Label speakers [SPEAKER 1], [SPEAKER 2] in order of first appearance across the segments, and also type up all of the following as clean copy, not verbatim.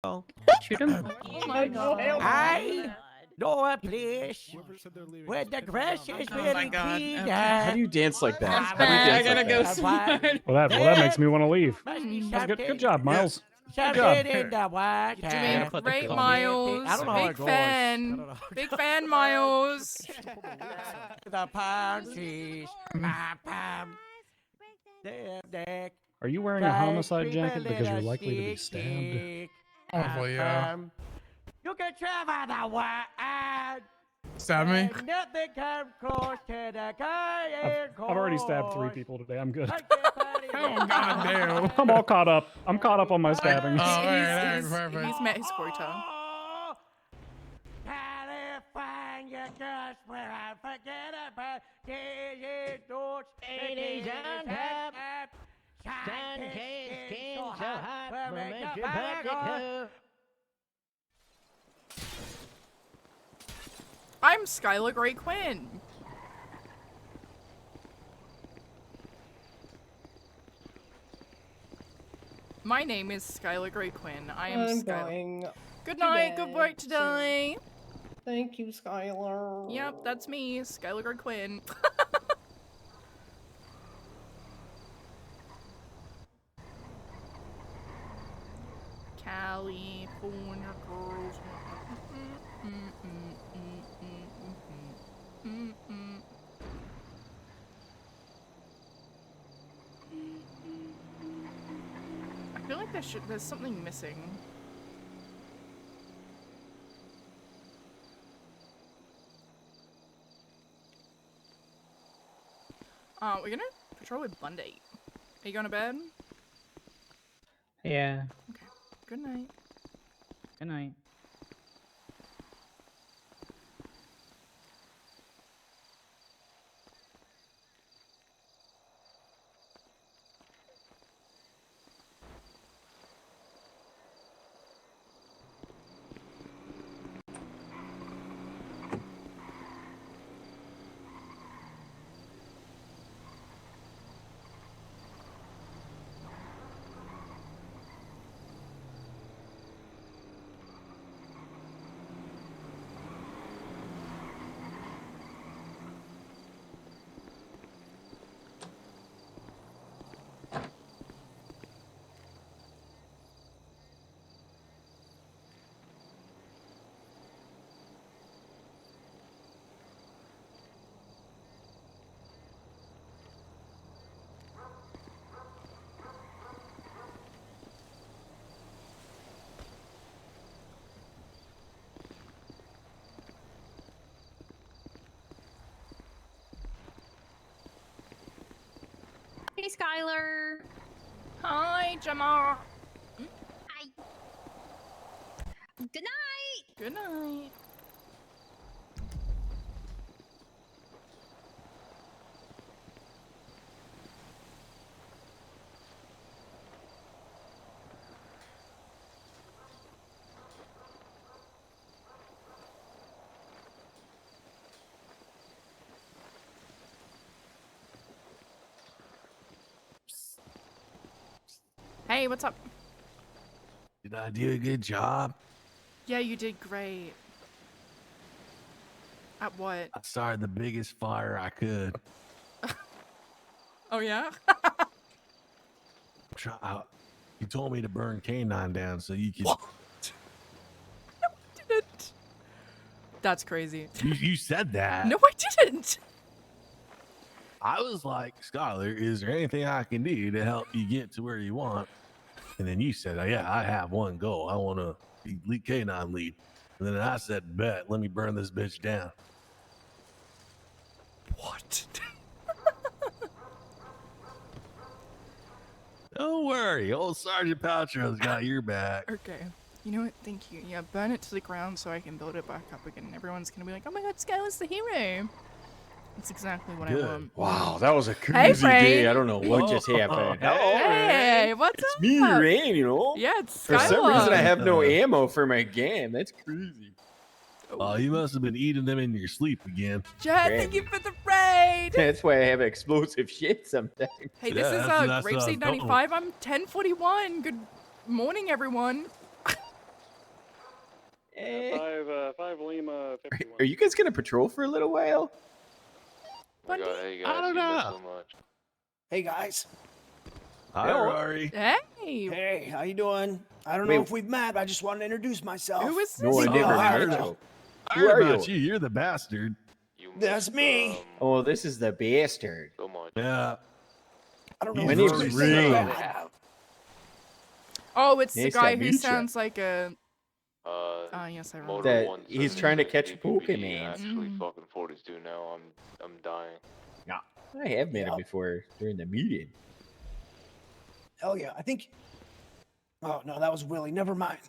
[SPEAKER 1] Oh,
[SPEAKER 2] Shoot him.
[SPEAKER 3] Oh my god.
[SPEAKER 1] I know a place where the grass is
[SPEAKER 3] Oh my
[SPEAKER 1] really
[SPEAKER 3] God,
[SPEAKER 1] green.
[SPEAKER 3] okay.
[SPEAKER 4] How do you dance like that?
[SPEAKER 3] That's
[SPEAKER 4] How do you
[SPEAKER 3] bad.
[SPEAKER 4] dance
[SPEAKER 3] I gotta
[SPEAKER 4] like
[SPEAKER 3] go
[SPEAKER 4] that?
[SPEAKER 3] smart.
[SPEAKER 5] Well, that makes me want to leave.
[SPEAKER 1] That's
[SPEAKER 5] Good job, Miles. Good job.
[SPEAKER 1] Something in the water.
[SPEAKER 3] You're doing
[SPEAKER 2] put the
[SPEAKER 3] great,
[SPEAKER 2] goal.
[SPEAKER 3] Miles.
[SPEAKER 1] I don't know how
[SPEAKER 3] Big
[SPEAKER 1] it goes.
[SPEAKER 3] fan. Big fan, Miles.
[SPEAKER 1] The palm trees. Pam.
[SPEAKER 5] Are you wearing a homicide jacket because you're likely to be stabbed?
[SPEAKER 3] Probably, yeah.
[SPEAKER 1] You can travel the world.
[SPEAKER 3] Stab me.
[SPEAKER 1] and nothing comes close to the
[SPEAKER 5] I've already stabbed 3 people today. I'm good.
[SPEAKER 3] Oh, goddamn.
[SPEAKER 5] I'm all caught up. I'm caught up on my stabbings.
[SPEAKER 3] Oh, alright, perfect.
[SPEAKER 6] He's met his quota.
[SPEAKER 1] California, just where I forget about those
[SPEAKER 7] Ladies on top, sun kissed so hot, will make your body go.
[SPEAKER 6] I'm Skylar Gray-Quinn. My name is Skylar Gray-Quinn. I am
[SPEAKER 8] I'm
[SPEAKER 6] Skylar.
[SPEAKER 8] going.
[SPEAKER 6] Good night, good work
[SPEAKER 8] bed
[SPEAKER 6] today.
[SPEAKER 8] Thank you, Skylar.
[SPEAKER 6] Yep, that's me, Skylar Gray-Quinn. California girls. I feel like there's something missing. We're gonna patrol with Bundy. Are you going to bed?
[SPEAKER 2] Yeah.
[SPEAKER 6] Okay. Good night.
[SPEAKER 2] Good night.
[SPEAKER 9] Hey, Skylar.
[SPEAKER 6] Hi, Jamal.
[SPEAKER 9] Hi. Good night.
[SPEAKER 6] Good night. Hey, what's up?
[SPEAKER 10] Did I do a good job?
[SPEAKER 6] Yeah, you did great. At what?
[SPEAKER 10] I started the biggest fire I could.
[SPEAKER 6] Oh, yeah?
[SPEAKER 10] You told me to burn Canine down so you could.
[SPEAKER 6] No, I didn't. That's crazy.
[SPEAKER 10] You said that.
[SPEAKER 6] No, I didn't.
[SPEAKER 10] I was like, Skylar, is there anything I can do to help you get to where you want? And then you said, oh, yeah, I have one goal. I want to be lead Canine lead. And then I said, bet, let me burn this bitch down.
[SPEAKER 6] What?
[SPEAKER 10] Don't worry, old Sergeant Paltrow's got your back.
[SPEAKER 6] Okay. You know what? Thank you. Yeah, burn it to the ground so I can build it back up again. Everyone's gonna be like, oh my god, Skylar's the hero. That's exactly what I want.
[SPEAKER 4] Wow, that was a crazy day. I don't know what just happened.
[SPEAKER 6] Hey, what's
[SPEAKER 4] it's
[SPEAKER 6] up?
[SPEAKER 4] me, Rain, you know?
[SPEAKER 6] Yeah, it's
[SPEAKER 4] For some reason, I
[SPEAKER 6] Skylar.
[SPEAKER 4] have no ammo for my gun. That's crazy.
[SPEAKER 10] Oh, you must have been eating them in your sleep again.
[SPEAKER 6] Jet, thank you for the raid.
[SPEAKER 4] That's why I have explosive shit sometimes.
[SPEAKER 6] Hey, this is
[SPEAKER 10] that's
[SPEAKER 6] Grapeseed 95. I'm 1041. Good morning, everyone.
[SPEAKER 4] Are you guys gonna patrol for a little while?
[SPEAKER 6] Bundy?
[SPEAKER 10] I don't know.
[SPEAKER 11] Hey guys.
[SPEAKER 10] Hi, Rory.
[SPEAKER 6] Hey.
[SPEAKER 11] Hey, how you doing? I don't know if we've met. I just wanted to introduce myself.
[SPEAKER 6] Who is this?
[SPEAKER 4] No, I
[SPEAKER 6] guy?
[SPEAKER 4] never
[SPEAKER 11] hi.
[SPEAKER 4] met you.
[SPEAKER 10] I
[SPEAKER 4] Who
[SPEAKER 10] heard
[SPEAKER 4] are
[SPEAKER 10] about
[SPEAKER 4] you?
[SPEAKER 10] you. You're the bastard.
[SPEAKER 11] That's me.
[SPEAKER 4] Oh, this is the bastard.
[SPEAKER 10] Yeah.
[SPEAKER 11] I don't know.
[SPEAKER 10] My
[SPEAKER 11] if
[SPEAKER 10] name's
[SPEAKER 11] it's
[SPEAKER 10] Ray.
[SPEAKER 11] good or bad.
[SPEAKER 6] Oh, it's
[SPEAKER 4] Nice
[SPEAKER 6] the
[SPEAKER 4] to
[SPEAKER 6] guy who
[SPEAKER 4] meet ya.
[SPEAKER 6] sounds like a. Yes, I remember.
[SPEAKER 4] That he's trying to catch Pokemon.
[SPEAKER 12] Actually, fucking 42 now. I'm dying.
[SPEAKER 4] Yeah, I have met him before during the meeting.
[SPEAKER 11] Hell yeah. I think. Oh no, that was Willie. Never mind.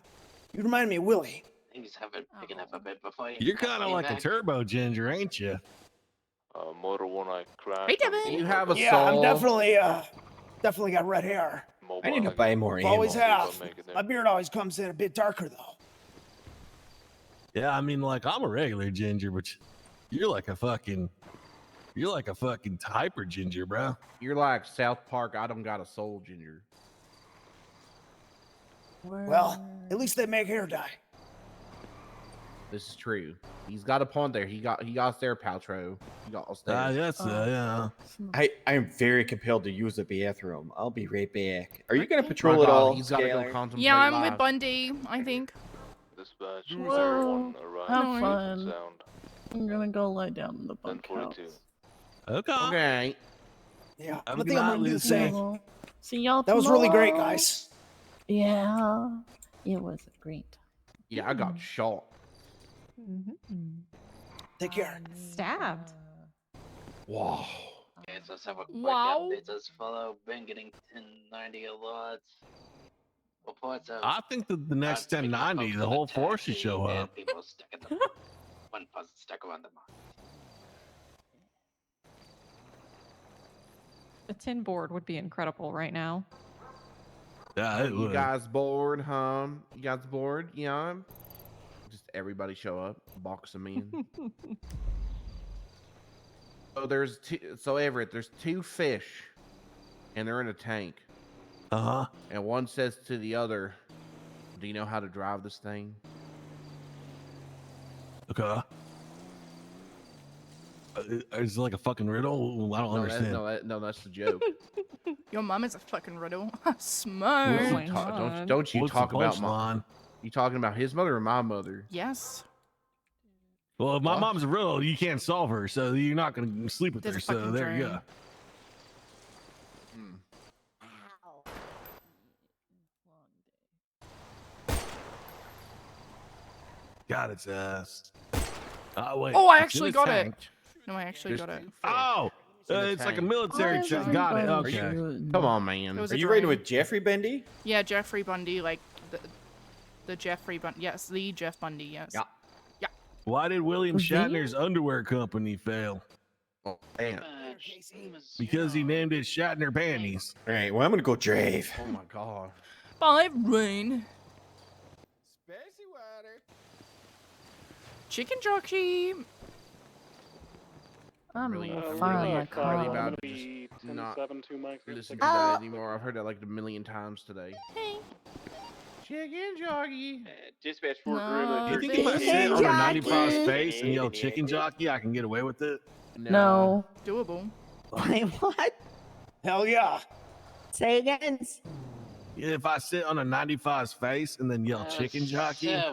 [SPEAKER 11] You remind me of Willie.
[SPEAKER 7] Things have been picking up a bit before you.
[SPEAKER 10] You're kind of like a turbo ginger, ain't you?
[SPEAKER 12] Motor one I crashed.
[SPEAKER 6] Hey, Devin.
[SPEAKER 2] You have a
[SPEAKER 11] Yeah,
[SPEAKER 2] soul.
[SPEAKER 11] I'm definitely got red hair.
[SPEAKER 4] I need to buy more ammo.
[SPEAKER 11] Always have. My beard always comes in a bit darker though.
[SPEAKER 10] Yeah, I mean, like I'm a regular ginger, but you're like a fucking hyper ginger, bro.
[SPEAKER 2] You're like South Park. I don't got a soul, ginger.
[SPEAKER 11] Well, at least they make hair dye.
[SPEAKER 2] This is true. He's got a point there. He got there, Paltrow. He got us there.
[SPEAKER 10] Yes, yeah.
[SPEAKER 4] I am very compelled to use the bathroom. I'll be right back. Are you gonna
[SPEAKER 2] My
[SPEAKER 4] patrol at
[SPEAKER 2] God,
[SPEAKER 4] all,
[SPEAKER 2] He's got to go
[SPEAKER 4] Skylar?
[SPEAKER 2] contemplate
[SPEAKER 6] Yeah, I'm
[SPEAKER 2] life.
[SPEAKER 6] with Bundy, I think.
[SPEAKER 12] Dispatch.
[SPEAKER 8] Well, have
[SPEAKER 6] No,
[SPEAKER 8] fun.
[SPEAKER 12] Sound.
[SPEAKER 8] I'm gonna go lie down in the
[SPEAKER 12] 1042.
[SPEAKER 8] bunkhouse.
[SPEAKER 10] Okay.
[SPEAKER 2] Okay.
[SPEAKER 11] Yeah,
[SPEAKER 10] I'm
[SPEAKER 11] I think I'm gonna do the same.
[SPEAKER 8] Well, see y'all
[SPEAKER 11] That was really great,
[SPEAKER 8] tomorrow.
[SPEAKER 11] guys.
[SPEAKER 8] Yeah, it was great.
[SPEAKER 2] Yeah, I got shot.
[SPEAKER 11] Take care.
[SPEAKER 9] Stabbed.
[SPEAKER 2] Wow.
[SPEAKER 7] Okay, so let's have a quick
[SPEAKER 6] Wow.
[SPEAKER 7] update as follow. Been getting 1090 alerts. Reports of
[SPEAKER 10] I think that the next 1090, the whole force should show up.
[SPEAKER 7] people stuck at the one person stuck around the mark.
[SPEAKER 9] A tin board would be incredible right now.
[SPEAKER 10] Yeah, it
[SPEAKER 2] You
[SPEAKER 10] would.
[SPEAKER 2] guys bored, huh? You guys bored? Yeah. Just everybody show up, box them in. So Everett, there's 2 fish, and they're in a tank.
[SPEAKER 10] Uh-huh.
[SPEAKER 2] And one says to the other, "Do you know how to drive this thing?"
[SPEAKER 10] Okay. Is it like a fucking riddle? I don't understand.
[SPEAKER 2] That's the joke.
[SPEAKER 6] Your mom is a fucking riddle.
[SPEAKER 2] What's
[SPEAKER 6] Smart.
[SPEAKER 2] the
[SPEAKER 9] my
[SPEAKER 2] ta-
[SPEAKER 9] God.
[SPEAKER 2] don't you
[SPEAKER 10] What's
[SPEAKER 2] talk
[SPEAKER 10] the
[SPEAKER 2] about
[SPEAKER 10] punchline?
[SPEAKER 2] You talking about his mother or my mother?
[SPEAKER 6] Yes.
[SPEAKER 10] Well, if my
[SPEAKER 2] What?
[SPEAKER 10] mom's a riddle, you can't solve her, so you're not gonna sleep with
[SPEAKER 6] That's
[SPEAKER 10] her.
[SPEAKER 6] a
[SPEAKER 10] So
[SPEAKER 6] fucking
[SPEAKER 10] there you
[SPEAKER 6] dream.
[SPEAKER 10] go. Got its ass. Oh wait.
[SPEAKER 6] Oh, I
[SPEAKER 10] it's in
[SPEAKER 6] actually
[SPEAKER 10] a
[SPEAKER 6] got
[SPEAKER 10] tank.
[SPEAKER 6] it. No, I actually
[SPEAKER 2] There's
[SPEAKER 6] got it.
[SPEAKER 2] 2 fish.
[SPEAKER 10] Oh,
[SPEAKER 2] in the
[SPEAKER 10] it's like a
[SPEAKER 2] tank.
[SPEAKER 10] military
[SPEAKER 8] Why
[SPEAKER 10] check.
[SPEAKER 8] is
[SPEAKER 10] Got it.
[SPEAKER 8] everybody
[SPEAKER 10] Okay.
[SPEAKER 8] shooting?
[SPEAKER 2] Come on, man.
[SPEAKER 6] It was
[SPEAKER 4] Are
[SPEAKER 6] a
[SPEAKER 4] you riding
[SPEAKER 6] dream.
[SPEAKER 4] with Jeffrey Bendy?
[SPEAKER 6] Yeah, Jeffrey Bundy, like the Jeffrey Bundy. Yes, the Jeff Bundy. Yes.
[SPEAKER 4] Yeah.
[SPEAKER 10] Why did William
[SPEAKER 8] Was he?
[SPEAKER 10] Shatner's underwear company fail?
[SPEAKER 2] Oh, man.
[SPEAKER 10] Because he named it Shatner Panties.
[SPEAKER 4] All right. Well, I'm gonna go drive.
[SPEAKER 2] Oh my God.
[SPEAKER 6] Bye, Rain. Chicken jockey.
[SPEAKER 8] I'm
[SPEAKER 2] Really,
[SPEAKER 8] gonna
[SPEAKER 2] really,
[SPEAKER 8] find my
[SPEAKER 2] really
[SPEAKER 8] car.
[SPEAKER 2] about to just not listen to
[SPEAKER 8] Oh.
[SPEAKER 2] that anymore. I've heard that like a million times today.
[SPEAKER 6] Hey.
[SPEAKER 2] Chicken jockey.
[SPEAKER 12] Dispatch
[SPEAKER 6] No.
[SPEAKER 10] You think
[SPEAKER 6] Chicken
[SPEAKER 10] if I sit on a
[SPEAKER 8] jockey.
[SPEAKER 10] 95's face and yell chicken jockey, I can get away with it?
[SPEAKER 8] No.
[SPEAKER 6] Doable.
[SPEAKER 1] Wait, what?
[SPEAKER 11] Hell yeah.
[SPEAKER 1] Say again.
[SPEAKER 10] If I sit on a 95's face and then yell chicken jockey, I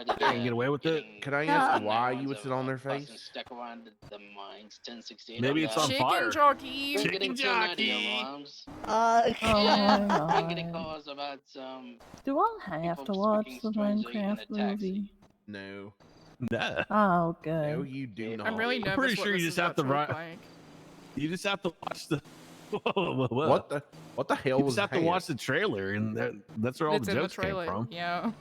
[SPEAKER 10] can get away with it?
[SPEAKER 2] Can I ask why you would sit on their face?
[SPEAKER 7] Stuck around the mines, 1068.
[SPEAKER 10] Maybe it's on
[SPEAKER 6] Chicken
[SPEAKER 10] fire.
[SPEAKER 6] jockey.
[SPEAKER 10] Chicken
[SPEAKER 7] Getting
[SPEAKER 10] jockey.
[SPEAKER 7] 290 alarms.
[SPEAKER 8] Oh
[SPEAKER 7] I'm
[SPEAKER 8] my
[SPEAKER 7] getting
[SPEAKER 8] god.
[SPEAKER 7] calls about some.
[SPEAKER 8] Do I have to
[SPEAKER 7] people
[SPEAKER 8] watch
[SPEAKER 7] speaking
[SPEAKER 8] the
[SPEAKER 7] strangely in a
[SPEAKER 8] Minecraft
[SPEAKER 7] taxi.
[SPEAKER 8] movie?
[SPEAKER 2] No.
[SPEAKER 10] Nah.
[SPEAKER 8] Oh,
[SPEAKER 2] No,
[SPEAKER 8] good.
[SPEAKER 2] you do not.
[SPEAKER 6] I'm really
[SPEAKER 10] I'm
[SPEAKER 6] nervous.
[SPEAKER 10] pretty
[SPEAKER 6] what
[SPEAKER 10] sure you
[SPEAKER 6] this
[SPEAKER 10] just
[SPEAKER 6] is
[SPEAKER 10] have to
[SPEAKER 6] about look
[SPEAKER 10] write-
[SPEAKER 6] like.
[SPEAKER 10] You just have to watch the. Whoa.
[SPEAKER 2] What the hell
[SPEAKER 10] You
[SPEAKER 2] was
[SPEAKER 10] just have to
[SPEAKER 2] that?
[SPEAKER 10] watch the trailer, and that's where all
[SPEAKER 6] It's
[SPEAKER 10] the
[SPEAKER 6] in the
[SPEAKER 10] jokes came
[SPEAKER 6] trailer.
[SPEAKER 10] from.
[SPEAKER 6] Yeah.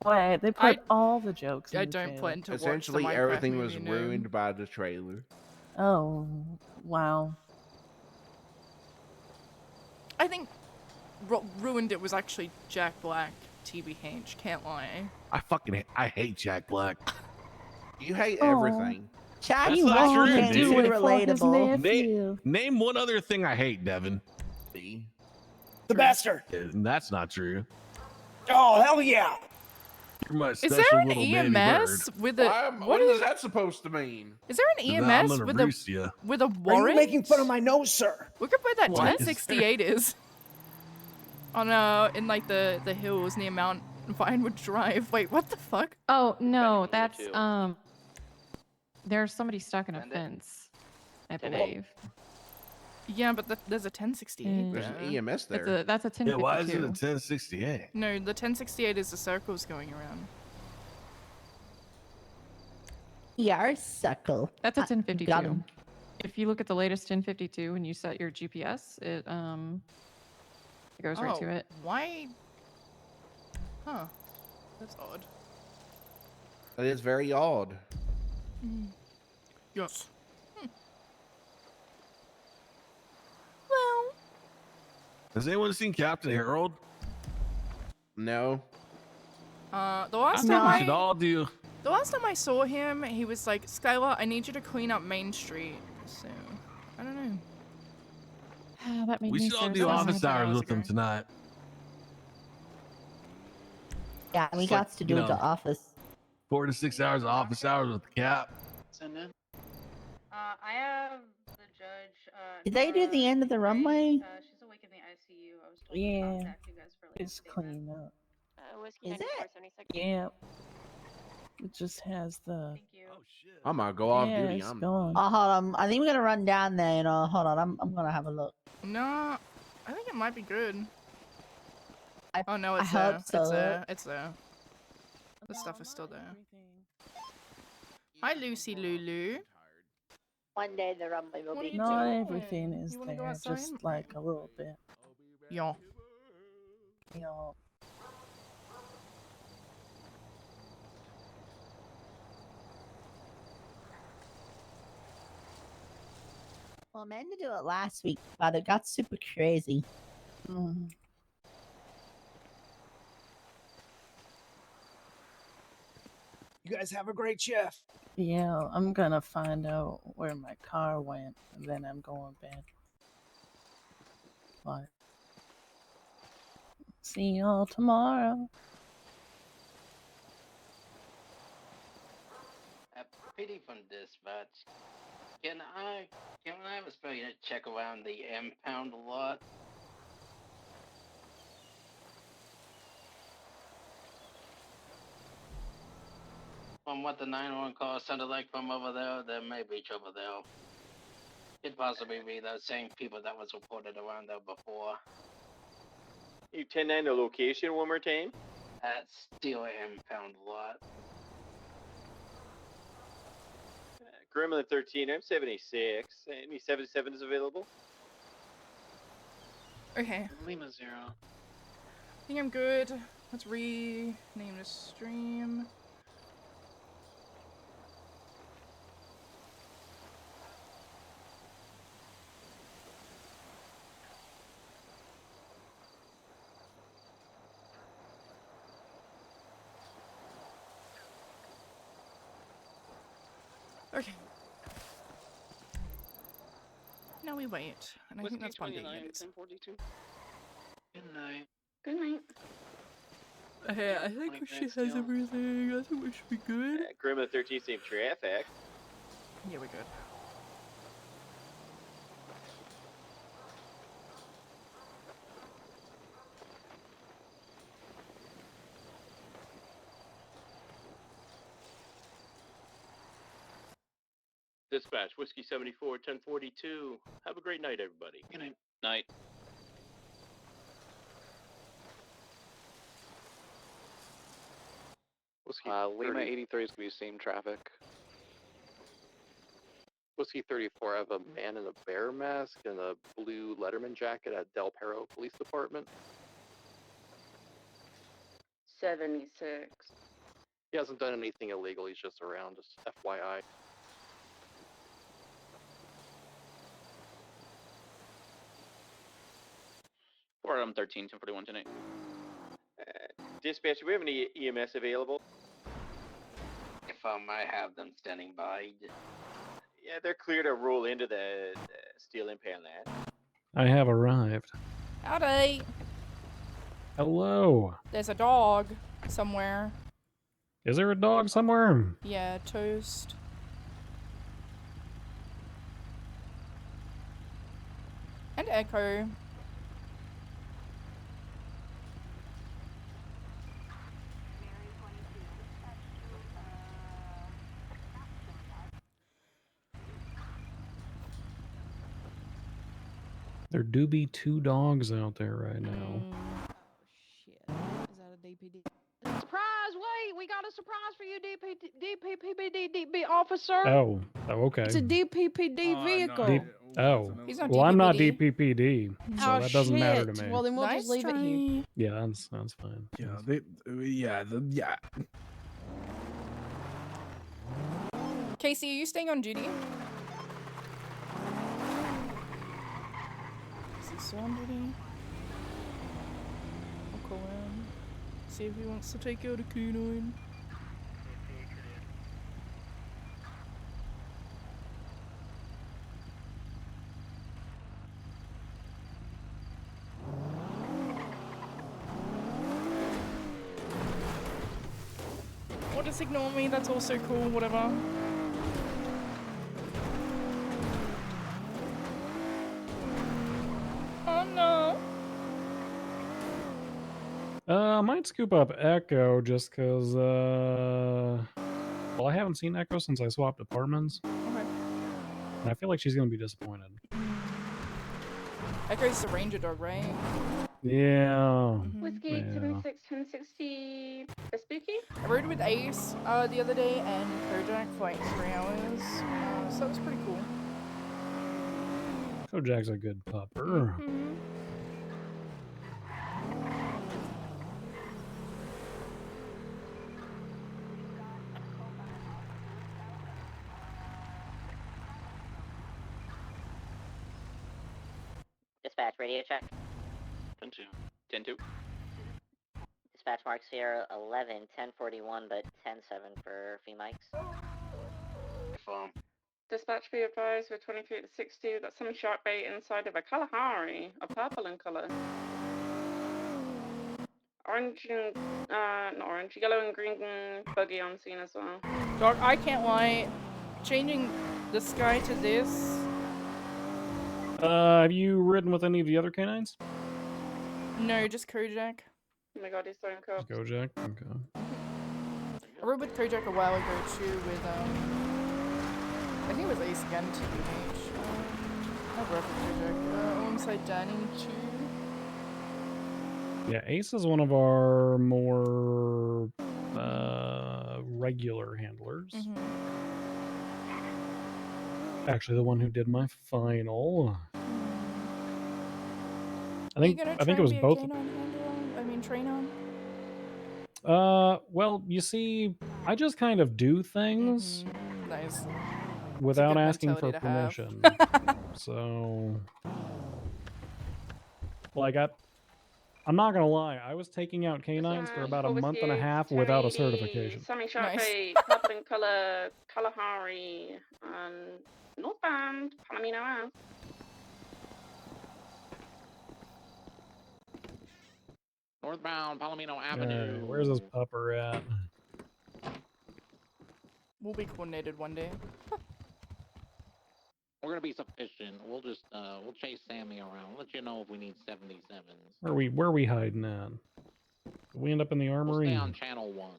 [SPEAKER 8] Wait, they put all the jokes in
[SPEAKER 6] I
[SPEAKER 8] the
[SPEAKER 6] don't
[SPEAKER 8] trailer.
[SPEAKER 6] plan to watch
[SPEAKER 2] Essentially,
[SPEAKER 6] the Minecraft
[SPEAKER 2] everything was
[SPEAKER 6] movie, no.
[SPEAKER 2] ruined by the trailer.
[SPEAKER 8] Oh, wow.
[SPEAKER 6] I think what ruined it was actually Jack Black, TBH. Can't lie.
[SPEAKER 10] I hate Jack Black.
[SPEAKER 2] You hate
[SPEAKER 8] Aw.
[SPEAKER 2] everything.
[SPEAKER 1] Jack
[SPEAKER 10] That's
[SPEAKER 8] He
[SPEAKER 10] not true,
[SPEAKER 8] wanted
[SPEAKER 10] dude.
[SPEAKER 8] to do it for his
[SPEAKER 1] Relatable.
[SPEAKER 8] nephew.
[SPEAKER 10] Name one other thing I hate, Devin.
[SPEAKER 2] See?
[SPEAKER 11] The bastard.
[SPEAKER 10] And that's not true.
[SPEAKER 11] Oh, hell yeah.
[SPEAKER 10] You're my
[SPEAKER 6] Is
[SPEAKER 10] special
[SPEAKER 6] there an
[SPEAKER 10] little baby bird.
[SPEAKER 6] EMS with a
[SPEAKER 2] What is that supposed to mean?
[SPEAKER 6] Is there an
[SPEAKER 10] I'm
[SPEAKER 6] EMS
[SPEAKER 10] gonna
[SPEAKER 6] with
[SPEAKER 10] roost ya.
[SPEAKER 6] a
[SPEAKER 11] Are you
[SPEAKER 6] warrant?
[SPEAKER 11] making fun of my nose, sir?
[SPEAKER 6] Look at where that
[SPEAKER 10] What?
[SPEAKER 6] 1068 is. On in like the hills near Mount Vinewood Drive. Wait, what the fuck?
[SPEAKER 9] Oh no,
[SPEAKER 12] Bending
[SPEAKER 9] that's
[SPEAKER 12] here, too.
[SPEAKER 9] there's somebody stuck in a
[SPEAKER 12] Bend it.
[SPEAKER 9] fence, I
[SPEAKER 12] Bend it.
[SPEAKER 9] believe.
[SPEAKER 6] Yeah, but there's a 1068
[SPEAKER 2] There's
[SPEAKER 6] there.
[SPEAKER 2] an EMS there.
[SPEAKER 9] That's a
[SPEAKER 10] Yeah, why is it a
[SPEAKER 9] 1052.
[SPEAKER 10] 1068?
[SPEAKER 6] No, the 1068 is the circles going around.
[SPEAKER 7] Yar suckle.
[SPEAKER 9] That's a
[SPEAKER 7] Got
[SPEAKER 9] 1052.
[SPEAKER 7] him.
[SPEAKER 9] If you look at the latest 1052 and you set your GPS, it goes right to it.
[SPEAKER 6] Why? Huh. That's odd.
[SPEAKER 2] That is very odd.
[SPEAKER 6] Yes. Well.
[SPEAKER 10] Has anyone seen Captain Harold?
[SPEAKER 2] No.
[SPEAKER 6] The last
[SPEAKER 10] I
[SPEAKER 6] time
[SPEAKER 10] think we should all do.
[SPEAKER 6] The last time I saw him, he was like, Skylar, I need you to clean up Main Street. So, I don't know.
[SPEAKER 9] That made
[SPEAKER 10] We
[SPEAKER 9] me
[SPEAKER 10] should all
[SPEAKER 9] so
[SPEAKER 10] do
[SPEAKER 9] sad.
[SPEAKER 10] office hours
[SPEAKER 6] hours
[SPEAKER 10] with them
[SPEAKER 6] ago.
[SPEAKER 10] tonight.
[SPEAKER 7] Yeah, we
[SPEAKER 10] It's
[SPEAKER 7] got
[SPEAKER 10] like,
[SPEAKER 7] to
[SPEAKER 10] you
[SPEAKER 7] do it the
[SPEAKER 10] know,
[SPEAKER 7] office.
[SPEAKER 10] 4 to 6 hours of office hours with the Cap.
[SPEAKER 12] Send in.
[SPEAKER 13] I have the judge.
[SPEAKER 7] Did they do the end of the runway?
[SPEAKER 13] She's awake in the ICU. I was told to
[SPEAKER 8] Yeah.
[SPEAKER 13] contact you guys for like
[SPEAKER 8] It's clean up.
[SPEAKER 13] whiskey.
[SPEAKER 7] Is it?
[SPEAKER 8] Yeah. It just has the.
[SPEAKER 13] Thank you.
[SPEAKER 2] I'm gonna go off
[SPEAKER 8] Yeah,
[SPEAKER 2] duty.
[SPEAKER 8] it's
[SPEAKER 2] I'm
[SPEAKER 8] gone.
[SPEAKER 7] Oh, hold on. I think we're gonna run down there. Hold on. I'm gonna have a look.
[SPEAKER 6] No, I think it might be good.
[SPEAKER 7] I-
[SPEAKER 6] Oh no,
[SPEAKER 7] I
[SPEAKER 6] it's there.
[SPEAKER 7] hope so.
[SPEAKER 6] It's there. It's there. The stuff is still there. Hi, Lucy Lulu.
[SPEAKER 7] One day the runway will
[SPEAKER 6] What are
[SPEAKER 7] be.
[SPEAKER 6] you
[SPEAKER 8] Not
[SPEAKER 6] doing?
[SPEAKER 8] everything is
[SPEAKER 6] You wanna go
[SPEAKER 8] there,
[SPEAKER 6] outside?
[SPEAKER 8] just like a little bit.
[SPEAKER 6] Yeah.
[SPEAKER 8] You know,
[SPEAKER 7] Well, I meant to do it last week, but it got super crazy.
[SPEAKER 8] mm,
[SPEAKER 11] You guys have a great shift.
[SPEAKER 8] yeah, I'm gonna find out where my car went, and then I'm going to bed. But see y'all tomorrow.
[SPEAKER 14] PD from dispatch. Can I have a special check around the impound lot? From what the 911 call sounded like from over there may be trouble there. Could possibly be the same people that was reported around there before.
[SPEAKER 12] You 10-9 the location one more time?
[SPEAKER 14] At Steel impound lot.
[SPEAKER 12] Gremlin 13, I'm 76. Any 77s available?
[SPEAKER 6] Okay.
[SPEAKER 14] Lima 0.
[SPEAKER 6] I think I'm good. Let's rename this stream. Okay. Now we wait, and I think that's probably it.
[SPEAKER 14] 1042. Good night.
[SPEAKER 13] Good night.
[SPEAKER 6] Okay, I think she has everything. I think we should be good.
[SPEAKER 12] Gremlin 13, same traffic.
[SPEAKER 6] Yeah, we're good.
[SPEAKER 12] Dispatch, Whiskey 74, 1042. Have a great night, everybody.
[SPEAKER 14] Good night.
[SPEAKER 12] Night.
[SPEAKER 15] Whiskey Lima 83 is going to be same traffic. Whiskey 34, I have a man in a bear mask and a blue Letterman jacket at Del Perro Police Department.
[SPEAKER 13] 76.
[SPEAKER 15] He hasn't done anything illegal, he's just around, just FYI.
[SPEAKER 12] Or I'm 13, 1041 tonight. Dispatch, do we have any EMS available?
[SPEAKER 14] If I might have them standing by.
[SPEAKER 12] Yeah, they're clear to roll into the steel impound land.
[SPEAKER 5] I have arrived.
[SPEAKER 6] Howdy.
[SPEAKER 5] Hello.
[SPEAKER 6] There's a dog somewhere.
[SPEAKER 5] Is there a dog somewhere?
[SPEAKER 6] Yeah, Toast. And Echo.
[SPEAKER 5] There do be 2 dogs out there right now.
[SPEAKER 6] Mm.
[SPEAKER 7] Shit. Is that a DPD? Surprise! Wait, we got a surprise for you, DPPD officer.
[SPEAKER 5] Oh, okay.
[SPEAKER 7] It's a DPPD vehicle.
[SPEAKER 6] He's not
[SPEAKER 5] well, I'm not
[SPEAKER 6] DPPD.
[SPEAKER 5] DPPD, so
[SPEAKER 7] Oh,
[SPEAKER 5] that doesn't matter to
[SPEAKER 7] shit.
[SPEAKER 5] me.
[SPEAKER 7] Well, then we'll
[SPEAKER 6] Nice
[SPEAKER 7] just leave it here.
[SPEAKER 5] Yeah, that's fine.
[SPEAKER 3] Yeah, yeah.
[SPEAKER 6] Casey, are you staying on duty? Is he still on duty? I'll call him. See if he wants to take out a canine. Or just ignore me, that's also cool, whatever. Oh no.
[SPEAKER 5] I might scoop up Echo just because, well, I haven't seen Echo since I swapped apartments.
[SPEAKER 6] Okay.
[SPEAKER 5] And I feel like she's going to be disappointed.
[SPEAKER 6] Echo's the ranger dog, right?
[SPEAKER 5] Yeah.
[SPEAKER 13] Whiskey
[SPEAKER 5] Yeah.
[SPEAKER 13] 76 1060 Vespucci.
[SPEAKER 6] I rode with Ace the other day and Kojak for like 3 hours. So that was pretty cool.
[SPEAKER 5] Kojak's a good pupper.
[SPEAKER 16] Dispatch, radio check.
[SPEAKER 12] 10-2. 10-2.
[SPEAKER 16] Dispatch marks here 11, 1041, but 10-7 for fee mics.
[SPEAKER 13] Dispatch be advised with 23 to 60. We've got some shark bait inside of a Kalahari, a purple in color. Orange and, not orange, yellow and green buggy on scene as well.
[SPEAKER 6] Dog, I can't lie. Changing the sky to this.
[SPEAKER 5] Have you ridden with any of the other canines?
[SPEAKER 6] No, just Kojak.
[SPEAKER 13] Oh my god, he's throwing cups.
[SPEAKER 5] Kojak? Okay.
[SPEAKER 6] I rode with Kojak a while ago too with, I think it was Ace again, TBH. I've worked with Kojak. Alongside Danny too.
[SPEAKER 5] Yeah, Ace is one of our more regular handlers. Actually, the one who did my final. I think it was both.
[SPEAKER 6] Trainer?
[SPEAKER 5] Well, you see, I just kind of do things
[SPEAKER 6] Nice.
[SPEAKER 5] without asking for
[SPEAKER 6] mentality to have.
[SPEAKER 5] permission. So, like, I'm not gonna lie, I was taking out canines for about a month and a half without a certification.
[SPEAKER 13] Sammy shark
[SPEAKER 6] Nice.
[SPEAKER 13] bait, purple in color, Kalahari, and northbound, Palomino Ave.
[SPEAKER 14] Northbound Palomino
[SPEAKER 5] Alright,
[SPEAKER 14] Avenue.
[SPEAKER 5] where's this pupper at?
[SPEAKER 6] We'll be coordinated one day.
[SPEAKER 14] We're gonna be sufficient. We'll just we'll chase Sammy around. We'll let you know if we need 77s.
[SPEAKER 5] Where are we hiding at? Did we end up in the
[SPEAKER 14] We'll
[SPEAKER 5] armory?
[SPEAKER 14] stay on channel 1.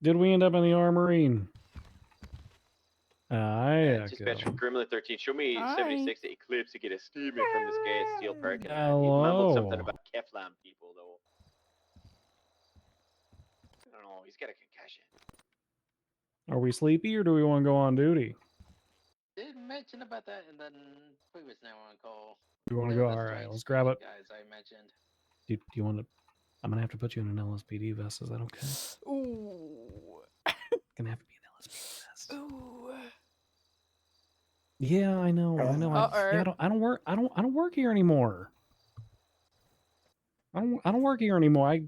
[SPEAKER 5] Did we end up in the armory? Yeah.
[SPEAKER 12] Dispatch from Gremlin 13. Show me
[SPEAKER 6] Hi.
[SPEAKER 12] 76 Eclipse to get a steaming from this guy at Steel Park. And he
[SPEAKER 5] Hello.
[SPEAKER 12] mumbled something about Keflam people, though. I don't know. He's got a concussion.
[SPEAKER 5] Are we sleepy or do we want to go on duty?
[SPEAKER 14] Did mention about that in the previous 911 call.
[SPEAKER 5] We want to go? All right, let's grab it.
[SPEAKER 14] Guys, I mentioned.
[SPEAKER 5] Do you want to? I'm gonna have to put you in an LSPD vest. Is that okay?
[SPEAKER 6] Ooh.
[SPEAKER 5] Gonna have to be an LSPD vest.
[SPEAKER 6] Ooh.
[SPEAKER 5] Yeah, I know. I don't work here anymore. I don't work here anymore. I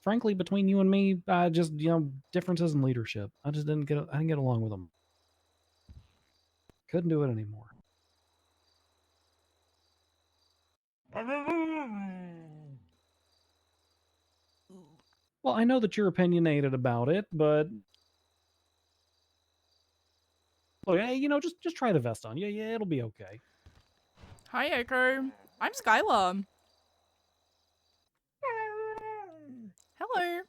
[SPEAKER 5] frankly, between you and me, just differences in leadership. I didn't get along with them. Couldn't do it anymore. Well, I know that you're opinionated about it, but look, hey, you know, just try the vest on. Yeah, it'll be okay.
[SPEAKER 6] Hi, Echo. I'm Skylar. Hello.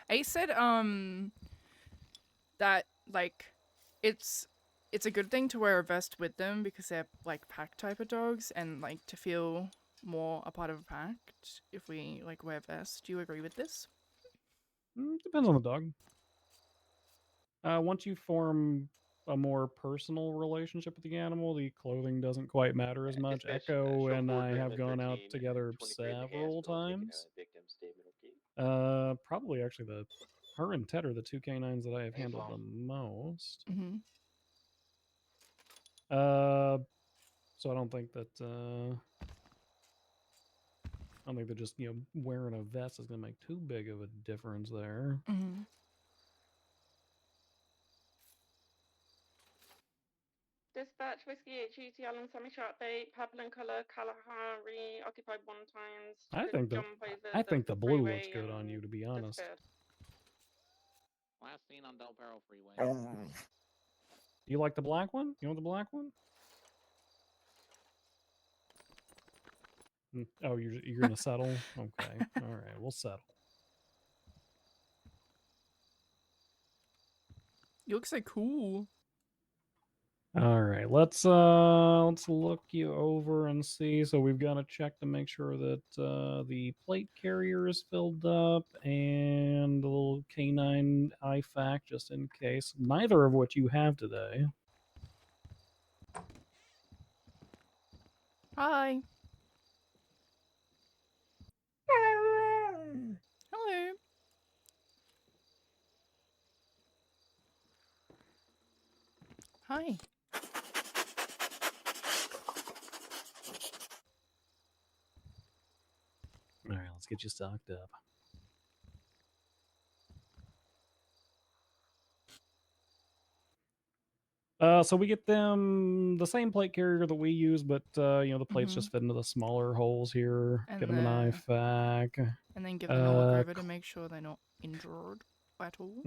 [SPEAKER 6] Ace said, that, like, it's a good thing to wear a vest with them because they're, like, pack type of dogs and, like, to feel more a part of a pack if we, like, wear vests. Do you agree with this?
[SPEAKER 5] Depends on the dog. Once you form a more personal relationship with the animal, the clothing doesn't quite matter as much. Echo and I have gone out together several times. Probably actually her and Ted are the two canines that I have handled the most.
[SPEAKER 6] Mm-hmm.
[SPEAKER 5] So I don't think that just, you know, wearing a vest is gonna make too big of a difference there.
[SPEAKER 6] Mm-hmm.
[SPEAKER 13] Dispatch Whiskey HET Allen Semi Sharp Bait, purple in color, Kalahari, occupied 1 times.
[SPEAKER 5] I think the blue looks good on you, to be honest.
[SPEAKER 14] Last seen on Del Perro Freeway.
[SPEAKER 5] You like the black one? You want the black one? Oh, you're gonna settle? Okay. All right, we'll settle.
[SPEAKER 6] You look so cool.
[SPEAKER 5] All right, let's look you over and see. So we've got to check to make sure that the plate carrier is filled up and the little canine IFAC just in case. Neither of which you have today.
[SPEAKER 6] Hi. Hello. Hi.
[SPEAKER 5] All right, let's get you stocked up. So we get them the same plate carrier that we use, but you know, the plates just fit into the smaller holes here.
[SPEAKER 6] And
[SPEAKER 5] get them an IFAC.
[SPEAKER 6] And then give them a look over to make sure they're not injured at all.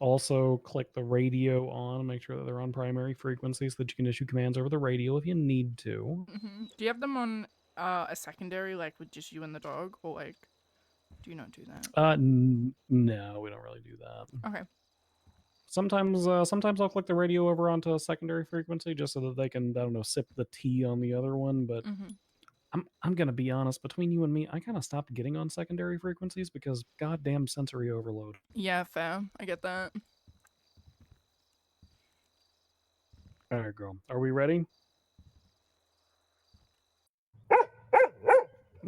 [SPEAKER 5] Also, click the radio on, make sure that they're on primary frequency so that you can issue commands over the radio if you need to.
[SPEAKER 6] Do you have them on a secondary, like with just you and the dog, or like, do you not do that?
[SPEAKER 5] No, we don't really do that.
[SPEAKER 6] Okay.
[SPEAKER 5] Sometimes I'll click the radio over onto a secondary frequency just so that they can, I don't know, sip the tea on the other one. But I'm gonna be honest, between you and me, I kind of stopped getting on secondary frequencies because goddamn sensory overload.
[SPEAKER 6] Yeah, fair. I get that.
[SPEAKER 5] All right, girl. Are we ready?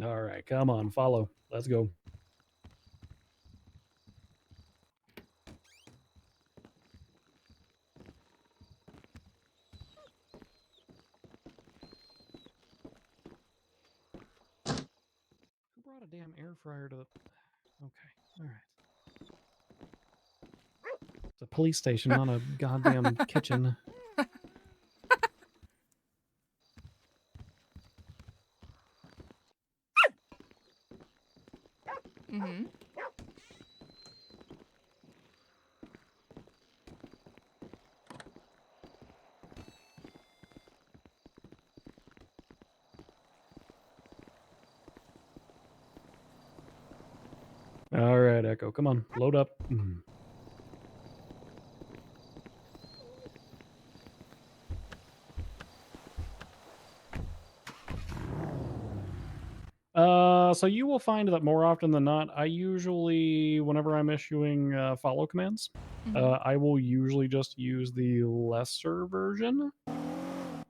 [SPEAKER 5] All right, come on, follow. Let's go. Who brought a damn air fryer to the... Okay, all right. It's a police station, not a goddamn kitchen. All right, Echo, come on, load up. So you will find that more often than not, I usually, whenever I'm issuing follow commands, I will usually just use the lesser version.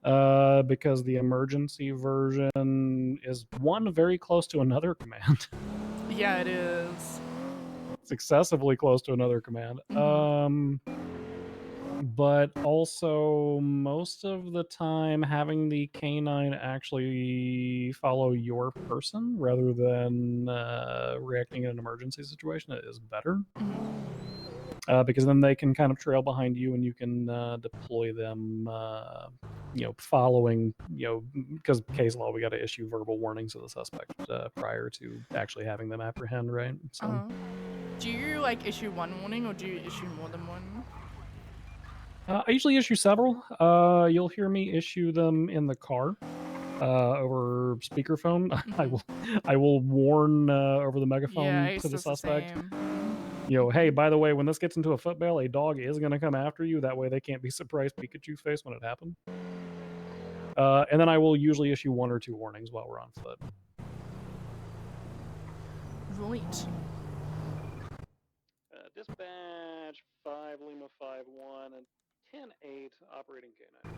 [SPEAKER 5] Because the emergency version is one very close to another command.
[SPEAKER 6] Yeah, it is.
[SPEAKER 5] It's excessively close to another command. But also most of the time having the canine actually follow your person rather than reacting in an emergency situation is better. Because then they can kind of trail behind you and you can deploy them following, because case law, we got to issue verbal warnings to the suspect prior to actually having them apprehend, right? So.
[SPEAKER 6] Do you like issue one warning or do you issue more than one?
[SPEAKER 5] I usually issue several. You'll hear me issue them in the car over speakerphone. I will warn over the megaphone to the suspect. Hey, by the way, when this gets into a footbail, a dog is going to come after you. That way they can't be surprised Pikachu face when it happened. And then I will usually issue 1 or 2 warnings while we're on foot.
[SPEAKER 6] Right.
[SPEAKER 17] Dispatch 5 Lima 5-1 and 10-8 operating K9.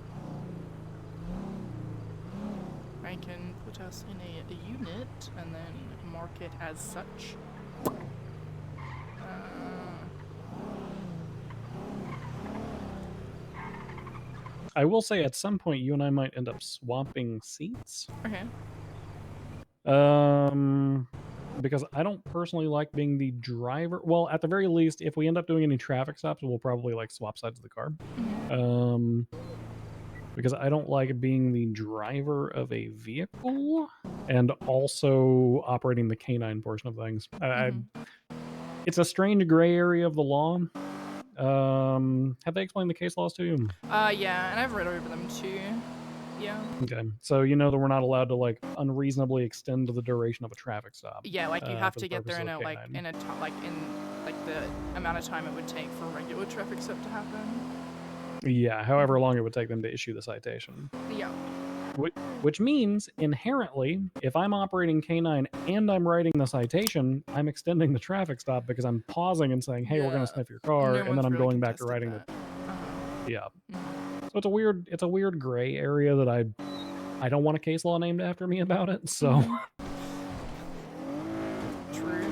[SPEAKER 6] I can put us in a unit and then mark it as such.
[SPEAKER 5] I will say at some point you and I might end up swapping seats.
[SPEAKER 6] Okay.
[SPEAKER 5] Because I don't personally like being the driver. Well, at the very least, if we end up doing any traffic stops, we'll probably like swap sides of the car. Because I don't like being the driver of a vehicle and also operating the canine portion of things. It's a strange gray area of the law. Have they explained the case laws to you?
[SPEAKER 6] Yeah, and I've read over them too. Yeah.
[SPEAKER 5] Okay, so you know that we're not allowed to like unreasonably extend the duration of a traffic stop.
[SPEAKER 6] Yeah, like you have
[SPEAKER 5] for
[SPEAKER 6] to
[SPEAKER 5] the
[SPEAKER 6] get there
[SPEAKER 5] purposes
[SPEAKER 6] in
[SPEAKER 5] of
[SPEAKER 6] a
[SPEAKER 5] K9.
[SPEAKER 6] the amount of time it would take for a regular traffic stop to happen.
[SPEAKER 5] Yeah, however long it would take them to issue the citation.
[SPEAKER 6] Yeah.
[SPEAKER 5] Which means, inherently, if I'm operating K9 and I'm writing the citation, I'm extending the traffic stop because I'm pausing and saying, hey, we're going to sniff your car, and then I'm going back to writing the... Yeah. So it's a weird gray area that I don't want a case law named after me about it, so...
[SPEAKER 6] True.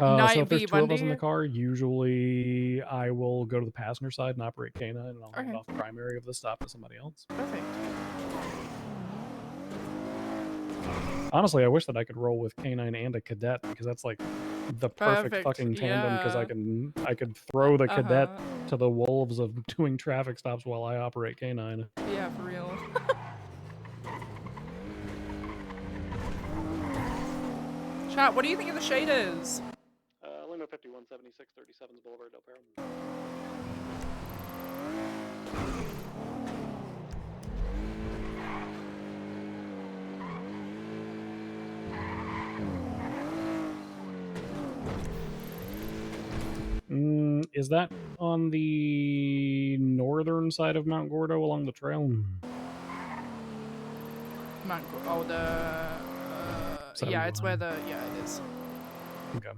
[SPEAKER 5] So if there's 2 of us in the car, usually I will go to the passenger side and operate K9, and I'll hand off primary of the stop to somebody else.
[SPEAKER 6] Perfect.
[SPEAKER 5] Honestly, I wish that I could roll with K9 and a cadet, because that's like the perfect fucking tandem, because I could throw the cadet to the wolves of doing traffic stops while I operate K9.
[SPEAKER 6] Yeah, for real. Chat, what do you think of the shaders?
[SPEAKER 17] Lima 51 76 37 Boulevard Del Perro.
[SPEAKER 5] Is that on the northern side of Mount Gordo along the trail?
[SPEAKER 6] Mount Gordo. Oh, the... yeah, it's where the... Yeah, it is.
[SPEAKER 5] Okay.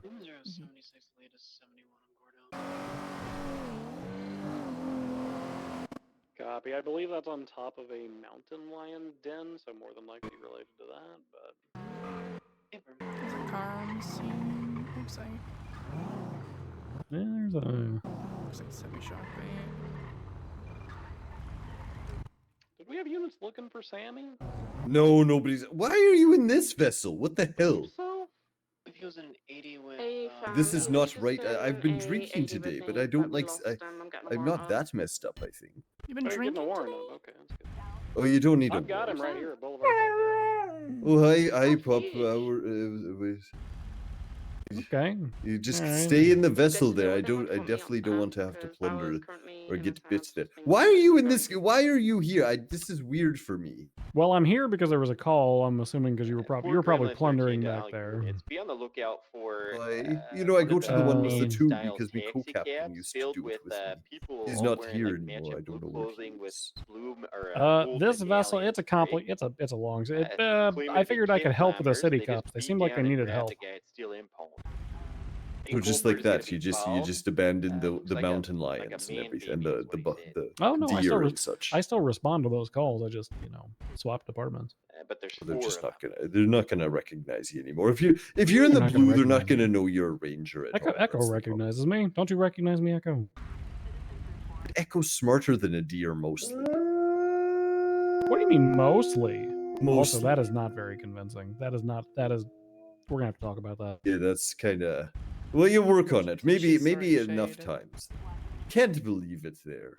[SPEAKER 17] 76 latest 71 on Gordo. Copy. I believe that's on top of a mountain lion den, so more than likely related to that, but...
[SPEAKER 6] There's a car on the scene. Looks like...
[SPEAKER 5] Yeah, there's a...
[SPEAKER 6] Looks like semi-shock bait.
[SPEAKER 17] Did we have units looking for Sammy?
[SPEAKER 18] No, nobody's... Why are you in this vessel? What the hell?
[SPEAKER 17] So? If he was in an 80 with...
[SPEAKER 18] This is not right. I've been drinking today, but I don't like... I'm not that messed up, I think.
[SPEAKER 6] You've been drinking
[SPEAKER 17] today?
[SPEAKER 6] today?
[SPEAKER 17] Okay, that's good.
[SPEAKER 18] Oh, you don't need
[SPEAKER 17] I've
[SPEAKER 18] a...
[SPEAKER 17] got him right here at Boulevard.
[SPEAKER 18] Oh, hi, Pop. Wait.
[SPEAKER 5] Okay.
[SPEAKER 18] You just
[SPEAKER 5] All right.
[SPEAKER 18] stay in the vessel there. I definitely don't want to have to plunder or get bits there. Why are you in this? Why are you here? This is weird for me.
[SPEAKER 5] Well, I'm here because there was a call. I'm assuming because you were probably plundering back there.
[SPEAKER 15] Be on the lookout for.
[SPEAKER 18] I go to the one with the tube because my co-captain used to do it with me. He's not here anymore. I don't know where he is.
[SPEAKER 5] This vessel, it's a long. I figured I could help with the city cops. They seemed like they needed help.
[SPEAKER 18] So just like that, you just abandoned the mountain lions and everything, and the deer and such.
[SPEAKER 5] I still respond to those calls. I just swap departments.
[SPEAKER 15] But there's
[SPEAKER 18] they're just not gonna. They're not gonna recognize you anymore. If you're in the blue, they're not gonna know you're a ranger at all.
[SPEAKER 5] Echo recognizes me. Don't you recognize me, Echo?
[SPEAKER 18] Echo's smarter than a deer mostly.
[SPEAKER 5] What do you mean mostly? Also, that is not very convincing. That is. We're gonna have to talk about that.
[SPEAKER 18] Yeah, that's kind of. Well, you work on it. Maybe enough times. Can't believe it's there.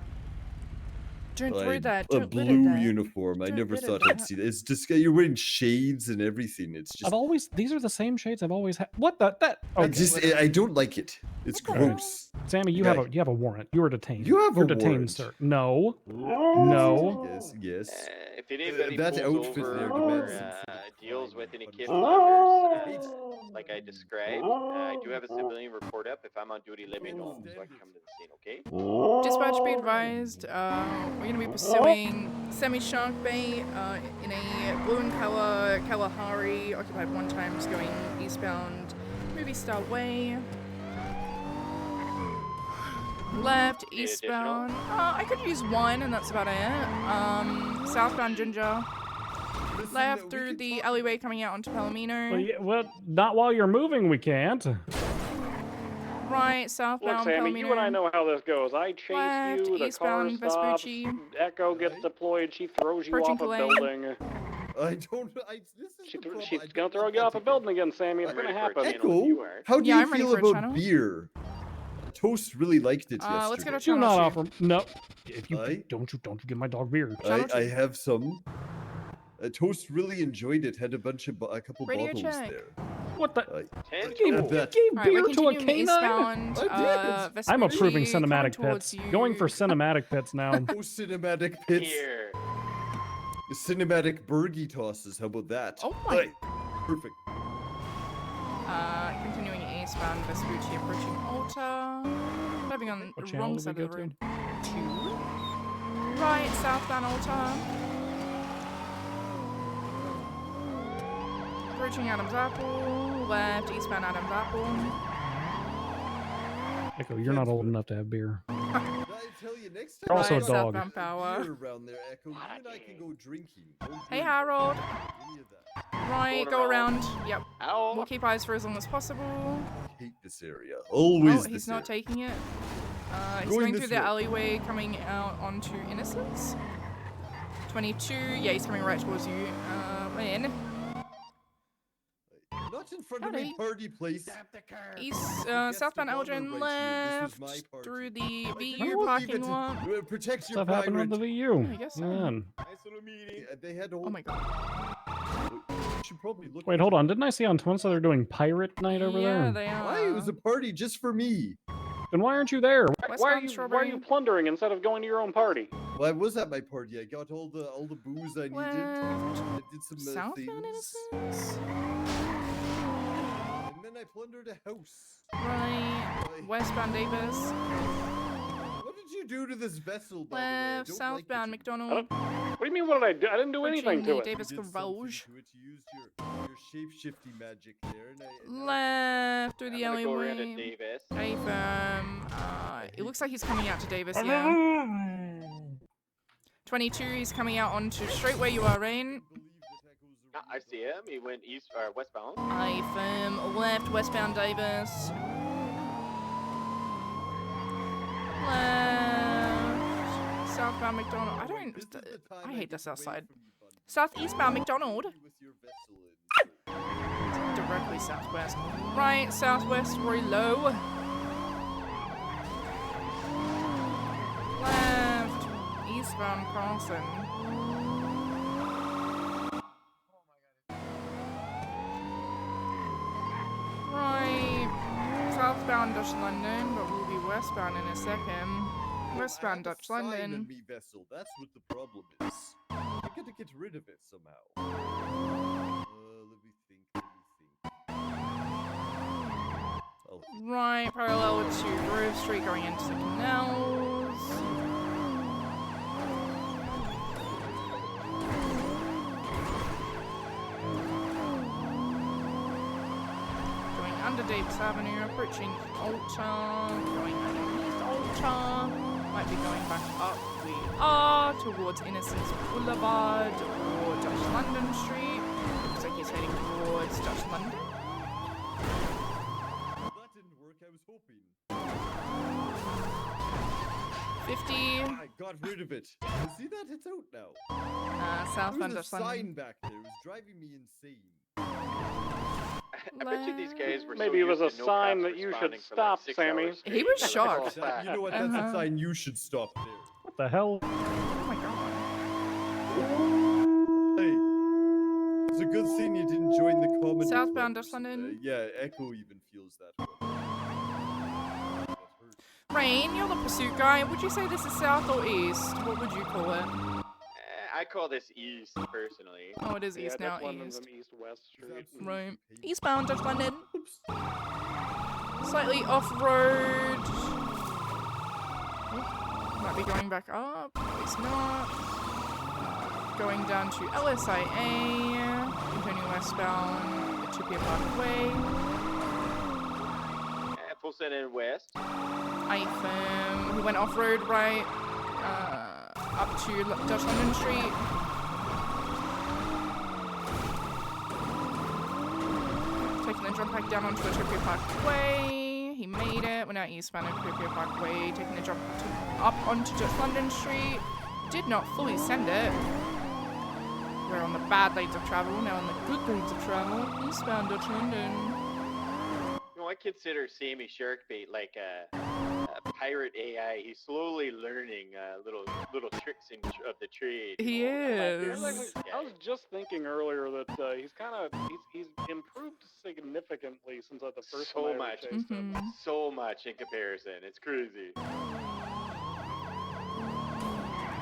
[SPEAKER 6] Don't wear
[SPEAKER 18] I'm
[SPEAKER 6] that.
[SPEAKER 18] a
[SPEAKER 6] Don't litter
[SPEAKER 18] blue
[SPEAKER 6] that.
[SPEAKER 18] uniform. I
[SPEAKER 6] Don't
[SPEAKER 18] never
[SPEAKER 6] litter
[SPEAKER 18] thought
[SPEAKER 6] that.
[SPEAKER 18] I'd see that. It's just you're wearing shades and everything. It's just.
[SPEAKER 5] I've always these are the same shades I've always had. What the that?
[SPEAKER 18] I
[SPEAKER 5] Okay.
[SPEAKER 18] just I don't like it. It's gross.
[SPEAKER 5] Sammy, you
[SPEAKER 18] Okay.
[SPEAKER 5] have a warrant. You are detained.
[SPEAKER 18] You have
[SPEAKER 5] You're
[SPEAKER 18] a
[SPEAKER 5] detained,
[SPEAKER 18] warrant.
[SPEAKER 5] sir. No. No.
[SPEAKER 18] Yes.
[SPEAKER 12] If anybody
[SPEAKER 18] that
[SPEAKER 12] pulls
[SPEAKER 18] outfit
[SPEAKER 12] over
[SPEAKER 18] there
[SPEAKER 12] or
[SPEAKER 18] demands
[SPEAKER 12] deals with any kid flappers, like I described, I do have a civilian report up. If I'm on duty, let me know so I can come to the scene, okay?
[SPEAKER 6] Dispatch be advised, we're going to be pursuing semi-shark bait in a blue and color Kalahari, occupied 1 times going eastbound Movie Star Way. Left, eastbound. I could use 1 and that's about it. Southbound Ginger. Left through the alleyway coming out onto Palomino.
[SPEAKER 5] Well, well, not while you're moving, we can't.
[SPEAKER 6] Right, southbound
[SPEAKER 17] Look, Sammy,
[SPEAKER 6] Palomino.
[SPEAKER 17] you and I know how this goes. I chase
[SPEAKER 6] Left,
[SPEAKER 17] you, the
[SPEAKER 6] eastbound
[SPEAKER 17] car stops,
[SPEAKER 6] Vespucci.
[SPEAKER 17] Echo gets deployed, she throws you
[SPEAKER 6] Approaching
[SPEAKER 17] off a
[SPEAKER 6] Tulane.
[SPEAKER 17] building.
[SPEAKER 18] I don't. This is the problem.
[SPEAKER 17] She's gonna throw you off a building again, Sammy. It's gonna happen.
[SPEAKER 18] Echo, how do
[SPEAKER 6] Yeah,
[SPEAKER 18] you
[SPEAKER 6] I'm ready
[SPEAKER 18] feel
[SPEAKER 6] for a
[SPEAKER 18] about
[SPEAKER 6] channel.
[SPEAKER 18] beer? Toast really liked it yesterday.
[SPEAKER 6] Let's get a
[SPEAKER 5] Do
[SPEAKER 6] channel.
[SPEAKER 5] not
[SPEAKER 6] Chief.
[SPEAKER 5] offer. No. If you don't you give my dog beer.
[SPEAKER 18] I have some. Toast really enjoyed it. Had a couple
[SPEAKER 6] Radio
[SPEAKER 18] bottles
[SPEAKER 6] check.
[SPEAKER 18] there.
[SPEAKER 5] What the?
[SPEAKER 18] You
[SPEAKER 5] gave beer
[SPEAKER 6] we're
[SPEAKER 5] to a
[SPEAKER 6] continuing
[SPEAKER 5] canine?
[SPEAKER 6] eastbound,
[SPEAKER 5] I'm approving
[SPEAKER 6] Vespucci
[SPEAKER 5] cinematic
[SPEAKER 6] coming
[SPEAKER 5] pits.
[SPEAKER 6] towards you.
[SPEAKER 5] Going for cinematic pits now.
[SPEAKER 18] Oh, cinematic pits. The cinematic burgie tosses. How about that?
[SPEAKER 6] Oh my.
[SPEAKER 18] Aye. Perfect.
[SPEAKER 6] Continuing eastbound, Vespucci approaching Alta. Driving on
[SPEAKER 5] What
[SPEAKER 6] the
[SPEAKER 5] channel
[SPEAKER 6] wrong
[SPEAKER 5] did we
[SPEAKER 6] side of the
[SPEAKER 5] get
[SPEAKER 6] road. 2. Right, southbound Alta. Approaching Adams Apple. Left, eastbound Adams Apple.
[SPEAKER 5] Echo, you're not old enough to have beer.
[SPEAKER 18] I tell you, next time
[SPEAKER 5] You're also a
[SPEAKER 6] Right,
[SPEAKER 5] dog.
[SPEAKER 6] southbound Power.
[SPEAKER 18] beer around there, Echo, you and I can go drinking. Don't
[SPEAKER 6] Hey,
[SPEAKER 18] drink
[SPEAKER 6] Harold.
[SPEAKER 18] any of that.
[SPEAKER 6] Right,
[SPEAKER 12] Going
[SPEAKER 6] go
[SPEAKER 12] around.
[SPEAKER 6] around. Yep.
[SPEAKER 12] Ow.
[SPEAKER 6] We'll keep eyes for as long as possible.
[SPEAKER 18] Hate this area. Always
[SPEAKER 6] Oh,
[SPEAKER 18] this
[SPEAKER 6] he's not
[SPEAKER 18] area.
[SPEAKER 6] taking it. He's
[SPEAKER 18] Going
[SPEAKER 6] going
[SPEAKER 18] this
[SPEAKER 6] through the
[SPEAKER 18] way.
[SPEAKER 6] alleyway, coming out onto Innocence. 22. Yeah, he's coming right towards you. In.
[SPEAKER 18] Not in front of
[SPEAKER 6] Howdy.
[SPEAKER 18] me, party place.
[SPEAKER 6] Southbound Elgin left through the VU parking lot.
[SPEAKER 18] Protect your
[SPEAKER 5] Stuff happened with the VU.
[SPEAKER 6] I guess so.
[SPEAKER 5] Man.
[SPEAKER 18] They had
[SPEAKER 6] Oh my god.
[SPEAKER 18] You should probably look.
[SPEAKER 5] Wait, hold on. Didn't I see on Twinsa they're doing pirate night over
[SPEAKER 6] Yeah,
[SPEAKER 5] there?
[SPEAKER 6] they are.
[SPEAKER 18] Why? It was a party just for me.
[SPEAKER 5] Then why aren't you there?
[SPEAKER 17] Why are
[SPEAKER 6] Westbound
[SPEAKER 17] you
[SPEAKER 6] Strawberry.
[SPEAKER 17] plundering instead of going to your own party?
[SPEAKER 18] Well, I was at my party. I got all the booze I needed. I did some
[SPEAKER 6] Southbound
[SPEAKER 18] things.
[SPEAKER 6] Innocence.
[SPEAKER 18] And then I plundered a house.
[SPEAKER 6] Right. Westbound Davis.
[SPEAKER 18] What did you do to this vessel, by the way? I
[SPEAKER 6] Left.
[SPEAKER 18] don't
[SPEAKER 6] Southbound
[SPEAKER 18] like
[SPEAKER 6] McDonald.
[SPEAKER 17] What do you mean? What did I do? I didn't do anything to it.
[SPEAKER 6] Davis
[SPEAKER 18] You did something
[SPEAKER 6] Garage.
[SPEAKER 18] to it. You used your shape-shifty magic there. And
[SPEAKER 6] Left through the
[SPEAKER 12] I'm gonna go around to
[SPEAKER 6] alleyway.
[SPEAKER 12] Davis.
[SPEAKER 6] It looks like he's coming out to Davis, yeah. 22, he's coming out onto straight where you are, Rain.
[SPEAKER 12] I see him. He went east or westbound.
[SPEAKER 6] Left, westbound Davis. Left. Southbound McDonald. I hate this outside. Southeastbound McDonald. Directly southwest. Right, southwest, Roy Low. Left, eastbound Carlson. Right, southbound Dutch London, but we'll be westbound in a second. Westbound Dutch London.
[SPEAKER 18] Me vessel. That's what the problem is. I gotta get rid of it somehow. Let me think. Oh.
[SPEAKER 6] Right, parallel to Grove Street going into the canals. Going under Davis Avenue, approaching Alta, going underneath Alta. Might be going back up. We are towards Innocence Boulevard or Dutch London Street. Looks like he's heading towards Dutch London.
[SPEAKER 18] That didn't work. I was hoping.
[SPEAKER 6] 50.
[SPEAKER 18] I got rid of it. You see that? It's out now.
[SPEAKER 6] Southbound
[SPEAKER 18] There was
[SPEAKER 6] Dutch
[SPEAKER 18] a
[SPEAKER 6] London.
[SPEAKER 18] sign back there. It was driving me insane.
[SPEAKER 12] I bet you these guys were
[SPEAKER 17] Maybe
[SPEAKER 12] so
[SPEAKER 17] it was a
[SPEAKER 12] used to no
[SPEAKER 17] sign
[SPEAKER 12] cops
[SPEAKER 17] that you should
[SPEAKER 12] responding for like
[SPEAKER 17] stop,
[SPEAKER 12] 6
[SPEAKER 17] Sammy.
[SPEAKER 12] hours
[SPEAKER 6] He was
[SPEAKER 12] straight.
[SPEAKER 6] shocked.
[SPEAKER 18] You know what? That's a sign you should stop there.
[SPEAKER 5] What the hell?
[SPEAKER 6] Oh my god.
[SPEAKER 18] Hey, it's a good thing you didn't join the comedy
[SPEAKER 6] Southbound
[SPEAKER 18] club or
[SPEAKER 6] Dutch London.
[SPEAKER 18] Yeah, Echo even feels that way.
[SPEAKER 6] Rain, you're the pursuit guy. Would you say this is south or east? What would you call it?
[SPEAKER 12] I call this east personally.
[SPEAKER 6] Oh, it is east now.
[SPEAKER 17] Dutch London's
[SPEAKER 6] East.
[SPEAKER 17] an east-west street.
[SPEAKER 6] Right. Eastbound Dutch London. Slightly off-road. Might be going back up. It's not. Going down to LSIA. Continuing westbound. Chipia Parkway.
[SPEAKER 12] Full send in west.
[SPEAKER 6] Iphone. We went off-road right. Up to Dutch London Street. Taking the jump back down onto the Tokyo Parkway. He made it. We're now eastbound at Tokyo Parkway. Taking the jump up onto Dutch London Street. Did not fully send it. We're on the bad lanes of travel. Now on the good lanes of travel. Eastbound Dutch London.
[SPEAKER 12] You know, I consider Sammy Sharkbait like a pirate AI. He's slowly learning little tricks of the trade.
[SPEAKER 6] He is.
[SPEAKER 17] I was just thinking earlier that he's improved significantly since the first
[SPEAKER 12] So
[SPEAKER 17] time I ever
[SPEAKER 12] much,
[SPEAKER 17] chased him.
[SPEAKER 12] so much in comparison. It's crazy.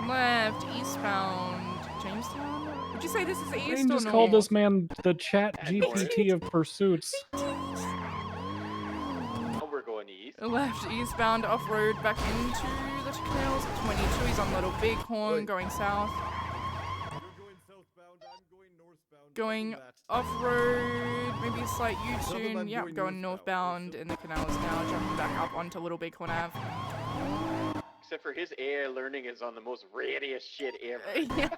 [SPEAKER 6] Left, eastbound, Jamestown? Would you say this is east
[SPEAKER 5] Rain
[SPEAKER 6] or
[SPEAKER 5] just
[SPEAKER 6] north?
[SPEAKER 5] called this man the chat GPT of pursuits.
[SPEAKER 12] Oh, we're going east.
[SPEAKER 6] Left, eastbound, off-road, back into the canals at 22. He's on Little Bighorn, going south. Going off-road, maybe a slight U-turn. Yep, going northbound in the canals now, jumping back up onto Little Bighorn Ave.
[SPEAKER 12] Except for his AI learning is on the most radiest shit ever.
[SPEAKER 6] Yeah.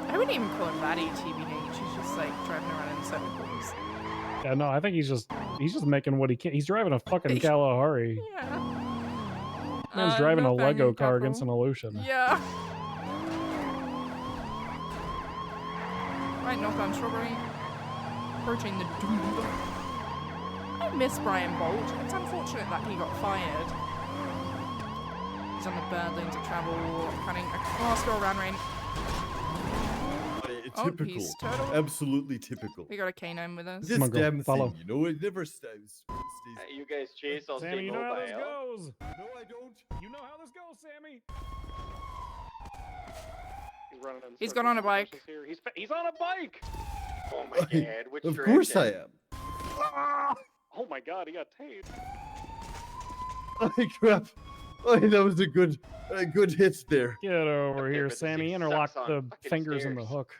[SPEAKER 6] I wouldn't even call him that TBH. He's just like driving around in circles.
[SPEAKER 5] Yeah, no, I think he's just making what he can. He's driving a fucking Kalahari.
[SPEAKER 6] Yeah.
[SPEAKER 5] Man's driving a
[SPEAKER 6] northbound
[SPEAKER 5] Lego
[SPEAKER 6] in
[SPEAKER 5] car
[SPEAKER 6] Capital.
[SPEAKER 5] against an ocean.
[SPEAKER 6] Yeah. Right, northbound Strawberry. Approaching the Doom. I miss Brian Bolt. It's unfortunate that he got fired. He's on the bad lanes of travel, cutting across, go around rain.
[SPEAKER 18] Typical.
[SPEAKER 6] He's turtle.
[SPEAKER 18] Absolutely typical.
[SPEAKER 6] We got a canine with us.
[SPEAKER 18] This
[SPEAKER 5] Come on, girl,
[SPEAKER 18] damn
[SPEAKER 5] follow.
[SPEAKER 18] thing, you know, it never stays.
[SPEAKER 12] You guys chase, I'll
[SPEAKER 5] Sammy,
[SPEAKER 12] stay
[SPEAKER 5] you know how
[SPEAKER 12] mobile.
[SPEAKER 5] this goes.
[SPEAKER 18] No, I don't.
[SPEAKER 5] You know how this goes, Sammy.
[SPEAKER 17] He's running in
[SPEAKER 6] He's got on a
[SPEAKER 17] circles.
[SPEAKER 6] bike.
[SPEAKER 17] Here. He's on a bike.
[SPEAKER 12] Oh my god, which
[SPEAKER 18] Of course I
[SPEAKER 12] direction?
[SPEAKER 18] am.
[SPEAKER 17] Oh my god, he got tased.
[SPEAKER 18] Oh crap! Oh, that was a good hit there.
[SPEAKER 5] Get over
[SPEAKER 12] Okay,
[SPEAKER 5] here,
[SPEAKER 12] but this
[SPEAKER 5] Sammy.
[SPEAKER 12] thing
[SPEAKER 5] Interlock
[SPEAKER 12] sucks on
[SPEAKER 5] the
[SPEAKER 12] fucking
[SPEAKER 5] fingers and the
[SPEAKER 12] stairs.
[SPEAKER 5] hook.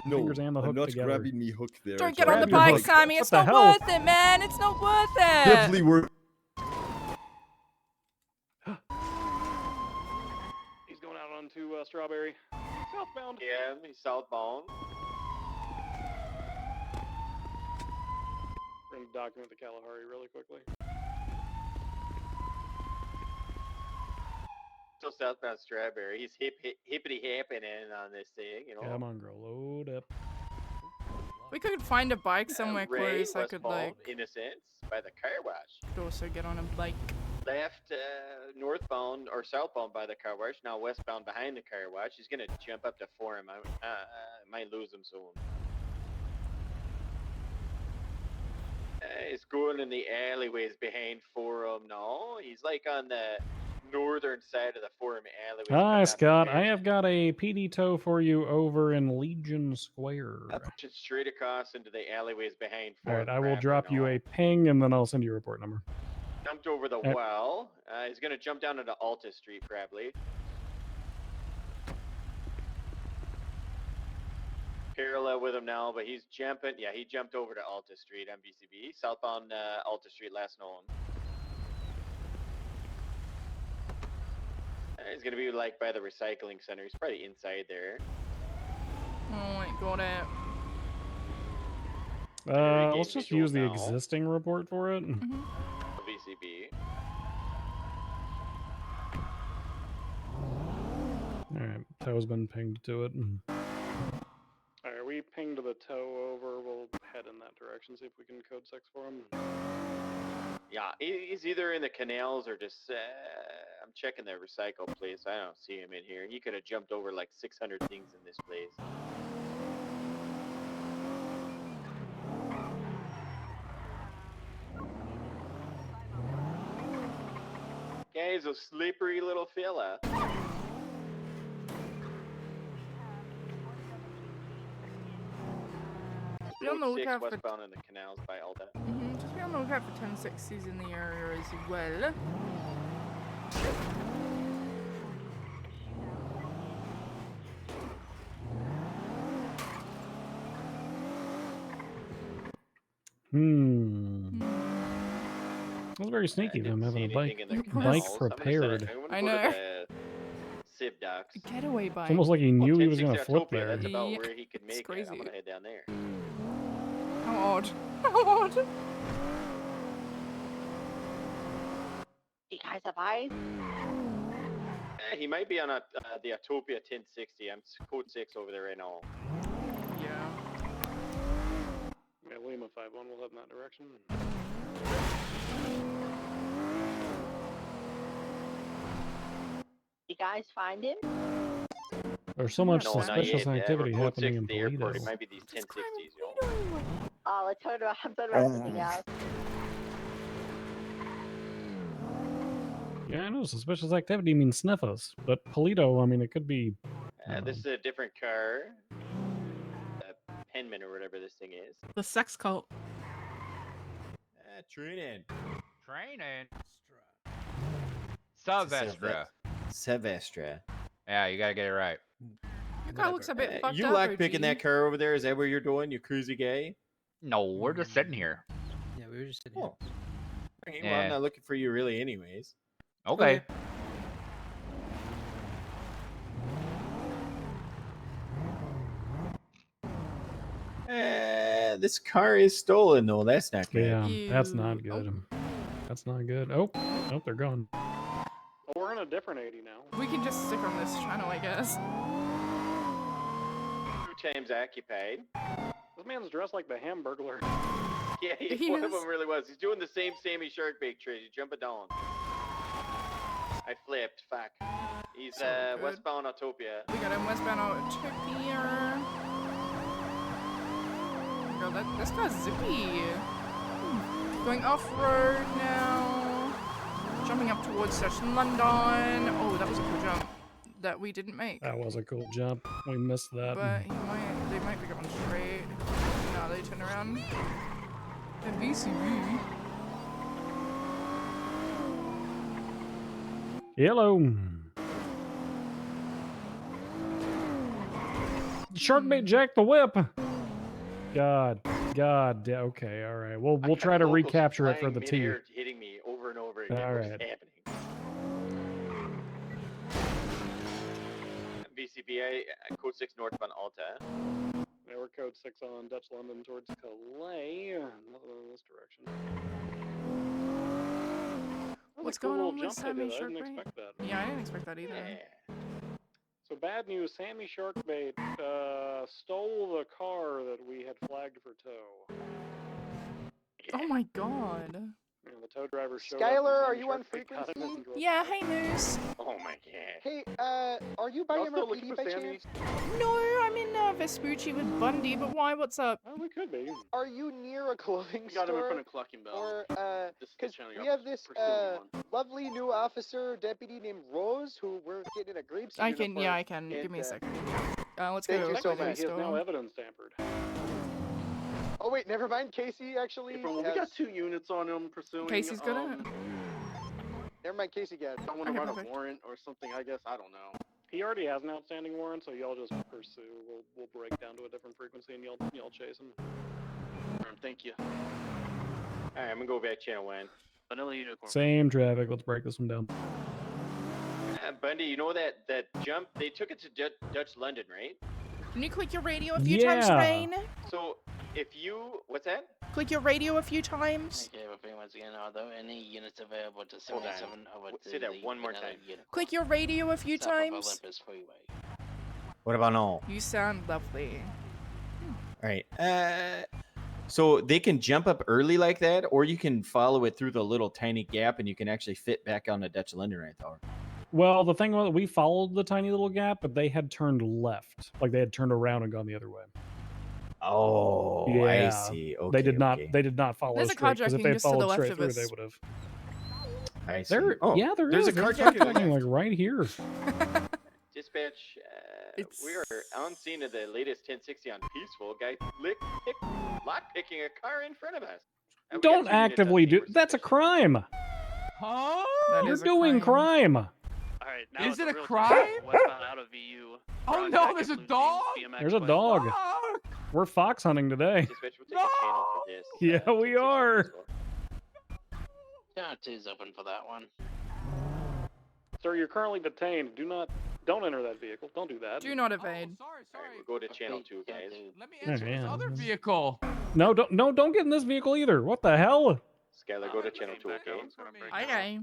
[SPEAKER 18] No,
[SPEAKER 5] Fingers and the
[SPEAKER 18] I'm
[SPEAKER 5] hook
[SPEAKER 18] not
[SPEAKER 5] together.
[SPEAKER 18] grabbing me hook there.
[SPEAKER 6] Don't
[SPEAKER 18] It's
[SPEAKER 6] get on the
[SPEAKER 18] alright.
[SPEAKER 5] Grab your
[SPEAKER 6] bike,
[SPEAKER 5] hook.
[SPEAKER 6] Sammy.
[SPEAKER 5] What
[SPEAKER 6] It's
[SPEAKER 5] the
[SPEAKER 6] not
[SPEAKER 5] hell?
[SPEAKER 6] worth it, man. It's not worth it.
[SPEAKER 18] Definitely worth.
[SPEAKER 17] He's going out onto Strawberry. Southbound.
[SPEAKER 12] Yeah, he's southbound.
[SPEAKER 17] We're going to document the Kalahari really quickly.
[SPEAKER 12] Still southbound Strawberry. He's hippity happening on this thing, you know.
[SPEAKER 5] Come on, girl. Load up.
[SPEAKER 6] We could find a bike somewhere
[SPEAKER 12] Ray,
[SPEAKER 6] close. I could
[SPEAKER 12] westbound,
[SPEAKER 6] like
[SPEAKER 12] Innocence by the car wash.
[SPEAKER 6] could also get on a bike.
[SPEAKER 12] Left, northbound or southbound by the car wash. Now westbound behind the car wash. He's gonna jump up to Forum. I might lose him soon. He's going in the alleyways behind Forum now. He's like on the northern side of the Forum alleyways.
[SPEAKER 5] Hi, Scott. I have got a PD tow for you over in Legion Square.
[SPEAKER 12] Pushing straight across into the alleyways behind
[SPEAKER 5] All
[SPEAKER 12] Forum.
[SPEAKER 5] right, I will
[SPEAKER 12] proper
[SPEAKER 5] drop you
[SPEAKER 12] now.
[SPEAKER 5] a ping, and then I'll send you a report number.
[SPEAKER 12] Jumped over the
[SPEAKER 5] Alright.
[SPEAKER 12] well. He's gonna jump down into Alta Street probably. Parallel with him now, but he's jumping. Yeah, he jumped over to Alta Street on BCB. Southbound Alta Street, last known. He's gonna be like by the recycling center. He's probably inside there.
[SPEAKER 6] Oh, I got it.
[SPEAKER 5] Let's just use the existing report for it.
[SPEAKER 12] BCB.
[SPEAKER 5] Alright, tow's been pinged to it.
[SPEAKER 17] Alright, we pinged the tow over. We'll head in that direction, see if we can code 6 for him.
[SPEAKER 12] Yeah, he's either in the canals or just I'm checking the recycle place. I don't see him in here. He could have jumped over like 600 things in this place. Yeah, he's a slippery little fella.
[SPEAKER 6] Be on the
[SPEAKER 12] Road 6
[SPEAKER 6] lookout for
[SPEAKER 12] westbound in the canals by Alda.
[SPEAKER 6] just be on the lookout for 1060s in the area as well.
[SPEAKER 5] That's very sneaky of him having a bike
[SPEAKER 12] in the
[SPEAKER 5] bike
[SPEAKER 12] canals.
[SPEAKER 5] prepared.
[SPEAKER 12] I'm gonna
[SPEAKER 6] I
[SPEAKER 12] go to
[SPEAKER 6] know.
[SPEAKER 12] the Civ docks.
[SPEAKER 6] Getaway bike.
[SPEAKER 5] It's almost like he knew he was gonna
[SPEAKER 12] 1060
[SPEAKER 5] flip
[SPEAKER 12] Autopia,
[SPEAKER 5] there.
[SPEAKER 12] That's about
[SPEAKER 6] Yeah.
[SPEAKER 12] where he could
[SPEAKER 6] It's
[SPEAKER 12] make it.
[SPEAKER 6] crazy.
[SPEAKER 12] I'm gonna head down there.
[SPEAKER 6] How odd. How odd.
[SPEAKER 16] You guys have eyes?
[SPEAKER 12] He might be on the Autopia 1060. I'm code 6 over there right now.
[SPEAKER 6] Yeah.
[SPEAKER 17] Yeah, Lima 5-1 will head in that direction.
[SPEAKER 16] You guys find him?
[SPEAKER 5] There's so much
[SPEAKER 12] No, not
[SPEAKER 5] suspicious
[SPEAKER 12] yet.
[SPEAKER 5] activity
[SPEAKER 12] We're code
[SPEAKER 5] happening
[SPEAKER 12] 6
[SPEAKER 5] in
[SPEAKER 12] at the airport.
[SPEAKER 5] Toledo.
[SPEAKER 12] It might be these 1060s, yo.
[SPEAKER 16] Oh, I'm talking about something else.
[SPEAKER 5] Yeah, I know suspicious activity means sniffers, but Toledo, I mean, it could be.
[SPEAKER 12] This is a different car. Penman or whatever this thing is.
[SPEAKER 6] The sex cult.
[SPEAKER 19] Training.
[SPEAKER 20] Training. Sylvestra.
[SPEAKER 4] Sylvestra.
[SPEAKER 20] Yeah, you gotta get it right.
[SPEAKER 6] Your car looks a bit fucked
[SPEAKER 19] You
[SPEAKER 6] up,
[SPEAKER 19] like
[SPEAKER 6] OG.
[SPEAKER 19] picking that car over there? Is that what you're doing? You cruisy gay?
[SPEAKER 20] No, we're just sitting here.
[SPEAKER 19] Yeah, we were just sitting here. Okay, well,
[SPEAKER 20] Yeah.
[SPEAKER 19] I'm not looking for you really anyways.
[SPEAKER 20] Okay.
[SPEAKER 19] This car is stolen though. That's not good.
[SPEAKER 5] Yeah, that's not good. That's not good. Oh, they're gone.
[SPEAKER 17] Well, we're in a different 80 now.
[SPEAKER 6] We can just stick on this channel, I guess.
[SPEAKER 12] 2 times occupied.
[SPEAKER 17] This man's dressed like the Hamburglar.
[SPEAKER 12] Yeah,
[SPEAKER 6] He
[SPEAKER 12] one of
[SPEAKER 6] is.
[SPEAKER 12] them really was. He's doing the same Sammy Sharkbait trick. He's jumping down. I flipped. Fuck. He's
[SPEAKER 6] So good.
[SPEAKER 12] westbound Autopia.
[SPEAKER 6] We got him westbound Autopia. Girl, this car's zippy. Going off-road now. Jumping up towards Session London. Oh, that was a cool jump that we didn't make.
[SPEAKER 5] That was a cool jump. We missed that.
[SPEAKER 6] But they might be going straight. No, they turn around. And VCB.
[SPEAKER 5] Hello. Sharkbait Jack the Whip. God. Yeah, okay, all right. We'll try to
[SPEAKER 12] Locals
[SPEAKER 5] recapture it for
[SPEAKER 12] flying
[SPEAKER 5] the T.
[SPEAKER 12] mid-air, hitting me over and over again.
[SPEAKER 5] All
[SPEAKER 12] What's
[SPEAKER 5] right.
[SPEAKER 12] happening? VCB, code 6 northbound Alta.
[SPEAKER 17] Yeah, we're code 6 on Dutch London towards Calais. Nothing in this direction. That was
[SPEAKER 6] What's
[SPEAKER 17] a cool
[SPEAKER 6] going
[SPEAKER 17] little
[SPEAKER 6] on with
[SPEAKER 17] jump they
[SPEAKER 6] Sammy
[SPEAKER 17] did. I didn't
[SPEAKER 6] Sharkbait?
[SPEAKER 17] expect that.
[SPEAKER 6] Yeah, I didn't expect that either.
[SPEAKER 17] So bad news, Sammy Sharkbait stole the car that we had flagged for tow.
[SPEAKER 6] Oh my god.
[SPEAKER 17] And the tow driver showed
[SPEAKER 11] Skylar,
[SPEAKER 17] up.
[SPEAKER 11] are
[SPEAKER 17] and
[SPEAKER 11] you on
[SPEAKER 17] Sammy Sharkbait got him and drove
[SPEAKER 6] Yeah, hey Moose.
[SPEAKER 12] Oh my god.
[SPEAKER 11] Hey, are you by
[SPEAKER 17] Y'all still looking
[SPEAKER 11] MRPD
[SPEAKER 17] for
[SPEAKER 11] by
[SPEAKER 17] Sammy?
[SPEAKER 11] chance?
[SPEAKER 6] No, I'm in Vespucci with Bundy, but why? What's up?
[SPEAKER 17] Oh, we could be.
[SPEAKER 11] Are you near a clothing
[SPEAKER 17] We got him in
[SPEAKER 11] store?
[SPEAKER 17] front of Clucking Bell.
[SPEAKER 11] Or,
[SPEAKER 17] This
[SPEAKER 11] because
[SPEAKER 17] channel
[SPEAKER 11] we
[SPEAKER 17] you're
[SPEAKER 11] have this,
[SPEAKER 17] pursuing one.
[SPEAKER 11] lovely new officer deputy named Rose who we're getting a grapes
[SPEAKER 6] I can, yeah, I can. Give me a second. Let's go
[SPEAKER 11] Thank
[SPEAKER 6] to
[SPEAKER 11] you
[SPEAKER 6] a
[SPEAKER 11] so
[SPEAKER 6] clothing
[SPEAKER 11] much.
[SPEAKER 17] He is now
[SPEAKER 6] store.
[SPEAKER 17] evidence tampered.
[SPEAKER 11] Oh wait, never mind. Casey actually.
[SPEAKER 17] Well, we
[SPEAKER 11] has...
[SPEAKER 17] got 2 units on him pursuing.
[SPEAKER 6] Casey's got it.
[SPEAKER 11] Never mind, Casey got it.
[SPEAKER 17] I want to
[SPEAKER 6] Okay,
[SPEAKER 17] run
[SPEAKER 6] perfect.
[SPEAKER 17] a warrant or something. I guess I don't know. He already has an outstanding warrant, so y'all just pursue. We'll break down to a different frequency and y'all chase him. Thank you.
[SPEAKER 12] Alright, I'm gonna go back channel 1.
[SPEAKER 17] Vanilla unicorn.
[SPEAKER 5] Same traffic. Let's break this one down.
[SPEAKER 12] Bundy, you know that jump? They took it to Dutch London, right?
[SPEAKER 6] Can you click your radio a few times,
[SPEAKER 5] Yeah.
[SPEAKER 6] Rain?
[SPEAKER 12] So, if you... What's that?
[SPEAKER 6] Click your radio a few times.
[SPEAKER 14] Okay, repeating once again, are there any units available to
[SPEAKER 12] Hold on.
[SPEAKER 14] 77 over to
[SPEAKER 12] Say that
[SPEAKER 14] the
[SPEAKER 12] one more
[SPEAKER 14] vanilla
[SPEAKER 12] time.
[SPEAKER 14] unicorn
[SPEAKER 6] Click your radio a few
[SPEAKER 14] south of
[SPEAKER 6] times.
[SPEAKER 14] Olympus Freeway?
[SPEAKER 4] What about now?
[SPEAKER 6] You sound lovely.
[SPEAKER 19] All right. So they can jump up early like that, or you can follow it through the little tiny gap, and you can actually fit back on the Dutch Linden, I thought.
[SPEAKER 5] Well, the thing was, we followed the tiny little gap, but they had turned left, like they had turned around and gone the other way.
[SPEAKER 19] Oh,
[SPEAKER 5] Yeah,
[SPEAKER 19] I see. Okay,
[SPEAKER 5] they did not.
[SPEAKER 19] okay.
[SPEAKER 5] They did not follow
[SPEAKER 6] There's a
[SPEAKER 5] straight because if
[SPEAKER 6] carjacking
[SPEAKER 5] they
[SPEAKER 6] just to the
[SPEAKER 5] followed
[SPEAKER 6] left
[SPEAKER 5] straight
[SPEAKER 6] of
[SPEAKER 5] through,
[SPEAKER 6] us.
[SPEAKER 5] they would have.
[SPEAKER 19] I see.
[SPEAKER 5] There,
[SPEAKER 19] Oh,
[SPEAKER 5] yeah,
[SPEAKER 19] there's a
[SPEAKER 5] there's
[SPEAKER 19] carjacking.
[SPEAKER 5] like right here.
[SPEAKER 12] Dispatch, we are on scene of the latest 1060 on Peaceful. Guy lock picking a car in front of us. And we got
[SPEAKER 5] Don't
[SPEAKER 12] 2 units on
[SPEAKER 5] actively
[SPEAKER 12] scene.
[SPEAKER 5] do. That's a crime.
[SPEAKER 1] Huh?
[SPEAKER 6] That
[SPEAKER 5] You're
[SPEAKER 6] is a
[SPEAKER 5] doing crime.
[SPEAKER 17] All right, now
[SPEAKER 1] Is
[SPEAKER 17] it's
[SPEAKER 1] it a
[SPEAKER 17] real
[SPEAKER 1] crime?
[SPEAKER 17] time. Westbound out of VU.
[SPEAKER 1] Oh
[SPEAKER 17] Brown
[SPEAKER 1] no,
[SPEAKER 17] jacket,
[SPEAKER 1] there's a
[SPEAKER 17] blue
[SPEAKER 1] dog.
[SPEAKER 17] jeans, BMX
[SPEAKER 5] There's a
[SPEAKER 17] bike.
[SPEAKER 5] dog.
[SPEAKER 1] Fuck.
[SPEAKER 5] We're fox hunting today.
[SPEAKER 12] Dispatch, we'll take a channel for this.
[SPEAKER 5] Yeah, we
[SPEAKER 12] 1060
[SPEAKER 5] are.
[SPEAKER 12] Peaceful.
[SPEAKER 14] Is open for that one.
[SPEAKER 17] Sir, you're currently detained. Don't enter that vehicle. Don't do that.
[SPEAKER 6] Do not evade.
[SPEAKER 12] Alright, we'll go to channel 2, guys.
[SPEAKER 1] Let me enter this
[SPEAKER 5] yeah.
[SPEAKER 1] other vehicle.
[SPEAKER 5] No, don't get in this vehicle either. What the hell?
[SPEAKER 12] Skylar, go to channel 2, okay?
[SPEAKER 6] Okay.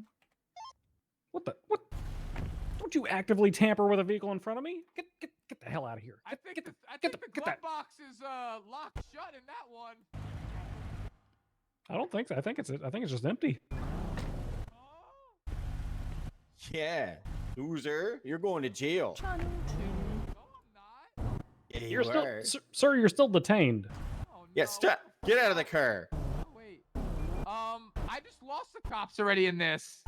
[SPEAKER 5] What? Don't you actively tamper with a vehicle in front of me? Get the hell out of here.
[SPEAKER 1] I think the glove box is locked shut in that one.
[SPEAKER 5] I don't think so. I think it's just empty.
[SPEAKER 19] Yeah, loser, you're going to jail.
[SPEAKER 6] Channel 2.
[SPEAKER 19] Yeah,
[SPEAKER 5] You're still,
[SPEAKER 19] are.
[SPEAKER 5] sir. You're still detained.
[SPEAKER 1] Oh,
[SPEAKER 19] Yeah, stop. Get out of the car.
[SPEAKER 1] Oh, wait. I just lost the cops already in this.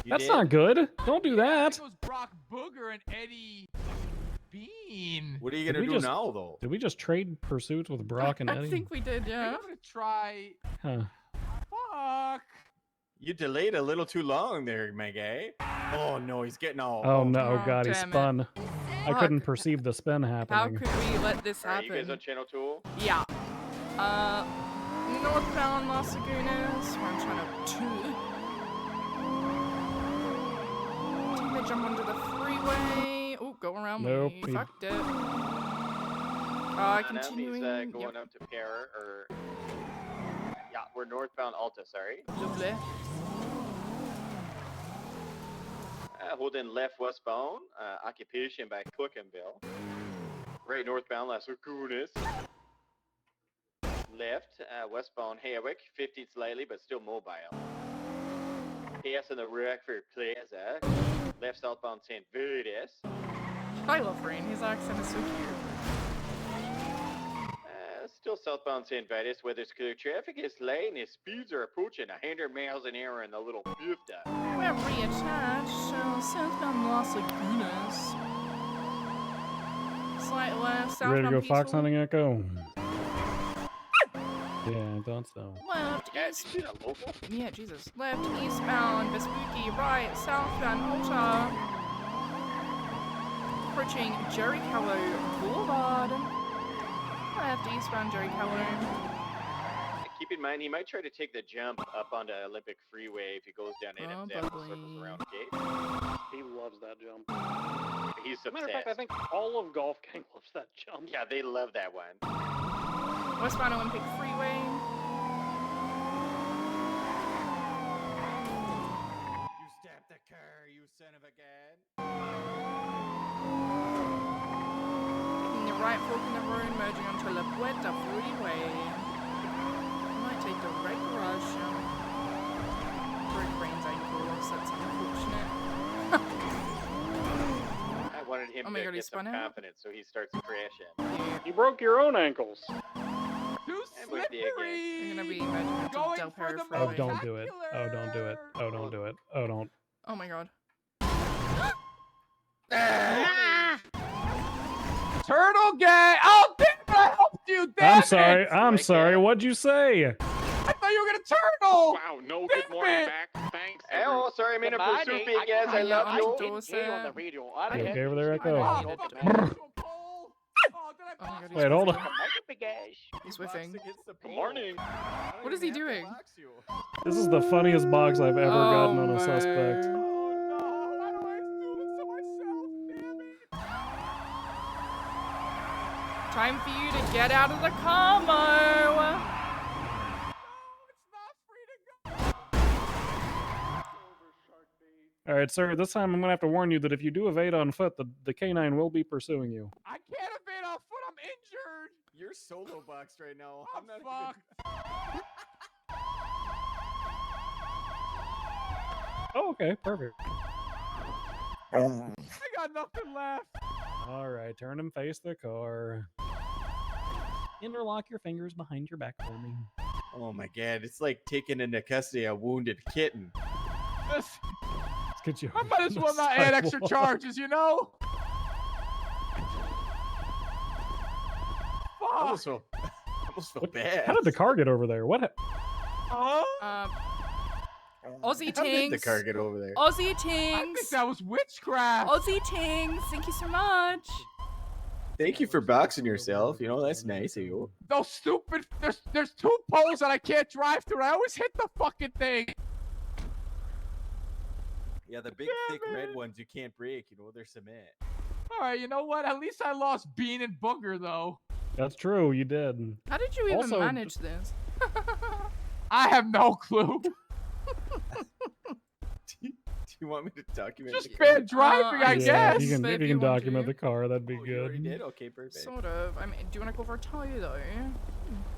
[SPEAKER 5] That's not good. Don't do that.
[SPEAKER 1] It was Brock Booger and Eddie Bean.
[SPEAKER 19] What are you
[SPEAKER 5] Did
[SPEAKER 19] gonna
[SPEAKER 5] we
[SPEAKER 19] do
[SPEAKER 5] just-
[SPEAKER 19] now, though?
[SPEAKER 5] Did we just trade pursuits with Brock and
[SPEAKER 6] I
[SPEAKER 5] Eddie?
[SPEAKER 6] think we did, yeah.
[SPEAKER 1] I'm gonna try.
[SPEAKER 5] Huh.
[SPEAKER 1] Fuck.
[SPEAKER 19] You delayed a little too long there, my guy. Oh no, he's getting all.
[SPEAKER 5] Oh no,
[SPEAKER 6] Oh,
[SPEAKER 5] God, he
[SPEAKER 6] damn it.
[SPEAKER 5] spun. I
[SPEAKER 6] Fuck.
[SPEAKER 5] couldn't perceive the spin
[SPEAKER 6] How
[SPEAKER 5] happening.
[SPEAKER 6] could we let this
[SPEAKER 12] Alright, you guys on
[SPEAKER 6] happen?
[SPEAKER 12] channel 2?
[SPEAKER 6] Yeah. Northbound Las Lagunas. Where I'm trying to. Didn't they jump onto the freeway? Oh, go around
[SPEAKER 5] Nope,
[SPEAKER 6] me.
[SPEAKER 5] he-
[SPEAKER 6] Fucked it.
[SPEAKER 12] Now
[SPEAKER 6] Continuing.
[SPEAKER 12] he's going up to Pear, or... Yeah, we're northbound Alta, sorry.
[SPEAKER 6] Lovely.
[SPEAKER 12] Holding left westbound, occupation by Cookinville. Right northbound Las Lagunas. Left, westbound Hawick, 50 slightly, but still mobile. Pass in the Rockford Plaza. Left southbound St. Vitus.
[SPEAKER 6] I love Rain. His accent is so cute.
[SPEAKER 12] Still southbound St. Vitus, where there's clear traffic is light and his speeds are approaching 100 miles an hour in the little Bufta.
[SPEAKER 6] We're reattached, so southbound Las Lagunas. Slight left,
[SPEAKER 5] You ready to
[SPEAKER 6] southbound
[SPEAKER 5] go
[SPEAKER 6] Peaceful.
[SPEAKER 5] fox hunting, Echo? Yeah, I thought so.
[SPEAKER 6] Left, east.
[SPEAKER 12] Is that local?
[SPEAKER 6] Yeah, Jesus. Left, eastbound Vespucci. Right, southbound Alta. Approaching Jerry Callow Boulevard. Left, eastbound Jerry Callow.
[SPEAKER 12] Keep in mind, he might try to take the jump up onto Olympic Freeway if he goes down in and circles around Gate.
[SPEAKER 17] He loves that jump.
[SPEAKER 12] He's
[SPEAKER 17] As a matter of fact, I
[SPEAKER 12] obsessed.
[SPEAKER 17] think all of Golf Gang loves that jump.
[SPEAKER 12] Yeah, they love that one.
[SPEAKER 6] Westbound Olympic Freeway.
[SPEAKER 19] You stabbed the car, you son of a gun.
[SPEAKER 6] Taking the right fork in the road, merging onto La Puerta Freeway. Might take the right garage jump. Broke Rain's ankles, that's unfortunate.
[SPEAKER 12] I wanted him
[SPEAKER 6] Oh my
[SPEAKER 12] to
[SPEAKER 6] God, he
[SPEAKER 12] get some
[SPEAKER 6] spun out?
[SPEAKER 12] confidence, so he starts crashing.
[SPEAKER 17] You broke your own ankles.
[SPEAKER 1] Too
[SPEAKER 12] And with the again.
[SPEAKER 6] I'm gonna be merging onto
[SPEAKER 1] Going
[SPEAKER 6] Del
[SPEAKER 1] for
[SPEAKER 6] Perro
[SPEAKER 1] the
[SPEAKER 6] Freeway.
[SPEAKER 5] Oh, don't do it. Oh, don't do it. Oh, don't do it. Oh, don't.
[SPEAKER 6] Oh my God.
[SPEAKER 1] Turtle gang. Oh, damn it, I helped you. Damn
[SPEAKER 5] I'm sorry.
[SPEAKER 1] It.
[SPEAKER 5] I'm sorry. What'd you say?
[SPEAKER 1] I thought you were gonna turtle.
[SPEAKER 17] Wow, no,
[SPEAKER 1] Damn
[SPEAKER 17] good morning
[SPEAKER 1] it.
[SPEAKER 17] back. Thanks.
[SPEAKER 12] Oh, sorry, I mean a pursuit, big guys. I love you.
[SPEAKER 5] You okay over there, Echo?
[SPEAKER 1] Oh, fuck.
[SPEAKER 6] Oh my God, he's
[SPEAKER 5] Wait, hold on.
[SPEAKER 6] He's whiffing.
[SPEAKER 17] Good morning.
[SPEAKER 6] What is he doing?
[SPEAKER 5] This is the funniest box I've ever gotten on a suspect.
[SPEAKER 6] Time for you to get out of the car, Mo.
[SPEAKER 5] All right, sir. This time I'm gonna have to warn you that if you do evade on foot, the canine will be pursuing you.
[SPEAKER 1] I can't evade on foot. I'm injured.
[SPEAKER 19] You're you're solo boxed right now. I'm not
[SPEAKER 5] Oh, okay, perfect.
[SPEAKER 1] I got nothing left.
[SPEAKER 5] All right, turn and face the car. Interlock your fingers behind your back for me.
[SPEAKER 19] Oh my god, it's like taking into custody a wounded kitten.
[SPEAKER 5] Let's get you.
[SPEAKER 1] I might as well not add extra charges, you know?
[SPEAKER 19] I almost feel bad.
[SPEAKER 5] How did the car get over there? What?
[SPEAKER 6] Aussie
[SPEAKER 19] How did the
[SPEAKER 6] Tings.
[SPEAKER 19] car get over there?
[SPEAKER 6] Aussie Tings.
[SPEAKER 1] I think that was witchcraft.
[SPEAKER 6] Aussie Tings. Thank you so much.
[SPEAKER 19] Thank you for boxing yourself. You know, that's nice of you.
[SPEAKER 1] Those stupid. There's 2 poles that I can't drive through. I always hit the fucking thing.
[SPEAKER 19] Yeah, the big thick red ones you can't break. You know, they're cement.
[SPEAKER 1] All right, you know what? At least I lost Bean and Booger though.
[SPEAKER 5] That's true. You did.
[SPEAKER 6] How did you even
[SPEAKER 5] Also,
[SPEAKER 6] manage this?
[SPEAKER 1] I have no clue.
[SPEAKER 19] Do you want me to document?
[SPEAKER 1] Just
[SPEAKER 19] the car?
[SPEAKER 1] bad driving, I
[SPEAKER 5] Yeah,
[SPEAKER 1] guess.
[SPEAKER 5] if you can document the car, that'd be
[SPEAKER 19] You
[SPEAKER 5] good.
[SPEAKER 19] already did? Okay, perfect.
[SPEAKER 6] Sort of. I mean, do you want to go for a tow though?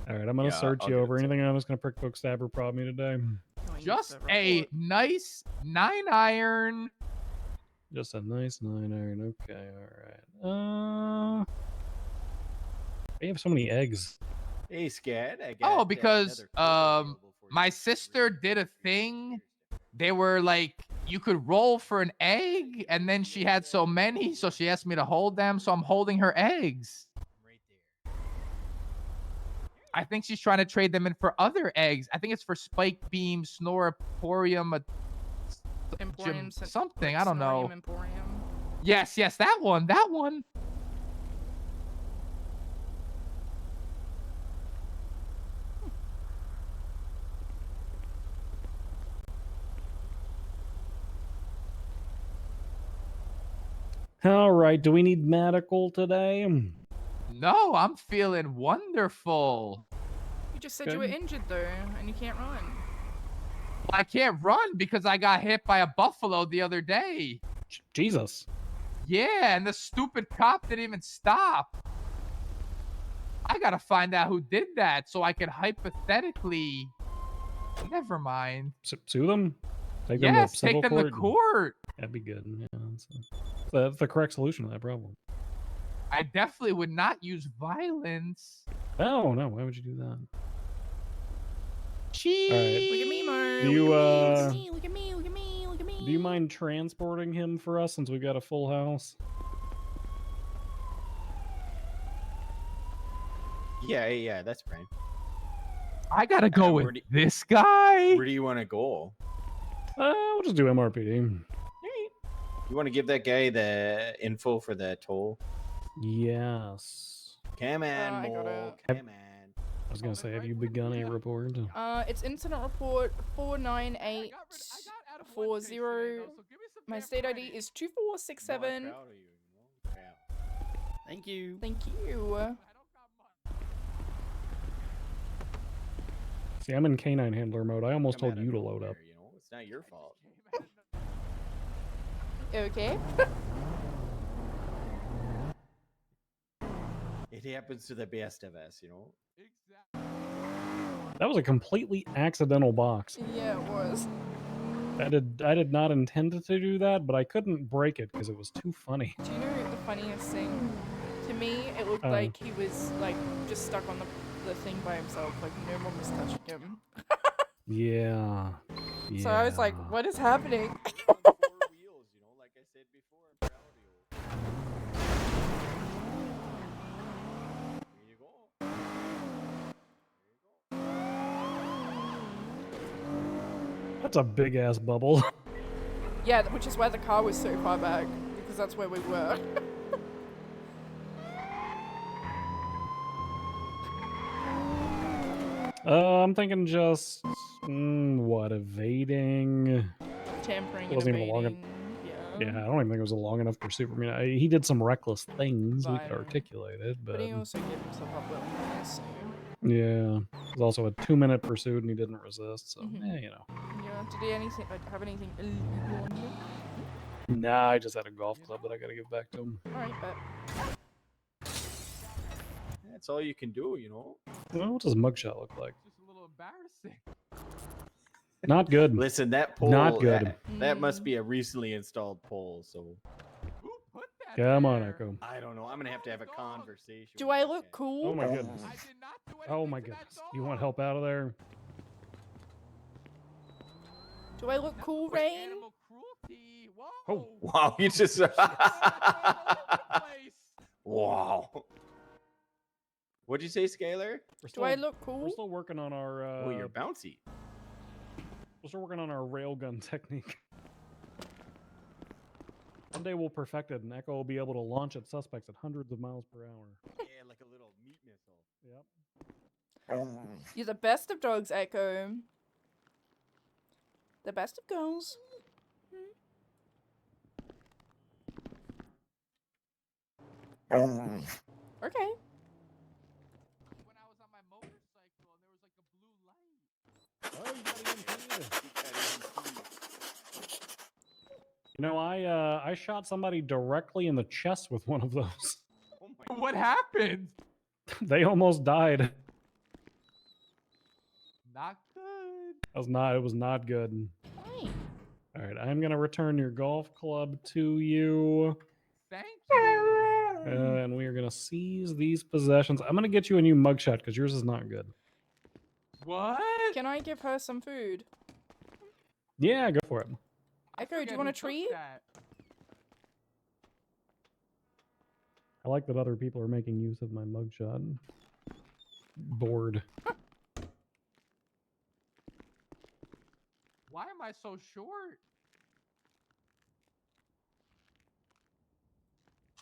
[SPEAKER 5] All right, I'm gonna
[SPEAKER 19] Yeah,
[SPEAKER 5] search
[SPEAKER 19] I'll
[SPEAKER 5] you
[SPEAKER 19] give
[SPEAKER 5] over.
[SPEAKER 19] it to
[SPEAKER 5] Anything I'm just gonna prick, poke, stab, or prod me today?
[SPEAKER 1] Just a nice 9-iron.
[SPEAKER 5] Just a nice 9-iron. Okay, all right. We have so many eggs.
[SPEAKER 19] Hey, Scat. I got,
[SPEAKER 1] Oh, because
[SPEAKER 19] another quiz available for you.
[SPEAKER 1] my sister did a thing. They were like, you could roll for an egg, and then she had so many, so she asked me to hold them. So I'm holding her eggs. I think she's trying to trade them in for other eggs. I think it's for Spike Beam, Snoraporium,
[SPEAKER 6] Emporium,
[SPEAKER 1] something. I don't know.
[SPEAKER 6] Snorium Emporium.
[SPEAKER 1] Yes, that one. That one.
[SPEAKER 5] All right. Do we need medical today?
[SPEAKER 1] No, I'm feeling wonderful.
[SPEAKER 6] You just said you were injured though, and you can't run.
[SPEAKER 1] I can't run because I got hit by a buffalo the other day.
[SPEAKER 5] Jesus.
[SPEAKER 1] Yeah, and the stupid cop didn't even stop. I gotta find out who did that so I can hypothetically. Never mind.
[SPEAKER 5] Sue them? Take
[SPEAKER 1] Yes,
[SPEAKER 5] them to civil
[SPEAKER 1] take them to court.
[SPEAKER 5] That'd be good. Yeah, that's the correct solution to that problem.
[SPEAKER 1] I definitely would not use violence.
[SPEAKER 5] Oh no, why would you do that?
[SPEAKER 1] Cheese.
[SPEAKER 5] All right.
[SPEAKER 6] Look at me, Mo.
[SPEAKER 5] Do you
[SPEAKER 6] Look at me. Look at me. Look at me.
[SPEAKER 5] do you mind transporting him for us since we got a full house?
[SPEAKER 19] Yeah, that's fine.
[SPEAKER 1] I gotta go
[SPEAKER 19] where
[SPEAKER 1] with
[SPEAKER 19] do-
[SPEAKER 1] this guy.
[SPEAKER 19] Where do you want to go?
[SPEAKER 5] We'll just do MRPD.
[SPEAKER 19] You want to give that guy the info for the toll?
[SPEAKER 5] Yes.
[SPEAKER 19] Come on,
[SPEAKER 6] I got
[SPEAKER 19] Mo.
[SPEAKER 6] it.
[SPEAKER 19] Come on.
[SPEAKER 5] I was gonna say, have you begun a report?
[SPEAKER 6] It's incident report 49840. My state ID is 2467.
[SPEAKER 1] Thank you.
[SPEAKER 6] Thank you.
[SPEAKER 5] See, I'm in canine handler mode. I almost told you to load up.
[SPEAKER 19] You know, it's not your fault.
[SPEAKER 6] Okay.
[SPEAKER 19] It happens to the best of us, you know.
[SPEAKER 5] That was a completely accidental box.
[SPEAKER 6] Yeah, it was.
[SPEAKER 5] I did not intend to do that, but I couldn't break it because it was too funny.
[SPEAKER 6] Do you know the funniest thing? To me, it looked like he was like just stuck on the thing by himself. Like no one was touching him.
[SPEAKER 5] Yeah.
[SPEAKER 6] So I was like, what is happening?
[SPEAKER 5] That's a big ass bubble.
[SPEAKER 6] Yeah, which is why the car was so far back, because that's where we were.
[SPEAKER 5] I'm thinking just what, evading.
[SPEAKER 6] Tampering
[SPEAKER 5] It
[SPEAKER 6] and
[SPEAKER 5] wasn't even long
[SPEAKER 6] evading.
[SPEAKER 5] Yeah, I don't even think it was a long enough pursuit for me. He did some reckless things. We could articulate it,
[SPEAKER 6] But he also gave himself up really nice, so.
[SPEAKER 5] yeah, it was also a 2-minute pursuit and he didn't resist. So yeah, you know.
[SPEAKER 6] Yeah, did he have anything illegal on him?
[SPEAKER 5] Nah, I just had a golf club that I gotta give back to him.
[SPEAKER 6] Alright, but.
[SPEAKER 19] That's all you can do, you know.
[SPEAKER 5] Well, what does a mugshot look like?
[SPEAKER 1] Just a little embarrassing.
[SPEAKER 5] Not good.
[SPEAKER 19] Listen, that pole.
[SPEAKER 5] Not good.
[SPEAKER 19] That must be a recently installed pole. So.
[SPEAKER 1] Who put that
[SPEAKER 5] Come on,
[SPEAKER 1] there?
[SPEAKER 5] Echo.
[SPEAKER 19] I don't know. I'm gonna have to have a conversation.
[SPEAKER 6] Do I look cool?
[SPEAKER 5] Oh my goodness.
[SPEAKER 1] I did not do anything
[SPEAKER 5] Oh my
[SPEAKER 1] to that
[SPEAKER 5] goodness.
[SPEAKER 1] dog.
[SPEAKER 5] You want help out of there?
[SPEAKER 6] Do I look cool,
[SPEAKER 1] Wait,
[SPEAKER 6] Rain?
[SPEAKER 1] animal cruelty. Whoa.
[SPEAKER 5] Oh.
[SPEAKER 19] Wow, you just.
[SPEAKER 1] All over the place.
[SPEAKER 19] Wow. What'd you say, Skylar?
[SPEAKER 6] Do I look cool?
[SPEAKER 5] We're still working on our.
[SPEAKER 19] Oh, you're bouncy.
[SPEAKER 5] We're still working on our railgun technique. One day we'll perfect it, and Echo will be able to launch at suspects at hundreds of miles per hour.
[SPEAKER 19] Yeah, like a little meat missile.
[SPEAKER 5] Yep.
[SPEAKER 6] You're the best of dogs, Echo. The best of girls. Okay.
[SPEAKER 1] When I was on my motorcycle and there was like a blue light.
[SPEAKER 5] You know, I shot somebody directly in the chest with one of those.
[SPEAKER 1] What happened?
[SPEAKER 5] They almost died.
[SPEAKER 1] Not good.
[SPEAKER 5] It was not good. All right, I'm gonna return your golf club to you.
[SPEAKER 1] Thank you.
[SPEAKER 5] And we are gonna seize these possessions. I'm gonna get you a new mugshot because yours is not good.
[SPEAKER 1] What?
[SPEAKER 6] Can I give her some food?
[SPEAKER 5] Yeah, go for it.
[SPEAKER 6] Echo, do you want a treat?
[SPEAKER 5] I like that other people are making use of my mugshot. Bored.
[SPEAKER 1] Why am I so short?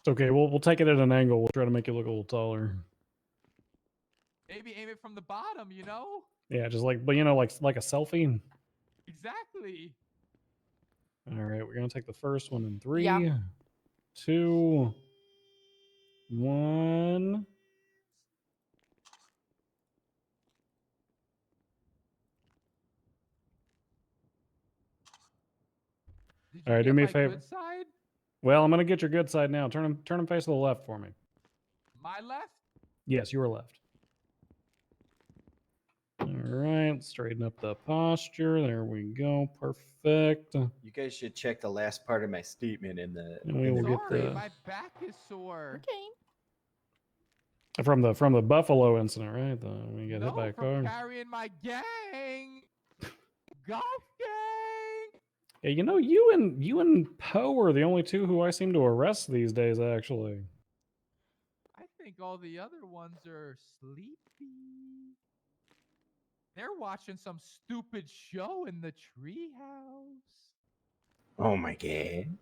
[SPEAKER 5] It's okay. We'll take it at an angle. We'll try to make you look a little taller.
[SPEAKER 1] Maybe aim it from the bottom, you know?
[SPEAKER 5] Yeah, just like, but you know, like a selfie.
[SPEAKER 1] Exactly.
[SPEAKER 5] All right, we're gonna take the first one in 3,
[SPEAKER 6] Yeah.
[SPEAKER 5] 2, 1. All right, do me a favor.
[SPEAKER 1] Good side?
[SPEAKER 5] Well, I'm gonna get your good side now. Turn him face to the left for me.
[SPEAKER 1] My left?
[SPEAKER 5] Yes, your left. All right, straighten up the posture. There we go. Perfect.
[SPEAKER 19] You guys should check the last part of my statement in the.
[SPEAKER 5] And we will get
[SPEAKER 1] Sorry,
[SPEAKER 5] the
[SPEAKER 1] my back is sore.
[SPEAKER 6] Okay.
[SPEAKER 5] from the Buffalo incident, right? We get hit by a
[SPEAKER 1] from
[SPEAKER 5] car.
[SPEAKER 1] carrying my gang. Golf gang.
[SPEAKER 5] Yeah, you know, you and Poe are the only two who I seem to arrest these days. Actually,
[SPEAKER 1] I think all the other ones are sleepy. They're watching some stupid show in the treehouse.
[SPEAKER 19] Oh my god.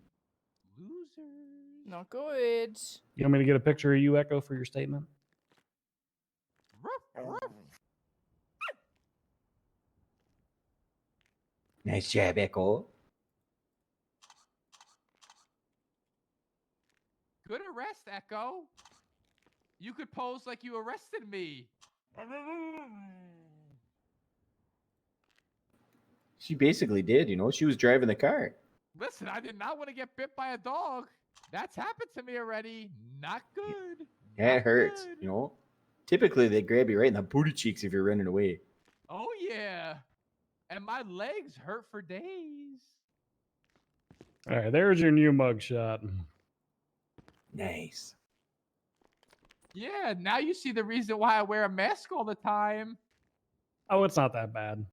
[SPEAKER 1] Losers.
[SPEAKER 6] Not good.
[SPEAKER 5] you want me to get a picture of you, Echo, for your statement?
[SPEAKER 19] Nice job, Echo.
[SPEAKER 1] Good arrest, Echo. You could pose like you arrested me.
[SPEAKER 19] She basically did, you know. She was driving the car.
[SPEAKER 1] Listen, I did not want to get bit by a dog. That's happened to me already. Not good.
[SPEAKER 19] Yeah, it hurts, you know. Typically, they grab you right in the booty cheeks if you're running away.
[SPEAKER 1] Oh, yeah. And my legs hurt for days.
[SPEAKER 5] All right, there's your new mugshot.
[SPEAKER 19] Nice.
[SPEAKER 1] Yeah, now you see the reason why I wear a mask all the time.
[SPEAKER 5] Oh, it's not that bad.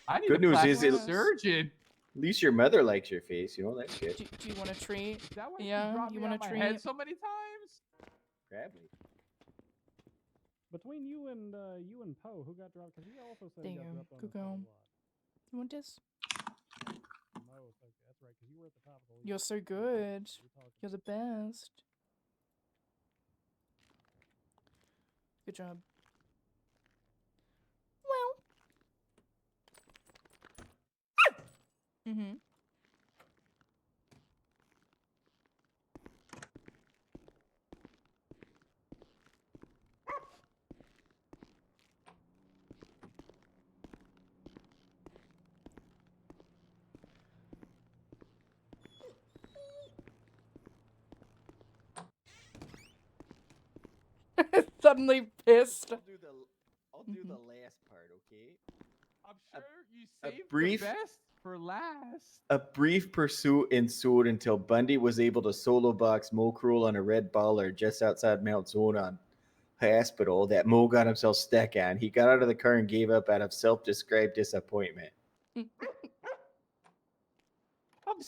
[SPEAKER 1] I need
[SPEAKER 19] Good
[SPEAKER 1] a
[SPEAKER 19] news is
[SPEAKER 1] plastic
[SPEAKER 19] it-
[SPEAKER 1] surgeon.
[SPEAKER 19] At least your mother likes your face, you know. That's good.
[SPEAKER 6] Do you want a treat?
[SPEAKER 1] Is that why
[SPEAKER 6] Yeah,
[SPEAKER 1] you dropped
[SPEAKER 6] you
[SPEAKER 1] me
[SPEAKER 6] want
[SPEAKER 1] on
[SPEAKER 6] a
[SPEAKER 1] my head
[SPEAKER 6] treat?
[SPEAKER 1] so many times?
[SPEAKER 19] Probably.
[SPEAKER 5] Between you and Poe, who got dropped? Because he also said
[SPEAKER 6] There
[SPEAKER 5] he
[SPEAKER 6] you
[SPEAKER 5] got
[SPEAKER 6] go.
[SPEAKER 5] dropped on
[SPEAKER 6] Good
[SPEAKER 5] his head a
[SPEAKER 6] girl.
[SPEAKER 5] lot.
[SPEAKER 6] You want this?
[SPEAKER 5] No, okay, that's right. Because you were at the top of the list.
[SPEAKER 6] You're so good. You're the best. Good job. Well. Mm-hmm. Suddenly pissed.
[SPEAKER 19] I'll do the last part, okay?
[SPEAKER 1] I'm sure you
[SPEAKER 19] a
[SPEAKER 1] saved
[SPEAKER 19] brief-
[SPEAKER 1] the best for last.
[SPEAKER 19] A brief pursuit ensued until Bundy was able to solo box Mo Cruel on a red baller just outside Mount Zona Hospital that Mo got himself stuck on. He got out of the car and gave up out of self-described disappointment.
[SPEAKER 1] I'm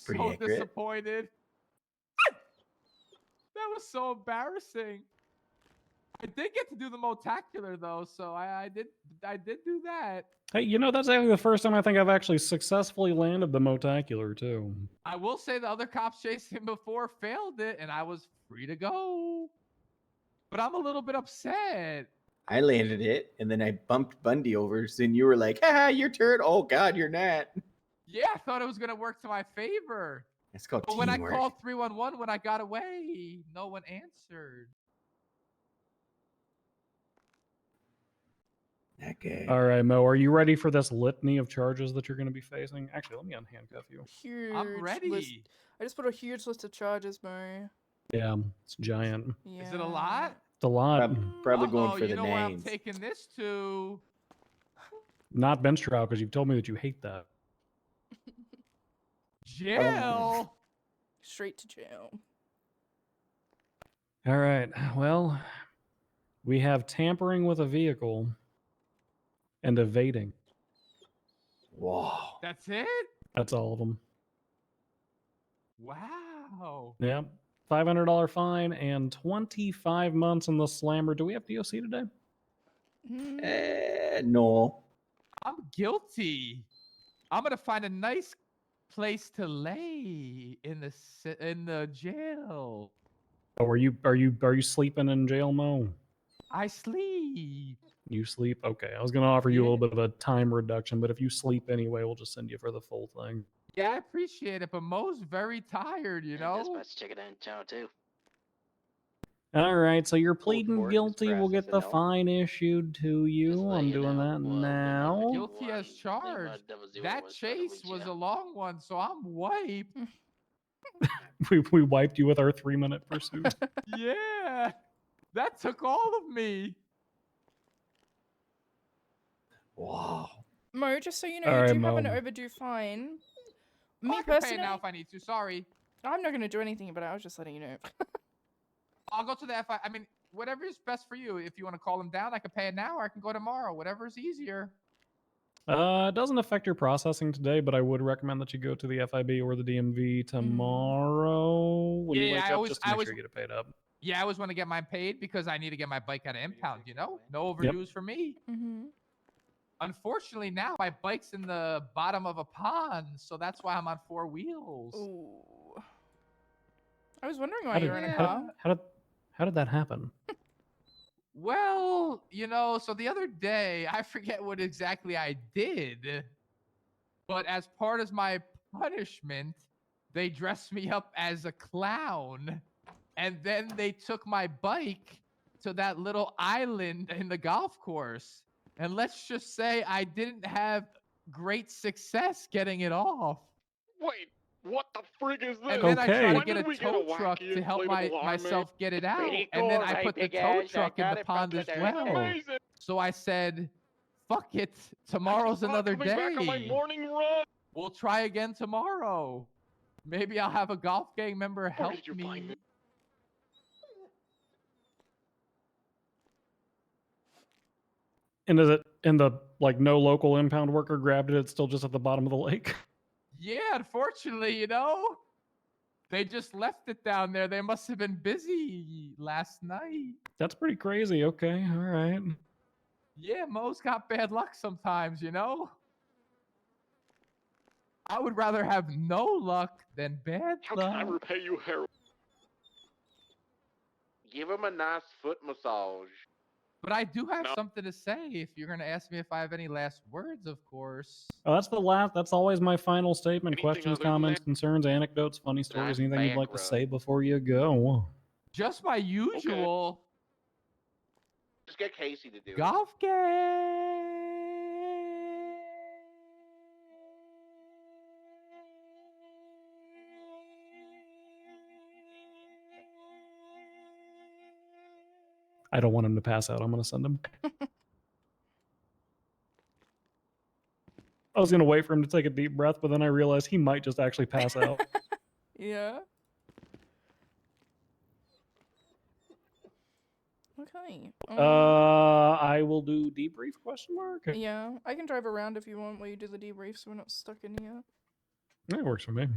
[SPEAKER 19] pretty
[SPEAKER 1] so
[SPEAKER 19] accurate.
[SPEAKER 1] disappointed. That was so embarrassing. I did get to do the motacular though, so I did do that.
[SPEAKER 5] Hey, you know, that's actually the first time I think I've actually successfully landed the motacular, too.
[SPEAKER 1] I will say the other cops chasing him before failed it, and I was free to go. But I'm a little bit upset.
[SPEAKER 19] I landed it, and then I bumped Bundy over, so then you were like, haha, your turn. Oh, God, you're not.
[SPEAKER 1] Yeah, I thought it was going to work to my favor.
[SPEAKER 19] It's called
[SPEAKER 1] But when I
[SPEAKER 19] teamwork.
[SPEAKER 1] called 311 when I got away, no one answered.
[SPEAKER 19] Okay.
[SPEAKER 5] All right, Mo, are you ready for this litany of charges that you're going to be facing? Actually, let me unhandcuff you.
[SPEAKER 6] Huge
[SPEAKER 1] I'm ready.
[SPEAKER 6] list. I just put a huge list of charges, Mo.
[SPEAKER 5] Yeah, it's giant.
[SPEAKER 6] Yeah.
[SPEAKER 1] Is it a lot?
[SPEAKER 5] It's a lot.
[SPEAKER 19] Probably going for
[SPEAKER 1] you
[SPEAKER 19] the
[SPEAKER 1] know where I'm
[SPEAKER 19] names.
[SPEAKER 1] taking this to?
[SPEAKER 5] Not bench trial, because you've told me that you hate that.
[SPEAKER 1] Jail.
[SPEAKER 6] Straight to jail.
[SPEAKER 5] All right, well, we have tampering with a vehicle and evading.
[SPEAKER 19] Whoa.
[SPEAKER 1] That's it?
[SPEAKER 5] That's all of them.
[SPEAKER 1] Wow.
[SPEAKER 5] Yeah. $500 fine and 25 months in the slammer. Do we have DOC today?
[SPEAKER 19] No.
[SPEAKER 1] I'm guilty. I'm gonna find a nice place to lay in the jail.
[SPEAKER 5] Oh, are you sleeping in jail, Mo?
[SPEAKER 1] I sleep.
[SPEAKER 5] You sleep? Okay. I was gonna offer you a little bit of a time reduction, but if you sleep anyway, we'll just send you for the full thing.
[SPEAKER 1] Yeah, I appreciate it, but Mo's very tired, you know?
[SPEAKER 14] Dispatch ticket in town too.
[SPEAKER 5] All right, so you're pleading
[SPEAKER 15] court is
[SPEAKER 5] guilty. We'll get the
[SPEAKER 15] processing now.
[SPEAKER 5] fine issued to you. I'm doing that now.
[SPEAKER 1] Guilty as charged. That chase was a long one, so I'm wiped.
[SPEAKER 5] We wiped you with our 3-minute pursuit.
[SPEAKER 1] Yeah, that took all of me.
[SPEAKER 19] Wow.
[SPEAKER 6] Mo, just so you know,
[SPEAKER 5] All
[SPEAKER 6] you
[SPEAKER 5] right,
[SPEAKER 6] do have an
[SPEAKER 5] Mo.
[SPEAKER 6] overdue fine.
[SPEAKER 1] I
[SPEAKER 6] Me
[SPEAKER 1] can pay
[SPEAKER 6] personally,
[SPEAKER 1] it now if I need to. Sorry.
[SPEAKER 6] I'm not going to do anything about it. I was just letting you know.
[SPEAKER 1] I'll go to the FI. I mean, whatever is best for you. If you want to call them down, I can pay it now, or I can go tomorrow. Whatever is easier.
[SPEAKER 5] It doesn't affect your processing today, but I would recommend that you go to the FIB or the DMV tomorrow when you
[SPEAKER 1] Yeah,
[SPEAKER 5] wake
[SPEAKER 1] I
[SPEAKER 5] up,
[SPEAKER 1] always-
[SPEAKER 5] just to
[SPEAKER 1] I
[SPEAKER 5] make
[SPEAKER 1] always-
[SPEAKER 5] sure you get it paid up.
[SPEAKER 1] Yeah, I always want to get mine paid because I need to get my bike out of impound. You know, no overdues for me.
[SPEAKER 6] Mm-hmm.
[SPEAKER 1] Unfortunately, now my bike's in the bottom of a pond, so that's why I'm on 4 wheels.
[SPEAKER 6] Ooh. I was wondering why you were in a car.
[SPEAKER 5] How did that happen?
[SPEAKER 1] Well, you know, so the other day, I forget what exactly I did, but as part of my punishment, they dressed me up as a clown, and then they took my bike to that little island in the golf course. And let's just say I didn't have great success getting it off.
[SPEAKER 17] Wait, what the frig is this?
[SPEAKER 1] And then I tried to
[SPEAKER 17] When
[SPEAKER 1] get
[SPEAKER 17] did
[SPEAKER 1] a
[SPEAKER 17] we get
[SPEAKER 1] tow truck
[SPEAKER 17] wacky
[SPEAKER 1] to help
[SPEAKER 17] inflatable arm,
[SPEAKER 1] myself
[SPEAKER 17] man?
[SPEAKER 1] get it out.
[SPEAKER 12] Pretty
[SPEAKER 1] And then
[SPEAKER 12] cool,
[SPEAKER 1] I
[SPEAKER 12] right,
[SPEAKER 1] put the
[SPEAKER 12] big
[SPEAKER 1] tow
[SPEAKER 12] ass? I
[SPEAKER 1] truck in
[SPEAKER 12] got
[SPEAKER 1] the
[SPEAKER 12] it from
[SPEAKER 1] pond as
[SPEAKER 12] today.
[SPEAKER 1] well.
[SPEAKER 17] Amazing.
[SPEAKER 1] So I said, fuck it. Tomorrow's another
[SPEAKER 17] Coming back on my
[SPEAKER 1] day.
[SPEAKER 17] morning run.
[SPEAKER 1] We'll try again tomorrow. Maybe I'll have a golf gang member help
[SPEAKER 17] did you find
[SPEAKER 1] me.
[SPEAKER 17] it?
[SPEAKER 5] And is it in the no local impound worker grabbed it? It's still just at the bottom of the lake.
[SPEAKER 1] Yeah, unfortunately, you know, they just left it down there. They must have been busy last night.
[SPEAKER 5] That's pretty crazy. Okay, all right.
[SPEAKER 1] Yeah, Mo's got bad luck sometimes, you know? I would rather have no luck than bad
[SPEAKER 17] How
[SPEAKER 1] luck.
[SPEAKER 17] can I repay you, Harold?
[SPEAKER 12] Give him a nice foot massage.
[SPEAKER 1] But I do have something to say if you're going to ask me if I have any last words, of course.
[SPEAKER 5] Oh, that's the last. That's always my final statement. Questions,
[SPEAKER 1] other than
[SPEAKER 5] comments, concerns, anecdotes, funny stories, anything you'd like to say before you go.
[SPEAKER 1] Just my usual
[SPEAKER 12] Just get Casey to do it.
[SPEAKER 1] golf game.
[SPEAKER 5] I don't want him to pass out. I'm going to send him. I was going to wait for him to take a deep breath, but then I realized he might just actually pass out.
[SPEAKER 6] Yeah. Okay.
[SPEAKER 5] I will do debrief question mark.
[SPEAKER 6] Yeah, I can drive around if you want while you do the debrief, so we're not stuck in here.
[SPEAKER 5] That works for me.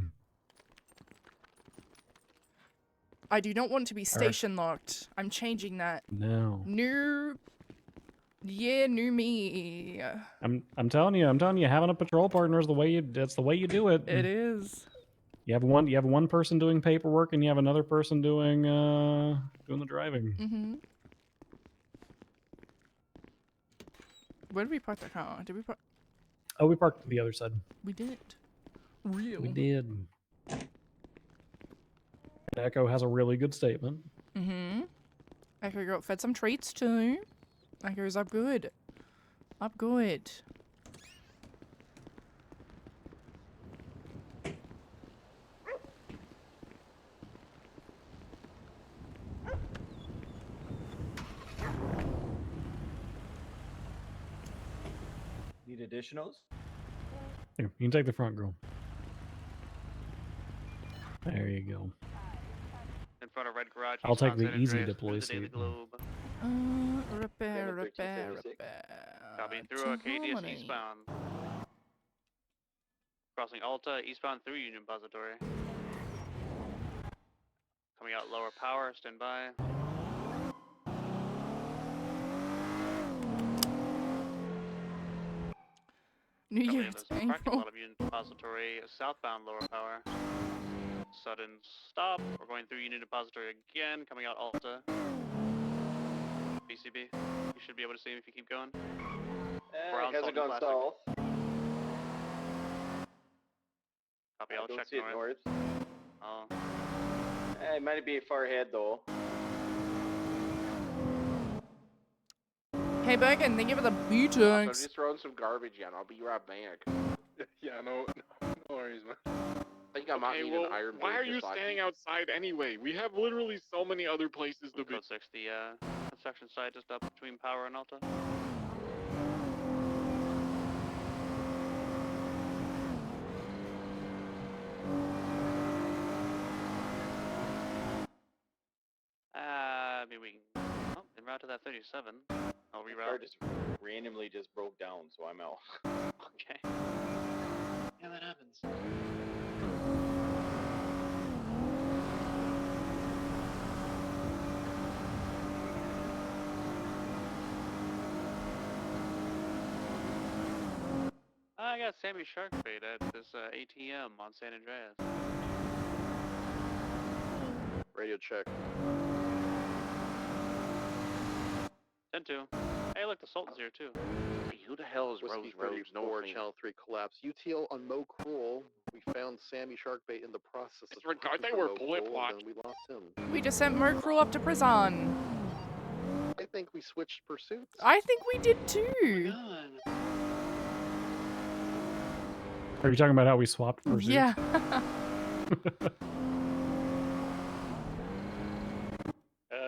[SPEAKER 6] I do not want to be
[SPEAKER 5] Alright.
[SPEAKER 6] station locked. I'm changing that.
[SPEAKER 5] No.
[SPEAKER 6] New. Yeah, new me.
[SPEAKER 5] I'm telling you, having a patrol partner is that's the way you do it.
[SPEAKER 6] It is.
[SPEAKER 5] You have one person doing paperwork and you have another person doing the driving.
[SPEAKER 6] Mm-hmm. Where did we park the car? Did we park?
[SPEAKER 5] Oh, we parked to the other side.
[SPEAKER 6] We did. Real.
[SPEAKER 5] We did. Echo has a really good statement.
[SPEAKER 6] Mm-hmm. Echo got fed some treats too. Echo's up good. Up good.
[SPEAKER 19] Need additionals?
[SPEAKER 5] Here, you can take the front, girl. There you go.
[SPEAKER 21] In front of Red Garage.
[SPEAKER 5] I'll take the
[SPEAKER 21] San
[SPEAKER 5] easy
[SPEAKER 21] Andreas,
[SPEAKER 5] deploy
[SPEAKER 21] Tuesday, the
[SPEAKER 5] seat.
[SPEAKER 21] Globe.
[SPEAKER 6] Repair.
[SPEAKER 21] Copy through Arcadius
[SPEAKER 6] Harmony.
[SPEAKER 21] eastbound. Crossing Alta, eastbound through Union Depository. Coming out lower power, stand by.
[SPEAKER 6] New
[SPEAKER 21] Coming
[SPEAKER 6] Year's
[SPEAKER 21] in this parking
[SPEAKER 6] April.
[SPEAKER 21] lot of Union Depository, southbound lower power. Sudden stop. We're going through Union Depository again, coming out Alta. BCB. You should be able to see him if you keep going. Brown
[SPEAKER 12] Hasn't
[SPEAKER 21] Salt
[SPEAKER 12] gone
[SPEAKER 21] Classic.
[SPEAKER 12] south.
[SPEAKER 21] Copy,
[SPEAKER 12] I
[SPEAKER 21] I'll
[SPEAKER 12] don't
[SPEAKER 21] check
[SPEAKER 12] see it
[SPEAKER 21] north.
[SPEAKER 12] north.
[SPEAKER 21] Oh.
[SPEAKER 12] It might be far ahead though.
[SPEAKER 6] Hey, Bergen, thank you for the
[SPEAKER 15] So
[SPEAKER 6] beatings.
[SPEAKER 15] just throwing some garbage in. I'll be right back.
[SPEAKER 17] Yeah, no worries, man.
[SPEAKER 15] I think I might need an iron
[SPEAKER 17] why
[SPEAKER 15] bridge
[SPEAKER 17] are you
[SPEAKER 15] just like
[SPEAKER 17] standing outside anyway? We have literally so many other places to be.
[SPEAKER 21] Code 6, the construction site just up between Power and Alta. Maybe we can. Oh, en route to that 37. I'll
[SPEAKER 12] My car
[SPEAKER 21] reroute.
[SPEAKER 12] just randomly just broke down, so I'm out.
[SPEAKER 21] Okay. Yeah, that happens. I got Sammy Sharkbait at this ATM on San Andreas.
[SPEAKER 15] radio check.
[SPEAKER 21] 10-2. Hey, look, the Sultan's here too.
[SPEAKER 15] Hey, who the hell is Rose Rhodes? Nowhere Channel 3 collapse. UTL on Mo Cruel. We found Sammy Sharkbait in the process of
[SPEAKER 17] Disregard,
[SPEAKER 15] talking
[SPEAKER 17] they
[SPEAKER 15] for
[SPEAKER 17] were
[SPEAKER 15] Mo
[SPEAKER 17] bullet
[SPEAKER 15] Cruel, and
[SPEAKER 17] blocked.
[SPEAKER 15] then we lost him.
[SPEAKER 6] We just sent Mercrewel up to prison.
[SPEAKER 15] I think we switched pursuits.
[SPEAKER 6] I think we did too.
[SPEAKER 5] Are you talking about how we swapped pursuits?
[SPEAKER 6] Yeah.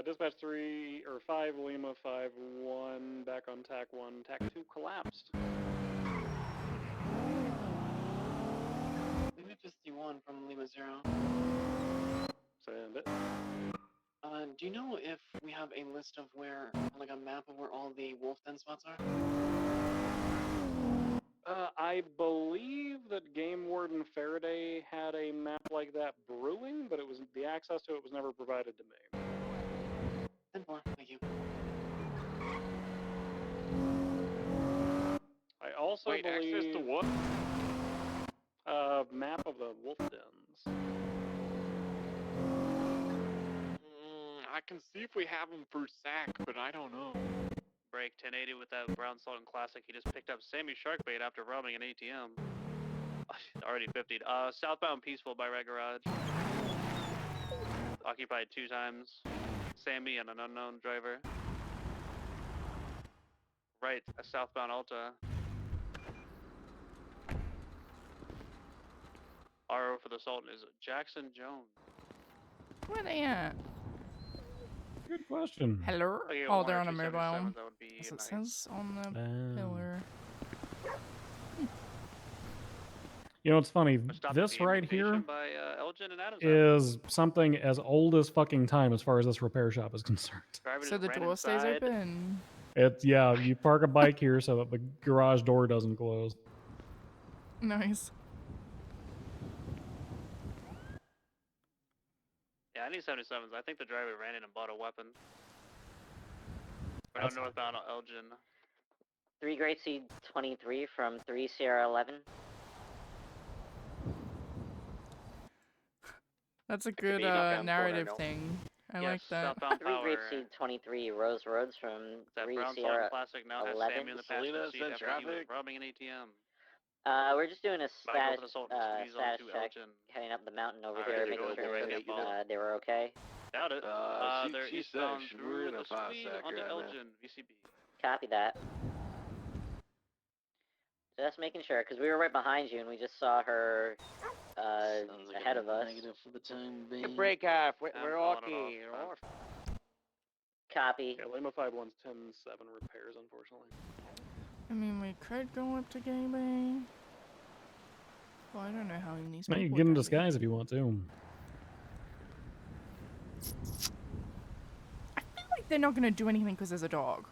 [SPEAKER 17] Dispatch 3 or 5 Lima 5-1 back on TAC 1. TAC 2 collapsed.
[SPEAKER 21] Lima 51 from Lima 0.
[SPEAKER 17] Send it.
[SPEAKER 21] Do you know if we have a list of where, like a map of where all the wolf den spots are?
[SPEAKER 17] I believe that Game Warden Faraday had a map like that brewing, but it was the access to it was never provided to me.
[SPEAKER 21] 10-4, thank you.
[SPEAKER 17] I also
[SPEAKER 21] Wait,
[SPEAKER 17] believe
[SPEAKER 21] access to what?
[SPEAKER 17] Map of the wolf dens. I can see if we have them for SAC, but I don't know.
[SPEAKER 21] Break 1080 with that Brown Salt and Classic. He just picked up Sammy Sharkbait after robbing an ATM. Already 50'd. Southbound Peaceful by Red Garage. Occupied 2 times. Sammy and an unknown driver. Right, a southbound Alta. RO for the Sultan is Jackson Jones.
[SPEAKER 6] Where they at?
[SPEAKER 5] Good question.
[SPEAKER 6] Hello?
[SPEAKER 21] Oh, yeah,
[SPEAKER 6] Oh, they're on a
[SPEAKER 21] 1 or 2
[SPEAKER 6] mobile.
[SPEAKER 21] 77s, that would be
[SPEAKER 6] As it
[SPEAKER 21] nice.
[SPEAKER 6] says on the pillar.
[SPEAKER 5] You know, it's funny.
[SPEAKER 21] Stop
[SPEAKER 5] This
[SPEAKER 21] the
[SPEAKER 5] right here
[SPEAKER 21] invitation by Elgin and Adams.
[SPEAKER 5] is something as old as fucking time as far as this repair shop is concerned.
[SPEAKER 6] So the door stays open.
[SPEAKER 5] It's, yeah, you park a bike here so that the garage door doesn't close.
[SPEAKER 6] Nice.
[SPEAKER 21] Yeah, I need 77s. I think the driver ran in and bought a weapon. We're
[SPEAKER 5] That's
[SPEAKER 21] on northbound Elgin.
[SPEAKER 16] 3 Great Seed 23 from 3 Sierra 11.
[SPEAKER 6] That's a
[SPEAKER 16] could
[SPEAKER 6] good
[SPEAKER 16] be knockdown
[SPEAKER 6] narrative
[SPEAKER 16] corner, no?
[SPEAKER 6] thing. I
[SPEAKER 21] Yes,
[SPEAKER 6] like that.
[SPEAKER 21] southbound
[SPEAKER 16] 3 Great
[SPEAKER 21] Power.
[SPEAKER 16] Seed 23 Rose Roads from
[SPEAKER 21] That
[SPEAKER 16] 3
[SPEAKER 21] brown
[SPEAKER 16] Sierra
[SPEAKER 21] Salt Classic now has
[SPEAKER 16] 11.
[SPEAKER 21] Sammy in the passenger seat after he was robbing an ATM.
[SPEAKER 16] We're just doing a
[SPEAKER 21] Might
[SPEAKER 16] status,
[SPEAKER 21] go for the Salt squeeze on
[SPEAKER 16] status
[SPEAKER 21] to
[SPEAKER 16] check,
[SPEAKER 21] Elgin.
[SPEAKER 16] heading up the mountain over
[SPEAKER 21] Alright,
[SPEAKER 16] here,
[SPEAKER 21] they're
[SPEAKER 16] making
[SPEAKER 21] going
[SPEAKER 16] sure
[SPEAKER 21] right at ball.
[SPEAKER 16] they were okay.
[SPEAKER 21] Doubt it. They're
[SPEAKER 15] she said
[SPEAKER 21] eastbound
[SPEAKER 15] we're in
[SPEAKER 21] through
[SPEAKER 15] a
[SPEAKER 21] the
[SPEAKER 15] five
[SPEAKER 21] squeeze
[SPEAKER 15] sack
[SPEAKER 21] onto
[SPEAKER 15] right now.
[SPEAKER 21] Elgin, VCB.
[SPEAKER 16] Copy that. Just making sure, because we were right behind you and we just saw her ahead of us.
[SPEAKER 14] For the time being.
[SPEAKER 12] Break off. We're
[SPEAKER 21] calling it
[SPEAKER 12] okay.
[SPEAKER 21] off.
[SPEAKER 16] Copy.
[SPEAKER 17] Yeah, Lima 51's 10-7 repairs, unfortunately.
[SPEAKER 6] I mean, we could go up to Gaby. Well, I don't know how many
[SPEAKER 5] Now you can get in disguise if you want to.
[SPEAKER 6] I feel like they're not going to do anything because there's a dog.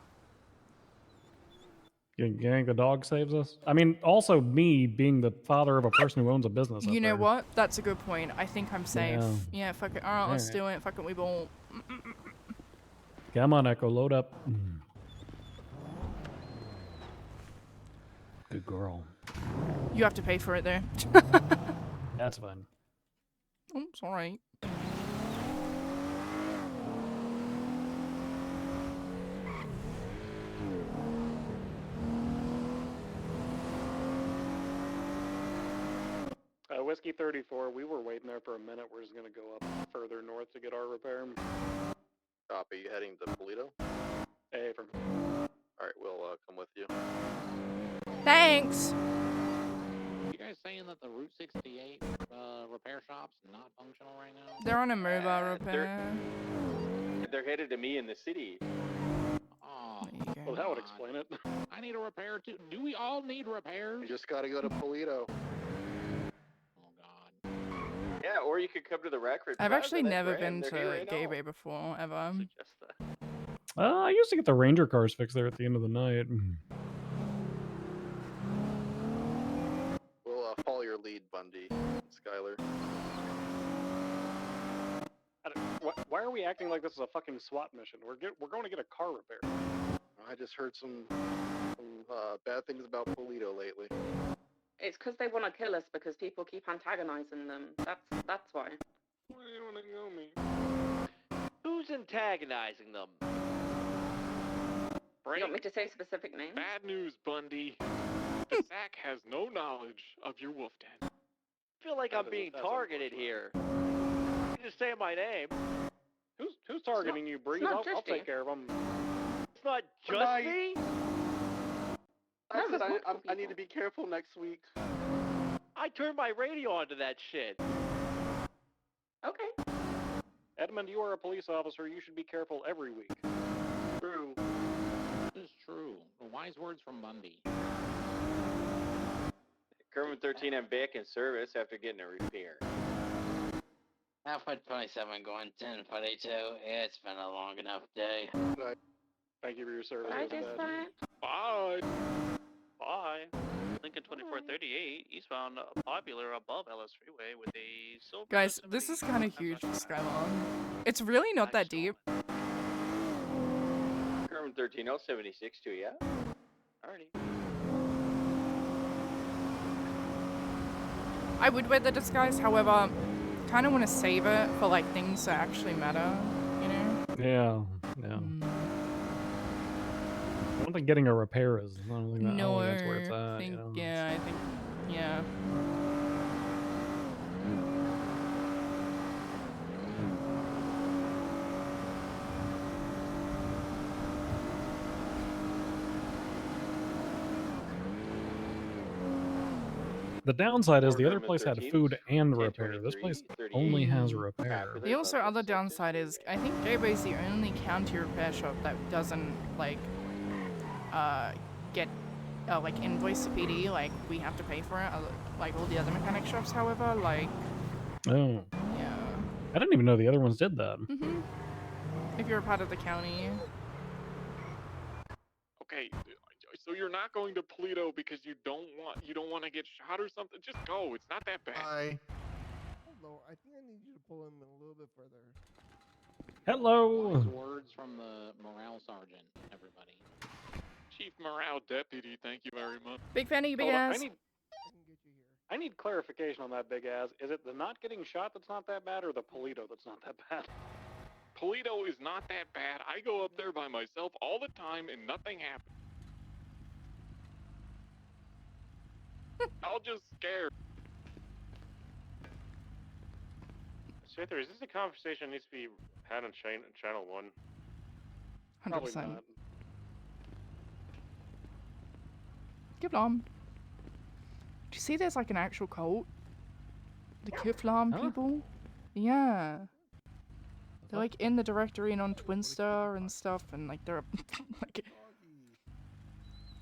[SPEAKER 5] You think the dog saves us? I mean, also me being the father of a person who owns a business.
[SPEAKER 6] You
[SPEAKER 5] up
[SPEAKER 6] know
[SPEAKER 5] there.
[SPEAKER 6] what? That's a good point. I think I'm safe.
[SPEAKER 5] Yeah.
[SPEAKER 6] Yeah, fuck it. Alright, let's
[SPEAKER 5] Alright.
[SPEAKER 6] do it. Fuck it, we ball.
[SPEAKER 5] Come on, Echo, load up. Good girl.
[SPEAKER 6] You have to pay for it though.
[SPEAKER 5] That's fine.
[SPEAKER 6] Oh, it's alright.
[SPEAKER 17] Whiskey 34, we were waiting there for a minute. We're just going to go up further north to get our repair.
[SPEAKER 15] Copy. You heading to Polito?
[SPEAKER 17] Hey, from.
[SPEAKER 15] Alright, we'll come with you.
[SPEAKER 6] Thanks!
[SPEAKER 9] You guys saying that the Route 68 repair shop's not functional right now?
[SPEAKER 6] They're on a mobile repair.
[SPEAKER 12] They're headed to me in the city.
[SPEAKER 9] Oh,
[SPEAKER 17] well, that would explain it.
[SPEAKER 9] I need a repair too. Do we all need repairs?
[SPEAKER 15] You just gotta go to Polito.
[SPEAKER 12] Yeah, or you could come to the Rackford
[SPEAKER 6] I've
[SPEAKER 12] Plaza,
[SPEAKER 6] actually
[SPEAKER 12] that's
[SPEAKER 6] never
[SPEAKER 12] right,
[SPEAKER 6] been
[SPEAKER 12] they're
[SPEAKER 6] to
[SPEAKER 12] here right now.
[SPEAKER 6] Gaby before, ever.
[SPEAKER 5] I used to get the Ranger cars fixed there at the end of the night.
[SPEAKER 15] We'll follow your lead, Bundy. Skylar.
[SPEAKER 17] Why are we acting like this is a fucking SWAT mission? We're going to get a car repaired.
[SPEAKER 15] I just heard some bad things about Polito lately.
[SPEAKER 13] It's because they want to kill us because people keep antagonizing them. That's why.
[SPEAKER 17] Where do you want to go, me?
[SPEAKER 12] Who's antagonizing them?
[SPEAKER 13] You want me to say specific names?
[SPEAKER 17] Bad news, Bundy. The SAC has no knowledge of your wolf den.
[SPEAKER 12] I feel like I'm being targeted here. You just say my name.
[SPEAKER 17] Who's targeting you, Breeze?
[SPEAKER 13] not
[SPEAKER 17] I'll
[SPEAKER 13] just
[SPEAKER 17] take
[SPEAKER 13] you.
[SPEAKER 17] care of them.
[SPEAKER 12] It's not just
[SPEAKER 15] Night.
[SPEAKER 12] me.
[SPEAKER 15] I said I need to be careful next week.
[SPEAKER 12] I turned my radio onto that shit.
[SPEAKER 13] Okay.
[SPEAKER 17] Edmund, you are a police officer. You should be careful every week.
[SPEAKER 15] True.
[SPEAKER 9] This is true. Wise words from Bundy.
[SPEAKER 12] Kermit 13, I'm back in service after getting a repair.
[SPEAKER 14] Alpha 27 going 1042. It's been a long enough day.
[SPEAKER 17] Thank you for your service.
[SPEAKER 13] I guess that.
[SPEAKER 17] Bye.
[SPEAKER 21] Bye. Lincoln 2438, eastbound Popular above LS Freeway with a silver.
[SPEAKER 6] Guys, this is kind of huge for Skylar. It's really not that deep.
[SPEAKER 12] Kermit 13, 076 to ya.
[SPEAKER 21] Alrighty.
[SPEAKER 6] I would wear the disguise, however, kind of want to save it for like things that actually matter, you know?
[SPEAKER 5] Yeah. I don't think getting a repair is. I don't think
[SPEAKER 6] No,
[SPEAKER 5] that's where it's at.
[SPEAKER 6] think,
[SPEAKER 5] you know?
[SPEAKER 6] yeah, I think, yeah.
[SPEAKER 5] The downside is the other
[SPEAKER 12] Program
[SPEAKER 5] place had
[SPEAKER 12] 13,
[SPEAKER 5] food and repair. This
[SPEAKER 12] 1023,
[SPEAKER 5] place
[SPEAKER 12] 38.
[SPEAKER 5] only has repair.
[SPEAKER 6] The also other downside is I think Gateway's the only county repair shop that doesn't like get like invoice the PD, like we have to pay for it. Like all the other mechanic shops, however, like
[SPEAKER 5] Oh.
[SPEAKER 6] yeah.
[SPEAKER 5] I didn't even know the other ones did that.
[SPEAKER 6] If you're a part of the county.
[SPEAKER 15] Okay, so you're not going to Toledo because you don't want to get shot or something? Just go. It's not that bad.
[SPEAKER 10] Hello, I think I need you to pull him in a little bit further.
[SPEAKER 5] Hello.
[SPEAKER 9] Wise words from the morale sergeant, everybody.
[SPEAKER 15] Chief Morale Deputy, thank you very much.
[SPEAKER 6] Big Fanny, big
[SPEAKER 17] Hold on,
[SPEAKER 6] ass.
[SPEAKER 17] I need clarification on that big ass. Is it the not getting shot that's not that bad, or the Polito that's not that bad?
[SPEAKER 15] Toledo is not that bad. I go up there by myself all the time and nothing happens. I'll just scare.
[SPEAKER 17] Smither, is this a conversation that needs to be had on channel 1? Probably
[SPEAKER 6] 100%.
[SPEAKER 17] not.
[SPEAKER 6] Give on. Do you see there's like an actual cult? The Kiflam people? Yeah. They're like in the directory and on Twinstar and stuff, and like they're like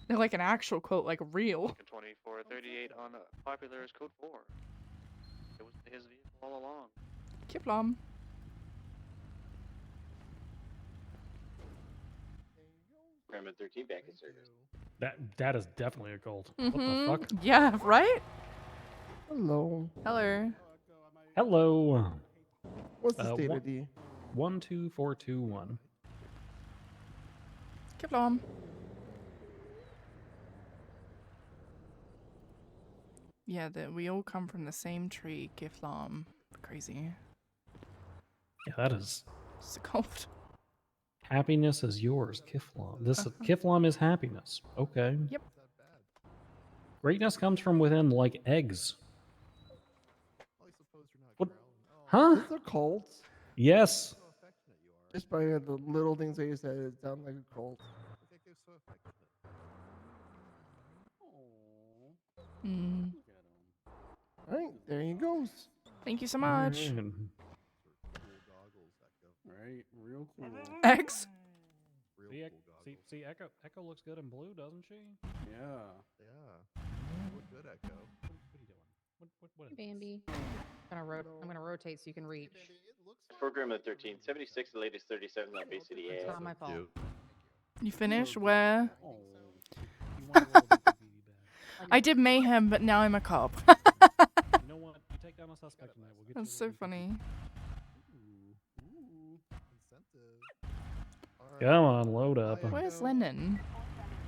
[SPEAKER 6] they're like an actual cult, like real.
[SPEAKER 21] 2438 on popular is code 4. It was his vehicle all along.
[SPEAKER 6] Kiflam.
[SPEAKER 12] Program 13 back in service.
[SPEAKER 5] That is definitely a cult. What the fuck?
[SPEAKER 6] Yeah, right?
[SPEAKER 10] Hello.
[SPEAKER 6] Hello.
[SPEAKER 5] Hello.
[SPEAKER 10] What's the state ID?
[SPEAKER 5] 12421.
[SPEAKER 6] Kiflam. Yeah, we all come from the same tree, Kiflam. Crazy.
[SPEAKER 5] Yeah, that is.
[SPEAKER 6] It's a cult.
[SPEAKER 5] Happiness is yours, Kiflam. This Kiflam is happiness. Okay.
[SPEAKER 6] Yep.
[SPEAKER 5] Greatness comes from within, like eggs. What? Huh?
[SPEAKER 10] Is this a cult?
[SPEAKER 5] Yes.
[SPEAKER 10] Just by the little things that you said, it sounds like a cult. All right, there he goes.
[SPEAKER 6] Thank you so much.
[SPEAKER 3] Right, real cool.
[SPEAKER 6] X.
[SPEAKER 5] See, Echo looks good in blue, doesn't she?
[SPEAKER 3] Yeah.
[SPEAKER 10] Look good, Echo.
[SPEAKER 5] What is
[SPEAKER 22] Bambi. I'm gonna rotate so you can reach.
[SPEAKER 12] Program 13, 76, the latest 37 on Bay City.
[SPEAKER 22] It's not my fault.
[SPEAKER 6] You finished? Where? I did mayhem, but now I'm a cop.
[SPEAKER 5] You know what? You take down a suspect and we'll get
[SPEAKER 6] That's so funny.
[SPEAKER 5] Come on, load up.
[SPEAKER 6] Where's Lennon?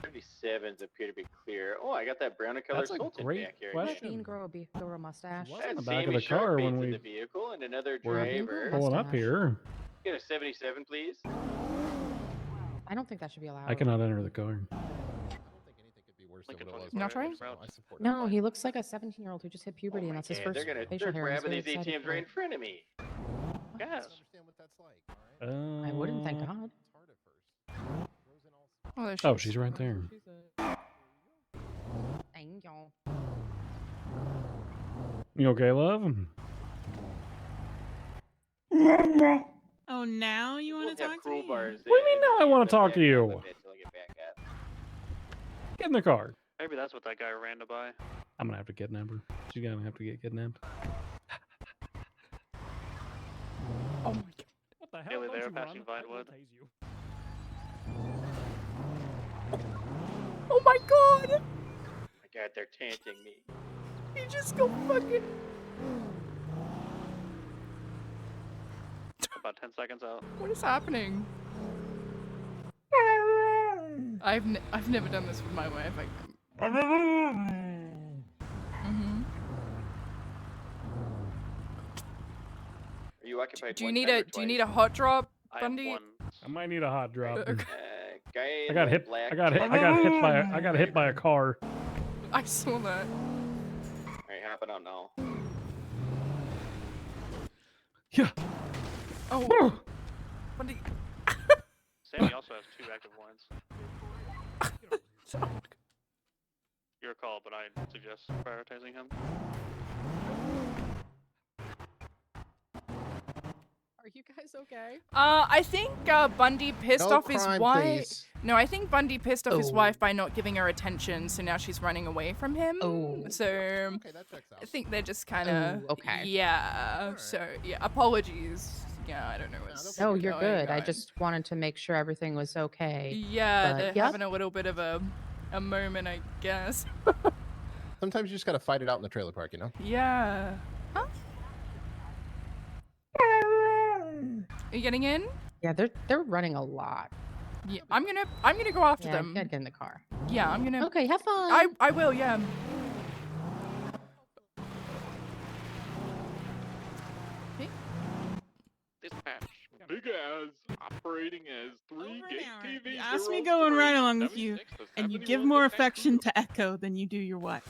[SPEAKER 12] 37s appear to be clear. Oh, I got that brown and color
[SPEAKER 5] That's a
[SPEAKER 12] Sultan
[SPEAKER 5] great
[SPEAKER 12] back here.
[SPEAKER 5] question.
[SPEAKER 22] Bean grow a mustache.
[SPEAKER 5] in the
[SPEAKER 12] That's
[SPEAKER 5] back of
[SPEAKER 12] Sammy
[SPEAKER 5] the car when
[SPEAKER 12] Sharkbait's in
[SPEAKER 5] we
[SPEAKER 12] the vehicle and another
[SPEAKER 5] were
[SPEAKER 12] driver.
[SPEAKER 5] pulling up here.
[SPEAKER 12] Get a 77, please.
[SPEAKER 22] I don't think that should be allowed.
[SPEAKER 5] I cannot enter the car.
[SPEAKER 6] Not trying?
[SPEAKER 22] No, he looks like a 17-year-old who just hit puberty, and that's his first
[SPEAKER 12] They're
[SPEAKER 22] facial hair. I'm
[SPEAKER 12] grabbing
[SPEAKER 22] so
[SPEAKER 12] these
[SPEAKER 22] excited
[SPEAKER 12] ATMs
[SPEAKER 22] for
[SPEAKER 12] right
[SPEAKER 22] it.
[SPEAKER 12] in front of me.
[SPEAKER 21] Yes.
[SPEAKER 22] I wouldn't, thank God.
[SPEAKER 6] Oh, there she
[SPEAKER 5] Oh,
[SPEAKER 6] is.
[SPEAKER 5] she's right there.
[SPEAKER 22] Thank y'all.
[SPEAKER 5] You okay, love?
[SPEAKER 23] Oh, now you want to talk to me?
[SPEAKER 12] Crowbars.
[SPEAKER 5] What do you mean now I want to talk to you? Get in the car.
[SPEAKER 21] Maybe that's what that guy ran to buy.
[SPEAKER 5] I'm gonna have to kidnap her. She's gonna have to get kidnapped.
[SPEAKER 6] Oh my god.
[SPEAKER 5] What the hell?
[SPEAKER 21] Nearly
[SPEAKER 5] Don't
[SPEAKER 21] there,
[SPEAKER 5] you
[SPEAKER 21] passing
[SPEAKER 5] run. I will
[SPEAKER 21] Vinewood.
[SPEAKER 5] tase you.
[SPEAKER 6] Oh my god!
[SPEAKER 12] Oh my god, they're taunting me.
[SPEAKER 6] He just go fucking.
[SPEAKER 21] About 10 seconds out.
[SPEAKER 6] What is happening? I've never done this with my wife.
[SPEAKER 12] Are you occupied?
[SPEAKER 6] Do you need a hot drop, Bundy?
[SPEAKER 5] I might need a hot drop.
[SPEAKER 12] Guy
[SPEAKER 5] I got hit.
[SPEAKER 12] black
[SPEAKER 5] I got hit by a car.
[SPEAKER 6] I saw that.
[SPEAKER 12] Alright, hopping out now.
[SPEAKER 5] Yeah.
[SPEAKER 6] Oh. Bundy.
[SPEAKER 21] Sammy also has 2 active warrants. your call, but I suggest prioritizing him.
[SPEAKER 22] Are you guys okay?
[SPEAKER 6] I think Bundy pissed
[SPEAKER 15] No
[SPEAKER 6] off his
[SPEAKER 15] crime,
[SPEAKER 6] wife.
[SPEAKER 15] please.
[SPEAKER 6] No, I think Bundy pissed off his
[SPEAKER 22] Oh.
[SPEAKER 6] wife by not giving her attention, so now she's running away from him.
[SPEAKER 22] Oh.
[SPEAKER 6] So
[SPEAKER 15] Okay, that checks out.
[SPEAKER 6] I think they're just kind of
[SPEAKER 22] Oh, okay.
[SPEAKER 6] Yeah. So yeah, apologies. Yeah, I don't know what's
[SPEAKER 22] No, you're
[SPEAKER 6] going
[SPEAKER 22] good. I
[SPEAKER 6] on.
[SPEAKER 22] just wanted to make sure everything was okay.
[SPEAKER 6] Yeah,
[SPEAKER 22] but
[SPEAKER 6] they're
[SPEAKER 22] yep.
[SPEAKER 6] having a little bit of a moment, I guess.
[SPEAKER 15] Sometimes you just gotta fight it out in the trailer park, you know?
[SPEAKER 6] Yeah. Huh? Are you getting in?
[SPEAKER 22] Yeah, they're running a lot.
[SPEAKER 6] Yeah, I'm gonna go after
[SPEAKER 22] Yeah,
[SPEAKER 6] them.
[SPEAKER 22] you gotta get in the car.
[SPEAKER 6] Yeah, I'm gonna.
[SPEAKER 22] Okay, have fun.
[SPEAKER 6] I will. Yeah.
[SPEAKER 21] Dispatch. Big ass operating as 3 gate TV.
[SPEAKER 23] You ask me going right along with you, and you give more affection to Echo than you do your wife.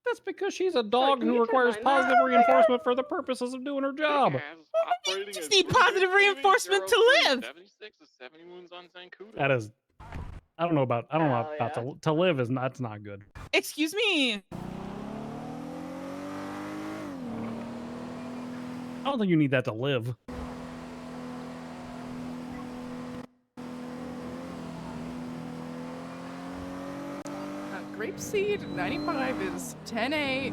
[SPEAKER 5] That's because she's a dog who requires positive reinforcement for the purposes of doing her job.
[SPEAKER 23] Just need positive reinforcement to live.
[SPEAKER 21] 76 to 70 wounds on Zancudo.
[SPEAKER 5] That is, I don't know about to live is not. That's not good.
[SPEAKER 23] Excuse me.
[SPEAKER 5] I don't think you need that to live.
[SPEAKER 6] Grapeseed 95 is 10-8.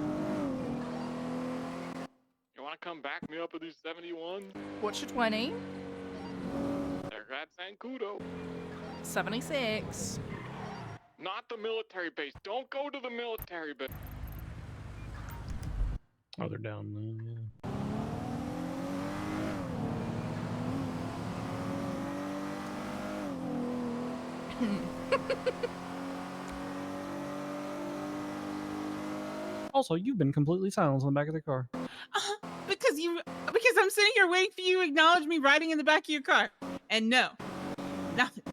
[SPEAKER 21] You want to come back me up with these 71?
[SPEAKER 6] What's your 20?
[SPEAKER 21] They're at Zancudo.
[SPEAKER 6] 76.
[SPEAKER 21] Not the military base. Don't go to the military base.
[SPEAKER 5] Oh, they're down there. Yeah. Also, you've been completely silent in the back of the car.
[SPEAKER 23] Because I'm sitting here waiting for you to acknowledge me riding in the back of your car. And no, nothing.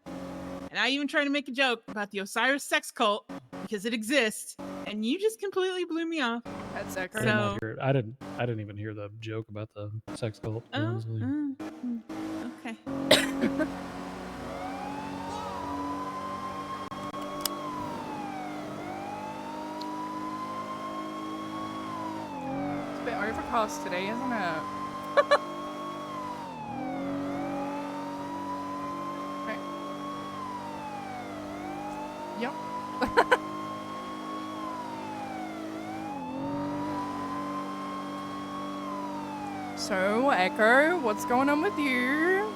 [SPEAKER 23] And I even tried to make a joke about the Osiris sex cult because it exists, and you just completely blew me off.
[SPEAKER 6] That's
[SPEAKER 5] I did not hear it. I didn't even hear the joke about the sex cult. to be honest with you.
[SPEAKER 23] Okay.
[SPEAKER 6] It's a bit overcast today, isn't it? Right. Yep. So, Echo, what's going on with you?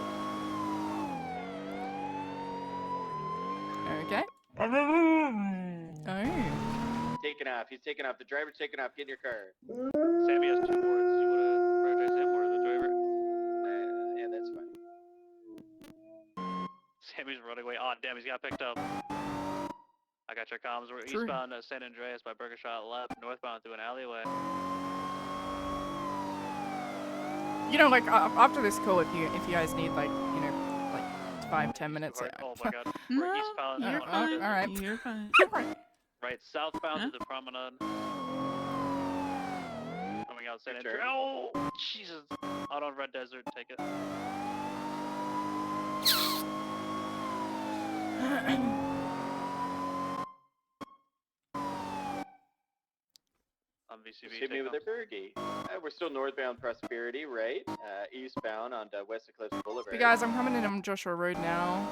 [SPEAKER 6] Okay. Oh.
[SPEAKER 12] Taking off. He's taking off. The driver's taking off. Get in your car.
[SPEAKER 21] Sammy has 2 boards. You want to prioritize him or the driver?
[SPEAKER 12] Yeah, that's fine.
[SPEAKER 21] Sammy's running away. Oh, damn, he's got picked up. I got your comms. We're
[SPEAKER 6] True.
[SPEAKER 21] eastbound San Andreas by Burger Shot left, northbound through an alleyway.
[SPEAKER 6] You know, like after this call, if you guys need like 5-10 minutes.
[SPEAKER 21] Oh my god.
[SPEAKER 23] No,
[SPEAKER 21] We're eastbound.
[SPEAKER 23] you're
[SPEAKER 21] on
[SPEAKER 23] fine.
[SPEAKER 21] Desert.
[SPEAKER 6] All right.
[SPEAKER 23] You're fine.
[SPEAKER 21] Right, southbound
[SPEAKER 23] Huh?
[SPEAKER 21] to the promenade. Coming out San
[SPEAKER 12] Good
[SPEAKER 21] Andreas.
[SPEAKER 12] turn.
[SPEAKER 21] Oh, Jesus. Out on Red Desert, take it. On VCB,
[SPEAKER 12] Hit me
[SPEAKER 21] take
[SPEAKER 12] with a Bergie. We're still northbound Prosperity, right? Eastbound on West Eclipse Boulevard.
[SPEAKER 6] But guys, I'm coming in on Joshua Road now.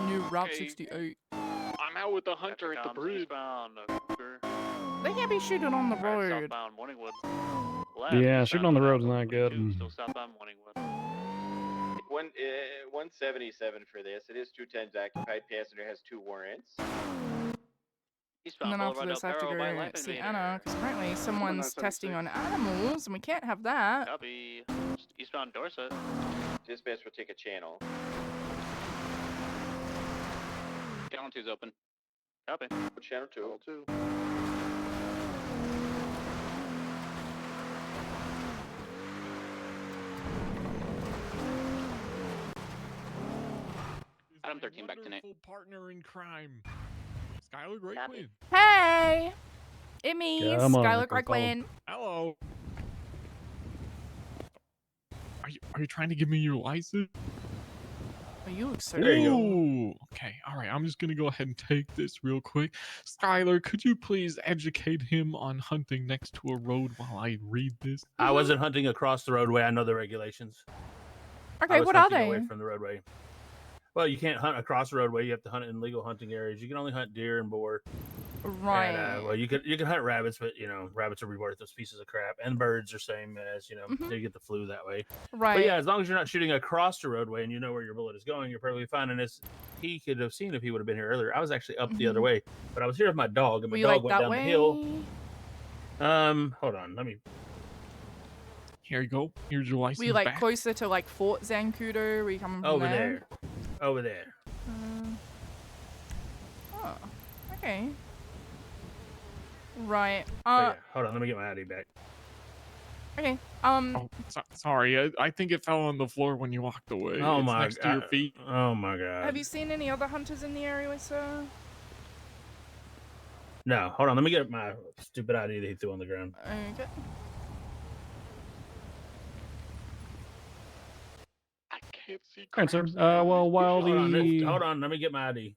[SPEAKER 6] New Route
[SPEAKER 21] Okay.
[SPEAKER 6] 68.
[SPEAKER 21] I'm out with the hunter at the bridge. Eastbound,
[SPEAKER 6] They can't be shooting on the road.
[SPEAKER 21] southbound Morningwood. Left,
[SPEAKER 5] Yeah,
[SPEAKER 21] eastbound
[SPEAKER 5] shooting on the road's not
[SPEAKER 21] 22,
[SPEAKER 5] good.
[SPEAKER 21] Still southbound Morningwood.
[SPEAKER 12] 177 for this. It is 210s occupied. Passenger has 2 warrants.
[SPEAKER 6] And
[SPEAKER 21] Eastbound
[SPEAKER 6] then after
[SPEAKER 21] Boulevard
[SPEAKER 6] this, I have to
[SPEAKER 21] Del Perro by
[SPEAKER 6] go
[SPEAKER 21] Lamp
[SPEAKER 6] see
[SPEAKER 21] Invader.
[SPEAKER 6] Anna, because apparently someone's testing on
[SPEAKER 21] 176.
[SPEAKER 6] animals, and we can't have that.
[SPEAKER 21] Copy. Eastbound Dorset.
[SPEAKER 12] Dispatch will take a channel.
[SPEAKER 21] Channel 2's open. Copy.
[SPEAKER 12] Channel 2.
[SPEAKER 21] Adam 13 back to Nate.
[SPEAKER 2] Partner in crime, Skylar Gray-Quinn.
[SPEAKER 6] Hey! It me,
[SPEAKER 5] Come on,
[SPEAKER 6] Skylar
[SPEAKER 5] Uncle
[SPEAKER 6] Gray-Quinn.
[SPEAKER 2] Hello. Are you trying to give me your license?
[SPEAKER 6] Oh, you look so
[SPEAKER 2] Ooh,
[SPEAKER 6] cool.
[SPEAKER 2] okay, all right. I'm just gonna go ahead and take this real quick. Skylar, could you please educate him on hunting next to a road while I read this?
[SPEAKER 7] I wasn't hunting across the roadway. I know the regulations.
[SPEAKER 6] Okay,
[SPEAKER 7] I was
[SPEAKER 6] what are
[SPEAKER 7] hunting
[SPEAKER 6] they?
[SPEAKER 7] away from the roadway. Well, you can't hunt across the roadway. You have to hunt in legal hunting areas. You can only hunt deer and boar.
[SPEAKER 6] Right.
[SPEAKER 7] And, well, you can hunt rabbits, but rabbits are worthless pieces of crap. And birds are same as they get the flu that way.
[SPEAKER 6] Right.
[SPEAKER 7] But yeah, as long as you're not shooting across the roadway and you know where your bullet is going, you're perfectly fine. And he could have seen if he would have been here earlier. I was actually up the other way, but I was here with my dog, and my
[SPEAKER 6] Were you
[SPEAKER 7] dog
[SPEAKER 6] like
[SPEAKER 7] went
[SPEAKER 6] that
[SPEAKER 7] down
[SPEAKER 6] way?
[SPEAKER 7] the hill. Hold on, let me.
[SPEAKER 2] Here you go. Here's your license
[SPEAKER 6] Were you like
[SPEAKER 2] back.
[SPEAKER 6] closer to like Fort Zancudo? Were you coming from
[SPEAKER 7] Over
[SPEAKER 6] there?
[SPEAKER 7] Over there.
[SPEAKER 6] Oh, okay. Right.
[SPEAKER 7] Yeah, hold on, let me get my ID back.
[SPEAKER 6] Okay.
[SPEAKER 2] Oh, sorry. I think it fell on the floor when you walked away.
[SPEAKER 7] Oh
[SPEAKER 2] It's
[SPEAKER 7] my
[SPEAKER 2] next to your
[SPEAKER 7] God.
[SPEAKER 2] feet.
[SPEAKER 7] Oh my God.
[SPEAKER 6] Have you seen any other hunters in the area, sir?
[SPEAKER 7] No, hold on, let me get my stupid ID that he threw on the ground.
[SPEAKER 6] Okay.
[SPEAKER 17] I can't see.
[SPEAKER 5] All right, sir. Well, while
[SPEAKER 7] Hold on, let me get my ID.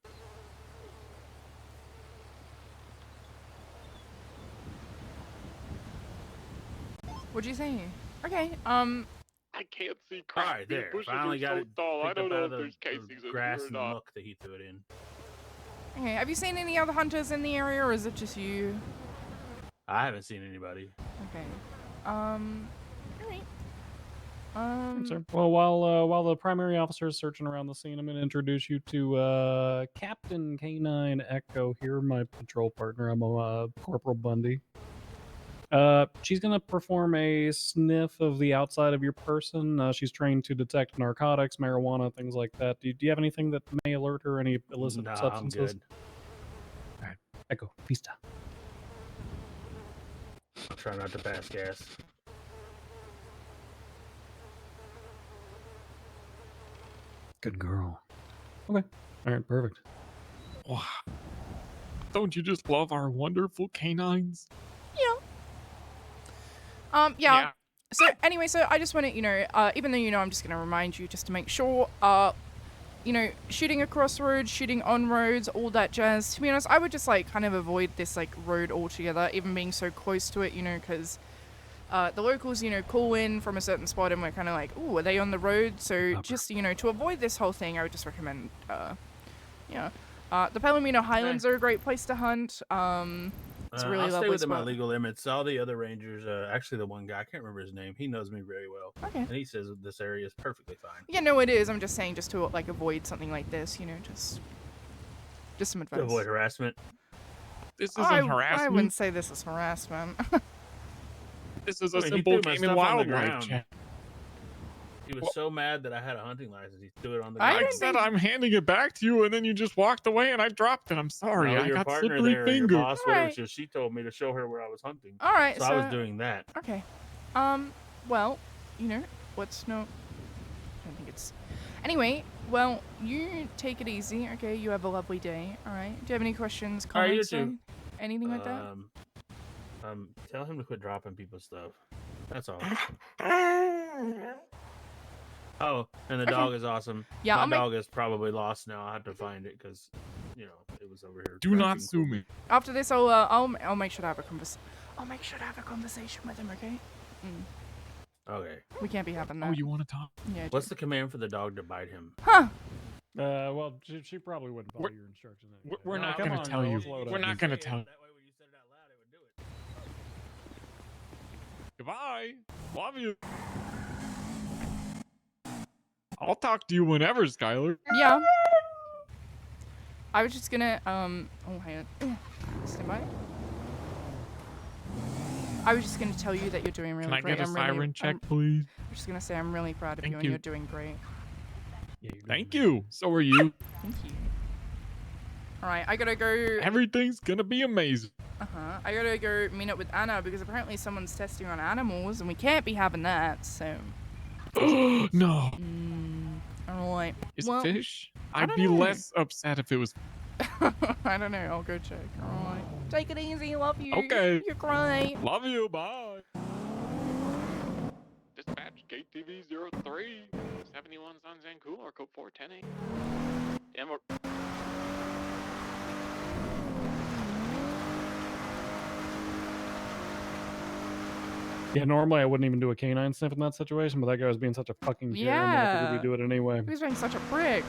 [SPEAKER 6] What'd you say? Okay.
[SPEAKER 17] I can't see crap.
[SPEAKER 7] All right,
[SPEAKER 17] These
[SPEAKER 7] there.
[SPEAKER 17] bushes
[SPEAKER 7] Finally
[SPEAKER 17] are
[SPEAKER 7] got
[SPEAKER 17] so
[SPEAKER 7] it.
[SPEAKER 17] tall. I
[SPEAKER 7] picked
[SPEAKER 17] don't
[SPEAKER 7] up
[SPEAKER 17] know
[SPEAKER 7] out
[SPEAKER 17] if
[SPEAKER 7] of
[SPEAKER 17] there's
[SPEAKER 7] the
[SPEAKER 17] casings in
[SPEAKER 7] grass
[SPEAKER 17] here or
[SPEAKER 7] and the
[SPEAKER 17] not.
[SPEAKER 7] muck that he threw it in.
[SPEAKER 6] Okay. Have you seen any other hunters in the area, or is it just you?
[SPEAKER 7] I haven't seen anybody.
[SPEAKER 6] Okay. Alright.
[SPEAKER 5] Sir. Well, while the primary officer is searching around the scene, I'm going to introduce you to Captain K9 Echo here, my patrol partner. I'm Corporal Bundy. She's going to perform a sniff of the outside of your person. She's trained to detect narcotics, marijuana, things like that. Do you have anything that may alert her, any illicit
[SPEAKER 7] Nah, I'm
[SPEAKER 5] substances?
[SPEAKER 7] good.
[SPEAKER 5] All right. Echo, Vista.
[SPEAKER 7] I'll try not to pass gas.
[SPEAKER 5] Good girl. Okay. All right, perfect.
[SPEAKER 2] Wow. Don't you just love our wonderful canines?
[SPEAKER 6] Yeah. So anyway, so I just want to, even though I'm just going to remind you just to make sure, shooting across roads, shooting on roads, all that jazz. To be honest, I would just like kind of avoid this like road altogether, even being so close to it, because the locals, call in from a certain spot and we're kind of like, ooh, are they on the road? So just, to avoid this whole thing, I would just recommend, the Palomino Highlands are a great place to hunt. It's a really
[SPEAKER 7] I'll stay
[SPEAKER 6] lovely
[SPEAKER 7] within my
[SPEAKER 6] spot.
[SPEAKER 7] legal limits. All the other rangers, actually the one guy, I can't remember his name. He knows me very well.
[SPEAKER 6] Okay.
[SPEAKER 7] And he says this area is perfectly fine.
[SPEAKER 6] Yeah, no, it is. I'm just saying just to like avoid something like this, just some advice.
[SPEAKER 7] To avoid harassment.
[SPEAKER 2] This isn't
[SPEAKER 6] I
[SPEAKER 2] harassment.
[SPEAKER 6] wouldn't say this is harassment.
[SPEAKER 2] This is a
[SPEAKER 7] I mean, he
[SPEAKER 2] simple
[SPEAKER 7] threw my
[SPEAKER 2] game and
[SPEAKER 7] stuff on the
[SPEAKER 2] wildlife
[SPEAKER 7] ground.
[SPEAKER 2] check.
[SPEAKER 7] He was so mad that I had a hunting license. He threw it on the
[SPEAKER 2] I
[SPEAKER 7] ground.
[SPEAKER 2] said I'm handing it back to you, and then you just walked away, and I dropped it. I'm sorry.
[SPEAKER 7] No,
[SPEAKER 2] I
[SPEAKER 7] your
[SPEAKER 2] got
[SPEAKER 7] partner
[SPEAKER 2] slippery
[SPEAKER 7] there, your
[SPEAKER 2] fingers.
[SPEAKER 7] boss, whatever,
[SPEAKER 6] Alright.
[SPEAKER 7] so she told me to show her where I was hunting.
[SPEAKER 6] All right,
[SPEAKER 7] so I was doing that.
[SPEAKER 6] Okay. Well, what's no? I don't think it's. Anyway, well, you take it easy, okay? You have a lovely day. All right. Do you have any questions,
[SPEAKER 7] All right, you
[SPEAKER 6] comments,
[SPEAKER 7] too.
[SPEAKER 6] anything like that?
[SPEAKER 7] Tell him to quit dropping people's stuff. That's all. Oh, and the
[SPEAKER 6] Okay.
[SPEAKER 7] dog is awesome.
[SPEAKER 6] Yeah,
[SPEAKER 7] my
[SPEAKER 6] I'll make-
[SPEAKER 7] dog is probably lost now. I have to find it because, it was over here.
[SPEAKER 2] Do not
[SPEAKER 7] crashing.
[SPEAKER 2] sue me.
[SPEAKER 6] After this, I'll make sure to have a conversation with him, okay?
[SPEAKER 7] Okay.
[SPEAKER 6] We can't be having that.
[SPEAKER 2] Oh, you want to talk?
[SPEAKER 6] Yeah.
[SPEAKER 7] What's the command for the dog to bite him?
[SPEAKER 6] Huh?
[SPEAKER 5] Well, she probably wouldn't follow your instructions. Anyway.
[SPEAKER 2] We're
[SPEAKER 5] No,
[SPEAKER 2] not
[SPEAKER 5] come
[SPEAKER 2] going
[SPEAKER 5] on,
[SPEAKER 2] to tell
[SPEAKER 5] girl,
[SPEAKER 2] you.
[SPEAKER 5] slow
[SPEAKER 2] We're
[SPEAKER 5] down.
[SPEAKER 2] not going to tell you. Goodbye. Love you. I'll talk to you whenever, Skylar.
[SPEAKER 6] Yeah. I was just gonna, oh, hang on. Stand by. I was just gonna tell you that you're doing really
[SPEAKER 2] Can I
[SPEAKER 6] great.
[SPEAKER 2] get a
[SPEAKER 6] I'm really,
[SPEAKER 2] siren check,
[SPEAKER 6] I'm
[SPEAKER 2] please?
[SPEAKER 6] just gonna say I'm really proud of
[SPEAKER 2] Thank
[SPEAKER 6] you and
[SPEAKER 2] you.
[SPEAKER 6] you're doing great.
[SPEAKER 2] Thank you. So are you.
[SPEAKER 6] Thank you. Alright, I gotta go.
[SPEAKER 2] Everything's going to be amazing.
[SPEAKER 6] I gotta go meet up with Anna because apparently someone's testing on animals and we can't be having that, so.
[SPEAKER 2] No.
[SPEAKER 6] Alright.
[SPEAKER 2] Is
[SPEAKER 6] Well,
[SPEAKER 2] it fish?
[SPEAKER 6] I
[SPEAKER 2] I'd
[SPEAKER 6] don't
[SPEAKER 2] be
[SPEAKER 6] know.
[SPEAKER 2] less upset if it was.
[SPEAKER 6] I don't know. I'll go check. Alright. Take it easy. Love you.
[SPEAKER 2] Okay.
[SPEAKER 6] You're great.
[SPEAKER 2] Love you. Bye.
[SPEAKER 17] Dispatch KTV 03.
[SPEAKER 9] anyone's on Zancool or code 410. Damn, we're...
[SPEAKER 5] Yeah, normally I wouldn't even do a canine sniff in that situation, but that guy was being such a fucking Karen that I figured we'd do it anyway.
[SPEAKER 6] He was being such a prick.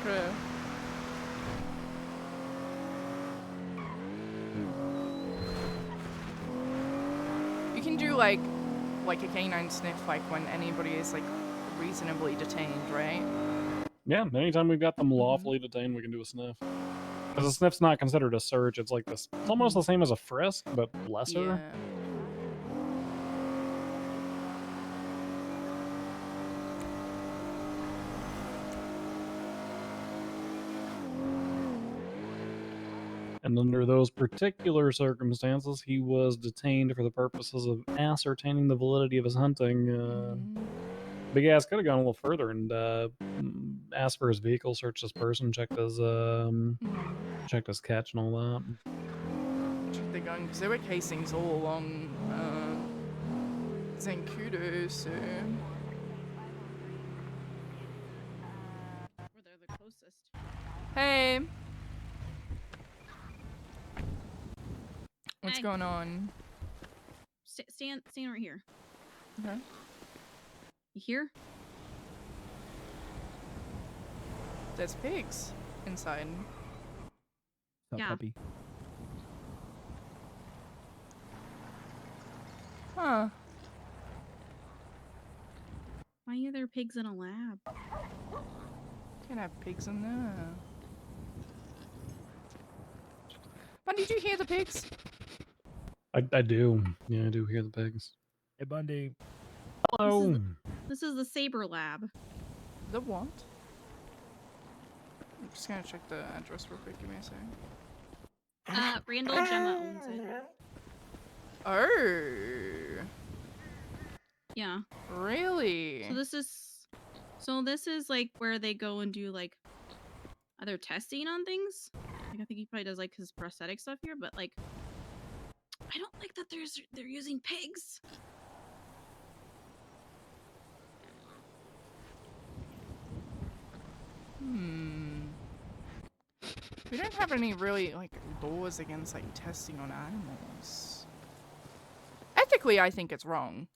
[SPEAKER 6] You can do like a canine sniff like when anybody is like reasonably detained, right?
[SPEAKER 5] Yeah, anytime we've got them lawfully detained, we can do a sniff. Because a sniff's not considered a search. It's like this. It's almost the same as a frisk, but lesser.
[SPEAKER 6] Yeah.
[SPEAKER 5] And under those particular circumstances, he was detained for the purposes of ascertaining the validity of his hunting. Big ass could have gone a little further and asked for his vehicle, searched his person, checked his catch and all that.
[SPEAKER 6] Check the gun because there were casings all along Zancudo, so.
[SPEAKER 23] They're the closest.
[SPEAKER 6] Hey. What's
[SPEAKER 23] Hey.
[SPEAKER 6] going on?
[SPEAKER 23] Stand right here.
[SPEAKER 6] Okay.
[SPEAKER 23] You hear?
[SPEAKER 6] There's pigs inside.
[SPEAKER 23] Yeah.
[SPEAKER 8] Puppy.
[SPEAKER 6] Huh.
[SPEAKER 23] Why are there pigs in a lab?
[SPEAKER 6] Can't have pigs in there. Bundy, did you hear the pigs?
[SPEAKER 5] I do. Yeah, I do hear the pigs.
[SPEAKER 8] Hey, Bundy.
[SPEAKER 5] Hello.
[SPEAKER 23] This is the Saber Lab.
[SPEAKER 6] The what? I'm just gonna check the address real quick. Give me a second.
[SPEAKER 23] Randall Gemma owns it.
[SPEAKER 6] Oh.
[SPEAKER 23] Yeah.
[SPEAKER 6] Really?
[SPEAKER 23] So this is like where they go and do like other testing on things. Like I think he probably does like his prosthetic stuff here, but like I don't like that they're using pigs.
[SPEAKER 6] We don't have any really like laws against like testing on animals. Ethically, I think it's wrong.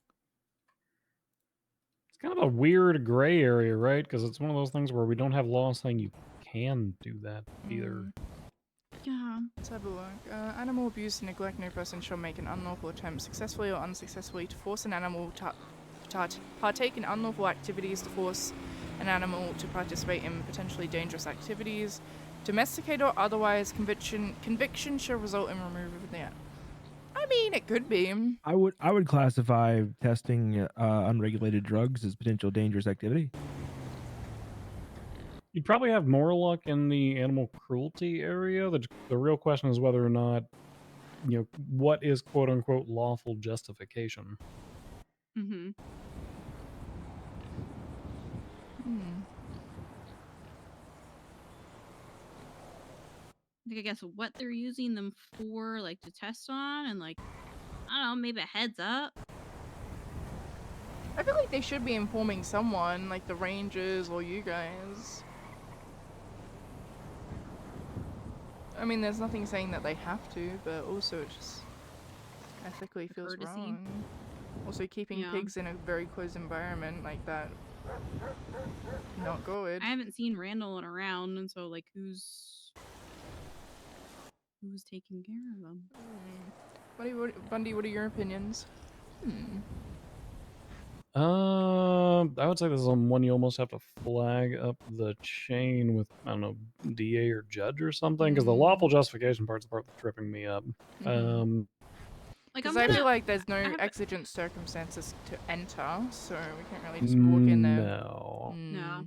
[SPEAKER 5] It's kind of a weird gray area, right? Because it's one of those things where we don't have laws saying you can do that either.
[SPEAKER 23] Yeah.
[SPEAKER 6] Let's have a look. Animal abuse and neglect. No person shall make an unlawful attempt, successfully or unsuccessfully, to force an animal to partake in unlawful activities, to force an animal to participate in potentially dangerous activities, domesticate or otherwise. Conviction shall result in removal of the animal. I mean, it could be.
[SPEAKER 8] I would classify testing unregulated drugs as potential dangerous activity.
[SPEAKER 5] You'd probably have more luck in the animal cruelty area. The real question is whether or not, what is quote unquote lawful justification.
[SPEAKER 23] Mm-hmm. I guess what they're using them for, like to test on, and like, I don't know, maybe a heads up.
[SPEAKER 6] I feel like they should be informing someone, like the rangers or you guys. I mean, there's nothing saying that they have to, but also it just ethically feels
[SPEAKER 23] courtesy.
[SPEAKER 6] wrong. Also, keeping pigs in a very closed environment like that, not good.
[SPEAKER 23] I haven't seen Randall around, and so like, who's taking care of them?
[SPEAKER 6] Bundy, what are your opinions?
[SPEAKER 5] I would say this is one you almost have to flag up the chain with, I don't know, DA or judge or something, because the lawful justification part's the part that's tripping me up.
[SPEAKER 6] Because I feel like there's no exigent circumstances to enter, so we can't really just walk in there.
[SPEAKER 23] No.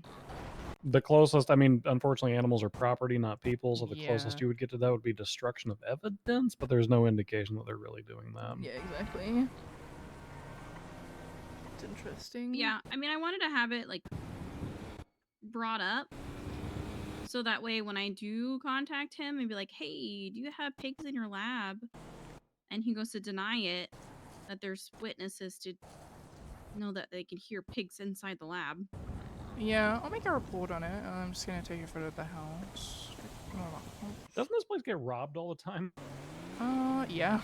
[SPEAKER 5] The closest, I mean, unfortunately, animals are property, not people, so the
[SPEAKER 6] Yeah.
[SPEAKER 5] closest you would get to that would be destruction of evidence, but there's no indication that they're really doing that.
[SPEAKER 6] Yeah, exactly. It's interesting.
[SPEAKER 23] Yeah, I mean, I wanted to have it like brought up so that way when I do contact him and be like, hey, do you have pigs in your lab? And he goes to deny it, that there's witnesses to know that they can hear pigs inside the lab.
[SPEAKER 6] Yeah, I'll make a report on it. I'm just gonna take a photo of the house.
[SPEAKER 5] Doesn't this place get robbed all the time?
[SPEAKER 6] Yeah.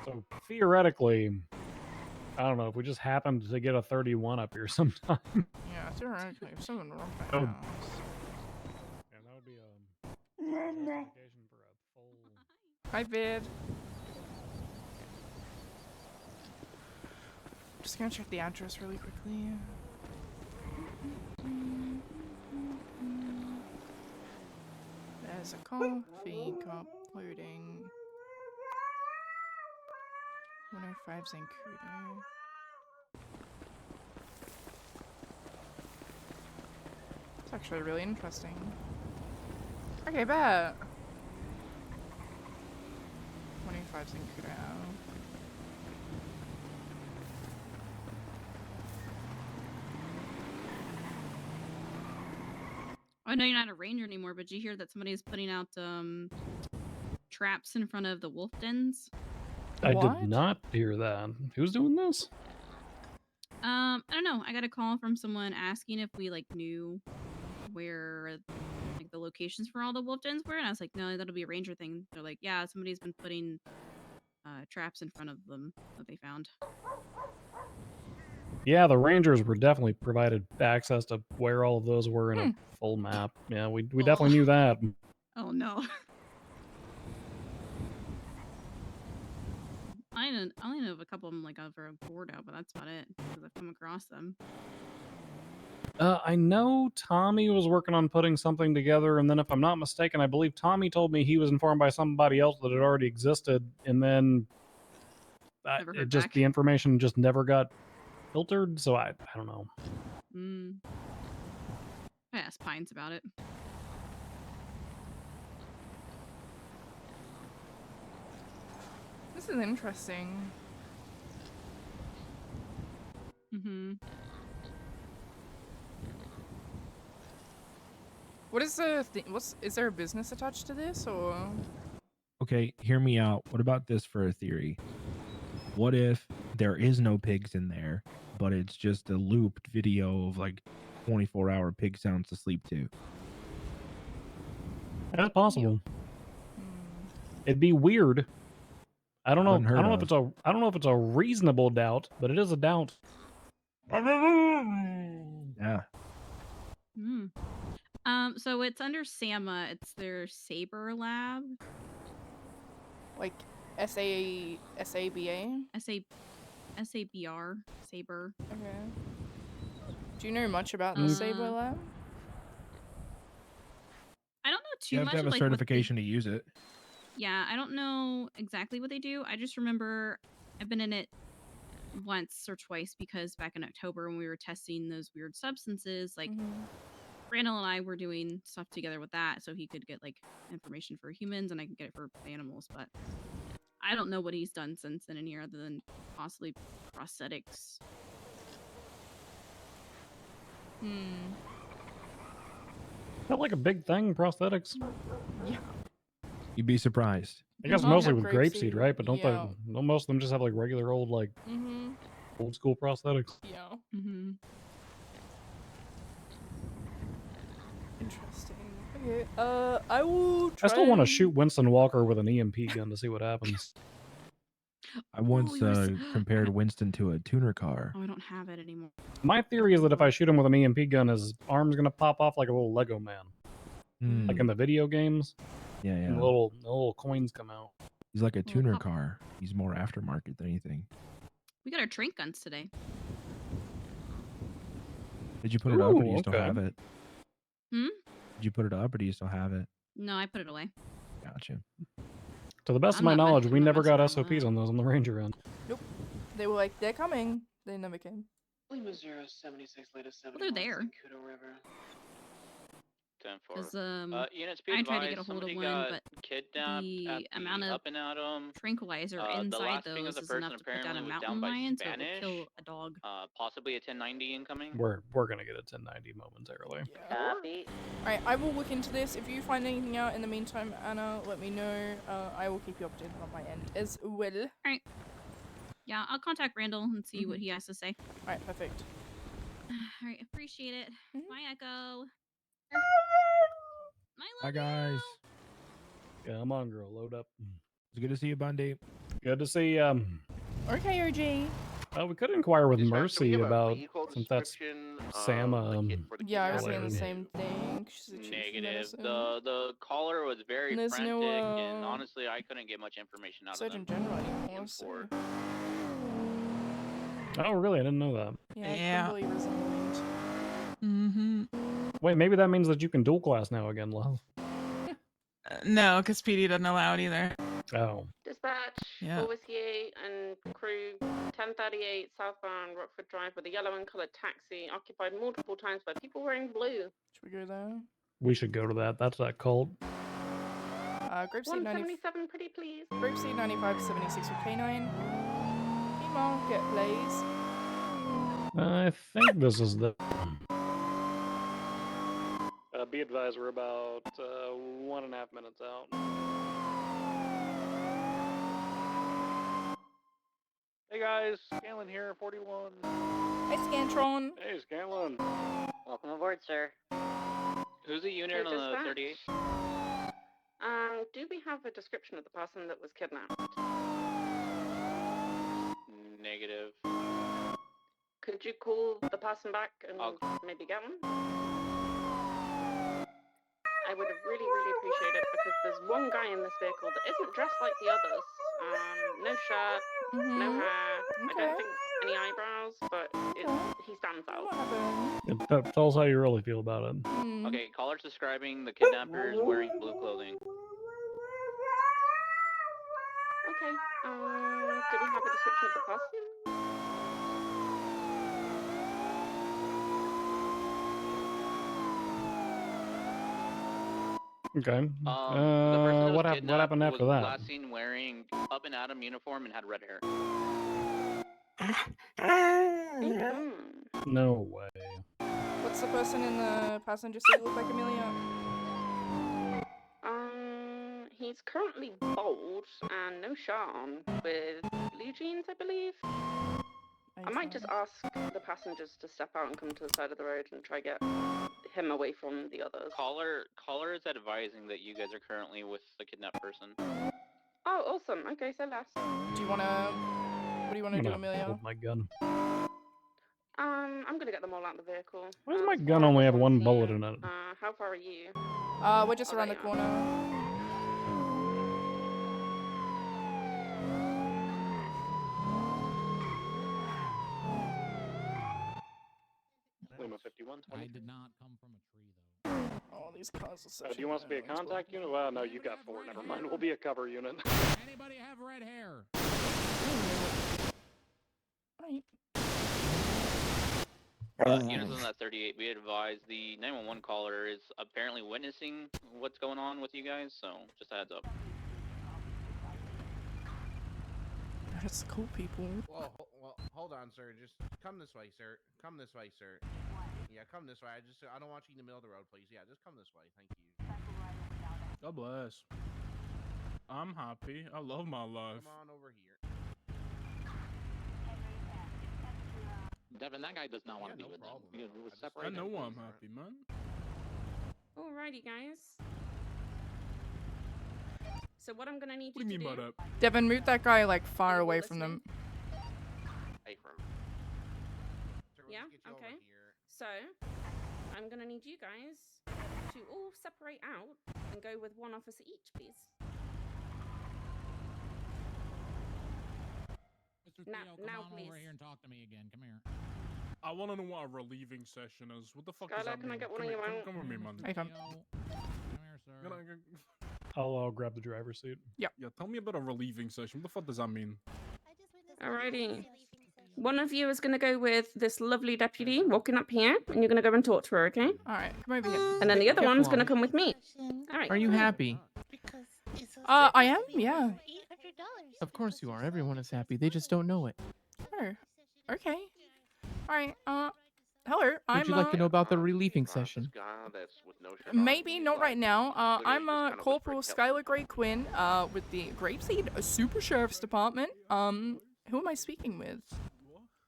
[SPEAKER 5] So theoretically, I don't know if we just happened to get a 31 up here sometime.
[SPEAKER 6] Yeah, theoretically, if someone robbed the
[SPEAKER 5] Oh.
[SPEAKER 6] house.
[SPEAKER 5] Yeah, that would be justification for a full.
[SPEAKER 6] Hi, Vid. Just gonna check the address really quickly. There's a coffee cup loading. 105 Zancudo. It's actually really interesting. Okay, bet. 105 Zancudo.
[SPEAKER 11] I know you're not a ranger anymore, but did you hear that somebody is putting out traps in front of the wolf dens?
[SPEAKER 5] I did not hear that. Who's doing this?
[SPEAKER 11] I don't know. I got a call from someone asking if we like knew where like the locations for all the wolf dens were, and I was like, no, that'll be a ranger thing. They're like, yeah, somebody's been putting traps in front of them that they found.
[SPEAKER 5] Yeah, the Rangers were definitely provided access to where all of those were in a full map. Yeah, we definitely knew that.
[SPEAKER 11] Oh no. I only know of a couple of them like over a board out, but that's about it because I've come across them.
[SPEAKER 5] I know Tommy was working on putting something together, and then if I'm not mistaken, I believe Tommy told me he was informed by somebody else that it already existed, and then the information just never got filtered. So I don't know.
[SPEAKER 11] I asked Pines about it.
[SPEAKER 6] This is interesting. What is the thing? Is there a business attached to this, or?
[SPEAKER 8] Okay, hear me out. What about this for a theory? What if there is no pigs in there, but it's just a looped video of like 24-hour pig sounds to sleep to?
[SPEAKER 5] That's possible. It'd be weird. I don't know. I don't know if it's a reasonable doubt, but it is a doubt.
[SPEAKER 8] Yeah.
[SPEAKER 11] So it's under SAMA. It's their Saber lab.
[SPEAKER 6] Like SABA?
[SPEAKER 11] SABR. Saber.
[SPEAKER 6] Okay. Do you know much about the Saber lab?
[SPEAKER 11] I don't know too
[SPEAKER 8] You have
[SPEAKER 11] much
[SPEAKER 8] to have
[SPEAKER 11] of,
[SPEAKER 8] a
[SPEAKER 11] like, what
[SPEAKER 8] certification to use it.
[SPEAKER 11] Yeah, I don't know exactly what they do. I just remember I've been in it once or twice because back in October when we were testing those weird substances, like Randall and I were doing stuff together with that so he could get like information for humans and I could get it for animals, but I don't know what he's done since then in here other than possibly prosthetics.
[SPEAKER 5] Not like a big thing, prosthetics.
[SPEAKER 6] Yeah.
[SPEAKER 8] You'd be surprised.
[SPEAKER 5] I guess mostly with grapeseed, right? But don't
[SPEAKER 6] yeah.
[SPEAKER 5] don't most of them just have like regular old like old school prosthetics?
[SPEAKER 6] Yeah. Interesting. Okay. I will try.
[SPEAKER 5] I still want to shoot Winston Walker with an EMP gun to see what happens.
[SPEAKER 8] I once compared Winston to a tuner car.
[SPEAKER 11] Oh, I don't have it anymore.
[SPEAKER 5] My theory is that if I shoot him with an EMP gun, his arm's gonna pop off like a little Lego man, like in the video games.
[SPEAKER 8] Yeah, yeah.
[SPEAKER 5] And the little coins come out.
[SPEAKER 8] He's like a tuner car. He's more aftermarket than anything.
[SPEAKER 11] We got our trank guns today.
[SPEAKER 8] Did you put it up, or do you still
[SPEAKER 5] okay.
[SPEAKER 8] have it?
[SPEAKER 11] Hmm?
[SPEAKER 8] Did you put it up, or do you still have it?
[SPEAKER 11] No, I put it away.
[SPEAKER 8] Gotcha.
[SPEAKER 5] To the best of my knowledge, we never got SOPs on those on the Ranger end.
[SPEAKER 6] Nope. They were like, they're coming. They never came.
[SPEAKER 14] Lima 076 latest 71.
[SPEAKER 11] Well, they're there.
[SPEAKER 14] Zancudo River.
[SPEAKER 21] 10-4. Units be
[SPEAKER 11] I tried to
[SPEAKER 21] advised,
[SPEAKER 11] get a hold of
[SPEAKER 21] somebody
[SPEAKER 11] one,
[SPEAKER 21] got
[SPEAKER 11] but
[SPEAKER 21] kidnapped
[SPEAKER 11] the
[SPEAKER 21] at
[SPEAKER 11] amount
[SPEAKER 21] the
[SPEAKER 11] of
[SPEAKER 21] Up and Atom.
[SPEAKER 11] tranquilizer
[SPEAKER 21] The
[SPEAKER 11] inside
[SPEAKER 21] last ping of
[SPEAKER 11] those
[SPEAKER 21] the
[SPEAKER 11] is
[SPEAKER 21] person
[SPEAKER 11] enough to put down
[SPEAKER 21] apparently
[SPEAKER 11] a
[SPEAKER 21] was
[SPEAKER 11] mountain
[SPEAKER 21] down by
[SPEAKER 11] lion, so it
[SPEAKER 21] Spanish.
[SPEAKER 11] would kill a dog.
[SPEAKER 21] Possibly a 1090 incoming.
[SPEAKER 5] We're gonna get a 1090 momentarily.
[SPEAKER 16] Copy.
[SPEAKER 6] Alright, I will look into this. If you find anything out in the meantime, Anna, let me know. I will keep you updated on my end as well.
[SPEAKER 11] Alright. Yeah, I'll contact Randall and see what he has to say.
[SPEAKER 6] Alright, perfect.
[SPEAKER 11] All right, appreciate it. Bye, Echo.
[SPEAKER 8] Hi guys.
[SPEAKER 5] Come on, girl, load up.
[SPEAKER 8] It's good to see you, Bundy.
[SPEAKER 5] Good to see you.
[SPEAKER 6] Okay, OG.
[SPEAKER 5] We could inquire with
[SPEAKER 15] Dispatch, do we
[SPEAKER 5] Mercy
[SPEAKER 15] have a
[SPEAKER 5] about
[SPEAKER 15] vehicle
[SPEAKER 5] since that's
[SPEAKER 15] description
[SPEAKER 5] Sam.
[SPEAKER 15] of the kid for the
[SPEAKER 6] Yeah, I was saying the
[SPEAKER 15] kidnapping?
[SPEAKER 6] same thing. She's the chief of
[SPEAKER 21] Negative.
[SPEAKER 6] medicine.
[SPEAKER 21] The caller was very
[SPEAKER 6] There's
[SPEAKER 21] frantic,
[SPEAKER 6] no,
[SPEAKER 21] and honestly, I couldn't get much information out
[SPEAKER 6] Surgeon
[SPEAKER 21] of them.
[SPEAKER 6] General anymore, so...
[SPEAKER 5] Oh, really? I didn't know that.
[SPEAKER 6] Yeah,
[SPEAKER 23] Yeah.
[SPEAKER 6] Kimberly resigned.
[SPEAKER 23] Mm-hmm.
[SPEAKER 5] Wait, maybe that means that you can dual class now again, love.
[SPEAKER 23] No, because PD doesn't allow it either.
[SPEAKER 5] Oh.
[SPEAKER 13] Dispatch,
[SPEAKER 23] Yeah.
[SPEAKER 13] 4 Whiskey 8 and crew 1038 southbound Rockford Drive with a yellow and coloured taxi occupied multiple times by people wearing blue.
[SPEAKER 6] Should we go there?
[SPEAKER 5] We should go to that. That's that cult.
[SPEAKER 6] Grapeseed
[SPEAKER 13] 177, pretty please.
[SPEAKER 6] Grapeseed 9576 with K9. Market, please.
[SPEAKER 5] I think this is the.
[SPEAKER 17] Be advised, we're about 1.5 minutes out. Hey guys, Scanlan here, 41.
[SPEAKER 6] Hey, Scantron.
[SPEAKER 17] Hey, Scanlan.
[SPEAKER 16] Welcome aboard, sir.
[SPEAKER 21] Who's the unit
[SPEAKER 13] Hey,
[SPEAKER 21] on the
[SPEAKER 13] dispatch.
[SPEAKER 21] 38?
[SPEAKER 13] Do we have a description of the person that was kidnapped?
[SPEAKER 21] Negative.
[SPEAKER 13] Could you call the person back and maybe get one? I would have really, really appreciated it because there's one guy in this vehicle that isn't dressed like the others. No shirt, no hair. I don't think any eyebrows, but he stands out.
[SPEAKER 5] Tell us how you really feel about it.
[SPEAKER 21] Okay, caller's describing the kidnappers wearing blue clothing.
[SPEAKER 13] Okay. Do we have a description of the person?
[SPEAKER 5] Okay.
[SPEAKER 21] The person that was
[SPEAKER 5] What
[SPEAKER 21] kidnapped
[SPEAKER 5] happened after
[SPEAKER 21] was
[SPEAKER 5] that?
[SPEAKER 21] last seen wearing up and Adam uniform and had red hair.
[SPEAKER 5] No way.
[SPEAKER 6] What's the person in the passenger seat look like, Amelia?
[SPEAKER 13] He's currently bald and no shirt on with blue jeans, I believe. I might just ask the passengers to step out and come to the side of the road and try get him away from the others.
[SPEAKER 21] Caller is advising that you guys are currently with the kidnapped person.
[SPEAKER 13] Oh, awesome. Okay, so less.
[SPEAKER 6] Do you wanna? What do you wanna do, Amelia?
[SPEAKER 5] Hold my gun.
[SPEAKER 13] I'm gonna get them all out of the vehicle.
[SPEAKER 5] Why does my gun only have one bullet in it?
[SPEAKER 13] How far are you?
[SPEAKER 6] We're just around the corner.
[SPEAKER 17] Lima 51.
[SPEAKER 9] I did not come from a tree, though.
[SPEAKER 6] Oh, these cars are so.
[SPEAKER 17] Do you want us to be a contact unit? Well, no, you got 4. Never mind. We'll be a cover unit.
[SPEAKER 9] Anybody have red hair?
[SPEAKER 6] Right.
[SPEAKER 21] Units on that 38, we advise the 911 caller is apparently witnessing what's going on with you guys, so just a heads up.
[SPEAKER 6] That's cool people.
[SPEAKER 4] Well, hold on, sir. Just come this way, sir. Come this way, sir. Yeah, come this way. I don't want you in the middle of the road, please. Yeah, just come this way. Thank you.
[SPEAKER 2] God bless. I'm happy. I love my life.
[SPEAKER 4] Come on over here.
[SPEAKER 9] Devin, that guy does not want to be with them. He was
[SPEAKER 2] I
[SPEAKER 9] separated.
[SPEAKER 2] know I'm happy, man.
[SPEAKER 18] Alrighty, guys. So what I'm gonna need
[SPEAKER 2] What do you mean by that?
[SPEAKER 6] Devin, move that guy like far away from them.
[SPEAKER 18] Yeah. Okay. So I'm gonna need you guys to all separate out and go with one officer each, please.
[SPEAKER 9] Mr.
[SPEAKER 18] Now,
[SPEAKER 9] Theo, come on
[SPEAKER 18] please.
[SPEAKER 9] over here and talk to me again. Come here.
[SPEAKER 2] I want to know what a relieving session is. What the fuck does
[SPEAKER 13] Skylar,
[SPEAKER 2] that
[SPEAKER 13] can I
[SPEAKER 2] mean?
[SPEAKER 13] get one
[SPEAKER 2] Come
[SPEAKER 13] of
[SPEAKER 2] here,
[SPEAKER 13] you
[SPEAKER 2] come,
[SPEAKER 13] out?
[SPEAKER 2] come with me, man.
[SPEAKER 6] Hey, come.
[SPEAKER 9] Come here, sir.
[SPEAKER 5] I'll grab the driver's seat.
[SPEAKER 6] Yeah.
[SPEAKER 2] Yeah, tell me about a relieving session. What the fuck does that mean?
[SPEAKER 18] Alrighty. One of you is gonna go with this lovely deputy walking up here, and you're gonna go and talk to her, okay?
[SPEAKER 6] Alright, come over here.
[SPEAKER 18] And then the other
[SPEAKER 6] Careful
[SPEAKER 18] one's
[SPEAKER 6] on
[SPEAKER 18] gonna
[SPEAKER 6] me.
[SPEAKER 18] come with me. Alright.
[SPEAKER 1] Are you happy?
[SPEAKER 6] I am, yeah.
[SPEAKER 1] Of course you are. Everyone is happy. They just don't know it.
[SPEAKER 6] Oh, okay. Alright, hello,
[SPEAKER 1] Would you like to know about the relieving session?
[SPEAKER 6] Maybe, not right now. I'm Corporal Skylar Gray-Quinn, with the Grapeseed Super Sheriff's Department. Who am I speaking with?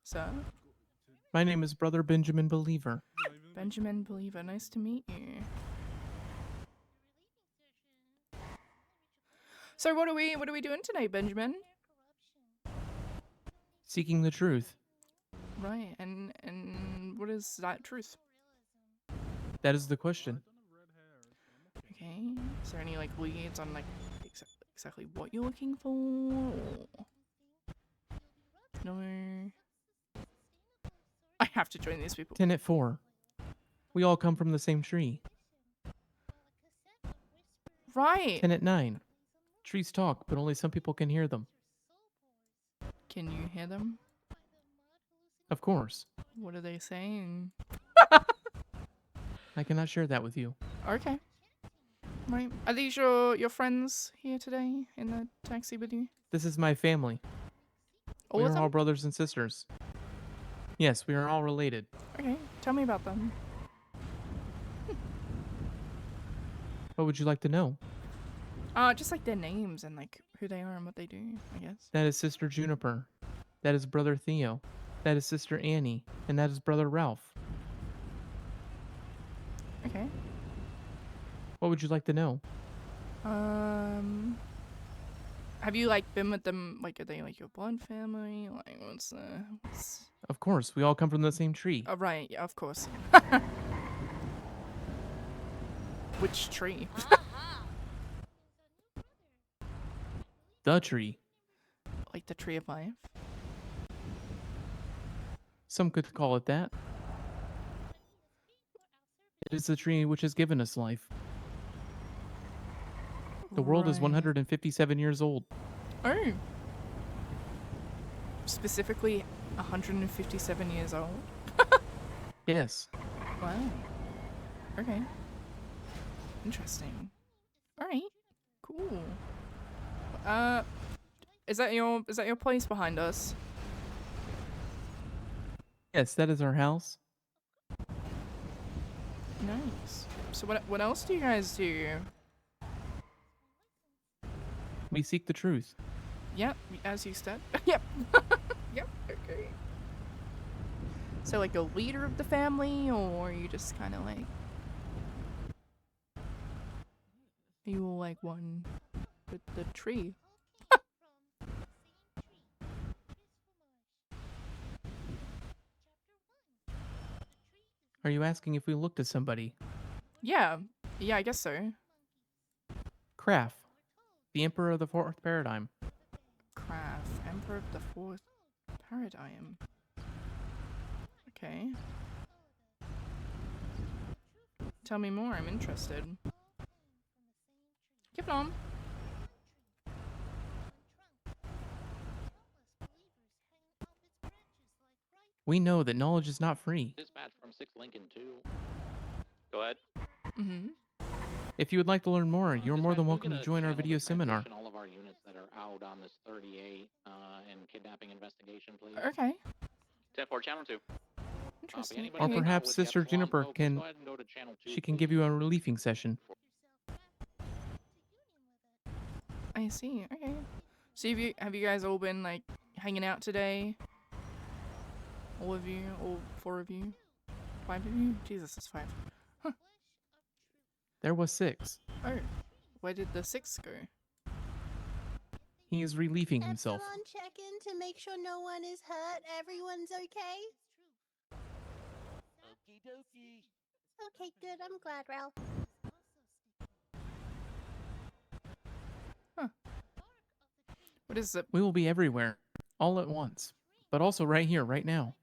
[SPEAKER 6] Sir?
[SPEAKER 3] My name is Brother Benjamin Believer.
[SPEAKER 6] Benjamin Believer, nice to meet you. So what are we doing tonight, Benjamin?
[SPEAKER 3] Seeking the truth.
[SPEAKER 6] Right, and what is that truth?
[SPEAKER 3] That is the question.
[SPEAKER 6] Okay. Is there any like leads on like exactly what you're looking for? Or... No. I have to join these people.
[SPEAKER 3] Tenet 4. We all come from the same tree.
[SPEAKER 6] Right.
[SPEAKER 3] Tenet 9. Trees talk, but only some people can hear them.
[SPEAKER 6] Can you hear them?
[SPEAKER 3] Of course.
[SPEAKER 6] What are they saying?
[SPEAKER 3] I cannot share that with you.
[SPEAKER 6] Okay. Right. Are these your friends here today in the taxi with you?
[SPEAKER 3] This is my family.
[SPEAKER 6] All
[SPEAKER 3] we
[SPEAKER 6] of
[SPEAKER 3] are
[SPEAKER 6] them?
[SPEAKER 3] all brothers and sisters. Yes, we are all related.
[SPEAKER 6] Okay. Tell me about them.
[SPEAKER 3] What would you like to know?
[SPEAKER 6] Just like their names and like who they are and what they do, I guess.
[SPEAKER 3] That is Sister Juniper. That is Brother Theo. That is Sister Annie. And that is Brother Ralph.
[SPEAKER 6] Okay.
[SPEAKER 3] What would you like to know?
[SPEAKER 6] Have you like been with them? Like, are they like your blood family? Like, what's
[SPEAKER 3] Of course, we all come from the same tree.
[SPEAKER 6] Oh, right. Yeah, of course. Which tree?
[SPEAKER 3] The tree.
[SPEAKER 6] Like the tree of life?
[SPEAKER 3] Some could call it that. It is the tree which has given us life. The world is 157 years old.
[SPEAKER 6] Oh. Specifically 157 years old?
[SPEAKER 3] Yes.
[SPEAKER 6] Wow. Okay. Interesting. Alright. Cool. Is that your place behind us?
[SPEAKER 3] Yes, that is our house.
[SPEAKER 6] Nice. So what else do you guys do?
[SPEAKER 3] We seek the truth.
[SPEAKER 6] Yep, as you said. Yep. Yep, okay. So like a leader of the family, or are you just kind of like... Are you all like one with the tree?
[SPEAKER 3] Are you asking if we looked at somebody?
[SPEAKER 6] Yeah. Yeah, I guess so.
[SPEAKER 3] Craft, the Emperor of the Fourth Paradigm.
[SPEAKER 6] Craft, Emperor of the Fourth Paradigm. Okay. Tell me more, I'm interested. Keep it on.
[SPEAKER 3] We know that knowledge is not free.
[SPEAKER 9] Dispatch from 6 Lincoln 2. Go ahead.
[SPEAKER 6] Mm-hmm.
[SPEAKER 3] If you would like to learn more, you're more than welcome to join our video seminar.
[SPEAKER 9] All of our units that are out on this 38 and kidnapping investigation, please.
[SPEAKER 6] Okay.
[SPEAKER 9] 10-4, channel 2.
[SPEAKER 6] Interesting.
[SPEAKER 3] Or perhaps Sister Juniper can... She can give you a relieving session.
[SPEAKER 6] I see. Okay. So have you guys all been like hanging out today? All of you, all 4 of you, 5 of you. Jesus, it's 5. Huh.
[SPEAKER 3] There was 6.
[SPEAKER 6] Oh, where did the 6 go?
[SPEAKER 3] He is relieving himself.
[SPEAKER 19] Check-in to make sure no one is hurt. Everyone's okay.
[SPEAKER 9] Okie dokie.
[SPEAKER 19] Okay, good. I'm glad, Ralph.
[SPEAKER 6] Huh. What is it?
[SPEAKER 3] We will be everywhere, all at once, but also right here, right now.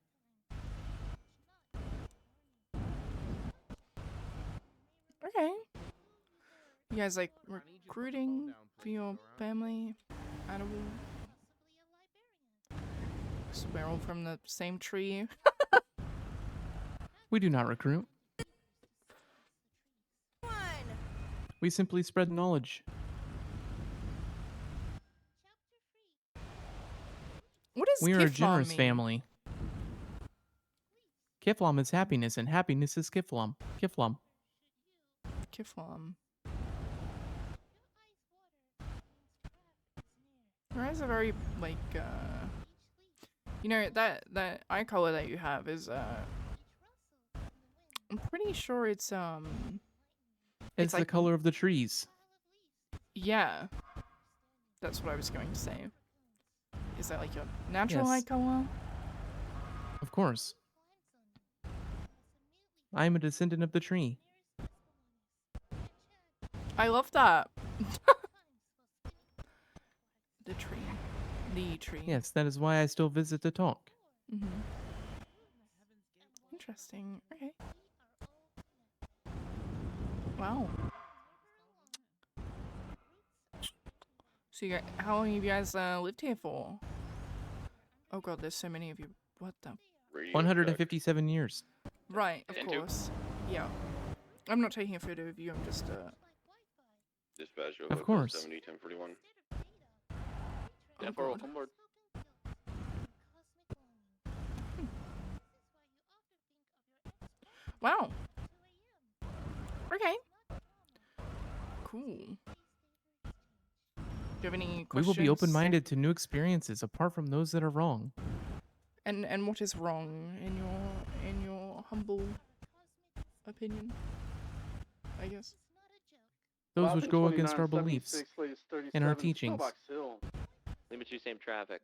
[SPEAKER 6] Okay. You guys like recruiting for your family? Animal? So we're all from the same tree.
[SPEAKER 3] We do not recruit. We simply spread knowledge.
[SPEAKER 6] What is
[SPEAKER 3] We are a
[SPEAKER 6] Kiflam
[SPEAKER 3] generous
[SPEAKER 6] mean?
[SPEAKER 3] family. Kiflam is happiness, and happiness is Kiflam. Kiflam.
[SPEAKER 6] Kiflam. Your eyes are very, like, You know, that eye color that you have is I'm pretty sure it's
[SPEAKER 3] It's the
[SPEAKER 6] like
[SPEAKER 3] color of the trees.
[SPEAKER 6] yeah. That's what I was going to say. Is that like your natural eye
[SPEAKER 3] Yes.
[SPEAKER 6] color?
[SPEAKER 3] Of course. I am a descendant of the tree.
[SPEAKER 6] I love that. The tree. The tree.
[SPEAKER 3] Yes, that is why I still visit to talk.
[SPEAKER 6] Mm-hmm. Interesting. Okay. Wow. So you how long have you guys lived here for? Oh god, there's so many of you. What the?
[SPEAKER 3] 157 years.
[SPEAKER 6] Right, of
[SPEAKER 10] And two.
[SPEAKER 6] course. Yeah. I'm not taking a photo of you. I'm just
[SPEAKER 10] Dispatch,
[SPEAKER 3] Of course.
[SPEAKER 10] 70, 1041.
[SPEAKER 6] Oh,
[SPEAKER 10] 10-4,
[SPEAKER 6] God.
[SPEAKER 10] welcome aboard.
[SPEAKER 6] Wow. Okay. Cool. Do you have any
[SPEAKER 3] We
[SPEAKER 6] questions?
[SPEAKER 3] will be open-minded to new experiences apart from those that are wrong.
[SPEAKER 6] And what is wrong in your humble opinion? I guess.
[SPEAKER 3] Those which go against our beliefs and our teachings.
[SPEAKER 20] Limit 2 same traffic.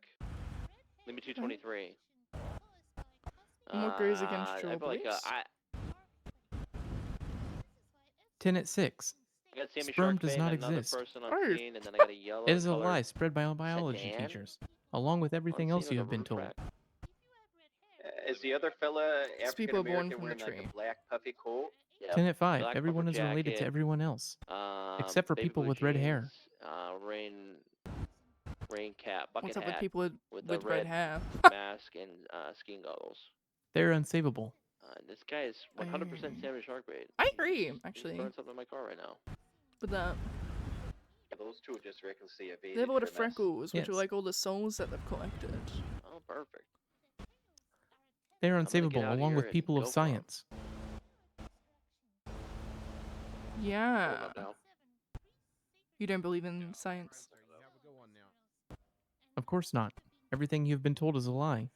[SPEAKER 20] Limit 223.
[SPEAKER 6] And what goes against your
[SPEAKER 20] I feel like
[SPEAKER 6] beliefs?
[SPEAKER 3] 10 at 6.
[SPEAKER 20] I got Sammy
[SPEAKER 3] Sperm
[SPEAKER 20] Shark
[SPEAKER 3] does
[SPEAKER 20] Bait
[SPEAKER 3] not
[SPEAKER 20] and another
[SPEAKER 3] exist.
[SPEAKER 20] person on scene, and then I got a yellow
[SPEAKER 3] It is a
[SPEAKER 20] colored
[SPEAKER 3] lie spread by biology
[SPEAKER 20] sedan
[SPEAKER 3] teachers, along with everything
[SPEAKER 20] on
[SPEAKER 3] else
[SPEAKER 20] scene
[SPEAKER 3] you
[SPEAKER 20] with
[SPEAKER 3] have
[SPEAKER 20] a
[SPEAKER 3] been
[SPEAKER 20] roof
[SPEAKER 3] told.
[SPEAKER 20] rack.
[SPEAKER 12] Is the other fella
[SPEAKER 6] These
[SPEAKER 12] African
[SPEAKER 6] people are born
[SPEAKER 12] American
[SPEAKER 6] from the
[SPEAKER 12] wearing like
[SPEAKER 6] tree.
[SPEAKER 12] a black puffy coat?
[SPEAKER 3] 10 at 5.
[SPEAKER 20] Black
[SPEAKER 3] Everyone
[SPEAKER 20] puffer
[SPEAKER 3] is related to
[SPEAKER 20] jacket,
[SPEAKER 3] everyone else, except for
[SPEAKER 20] baby
[SPEAKER 3] people
[SPEAKER 20] blue
[SPEAKER 3] with red hair.
[SPEAKER 20] jeans, rain cap, bucket
[SPEAKER 6] What's up with
[SPEAKER 20] hat
[SPEAKER 6] people
[SPEAKER 20] with
[SPEAKER 6] with
[SPEAKER 20] the
[SPEAKER 6] red hair?
[SPEAKER 20] mask and skiing goggles.
[SPEAKER 3] They're unsavable.
[SPEAKER 20] This guy is 100% Sammy Shark Bait.
[SPEAKER 6] I agree,
[SPEAKER 20] He's
[SPEAKER 6] actually.
[SPEAKER 20] throwing something in my car right now.
[SPEAKER 6] With that.
[SPEAKER 12] Yeah, those two just recklessly evaded.
[SPEAKER 6] They have a lot of
[SPEAKER 12] from us.
[SPEAKER 6] freckles, which are
[SPEAKER 3] Yes.
[SPEAKER 6] like all the souls that they've collected.
[SPEAKER 20] Oh, perfect.
[SPEAKER 3] They are
[SPEAKER 20] gonna get
[SPEAKER 3] unsavable,
[SPEAKER 20] out of
[SPEAKER 3] along
[SPEAKER 20] here
[SPEAKER 3] with
[SPEAKER 20] and
[SPEAKER 3] people of
[SPEAKER 20] go for 'em.
[SPEAKER 3] science.
[SPEAKER 6] Yeah.
[SPEAKER 20] now.
[SPEAKER 6] You don't believe in science?
[SPEAKER 3] Of course not. Everything you've been told is a lie.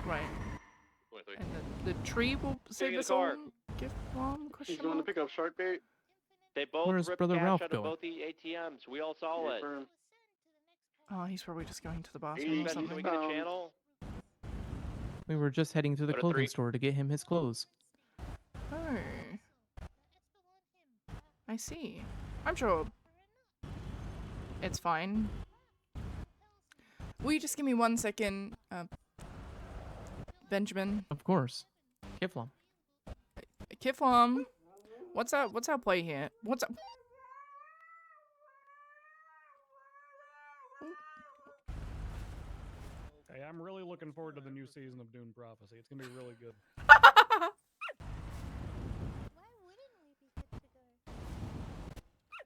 [SPEAKER 6] Right. And the tree will save
[SPEAKER 20] the
[SPEAKER 6] us
[SPEAKER 20] car.
[SPEAKER 6] all? Gift bomb?
[SPEAKER 17] He's
[SPEAKER 6] Question
[SPEAKER 17] going to
[SPEAKER 6] mark?
[SPEAKER 17] pick up shark bait.
[SPEAKER 20] They both
[SPEAKER 3] Where's
[SPEAKER 20] ripped
[SPEAKER 3] Brother
[SPEAKER 20] cash
[SPEAKER 3] Ralph
[SPEAKER 20] out
[SPEAKER 3] going?
[SPEAKER 20] of both the ATMs. We all saw it.
[SPEAKER 6] Oh, he's probably just going to the bathroom or
[SPEAKER 20] Dispatch, can we
[SPEAKER 6] something.
[SPEAKER 20] get a channel?
[SPEAKER 3] We were just heading to the
[SPEAKER 20] Go to
[SPEAKER 3] clothing
[SPEAKER 20] 3.
[SPEAKER 3] store to get him his clothes.
[SPEAKER 6] Oh. I see. I'm sure it's fine. Will you just give me 1 second, Benjamin?
[SPEAKER 3] Of course. Kiflom.
[SPEAKER 6] Kiflom, what's our play here? What's up?
[SPEAKER 5] Hey, I'm really looking forward to the new season of Dune Prophecy. It's gonna be really good.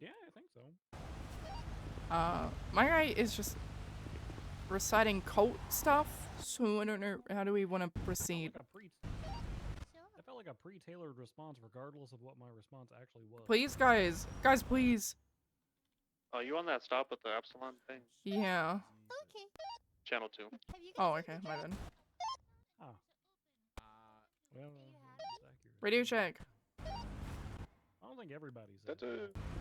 [SPEAKER 5] Yeah, I think so.
[SPEAKER 6] My guy is just reciting cult stuff, so I don't know, how do we want to proceed?
[SPEAKER 5] I felt like a pre-tailored response, regardless of what my response actually was.
[SPEAKER 6] Please, guys, please.
[SPEAKER 21] Oh, you on that stop with the Epsilon thing?
[SPEAKER 6] Yeah.
[SPEAKER 21] Channel 2.
[SPEAKER 6] Oh, okay, my bad.
[SPEAKER 5] Oh. Well,
[SPEAKER 6] Radio check.
[SPEAKER 5] I don't think everybody's.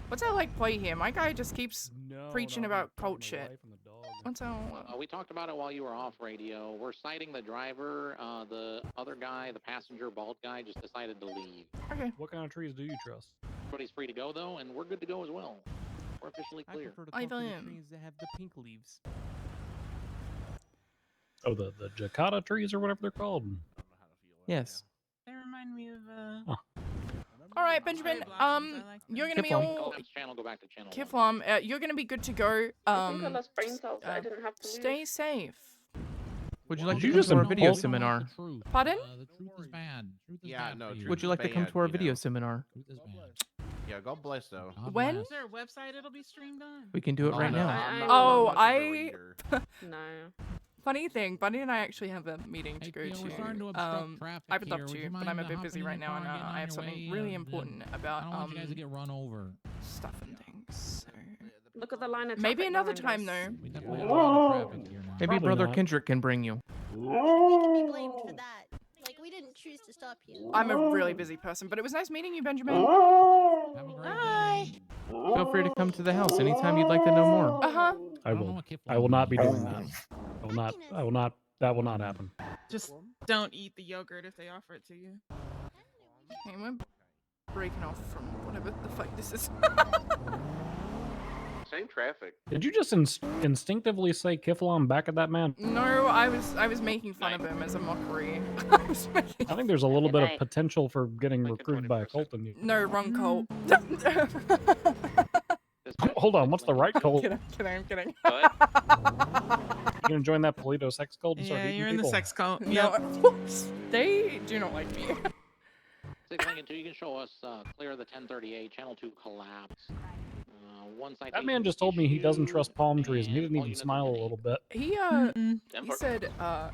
[SPEAKER 6] What's our like play here? My guy just keeps preaching
[SPEAKER 5] no,
[SPEAKER 6] about
[SPEAKER 5] I'm
[SPEAKER 6] cult
[SPEAKER 5] talking to my
[SPEAKER 6] shit.
[SPEAKER 5] wife and the dog.
[SPEAKER 6] What's our?
[SPEAKER 9] We talked about it while you were off radio. We're citing the driver. The other guy, the passenger, bald guy, just decided to leave.
[SPEAKER 6] Okay.
[SPEAKER 5] What kind of trees do you trust?
[SPEAKER 9] Everybody's free to go though, and we're good to go as well. We're officially
[SPEAKER 3] I
[SPEAKER 9] clear.
[SPEAKER 3] prefer to talk to the trees that have the pink leaves.
[SPEAKER 5] Oh, the jacata trees or whatever they're called.
[SPEAKER 3] Yes.
[SPEAKER 23] They remind me of
[SPEAKER 6] All right, Benjamin. You're gonna be all.
[SPEAKER 9] Channel, go back to channel.
[SPEAKER 6] Kiflom, you're gonna be good to go.
[SPEAKER 13] I think I lost brain cells. I didn't have to leave.
[SPEAKER 6] Stay safe.
[SPEAKER 3] Would you like
[SPEAKER 5] Did
[SPEAKER 3] to
[SPEAKER 5] you
[SPEAKER 3] come
[SPEAKER 5] just
[SPEAKER 3] to our
[SPEAKER 5] impulse-
[SPEAKER 3] video seminar?
[SPEAKER 6] Pardon?
[SPEAKER 4] The truth is bad. Truth is Yeah, bad
[SPEAKER 12] no,
[SPEAKER 4] for you.
[SPEAKER 12] truth
[SPEAKER 3] Would you like to come
[SPEAKER 12] bad,
[SPEAKER 3] to our
[SPEAKER 12] you
[SPEAKER 3] video
[SPEAKER 12] know.
[SPEAKER 3] seminar?
[SPEAKER 4] Truth is bad.
[SPEAKER 12] Yeah, God bless though.
[SPEAKER 4] God
[SPEAKER 6] When?
[SPEAKER 4] bless.
[SPEAKER 23] Is there a website it'll be streamed on?
[SPEAKER 3] We can do it
[SPEAKER 12] Oh,
[SPEAKER 3] right
[SPEAKER 12] no,
[SPEAKER 3] now.
[SPEAKER 12] I'm not-
[SPEAKER 6] Oh,
[SPEAKER 12] I'm not much of a
[SPEAKER 6] I.
[SPEAKER 12] reader.
[SPEAKER 13] No.
[SPEAKER 6] Funny thing, Bunny and I actually have a meeting to
[SPEAKER 4] Hey,
[SPEAKER 6] go
[SPEAKER 4] Theo, we're starting to
[SPEAKER 6] to.
[SPEAKER 4] obstruct traffic
[SPEAKER 6] I would love
[SPEAKER 4] here. Would
[SPEAKER 6] to,
[SPEAKER 4] you
[SPEAKER 6] but I'm a
[SPEAKER 4] mind,
[SPEAKER 6] bit
[SPEAKER 4] hopping
[SPEAKER 6] busy
[SPEAKER 4] in
[SPEAKER 6] right
[SPEAKER 4] the
[SPEAKER 6] now,
[SPEAKER 4] car
[SPEAKER 6] and
[SPEAKER 4] and getting
[SPEAKER 6] I
[SPEAKER 4] on
[SPEAKER 6] have
[SPEAKER 4] your
[SPEAKER 6] something
[SPEAKER 4] way?
[SPEAKER 6] really
[SPEAKER 4] And
[SPEAKER 6] important
[SPEAKER 4] I
[SPEAKER 6] about
[SPEAKER 4] don't want you guys to get run over.
[SPEAKER 6] stuff and things. So.
[SPEAKER 12] The
[SPEAKER 18] Look at the line of
[SPEAKER 6] Maybe
[SPEAKER 18] traffic
[SPEAKER 6] another
[SPEAKER 18] behind
[SPEAKER 6] time
[SPEAKER 18] us.
[SPEAKER 6] though.
[SPEAKER 1] We definitely have a lot of traffic here now.
[SPEAKER 3] Maybe
[SPEAKER 5] Probably
[SPEAKER 3] Brother
[SPEAKER 5] not.
[SPEAKER 3] Kendrick can bring you.
[SPEAKER 19] We can be blamed for that. Like, we didn't choose to stop you.
[SPEAKER 6] I'm a really busy person, but it was nice meeting you, Benjamin.
[SPEAKER 1] Have a great
[SPEAKER 6] Bye.
[SPEAKER 1] day.
[SPEAKER 3] Feel free to come to the house anytime you'd like to know more.
[SPEAKER 6] Uh-huh.
[SPEAKER 5] I will not be doing that. I will not. That will not happen.
[SPEAKER 23] Just don't eat the yogurt if they offer it to you.
[SPEAKER 6] Okay, we're breaking off from whatever the fuck this is.
[SPEAKER 4] Same traffic.
[SPEAKER 5] Did you just instinctively say Kiflam back at that man?
[SPEAKER 6] No, I was making fun of him as a mockery.
[SPEAKER 5] I think there's a little bit of potential for getting recruited by a cult in you.
[SPEAKER 6] No, wrong cult.
[SPEAKER 5] Hold on, what's the right cult?
[SPEAKER 6] I'm kidding.
[SPEAKER 5] You gonna join that Polito sex cult and start
[SPEAKER 23] Yeah,
[SPEAKER 5] eating
[SPEAKER 23] you're in the
[SPEAKER 5] people?
[SPEAKER 23] sex cult.
[SPEAKER 6] No,
[SPEAKER 23] Yep.
[SPEAKER 6] they do not like me.
[SPEAKER 9] 6 Lincoln 2, you can show us clear the 1038, channel 2 collapse. One side.
[SPEAKER 5] That man just told me he doesn't trust palm trees, and he didn't even smile a little bit.
[SPEAKER 6] He said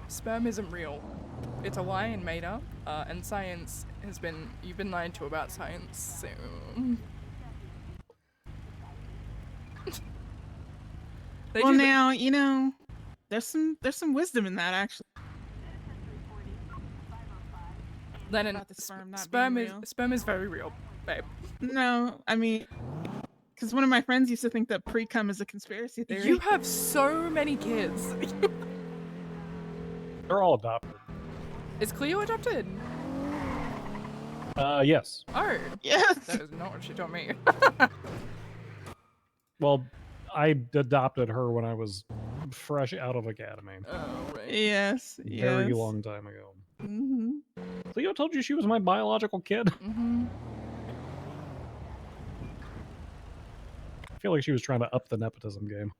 [SPEAKER 6] sperm isn't real. It's a lie and made up. And science you've been lied to about science. So.
[SPEAKER 23] Well, now you know there's some wisdom in that actually.
[SPEAKER 6] Lennon,
[SPEAKER 23] About the sperm not being real.
[SPEAKER 6] sperm is very real, babe.
[SPEAKER 23] No, I mean, because one of my friends used to think that pre-cum is a conspiracy theory.
[SPEAKER 6] You have so many kids.
[SPEAKER 5] They're all adopted.
[SPEAKER 6] Is Cleo adopted?
[SPEAKER 5] Yes.
[SPEAKER 6] Oh,
[SPEAKER 23] yes.
[SPEAKER 6] That is not what she told me.
[SPEAKER 5] Well, I adopted her when I was fresh out of academy.
[SPEAKER 6] Oh, right.
[SPEAKER 23] Yes.
[SPEAKER 5] Very
[SPEAKER 23] yes.
[SPEAKER 5] long time ago.
[SPEAKER 23] Mm-hmm.
[SPEAKER 5] Cleo told you she was my biological kid.
[SPEAKER 6] Mm-hmm.
[SPEAKER 5] I feel like she was trying to up the nepotism game.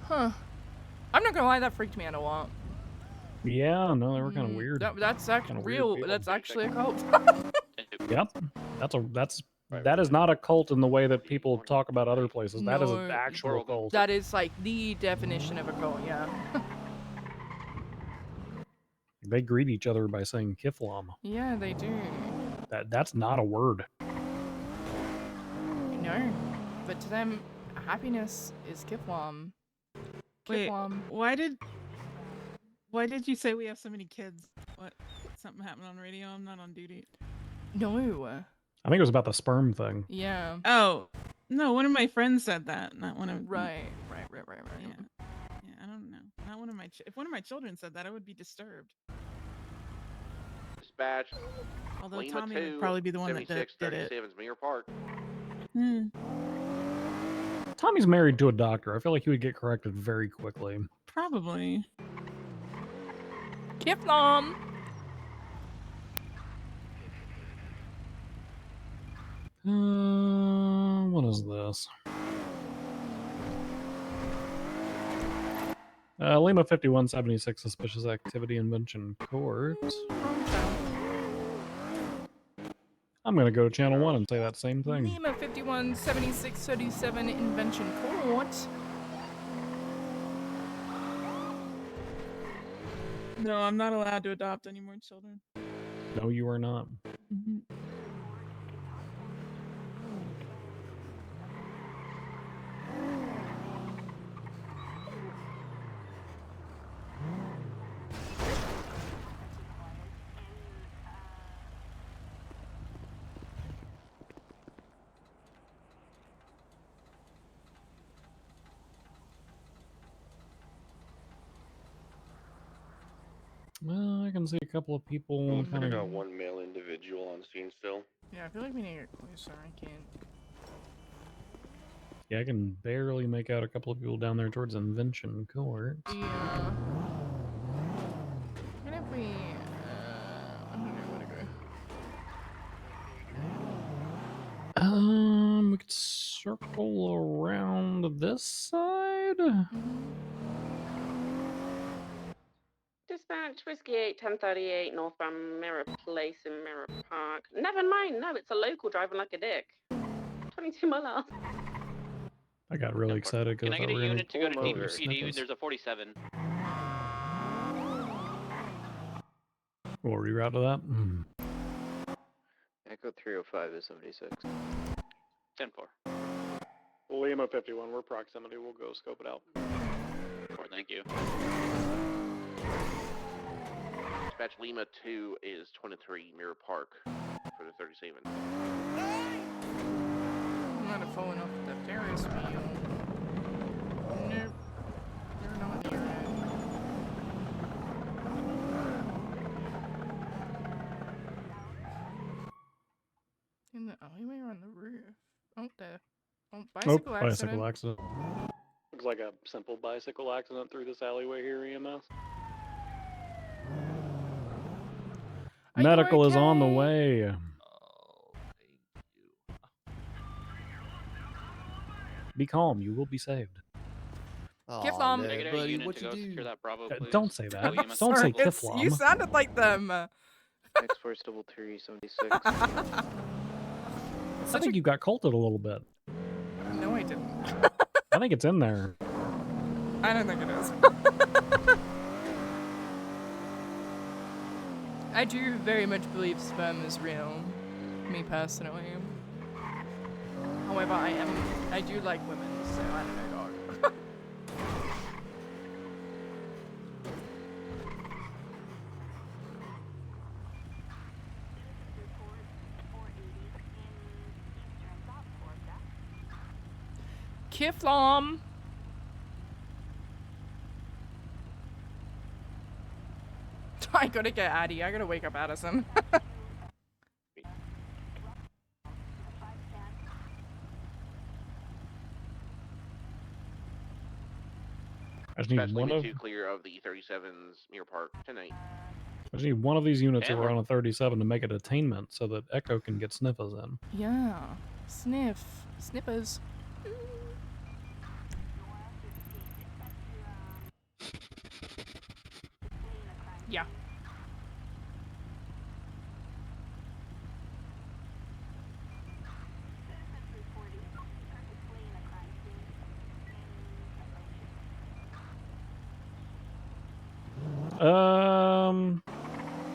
[SPEAKER 6] Huh. I'm not gonna lie, that freaked me out a lot.
[SPEAKER 5] Yeah, no, they were kind of weird.
[SPEAKER 6] That's actually
[SPEAKER 5] Kinda weird
[SPEAKER 6] real.
[SPEAKER 5] people.
[SPEAKER 6] That's actually a cult.
[SPEAKER 5] Yep. That is not a cult in the way that people talk about other places. That is an
[SPEAKER 6] No,
[SPEAKER 5] actual cult.
[SPEAKER 6] That is like the definition of a cult, yeah.
[SPEAKER 5] They greet each other by saying Kiflam.
[SPEAKER 6] Yeah, they do.
[SPEAKER 5] That's not a word.
[SPEAKER 6] No, but to them, happiness is Kiflam.
[SPEAKER 23] Wait,
[SPEAKER 6] Kiflam.
[SPEAKER 23] why did you say we have so many kids? What? Something happened on radio? I'm not on duty.
[SPEAKER 6] No.
[SPEAKER 5] I think it was about the sperm thing.
[SPEAKER 6] Yeah.
[SPEAKER 23] Oh, no, one of my friends said that, not one of.
[SPEAKER 6] Right.
[SPEAKER 23] Yeah, I don't know. Not one of my. If one of my children said that, I would be disturbed.
[SPEAKER 4] Dispatch.
[SPEAKER 23] Although
[SPEAKER 4] Lima
[SPEAKER 23] Tommy
[SPEAKER 4] 2,
[SPEAKER 23] would probably be the one that did it.
[SPEAKER 4] 7637 Mirror Park.
[SPEAKER 23] Hmm.
[SPEAKER 5] Tommy's married to a doctor. I feel like he would get corrected very quickly.
[SPEAKER 23] Probably.
[SPEAKER 6] Kiflam.
[SPEAKER 5] What is this? Lima 5176, suspicious activity, Invention Court. I'm gonna go to channel 1 and say that same thing.
[SPEAKER 6] Lima 51 76 37 Invention Court.
[SPEAKER 23] No, I'm not allowed to adopt any more children.
[SPEAKER 5] No, you are not.
[SPEAKER 23] Mm-hmm.
[SPEAKER 5] Well, I can see a couple of people kind
[SPEAKER 10] I
[SPEAKER 5] of
[SPEAKER 10] got one male individual on scene still.
[SPEAKER 6] Yeah, I feel like we need to get closer. I can't.
[SPEAKER 5] Yeah, I can barely make out a couple of people down there towards Invention Court.
[SPEAKER 6] Yeah. What if we? I don't know where to go.
[SPEAKER 5] We could circle around this side.
[SPEAKER 13] Dispatch Whiskey 8 1038 northbound Mirror Place in Mirror Park. Never mind, no, it's a local driving like a dick. 22 miles.
[SPEAKER 5] I got really excited because
[SPEAKER 21] Can I
[SPEAKER 5] I
[SPEAKER 21] get
[SPEAKER 5] thought
[SPEAKER 21] a
[SPEAKER 5] we were
[SPEAKER 21] unit to go to
[SPEAKER 5] gonna
[SPEAKER 21] DPD?
[SPEAKER 5] snippets.
[SPEAKER 21] There's a 47.
[SPEAKER 5] We'll reroute to that.
[SPEAKER 12] Echo 305 is 76.
[SPEAKER 21] 10-4.
[SPEAKER 17] Lima 51, we're proximity. We'll go scope it out.
[SPEAKER 21] 4, thank you.
[SPEAKER 4] Dispatch Lima 2 is 23 Mirror Park for the 37.
[SPEAKER 6] I'm not falling off the Ferris wheel. Nope. You're not near it. In the alleyway or on the roof? Oh, there. Oh, bicycle accident.
[SPEAKER 5] Bicycle accident.
[SPEAKER 17] Looks like a simple bicycle accident through this alleyway here, EMS.
[SPEAKER 5] Medical is on the way. Be calm. You will be saved.
[SPEAKER 6] Kiflom.
[SPEAKER 21] Can I get a unit to go secure that Bravo, please?
[SPEAKER 5] Don't say that.
[SPEAKER 21] Go EMS.
[SPEAKER 5] Don't say
[SPEAKER 6] It's-
[SPEAKER 5] Kiflom.
[SPEAKER 6] You sounded like them.
[SPEAKER 12] X-Force 376.
[SPEAKER 5] I think you got culted a little bit.
[SPEAKER 6] No, I didn't.
[SPEAKER 5] I think it's in there.
[SPEAKER 6] I don't think it is. I do very much believe sperm is real, me personally. However, I do like women, so I don't know, dog. Kiflom! I gotta get Addie. I gotta wake up Addison.
[SPEAKER 5] I just need
[SPEAKER 4] Dispatch
[SPEAKER 5] one
[SPEAKER 4] Lima
[SPEAKER 5] of.
[SPEAKER 4] 2 clear of the 37's Mirror Park tonight.
[SPEAKER 5] I just need one of these units around a 37 to make it attainment, so that Echo can get sniffers in.
[SPEAKER 6] Yeah. Sniff. Snippers. Yeah.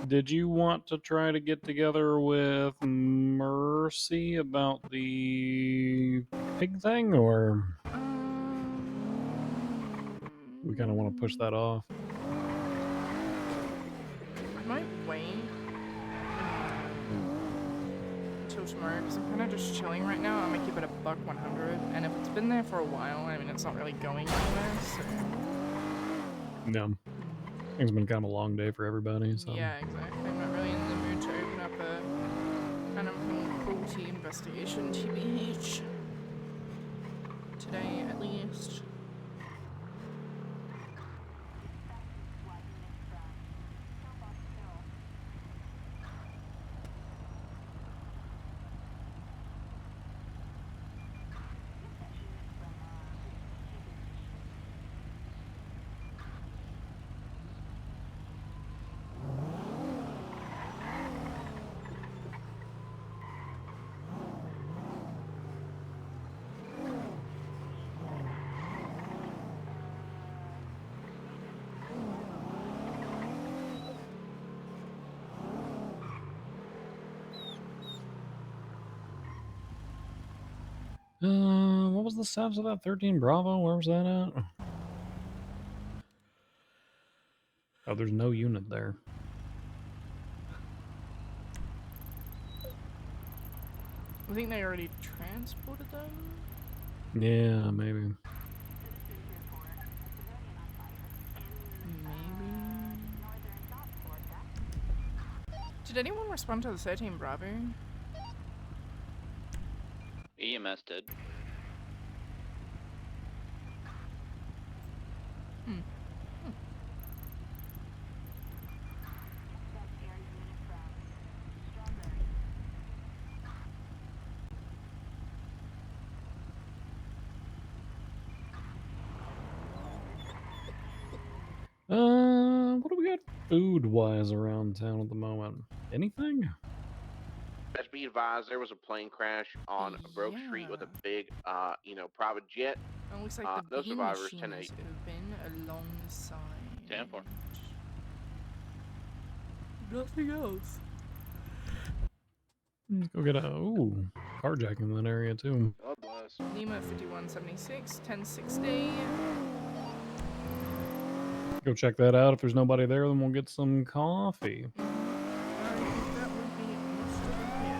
[SPEAKER 5] Did you want to try to get together with Mercy about the pig thing, or we kind of want to push that off?
[SPEAKER 6] I might wait until tomorrow because I'm kind of just chilling right now. I'm gonna keep it a $100, and if it's been there for a while, I mean, it's not really going anywhere. So.
[SPEAKER 5] No. It's been kind of a long day for everybody, so.
[SPEAKER 6] Yeah, exactly. I'm not really in the mood to open up a animal cruelty investigation, TBH. Today, at least.
[SPEAKER 5] What was the status of that 13 Bravo? Where was that at? Oh, there's no unit there.
[SPEAKER 6] I think they already transported them.
[SPEAKER 5] Yeah, maybe.
[SPEAKER 6] Did anyone respond to the 13 Bravo?
[SPEAKER 21] EMS did.
[SPEAKER 5] What do we got food-wise around town at the moment? Anything?
[SPEAKER 4] Best be advised, there was a plane crash on Broke Street with a big, private jet.
[SPEAKER 6] It looks like the
[SPEAKER 4] no
[SPEAKER 6] bean
[SPEAKER 4] survivors,
[SPEAKER 6] machine
[SPEAKER 4] 10-8.
[SPEAKER 6] is open alongside.
[SPEAKER 21] 10-4.
[SPEAKER 6] Nothing else.
[SPEAKER 5] Let's go get a carjacking in that area too.
[SPEAKER 17] God bless.
[SPEAKER 6] Lima 5176, 1060.
[SPEAKER 5] Go check that out. If there's nobody there, then we'll get some coffee.
[SPEAKER 6] That would be most appropriate.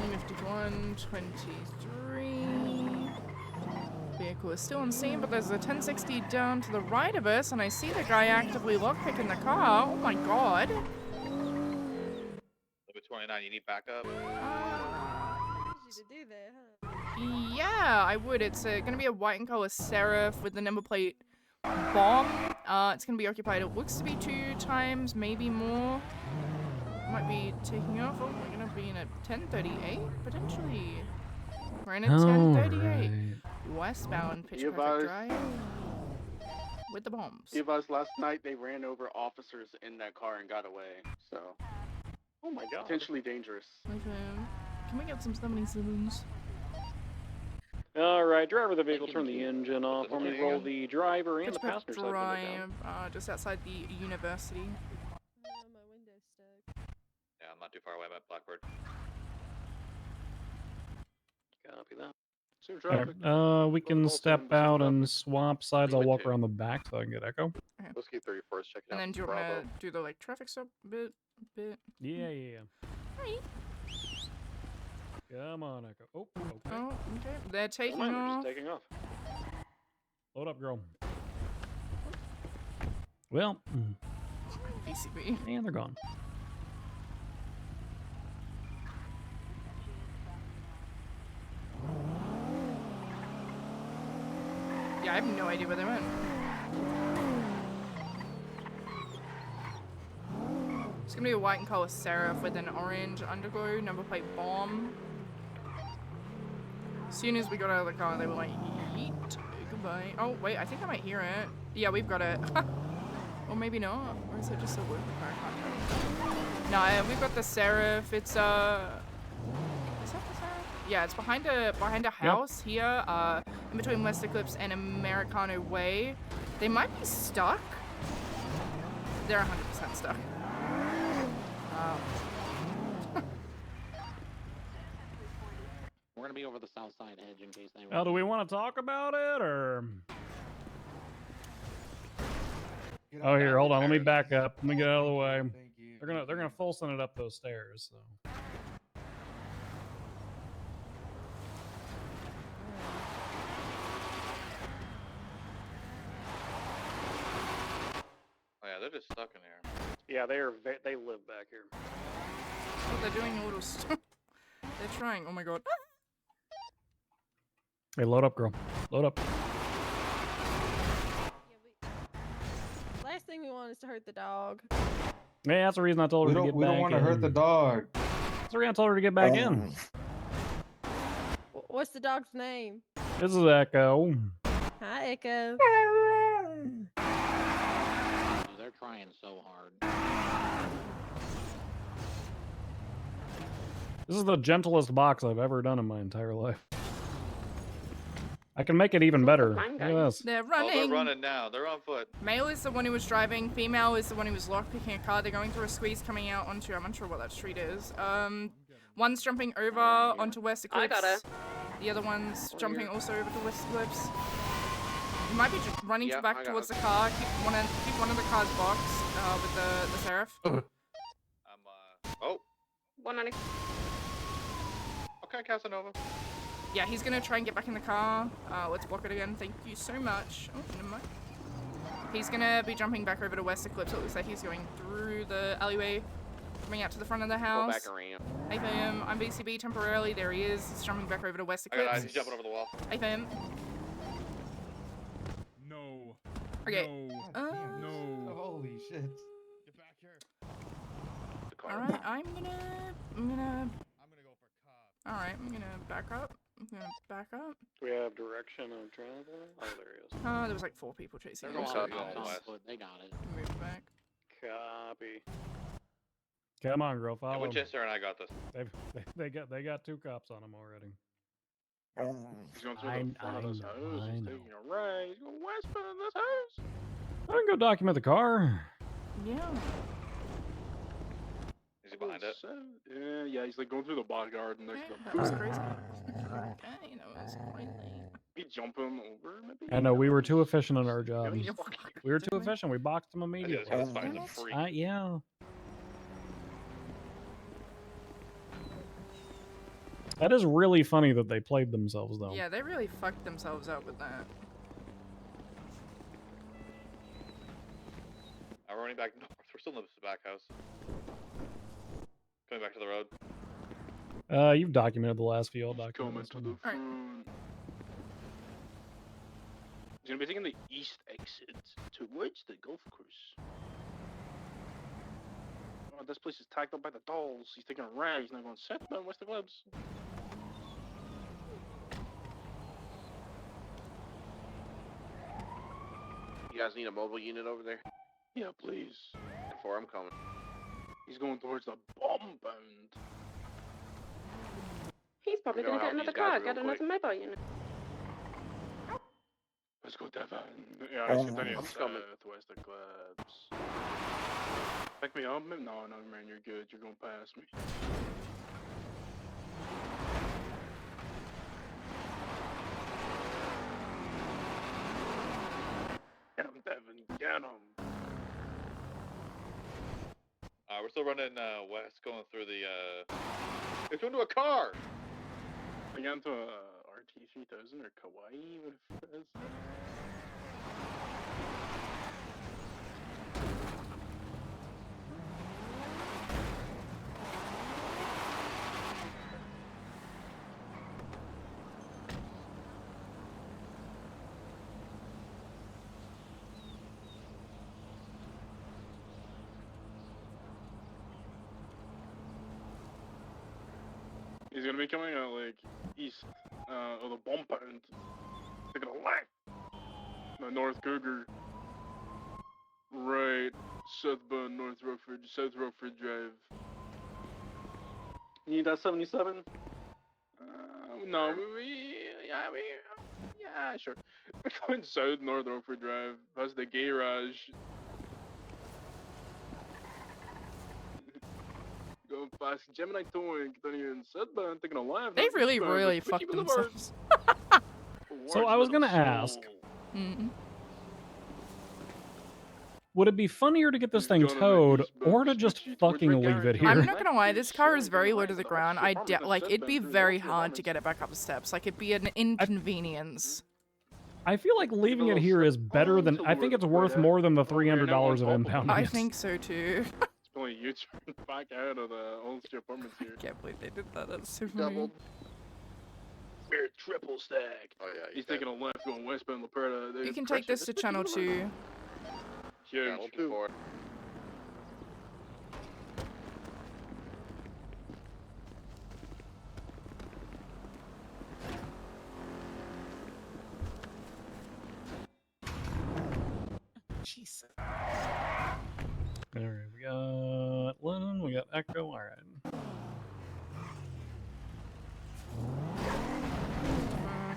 [SPEAKER 6] Lima 5123. Vehicle is still on scene, but there's a 1060 down to the right of us, and I see the guy actively lockpicking the car. Oh my god.
[SPEAKER 21] Limit 29, you need backup?
[SPEAKER 6] Yeah, I would. It's gonna be a white and color Seraph with the number plate bomb. It's gonna be occupied. It looks to be 2 times, maybe more. Might be taking off. Oh, we're gonna be in a 1038 potentially. We're in a 1038 westbound pitch perfect drive with the bombs.
[SPEAKER 17] Advised last night they ran over officers in that car and got away. So.
[SPEAKER 23] Oh my god.
[SPEAKER 17] Potentially dangerous.
[SPEAKER 6] Okay. Can we get some 77s?
[SPEAKER 17] Alright, driver of the vehicle, turn the engine off. Let me roll the driver and
[SPEAKER 6] Pitch
[SPEAKER 17] the
[SPEAKER 6] perfect
[SPEAKER 17] passenger side window down.
[SPEAKER 6] drive, just outside the university.
[SPEAKER 21] Yeah, I'm not too far away. I'm at Blackbird.
[SPEAKER 17] Copy that. Soon
[SPEAKER 5] Alright,
[SPEAKER 17] traffic.
[SPEAKER 5] we can step out and swap sides. I'll walk around the back so I can get echo.
[SPEAKER 12] Let's keep 31st checking
[SPEAKER 6] And
[SPEAKER 12] out.
[SPEAKER 6] then do you want to do the like traffic stop bit?
[SPEAKER 5] Yeah.
[SPEAKER 6] Right.
[SPEAKER 5] Come on, echo. Oh, okay.
[SPEAKER 6] Oh, okay. They're taking
[SPEAKER 17] Mine, they're
[SPEAKER 6] off.
[SPEAKER 17] just taking off.
[SPEAKER 5] Load up, girl. Well,
[SPEAKER 6] BCB.
[SPEAKER 5] and they're gone.
[SPEAKER 6] Yeah, I have no idea where they went. It's gonna be a white and color Seraph with an orange underglow, number plate bomb. As soon as we got out of the car, they were like, yeet, goodbye. Oh, wait, I think I might hear it. Yeah, we've got it. Or maybe not. Or is it just a wood? I can't tell. No, we've got the Seraph. It's, is that the Seraph? Yeah, it's behind a house here, in between West Eclipse and Americano Way. They might be stuck. They're 100% stuck.
[SPEAKER 9] We're gonna be over the south side edge in case they.
[SPEAKER 5] Now, do we want to talk about it, or? Oh, here, hold on. Let me back up. Let me get out of the way. They're gonna full send it up those stairs. So.
[SPEAKER 21] Oh yeah, they're just stuck in here.
[SPEAKER 17] Yeah, they live back here.
[SPEAKER 6] Oh, they're doing a little stuff. They're trying. Oh my god.
[SPEAKER 5] Hey, load up, girl. Load up.
[SPEAKER 7] Last thing we want is to hurt the dog.
[SPEAKER 5] Yeah, that's the reason I told her to get back in.
[SPEAKER 14] We don't want to hurt the dog.
[SPEAKER 5] That's the reason I told her to get back in.
[SPEAKER 7] What's the dog's name?
[SPEAKER 5] This is Echo.
[SPEAKER 7] Hi, Echo.
[SPEAKER 9] They're trying so hard.
[SPEAKER 5] This is the gentlest box I've ever done in my entire life. I can make it even better. Look at this.
[SPEAKER 6] They're
[SPEAKER 21] Oh,
[SPEAKER 6] running.
[SPEAKER 21] they're running now. They're on foot.
[SPEAKER 6] Male is the one who was driving. Female is the one who was lockpicking a car. They're going through a squeeze coming out onto, I'm unsure what that street is. One's jumping over onto West Eclipse.
[SPEAKER 13] I got her.
[SPEAKER 6] The other one's jumping also over to West Eclipse. You might be just running back towards the car. Keep one of the cars boxed with the Seraph.
[SPEAKER 21] Oh.
[SPEAKER 13] 190.
[SPEAKER 21] Okay, Casanova.
[SPEAKER 6] Yeah, he's gonna try and get back in the car. Let's block it again. Thank you so much. Oh, never mind. He's gonna be jumping back over to West Eclipse. It looks like he's going through the alleyway, coming out to the front of the house.
[SPEAKER 12] Go back around.
[SPEAKER 6] Hey fam, I'm BCB temporarily. There he is. He's jumping back over to West
[SPEAKER 21] I got
[SPEAKER 6] Eclipse.
[SPEAKER 21] eyes. He's jumping over the wall.
[SPEAKER 6] Hey fam.
[SPEAKER 14] No.
[SPEAKER 6] Okay.
[SPEAKER 14] No. No. Holy shit. Get back here.
[SPEAKER 6] All right, I'm gonna go for cop. All right, I'm gonna back up.
[SPEAKER 17] Do we have direction of travel? Oh, there he is.
[SPEAKER 6] There was like 4 people chasing
[SPEAKER 9] There's
[SPEAKER 6] me.
[SPEAKER 9] a lot of cops on foot. They got it.
[SPEAKER 6] Move back.
[SPEAKER 17] Copy.
[SPEAKER 5] Come on, girl, follow.
[SPEAKER 10] Winchester and I got this.
[SPEAKER 5] They got 2 cops on them already.
[SPEAKER 17] He's going through the front of this house. He's taking a right. He's going westbound in this house.
[SPEAKER 5] I can go document the car.
[SPEAKER 6] Yeah.
[SPEAKER 10] Is he behind it?
[SPEAKER 17] Yeah, he's like going through the bodyguard next to
[SPEAKER 6] That
[SPEAKER 17] the
[SPEAKER 6] was crazy. Okay, you know, it was quite late.
[SPEAKER 17] We jump him over, maybe?
[SPEAKER 5] I know we were too efficient in our job.
[SPEAKER 17] Yeah,
[SPEAKER 5] We were too efficient. We boxed him immediately. Yeah. That is really funny that they played themselves, though.
[SPEAKER 6] Yeah, they really fucked themselves up with that.
[SPEAKER 10] We're running back north. We're still in the back house. Coming back to the road.
[SPEAKER 5] You've documented the last few. I'll document this one.
[SPEAKER 17] He's gonna be taking the east exit towards the golf course. Oh, this place is tagged up by the dolls. He's taking a right. He's not going southbound west of clubs.
[SPEAKER 4] You guys need a mobile unit over there?
[SPEAKER 17] Yeah, please.
[SPEAKER 4] 4, I'm coming.
[SPEAKER 17] He's going towards the bomb bound.
[SPEAKER 18] He's probably
[SPEAKER 4] We're
[SPEAKER 18] going
[SPEAKER 4] gonna
[SPEAKER 18] to get
[SPEAKER 4] help
[SPEAKER 18] another
[SPEAKER 4] these guys
[SPEAKER 18] car,
[SPEAKER 4] real
[SPEAKER 18] get another mobile unit.
[SPEAKER 17] Let's go, Devon. Yeah, I see plenty of southwest of clubs. Pick me up? No, man, you're good. You're going past me. Get him, Devin. Get him.
[SPEAKER 10] We're still running west, going through the. It's into a car.
[SPEAKER 17] I got into a RT3000 or Kawaii. What if it is? He's gonna be coming out like east of the bomb pound. Taking a left. The North Cougar. Right. Southbound North Rockford, South Rockford Drive. You need that 77? No, yeah, sure. We're going south North Rockford Drive, past the garage. Going past Gemini Towing, continuing southbound, taking a left.
[SPEAKER 6] They really fucked themselves.
[SPEAKER 5] So I was gonna ask, would it be funnier to get this thing towed or to just fucking leave it here?
[SPEAKER 6] I'm not gonna lie, this car is very low to the ground. It'd be very hard to get it back up the steps. Like, it'd be an inconvenience.
[SPEAKER 5] I feel like leaving it here is better than. I think it's worth more than the $300 of impounding.
[SPEAKER 6] I think so too.
[SPEAKER 17] Only you turn back out of the old apartments here.
[SPEAKER 6] I can't believe they did that. That's so funny.
[SPEAKER 17] We're triple stack.
[SPEAKER 10] Oh yeah.
[SPEAKER 17] He's taking a left going westbound La Prada.
[SPEAKER 6] You can take this to channel 2.
[SPEAKER 17] Huge.
[SPEAKER 10] Yeah, we'll do 4.
[SPEAKER 23] Jesus.
[SPEAKER 5] Alright, we got Lennon, we got Echo, alright.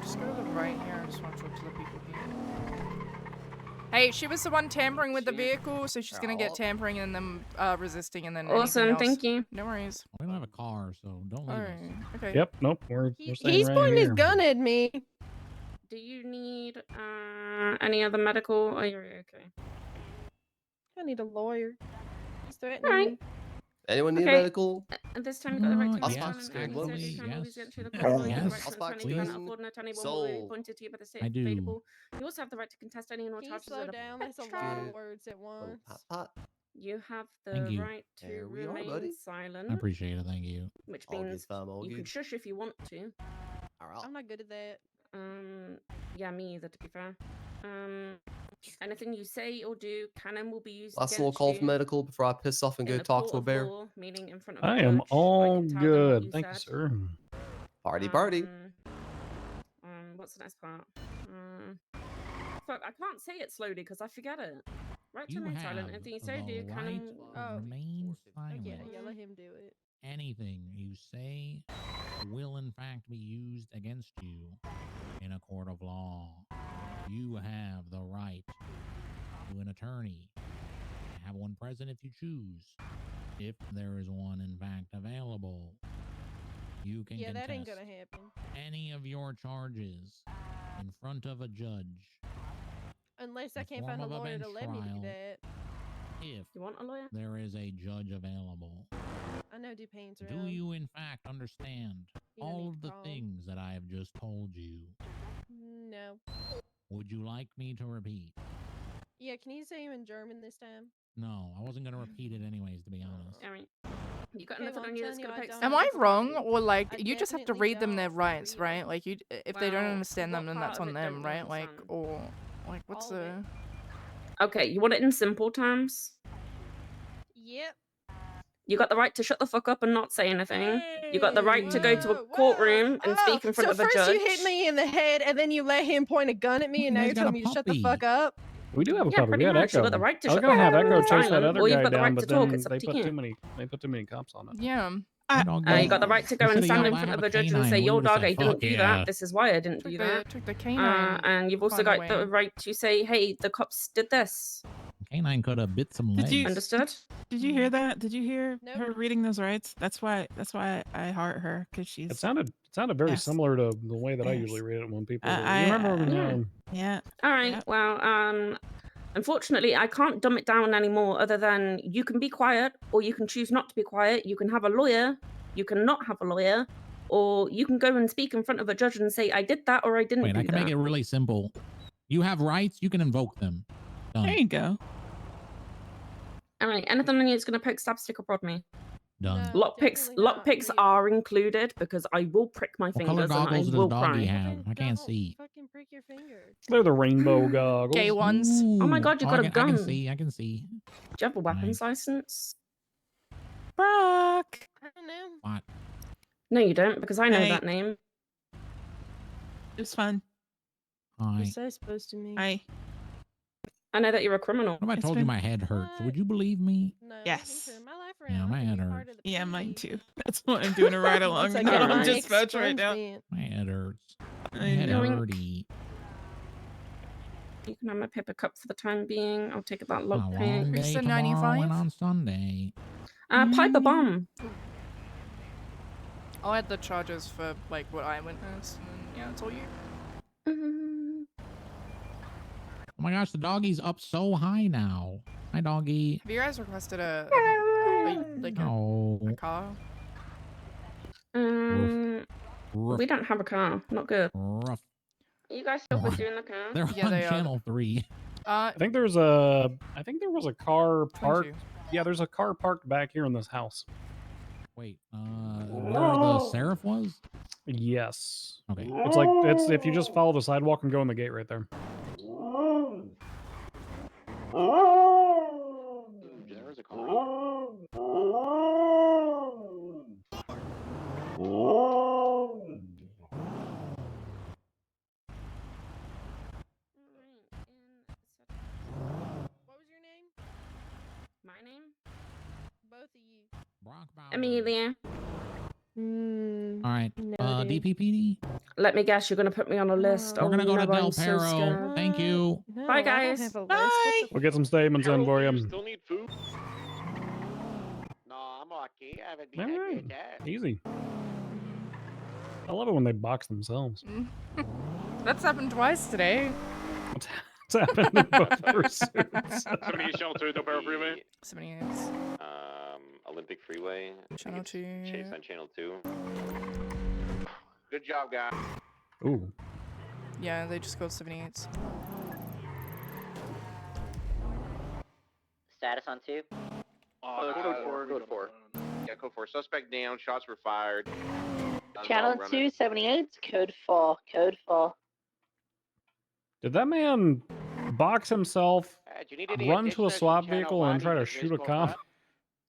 [SPEAKER 6] Just go to the right here. I just want to talk to the people here. Hey, she was the one tampering with the vehicle, so she's gonna get tampering and then resisting and then
[SPEAKER 18] Awesome,
[SPEAKER 6] anything else.
[SPEAKER 18] thank you.
[SPEAKER 6] No worries.
[SPEAKER 11] We don't have a car, so don't leave us.
[SPEAKER 6] Alright, okay.
[SPEAKER 5] Yep, nope, we're staying
[SPEAKER 7] He's
[SPEAKER 5] right
[SPEAKER 7] pointing his
[SPEAKER 5] here.
[SPEAKER 7] gun at me.
[SPEAKER 18] Do you need any other medical? Oh, you're okay.
[SPEAKER 7] I need a lawyer. He's threatening
[SPEAKER 18] Alright.
[SPEAKER 7] me.
[SPEAKER 14] Anyone need
[SPEAKER 18] Okay.
[SPEAKER 14] medical?
[SPEAKER 18] At this time, you got the right to
[SPEAKER 14] I'll
[SPEAKER 18] respond
[SPEAKER 14] spark
[SPEAKER 18] and
[SPEAKER 14] screen,
[SPEAKER 18] any
[SPEAKER 14] please.
[SPEAKER 18] search can always get to the
[SPEAKER 11] Yes.
[SPEAKER 18] court.
[SPEAKER 11] Yes.
[SPEAKER 18] The right
[SPEAKER 14] I'll
[SPEAKER 18] to
[SPEAKER 14] spark
[SPEAKER 18] attorney to
[SPEAKER 14] screen.
[SPEAKER 18] afford an attorney will
[SPEAKER 14] Soul.
[SPEAKER 18] be appointed to you by the state
[SPEAKER 11] I do.
[SPEAKER 18] available. You also have the right to contest any and all
[SPEAKER 7] Can you
[SPEAKER 18] charges
[SPEAKER 7] slow
[SPEAKER 18] that are
[SPEAKER 7] down? That's a lot
[SPEAKER 18] trial.
[SPEAKER 7] of words at once.
[SPEAKER 18] You have
[SPEAKER 11] Thank
[SPEAKER 18] the
[SPEAKER 11] you.
[SPEAKER 18] right to
[SPEAKER 14] There we are,
[SPEAKER 18] remain
[SPEAKER 14] buddy.
[SPEAKER 18] silent,
[SPEAKER 11] I appreciate it. Thank you.
[SPEAKER 18] which
[SPEAKER 14] All good,
[SPEAKER 18] means
[SPEAKER 14] fam, all
[SPEAKER 18] you can
[SPEAKER 14] good.
[SPEAKER 18] shush if you want to.
[SPEAKER 14] Alright.
[SPEAKER 7] I'm not good at that.
[SPEAKER 18] Yeah, me either, to be fair. Anything you say or do can and will be used
[SPEAKER 8] Last little
[SPEAKER 18] against
[SPEAKER 8] call
[SPEAKER 18] you
[SPEAKER 8] for medical before I piss off and
[SPEAKER 18] in
[SPEAKER 8] go
[SPEAKER 18] the
[SPEAKER 8] talk
[SPEAKER 18] court
[SPEAKER 8] to a
[SPEAKER 18] of
[SPEAKER 8] bear.
[SPEAKER 18] law, meaning in front of a
[SPEAKER 5] I
[SPEAKER 18] judge.
[SPEAKER 5] am all
[SPEAKER 18] can tell them what
[SPEAKER 5] good.
[SPEAKER 18] you
[SPEAKER 5] Thank you,
[SPEAKER 18] said.
[SPEAKER 5] sir.
[SPEAKER 8] Party, party.
[SPEAKER 18] What's the next part? Fuck, I can't say it slowly because I forget it. Right to
[SPEAKER 11] You
[SPEAKER 18] remain
[SPEAKER 11] have
[SPEAKER 18] silent. Anything you say or
[SPEAKER 11] the
[SPEAKER 18] do can
[SPEAKER 11] right
[SPEAKER 18] and
[SPEAKER 11] to remain silent.
[SPEAKER 7] Yeah, let him do it.
[SPEAKER 11] Anything you say will in fact be used against you in a court of law. You have the right to an attorney. Have one present if you choose. If there is one in fact available, you can
[SPEAKER 7] Yeah, that ain't
[SPEAKER 11] contest
[SPEAKER 7] gonna happen.
[SPEAKER 11] any of your charges in front of a judge.
[SPEAKER 7] Unless I
[SPEAKER 11] the
[SPEAKER 7] can't
[SPEAKER 11] form
[SPEAKER 7] find a
[SPEAKER 11] of
[SPEAKER 7] lawyer to
[SPEAKER 11] bench
[SPEAKER 7] let me do
[SPEAKER 11] trial
[SPEAKER 7] that.
[SPEAKER 11] If
[SPEAKER 18] you want a lawyer,
[SPEAKER 11] there is a judge available.
[SPEAKER 7] I know Dupain's
[SPEAKER 11] Do
[SPEAKER 7] around.
[SPEAKER 11] you in fact understand
[SPEAKER 7] You don't
[SPEAKER 11] all
[SPEAKER 7] need
[SPEAKER 11] of
[SPEAKER 7] to
[SPEAKER 11] the
[SPEAKER 7] call him.
[SPEAKER 11] things that I have just told you?
[SPEAKER 7] No.
[SPEAKER 11] Would you like me to repeat?
[SPEAKER 7] Yeah, can you say him in German this time?
[SPEAKER 11] No, I wasn't going to repeat it anyways, to be honest.
[SPEAKER 18] Alright. You got
[SPEAKER 7] Okay,
[SPEAKER 18] nothing
[SPEAKER 7] well,
[SPEAKER 18] on
[SPEAKER 7] I'm
[SPEAKER 18] you that's
[SPEAKER 7] telling you,
[SPEAKER 18] gonna
[SPEAKER 7] I
[SPEAKER 18] poke
[SPEAKER 7] don't
[SPEAKER 6] Am
[SPEAKER 7] have
[SPEAKER 6] I
[SPEAKER 7] the
[SPEAKER 6] wrong,
[SPEAKER 7] capacity.
[SPEAKER 6] or like
[SPEAKER 7] I
[SPEAKER 6] you just have to
[SPEAKER 7] definitely
[SPEAKER 6] read them their
[SPEAKER 7] don't
[SPEAKER 6] rights,
[SPEAKER 7] read
[SPEAKER 6] right?
[SPEAKER 7] them.
[SPEAKER 6] Like you, if they don't
[SPEAKER 18] Well,
[SPEAKER 6] understand them,
[SPEAKER 18] what
[SPEAKER 6] then
[SPEAKER 18] part
[SPEAKER 6] that's
[SPEAKER 18] of
[SPEAKER 6] on
[SPEAKER 18] it
[SPEAKER 6] them,
[SPEAKER 18] don't you
[SPEAKER 6] right? Like,
[SPEAKER 18] understand?
[SPEAKER 6] or like, what's
[SPEAKER 7] All of it.
[SPEAKER 6] the?
[SPEAKER 18] Okay, you want it in simple terms?
[SPEAKER 7] Yep.
[SPEAKER 18] You got the right to shut the fuck up and not say anything. You got the right to go to a courtroom and speak in front
[SPEAKER 7] So
[SPEAKER 18] of a
[SPEAKER 7] first
[SPEAKER 18] judge.
[SPEAKER 7] you hit me in the head, and then you let him point a gun at me, and now
[SPEAKER 11] guys
[SPEAKER 7] you're
[SPEAKER 11] got
[SPEAKER 7] telling
[SPEAKER 11] a
[SPEAKER 7] me to shut the
[SPEAKER 11] puppy.
[SPEAKER 7] fuck up.
[SPEAKER 5] We do have a
[SPEAKER 18] Yeah,
[SPEAKER 5] puppy.
[SPEAKER 18] pretty
[SPEAKER 5] We had
[SPEAKER 18] much. You
[SPEAKER 5] Echo.
[SPEAKER 18] got the right to
[SPEAKER 5] I was
[SPEAKER 18] shut
[SPEAKER 5] gonna
[SPEAKER 18] the
[SPEAKER 5] have
[SPEAKER 18] fuck up
[SPEAKER 5] Echo
[SPEAKER 18] and
[SPEAKER 5] chase that
[SPEAKER 18] silent,
[SPEAKER 5] other
[SPEAKER 18] or you've
[SPEAKER 5] guy
[SPEAKER 18] got the
[SPEAKER 5] down,
[SPEAKER 18] right
[SPEAKER 5] but
[SPEAKER 18] to talk.
[SPEAKER 5] then
[SPEAKER 18] It's up
[SPEAKER 5] they
[SPEAKER 18] to
[SPEAKER 5] put
[SPEAKER 18] you.
[SPEAKER 5] too many cops on it.
[SPEAKER 6] Yeah.
[SPEAKER 18] You got the right to go and stand in front of a judge and say, "Yo, dog, I didn't do that. This is why I didn't do that."
[SPEAKER 6] Took the canine.
[SPEAKER 18] And you've also
[SPEAKER 6] fun
[SPEAKER 18] got
[SPEAKER 6] away.
[SPEAKER 18] the right to say, "Hey, the cops did this."
[SPEAKER 11] Canine could have bit some legs.
[SPEAKER 23] Did you
[SPEAKER 18] Understood?
[SPEAKER 23] Did you hear that? Did you hear her reading those rights? That's why I heart her because she's.
[SPEAKER 5] It sounded very
[SPEAKER 23] Yes.
[SPEAKER 5] similar to the way that I
[SPEAKER 23] Yes.
[SPEAKER 5] usually read it when people. You
[SPEAKER 23] I
[SPEAKER 5] remember when?
[SPEAKER 18] Yeah.
[SPEAKER 23] Yeah.
[SPEAKER 18] All right. Well, unfortunately, I can't dumb it down anymore. Other than you can be quiet, or you can choose not to be quiet. You can have a lawyer. You can not have a lawyer, or you can go and speak in front of a judge and say, "I did that," or "I didn't
[SPEAKER 11] Wait,
[SPEAKER 18] do
[SPEAKER 11] I can
[SPEAKER 18] that."
[SPEAKER 11] make it really simple. You have rights, you can invoke them. Done.
[SPEAKER 23] There you go.
[SPEAKER 18] All right. Anything on you that's gonna poke, stab, stick, or prod me.
[SPEAKER 11] Done.
[SPEAKER 18] Lockpicks are included because I will prick my
[SPEAKER 11] What color
[SPEAKER 18] fingers and I
[SPEAKER 11] goggles does
[SPEAKER 18] will
[SPEAKER 11] doggy
[SPEAKER 18] cry.
[SPEAKER 11] have? I can't see.
[SPEAKER 7] Fucking prick your finger.
[SPEAKER 5] They're the rainbow goggles.
[SPEAKER 6] Gay ones.
[SPEAKER 18] Oh my god, you got a
[SPEAKER 11] I
[SPEAKER 18] gun.
[SPEAKER 11] can see. I can see.
[SPEAKER 18] Do you have a weapons license?
[SPEAKER 23] Brock.
[SPEAKER 7] I don't know.
[SPEAKER 11] What?
[SPEAKER 18] No, you don't, because I know
[SPEAKER 23] Hey.
[SPEAKER 18] that name.
[SPEAKER 23] It was fun.
[SPEAKER 11] Hi.
[SPEAKER 7] You're so supposed to me.
[SPEAKER 23] Hi.
[SPEAKER 18] I know that you're a criminal.
[SPEAKER 11] What if I told you my head hurts? Would you believe me?
[SPEAKER 7] No.
[SPEAKER 23] Yes.
[SPEAKER 7] Turn my life
[SPEAKER 11] Yeah,
[SPEAKER 7] around.
[SPEAKER 11] my
[SPEAKER 7] I can
[SPEAKER 11] head
[SPEAKER 7] be part
[SPEAKER 11] hurts.
[SPEAKER 7] of the
[SPEAKER 23] Yeah, mine
[SPEAKER 7] PD.
[SPEAKER 23] too. That's what I'm doing a ride along
[SPEAKER 7] It's like
[SPEAKER 23] with
[SPEAKER 7] a
[SPEAKER 23] on
[SPEAKER 7] big
[SPEAKER 23] dispatch right
[SPEAKER 7] sponge
[SPEAKER 23] now.
[SPEAKER 7] man.
[SPEAKER 11] My head hurts. My
[SPEAKER 23] I
[SPEAKER 11] head
[SPEAKER 23] know.
[SPEAKER 11] hurty.
[SPEAKER 18] You can have my paper cup for the time being. I'll take that
[SPEAKER 11] On a long
[SPEAKER 18] lockpick.
[SPEAKER 11] day tomorrow and on Sunday.
[SPEAKER 18] Piper bomb.
[SPEAKER 6] I'll add the charges for like what I witnessed, and yeah, it's all you.
[SPEAKER 11] Oh my gosh, the doggy's up so high now. Hi, doggy.
[SPEAKER 6] Have you guys requested a car?
[SPEAKER 18] We don't have a car. Not good.
[SPEAKER 11] Rough.
[SPEAKER 18] Are you guys still pursuing the car?
[SPEAKER 11] They're
[SPEAKER 6] Yeah,
[SPEAKER 11] on
[SPEAKER 6] they are.
[SPEAKER 11] channel 3.
[SPEAKER 5] I think there was a car parked. Yeah, there's a car parked back here in this house.
[SPEAKER 11] Wait, where the Seraph was?
[SPEAKER 5] Yes.
[SPEAKER 11] Okay.
[SPEAKER 5] It's if you just follow the sidewalk and go in the gate right there.
[SPEAKER 15] There's a car.
[SPEAKER 7] What was your name?
[SPEAKER 18] My name?
[SPEAKER 7] Both of you.
[SPEAKER 18] Amelia.
[SPEAKER 11] All right. DPPD.
[SPEAKER 18] Let me guess, you're gonna put me on a list.
[SPEAKER 11] We're gonna go to
[SPEAKER 18] no,
[SPEAKER 11] Del
[SPEAKER 18] I'm so
[SPEAKER 11] Perro.
[SPEAKER 18] scared.
[SPEAKER 11] Thank you.
[SPEAKER 7] No,
[SPEAKER 18] Bye,
[SPEAKER 7] I don't
[SPEAKER 18] guys.
[SPEAKER 7] have a list.
[SPEAKER 23] Bye.
[SPEAKER 5] We'll get some statements in for you.
[SPEAKER 12] Still need food?
[SPEAKER 15] No, I'm okay. I haven't
[SPEAKER 5] All
[SPEAKER 15] been
[SPEAKER 5] right.
[SPEAKER 15] attacked.
[SPEAKER 5] Easy. I love it when they box themselves.
[SPEAKER 6] That's happened twice today.
[SPEAKER 5] What's happened in both pursuits?
[SPEAKER 17] 78 Channel 2, Del Perro Freeway.
[SPEAKER 6] 78.
[SPEAKER 12] Olympic Freeway.
[SPEAKER 6] Channel 2.
[SPEAKER 12] Chase on Channel 2.
[SPEAKER 4] Good job, guys.
[SPEAKER 5] Ooh.
[SPEAKER 6] Yeah, they just go 78s.
[SPEAKER 16] Status on 2.
[SPEAKER 15] Code 4. Code 4.
[SPEAKER 4] Yeah, code 4. Suspect down. Shots were fired.
[SPEAKER 16] Channel 278, code 4. Code 4.
[SPEAKER 5] Did that man box himself,
[SPEAKER 12] Do you need any
[SPEAKER 5] run to a
[SPEAKER 12] additional
[SPEAKER 5] swap
[SPEAKER 12] channel
[SPEAKER 5] vehicle, and
[SPEAKER 12] one
[SPEAKER 5] try to
[SPEAKER 12] because
[SPEAKER 5] shoot a
[SPEAKER 12] Rizco
[SPEAKER 5] cop?
[SPEAKER 12] Prep?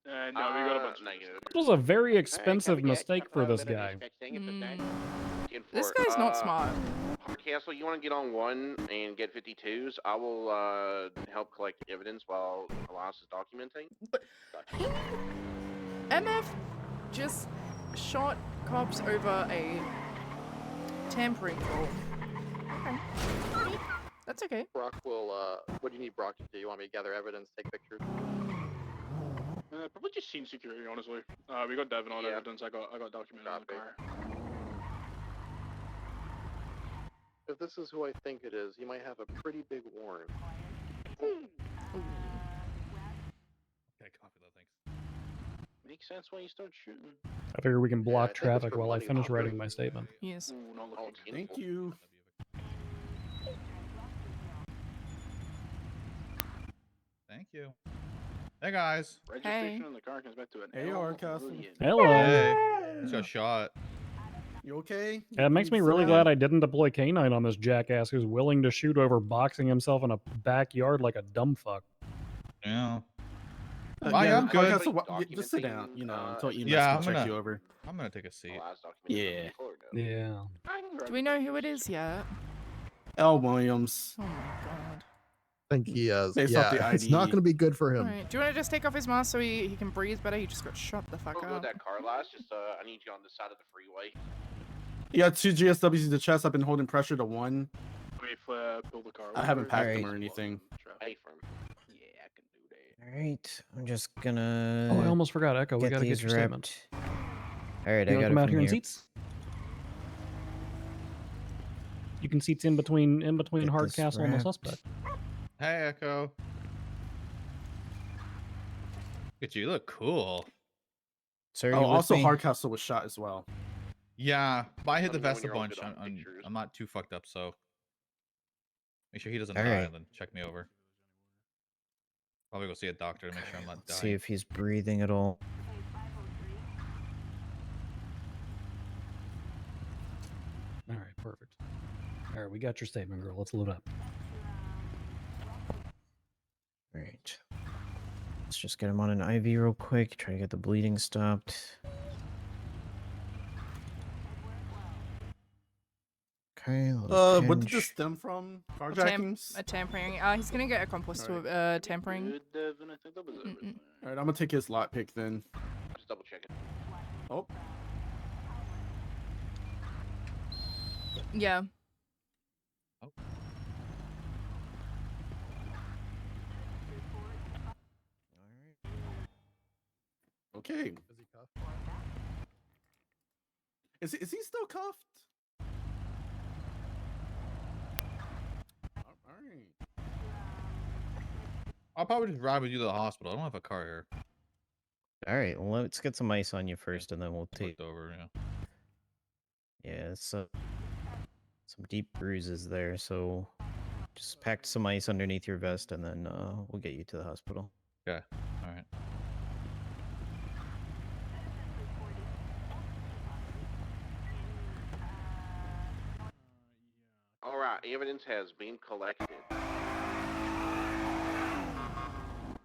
[SPEAKER 21] No, we got a bunch of
[SPEAKER 12] Negative.
[SPEAKER 5] This was a very expensive
[SPEAKER 12] copy that.
[SPEAKER 5] mistake for this guy.
[SPEAKER 6] This guy's not smart.
[SPEAKER 4] Hard Castle, you want to get on one and get 52s? I will help collect evidence while Elias is documenting.
[SPEAKER 6] MF just shot cops over a tampering fault. Okay. That's okay.
[SPEAKER 15] Brock will, what do you need Brock to do? You want me to gather evidence, take pictures?
[SPEAKER 21] Probably just scene security, honestly. We got Devin on evidence. I got documented on the car.
[SPEAKER 15] If this is who I think it is, he might have a pretty big warrant.
[SPEAKER 21] Okay, copy that, thanks.
[SPEAKER 12] Makes sense when you start shooting.
[SPEAKER 5] I figure we can block
[SPEAKER 15] I think it's
[SPEAKER 5] traffic
[SPEAKER 15] for
[SPEAKER 5] while I
[SPEAKER 15] money
[SPEAKER 5] finish
[SPEAKER 15] laundering.
[SPEAKER 5] writing my statement.
[SPEAKER 6] Yes.
[SPEAKER 2] Thank you.
[SPEAKER 10] Thank you. Hey guys.
[SPEAKER 21] Registration in the car comes back to an
[SPEAKER 2] Hey,
[SPEAKER 21] L
[SPEAKER 2] Hardcastle.
[SPEAKER 21] million.
[SPEAKER 5] Hello.
[SPEAKER 10] Hey. Just got shot.
[SPEAKER 2] You okay?
[SPEAKER 5] Yeah, it makes me really glad I didn't deploy K9 on this jackass who's willing to shoot over boxing himself in a backyard like a dumb fuck.
[SPEAKER 10] Yeah.
[SPEAKER 2] Yeah,
[SPEAKER 10] I'm good.
[SPEAKER 2] Hardcastle, just sit down, you know, until EMS
[SPEAKER 10] Yeah,
[SPEAKER 2] can check you over.
[SPEAKER 10] I'm gonna take a seat.
[SPEAKER 2] Yeah.
[SPEAKER 5] Yeah.
[SPEAKER 6] Do we know who it is yet?
[SPEAKER 2] L. Williams.
[SPEAKER 6] Oh my god.
[SPEAKER 8] I think he has.
[SPEAKER 2] Based off the
[SPEAKER 8] it's not
[SPEAKER 2] ID.
[SPEAKER 8] going to be good for him.
[SPEAKER 6] Alright, do you want to just take off his mask so he can breathe better? He just got shot the fuck
[SPEAKER 4] Don't go
[SPEAKER 6] up.
[SPEAKER 4] with that car, Elias. Just I need you on this side of the freeway.
[SPEAKER 2] You got 2 GSWs in the chest. I've been holding pressure to 1.
[SPEAKER 21] Let me pull the car.
[SPEAKER 2] I haven't packed
[SPEAKER 14] Alright.
[SPEAKER 2] them or anything.
[SPEAKER 4] Pay for him.
[SPEAKER 12] Yeah, I can do that.
[SPEAKER 14] Alright, I'm just gonna.
[SPEAKER 5] Oh, I almost forgot, Echo. We gotta get
[SPEAKER 14] these
[SPEAKER 5] your statement.
[SPEAKER 14] Alright,
[SPEAKER 5] You
[SPEAKER 14] I
[SPEAKER 5] wanna
[SPEAKER 14] got
[SPEAKER 5] come
[SPEAKER 14] it
[SPEAKER 5] out
[SPEAKER 14] from
[SPEAKER 5] here in
[SPEAKER 14] here.
[SPEAKER 5] seats? You can seats in between
[SPEAKER 14] Get this
[SPEAKER 5] Hardcastle and the
[SPEAKER 14] wrapped.
[SPEAKER 5] suspect.
[SPEAKER 10] Hey Echo. Look at you. You look cool.
[SPEAKER 14] Sir,
[SPEAKER 2] Oh,
[SPEAKER 14] you with
[SPEAKER 2] also
[SPEAKER 14] me?
[SPEAKER 2] Hardcastle was shot as well.
[SPEAKER 10] Yeah, but I hit the
[SPEAKER 12] Let me know
[SPEAKER 10] vest
[SPEAKER 12] when
[SPEAKER 10] a
[SPEAKER 12] you're all
[SPEAKER 10] bunch.
[SPEAKER 12] good on pictures.
[SPEAKER 10] I'm not too fucked up, so make sure he doesn't
[SPEAKER 14] All
[SPEAKER 10] die
[SPEAKER 14] right.
[SPEAKER 10] and then check me over. Probably go see a doctor to make sure I'm not dying.
[SPEAKER 14] See if he's breathing at all.
[SPEAKER 5] All right, perfect. All right, we got your statement, girl. Let's load up.
[SPEAKER 14] Alright. Let's just get him on an IV real quick. Try to get the bleeding stopped. Okay.
[SPEAKER 2] What did this stem from? Carjackings?
[SPEAKER 6] A tampering. He's gonna get accomplished to tampering.
[SPEAKER 21] Good, Devin. I think that was everything.
[SPEAKER 2] Alright, I'm gonna take his lot pick then.
[SPEAKER 4] Just double check it.
[SPEAKER 2] Oh.
[SPEAKER 6] Yeah.
[SPEAKER 2] Okay. Is he cuffed? Is he still cuffed? Alright.
[SPEAKER 10] I'll probably just ride with you to the hospital. I don't have a car here.
[SPEAKER 14] Alright, well, let's get some ice on you first, and then we'll take.
[SPEAKER 10] Over, yeah.
[SPEAKER 14] Yeah, it's some deep bruises there, so just pack some ice underneath your vest, and then we'll get you to the hospital.
[SPEAKER 10] Okay. All right.
[SPEAKER 4] All right, evidence has been collected.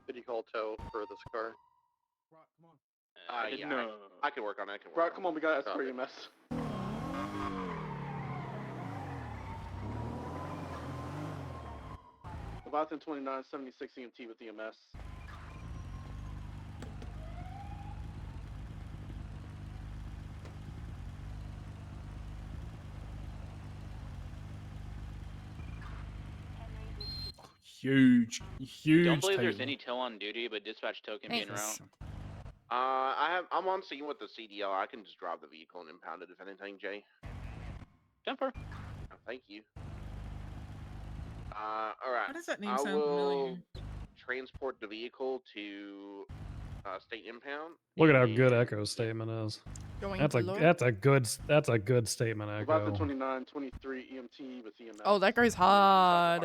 [SPEAKER 15] Did you call tow for this car?
[SPEAKER 4] Yeah, I can work on that.
[SPEAKER 17] Brock, come on, we got escort EMS. Leviathan 2976 EMT with EMS.
[SPEAKER 2] Huge.
[SPEAKER 21] Don't believe there's any tow on duty, but dispatch tow can be en route.
[SPEAKER 4] I'm on scene with the CDL. I can just drive the vehicle and impound it if anything, Jay.
[SPEAKER 21] Jumper.
[SPEAKER 4] Thank you. All right.
[SPEAKER 23] Why does that name
[SPEAKER 4] I
[SPEAKER 23] sound
[SPEAKER 4] will
[SPEAKER 23] familiar?
[SPEAKER 4] transport the vehicle to state impound.
[SPEAKER 5] Look at how good Echo's statement is.
[SPEAKER 6] Going
[SPEAKER 5] That's
[SPEAKER 6] low.
[SPEAKER 5] a good statement,
[SPEAKER 17] Leviathan
[SPEAKER 5] Echo.
[SPEAKER 17] 2923 EMT with EMS.
[SPEAKER 6] Oh, that goes hard.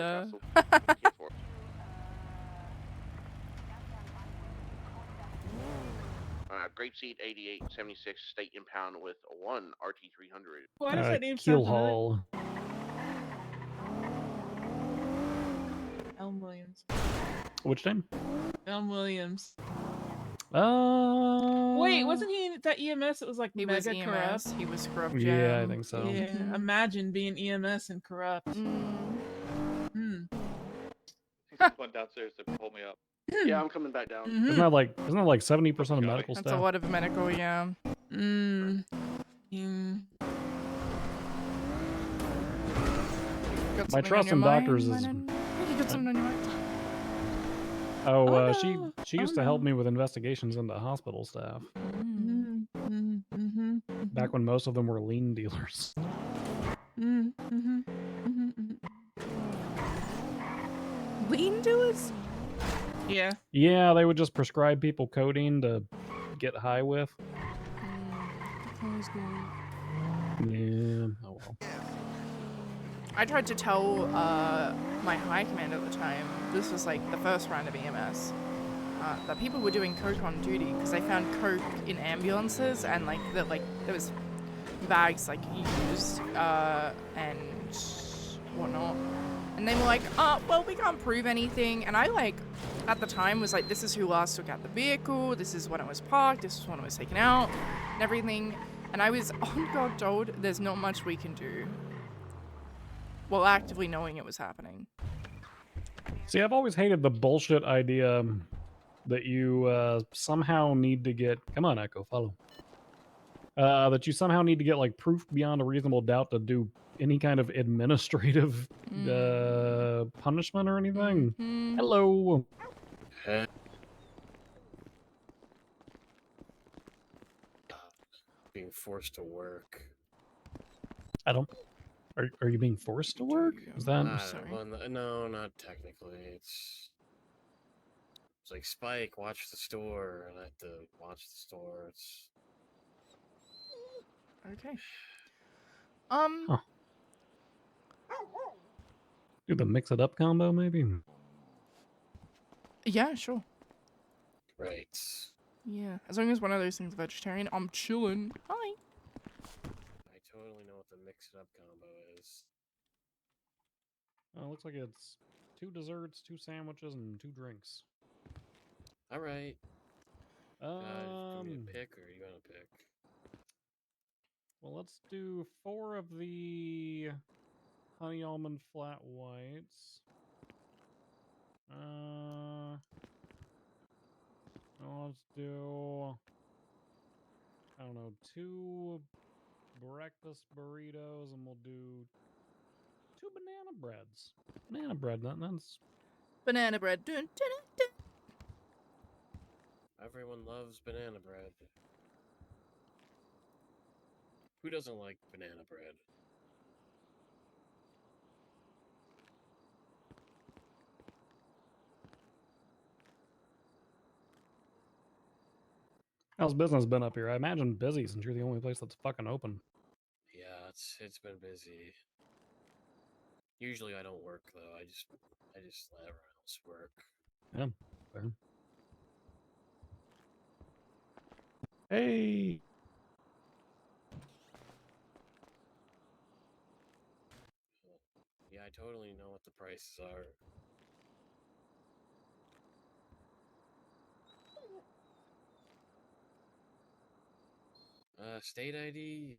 [SPEAKER 4] Grapeseed 8876 state impound with 1 RT300.
[SPEAKER 23] Why does that name
[SPEAKER 5] Keel
[SPEAKER 23] sound familiar?
[SPEAKER 5] Hall. Which team?
[SPEAKER 23] John Williams.
[SPEAKER 5] Wait,
[SPEAKER 23] Wasn't he in that EMS? It was like
[SPEAKER 6] He
[SPEAKER 23] mega
[SPEAKER 6] was EMS.
[SPEAKER 23] corrupt.
[SPEAKER 6] He was corrupt.
[SPEAKER 5] Yeah, I
[SPEAKER 6] Gem.
[SPEAKER 5] think so.
[SPEAKER 23] Yeah, imagine being EMS and corrupt.
[SPEAKER 10] Went downstairs to pull me up.
[SPEAKER 17] Yeah, I'm coming back down.
[SPEAKER 5] Isn't that like 70% of medical
[SPEAKER 6] That's
[SPEAKER 5] staff?
[SPEAKER 6] a lot of medical, yeah. Got
[SPEAKER 5] My
[SPEAKER 6] something on
[SPEAKER 5] trust
[SPEAKER 6] your
[SPEAKER 5] in
[SPEAKER 6] mind,
[SPEAKER 5] doctors is.
[SPEAKER 6] Lennon? You got something on your mind?
[SPEAKER 5] Oh,
[SPEAKER 23] no.
[SPEAKER 5] she used to help me with investigations into hospital staff. Back when most of them were lean dealers.
[SPEAKER 6] Lean dealers?
[SPEAKER 23] Yeah.
[SPEAKER 5] Yeah, they would just prescribe people codeine to get high with. Yeah, oh well.
[SPEAKER 6] I tried to tell my high command at the time, this was like the first round of EMS, that people were doing coke on duty because they found coke in ambulances and like there was bags like used and whatnot, and they were like, well, we can't prove anything. And I like at the time was like, this is who last took out the vehicle, this is when it was parked, this is when it was taken out and everything, and I was on God told there's not much we can do. Well, actively knowing it was happening.
[SPEAKER 5] See, I've always hated the bullshit idea that you somehow need to get. Come on, Echo, follow. That you somehow need to get like proof beyond a reasonable doubt to do any kind of administrative punishment or anything. Hello.
[SPEAKER 19] Being forced to work.
[SPEAKER 5] I don't. Are you being forced to work? Is that?
[SPEAKER 19] Well, no, not technically. It's like Spike, watch the store, and I have to watch the store. It's
[SPEAKER 6] okay.
[SPEAKER 5] Huh. Do the mix it up combo maybe?
[SPEAKER 6] Yeah, sure.
[SPEAKER 19] right.
[SPEAKER 6] Yeah, as long as one of those things is vegetarian, I'm chilling. Hi.
[SPEAKER 19] I totally know what the mix it up combo is.
[SPEAKER 5] It looks like it's 2 desserts, 2 sandwiches, and 2 drinks.
[SPEAKER 19] All right. Do you want me to pick, or you want to pick?
[SPEAKER 5] Well, let's do 4 of the honey almond flat whites. Let's do, I don't know, 2 breakfast burritos, and we'll do 2 banana breads. Banana bread, that's...
[SPEAKER 6] Banana bread. Dun, dun, dun, dun.
[SPEAKER 19] Everyone loves banana bread. Who doesn't like banana bread?
[SPEAKER 5] How's business been up here? I imagine busy since you're the only place that's fucking open.
[SPEAKER 19] Yeah, it's been busy. Usually I don't work though. I just let everyone else work.
[SPEAKER 5] Yeah, fair. Hey!
[SPEAKER 19] Yeah, I totally know what the prices are. State ID?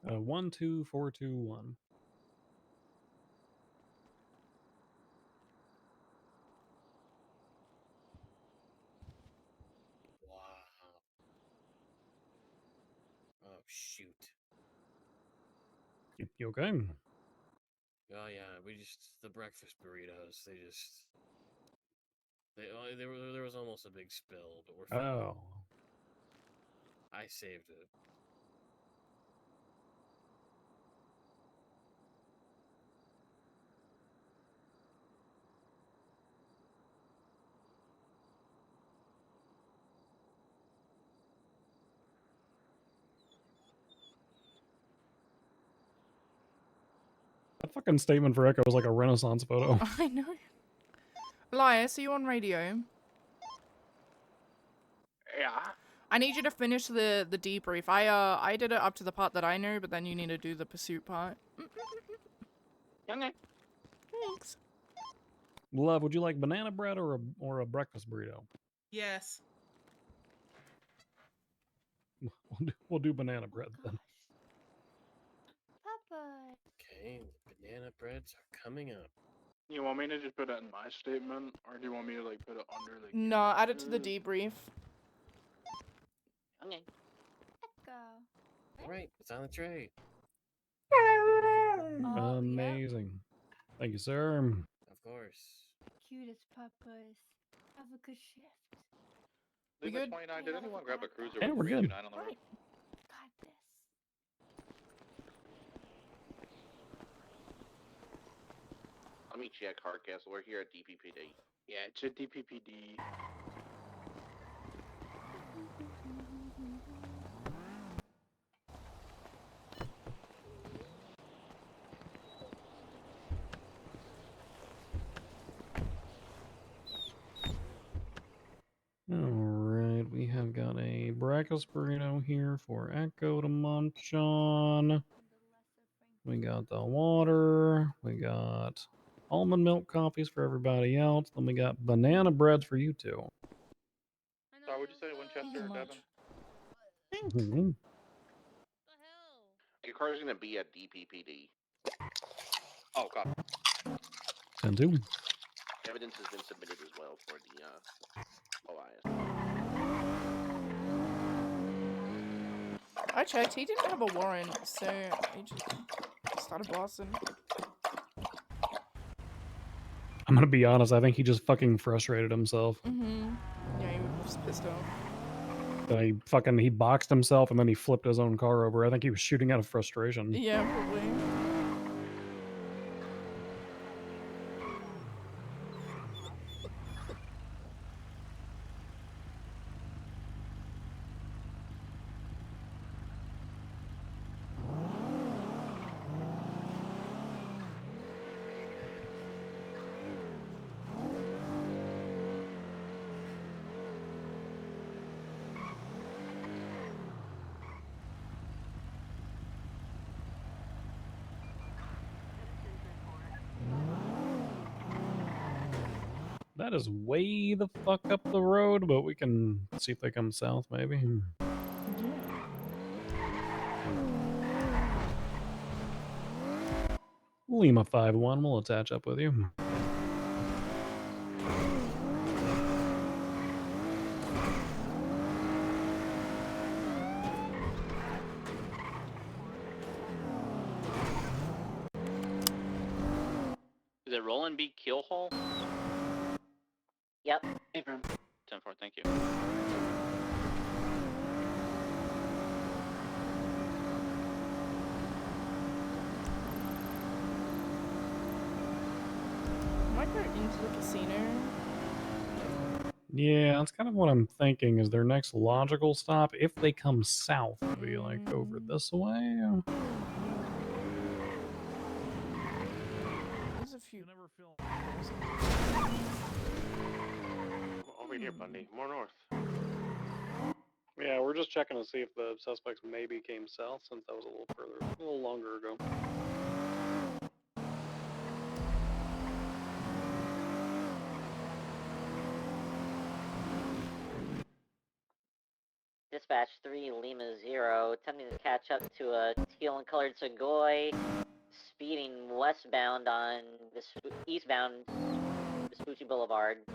[SPEAKER 5] 12421.
[SPEAKER 19] Wow. Oh, shoot.
[SPEAKER 5] You okay?
[SPEAKER 19] Oh, yeah, the breakfast burritos, there was almost a big spill, but we're fine.
[SPEAKER 5] Oh.
[SPEAKER 19] I saved it.
[SPEAKER 5] That fucking statement for Echo was like a Renaissance photo.
[SPEAKER 6] I know. Elias, are you on radio?
[SPEAKER 17] Yeah.
[SPEAKER 6] I need you to finish the debrief. I did it up to the part that I know, but then you need to do the pursuit part.
[SPEAKER 17] Okay.
[SPEAKER 6] Thanks.
[SPEAKER 5] Love, would you like banana bread or a breakfast burrito?
[SPEAKER 23] Yes.
[SPEAKER 5] We'll do banana bread then.
[SPEAKER 15] Papa.
[SPEAKER 19] Okay, the banana breads are coming up.
[SPEAKER 17] You want me to just put it in my statement, or do you want me to like put it under the?
[SPEAKER 6] No, add it to the debrief.
[SPEAKER 16] Okay.
[SPEAKER 19] All right, it's on the tray.
[SPEAKER 5] Amazing. Thank you, sir.
[SPEAKER 19] Of course.
[SPEAKER 15] Cutest papas. Have a good shift.
[SPEAKER 6] We
[SPEAKER 10] Leave
[SPEAKER 6] good?
[SPEAKER 10] 29. Did anyone grab a cruiser
[SPEAKER 5] Yeah,
[SPEAKER 10] with
[SPEAKER 5] we're good.
[SPEAKER 10] 29 on the road?
[SPEAKER 15] Got this.
[SPEAKER 4] Let me check Hardcastle. We're here at DPPD.
[SPEAKER 17] Yeah, it's a DPPD.
[SPEAKER 5] Alright, we have got a breakfast burrito here for Echo to munch on. We got the water. We got almond milk coffees for everybody else. Then we got banana breads for you two.
[SPEAKER 10] Sorry, would you say Winchester or Devon?
[SPEAKER 5] Mhm.
[SPEAKER 4] Your car's gonna be at DPPD.
[SPEAKER 10] Oh, God.
[SPEAKER 5] 10-2.
[SPEAKER 4] Evidence has been submitted as well for the OIS.
[SPEAKER 6] I checked. He didn't have a warrant, so he just started blasting.
[SPEAKER 5] I'm gonna be honest, I think he just fucking frustrated himself.
[SPEAKER 6] Yeah, he was pissed off.
[SPEAKER 5] He boxed himself and then he flipped his own car over. I think he was shooting out of frustration.
[SPEAKER 6] Yeah, probably.
[SPEAKER 5] That is way the fuck up the road, but we can see if they come south, maybe. Lima 5-1, we'll attach up with you.
[SPEAKER 21] Is it Roland B. Keelhole?
[SPEAKER 16] Yep.
[SPEAKER 21] Hey, 10-4, thank you.
[SPEAKER 6] Might go into the casino.
[SPEAKER 5] Yeah, that's kind of what I'm thinking is their next logical stop, if they come south, would be like over this way.
[SPEAKER 6] There's a few.
[SPEAKER 17] Over here, Bundy. More north. Yeah, we're just checking to see if the suspects maybe came south since that was a little longer ago.
[SPEAKER 16] Dispatch 3 Lima 0, attempting to catch up to a teal and colored Segoy, speeding westbound on eastbound Vespucci Boulevard.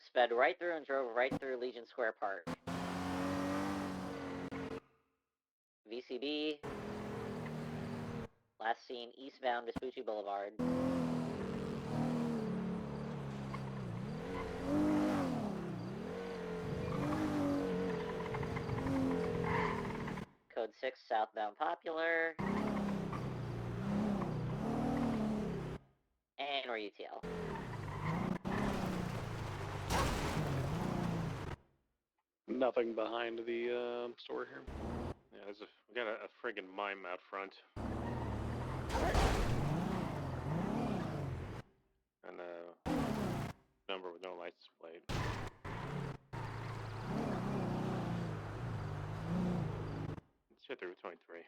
[SPEAKER 16] Sped right through and drove right through Legion Square Park. VCB. Last seen eastbound Vespucci Boulevard. Code 6 southbound Popular. And we're UTL.
[SPEAKER 17] Nothing behind the store here.
[SPEAKER 1] Yeah, we got a friggin' mime out front. And a number with no lights displayed. Let's hit the Route 23.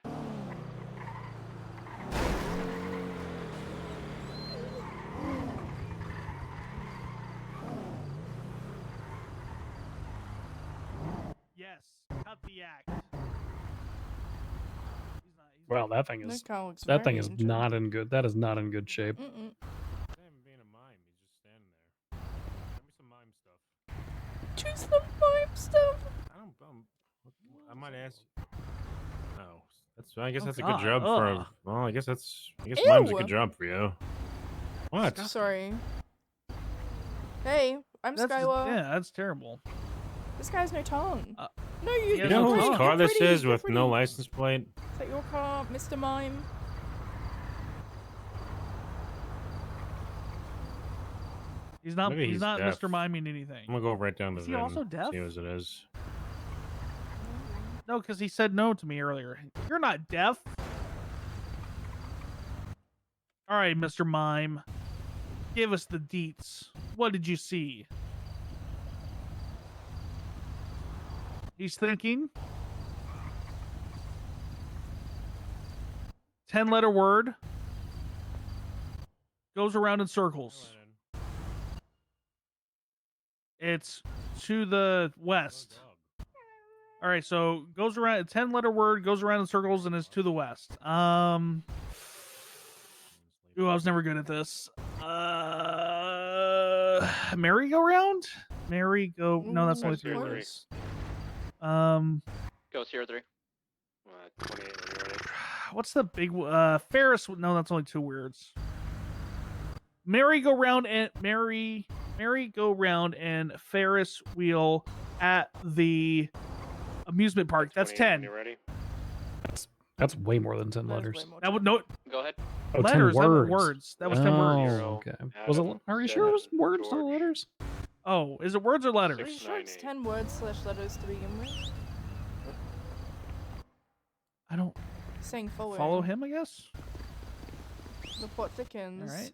[SPEAKER 3] not the act.
[SPEAKER 5] Wow, that thing
[SPEAKER 6] That
[SPEAKER 5] is
[SPEAKER 6] car looks
[SPEAKER 5] that thing
[SPEAKER 6] very
[SPEAKER 5] is
[SPEAKER 6] injured.
[SPEAKER 5] not in good. That is not in good shape.
[SPEAKER 6] Mm-mm.
[SPEAKER 1] being a mime. He's just standing there. Give me some mime stuff.
[SPEAKER 6] Choose the mime stuff.
[SPEAKER 1] I might ask. Oh, I guess
[SPEAKER 3] Oh,
[SPEAKER 1] that's a
[SPEAKER 3] God,
[SPEAKER 1] good job for.
[SPEAKER 3] ugh.
[SPEAKER 1] Well, I guess mime's a
[SPEAKER 6] Ew.
[SPEAKER 1] good job for you. What?
[SPEAKER 6] Sorry. Hey, I'm
[SPEAKER 3] That's
[SPEAKER 6] Skylar.
[SPEAKER 3] yeah, that's terrible.
[SPEAKER 6] This guy has no tongue. No,
[SPEAKER 3] he
[SPEAKER 6] you.
[SPEAKER 3] has
[SPEAKER 1] You know
[SPEAKER 3] no
[SPEAKER 1] whose
[SPEAKER 3] tongue.
[SPEAKER 1] car this
[SPEAKER 6] pretty,
[SPEAKER 1] is
[SPEAKER 6] you're
[SPEAKER 1] with
[SPEAKER 6] pretty.
[SPEAKER 1] no license plate?
[SPEAKER 6] Is that your car, Mr. Mime?
[SPEAKER 3] He's not.
[SPEAKER 1] Maybe
[SPEAKER 3] He's
[SPEAKER 1] he's
[SPEAKER 3] not
[SPEAKER 1] deaf.
[SPEAKER 3] Mr. Miming anything.
[SPEAKER 1] I'm gonna go right down the
[SPEAKER 3] Is he
[SPEAKER 1] VIN.
[SPEAKER 3] also deaf?
[SPEAKER 1] See what it is.
[SPEAKER 3] No, because he said no to me earlier. You're not deaf. All right, Mr. Mime. Give us the deets. What did you see? He's thinking. 10-letter word. Goes around in circles. It's to the west. All right, so goes around a 10-letter word, goes around in circles, and is to the west. Ooh, I was never good at this. Merry-go-round? Merry-go. No, that's only 3 words.
[SPEAKER 21] Go 03.
[SPEAKER 1] 28 when you're ready.
[SPEAKER 3] What's the big Ferris? No, that's only 2 words. Merry-go-round and merry-go-round and Ferris wheel at the amusement park. That's
[SPEAKER 1] 28 when
[SPEAKER 3] 10.
[SPEAKER 1] you're ready.
[SPEAKER 5] That's way more than 10 letters.
[SPEAKER 3] That would no
[SPEAKER 21] Go ahead.
[SPEAKER 5] Oh, 10
[SPEAKER 3] letters. That
[SPEAKER 5] words.
[SPEAKER 3] was words. That was 10 words.
[SPEAKER 5] Oh, okay. Was it? Are you sure it was words, not letters?
[SPEAKER 3] Oh, is it words or letters?
[SPEAKER 6] Pretty sure it's 10 words / letters to begin with.
[SPEAKER 3] I don't
[SPEAKER 6] Saying follow.
[SPEAKER 3] follow him, I guess.
[SPEAKER 6] The plot thickens.
[SPEAKER 3] All right.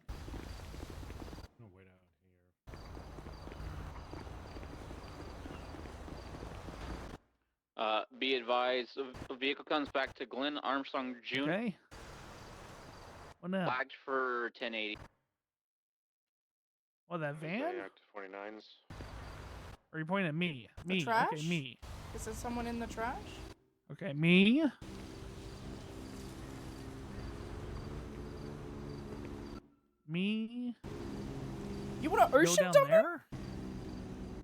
[SPEAKER 21] Be advised, a vehicle comes back to Glenn Armstrong Jr.
[SPEAKER 3] Okay. What now?
[SPEAKER 21] Flagged for 1080.
[SPEAKER 3] What, that van?
[SPEAKER 1] Act 49s.
[SPEAKER 3] Or are you pointing at me?
[SPEAKER 6] The
[SPEAKER 3] Me.
[SPEAKER 6] trash?
[SPEAKER 3] Okay, me.
[SPEAKER 6] Is there someone in the trash?
[SPEAKER 3] Okay, me. Me.
[SPEAKER 6] You want to
[SPEAKER 3] Go
[SPEAKER 6] ocean
[SPEAKER 3] down
[SPEAKER 6] dump me?
[SPEAKER 3] there?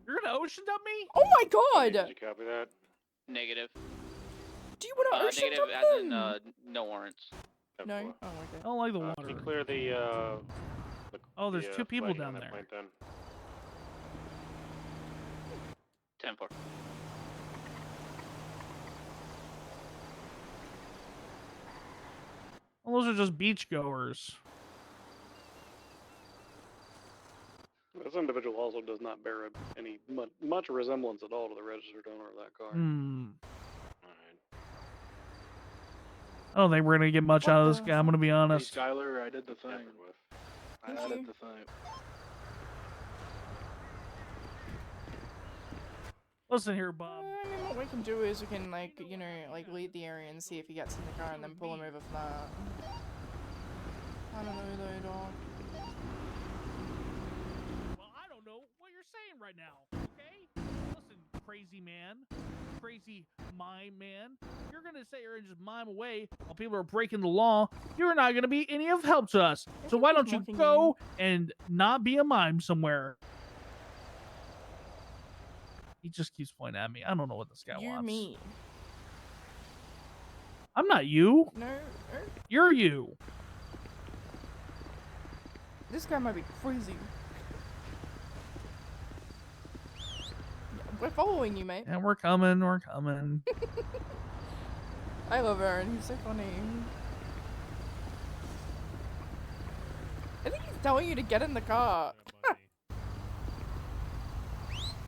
[SPEAKER 3] You're gonna ocean dump me?
[SPEAKER 6] Oh my god!
[SPEAKER 1] Did you copy that?
[SPEAKER 21] Negative.
[SPEAKER 6] Do you want to ocean
[SPEAKER 21] Negative
[SPEAKER 6] dump
[SPEAKER 21] as
[SPEAKER 6] him?
[SPEAKER 21] in, no warrants.
[SPEAKER 6] No? Oh, okay.
[SPEAKER 3] I don't like the water.
[SPEAKER 1] Can you clear the
[SPEAKER 3] Oh, there's
[SPEAKER 1] the,
[SPEAKER 3] 2 people
[SPEAKER 1] flagging
[SPEAKER 3] down
[SPEAKER 1] on that
[SPEAKER 3] there.
[SPEAKER 1] point then?
[SPEAKER 21] 10-4.
[SPEAKER 3] Well, those are just beachgoers.
[SPEAKER 17] This individual also does not bear any much resemblance at all to the registered owner of that car.
[SPEAKER 3] Hmm. I don't think we're gonna get much out of this guy. I'm gonna be honest.
[SPEAKER 17] Hey, Skylar, I did the thing. I
[SPEAKER 6] Thank
[SPEAKER 17] added
[SPEAKER 6] you.
[SPEAKER 17] the thing.
[SPEAKER 3] Listen here, Bob.
[SPEAKER 6] I mean, what we can do is we can, like, you know, like, lead the area and see if he gets in the car and then pull him over for that. I don't know, though, dog.
[SPEAKER 3] Well, I don't know what you're saying right now, okay? Listen, crazy man. Crazy mime man. You're gonna sit here and just mime away while people are breaking the law. You're not gonna be any of help to us. So why don't you go and not be a mime somewhere? He just keeps pointing at me. I don't know what this guy
[SPEAKER 6] You're
[SPEAKER 3] wants.
[SPEAKER 6] me.
[SPEAKER 3] I'm not you.
[SPEAKER 6] No,
[SPEAKER 3] You're you.
[SPEAKER 6] this guy might be crazy. We're following you, mate.
[SPEAKER 3] And we're coming. We're coming.
[SPEAKER 6] I love Aaron. He's so funny. I think he's telling you to get in the car.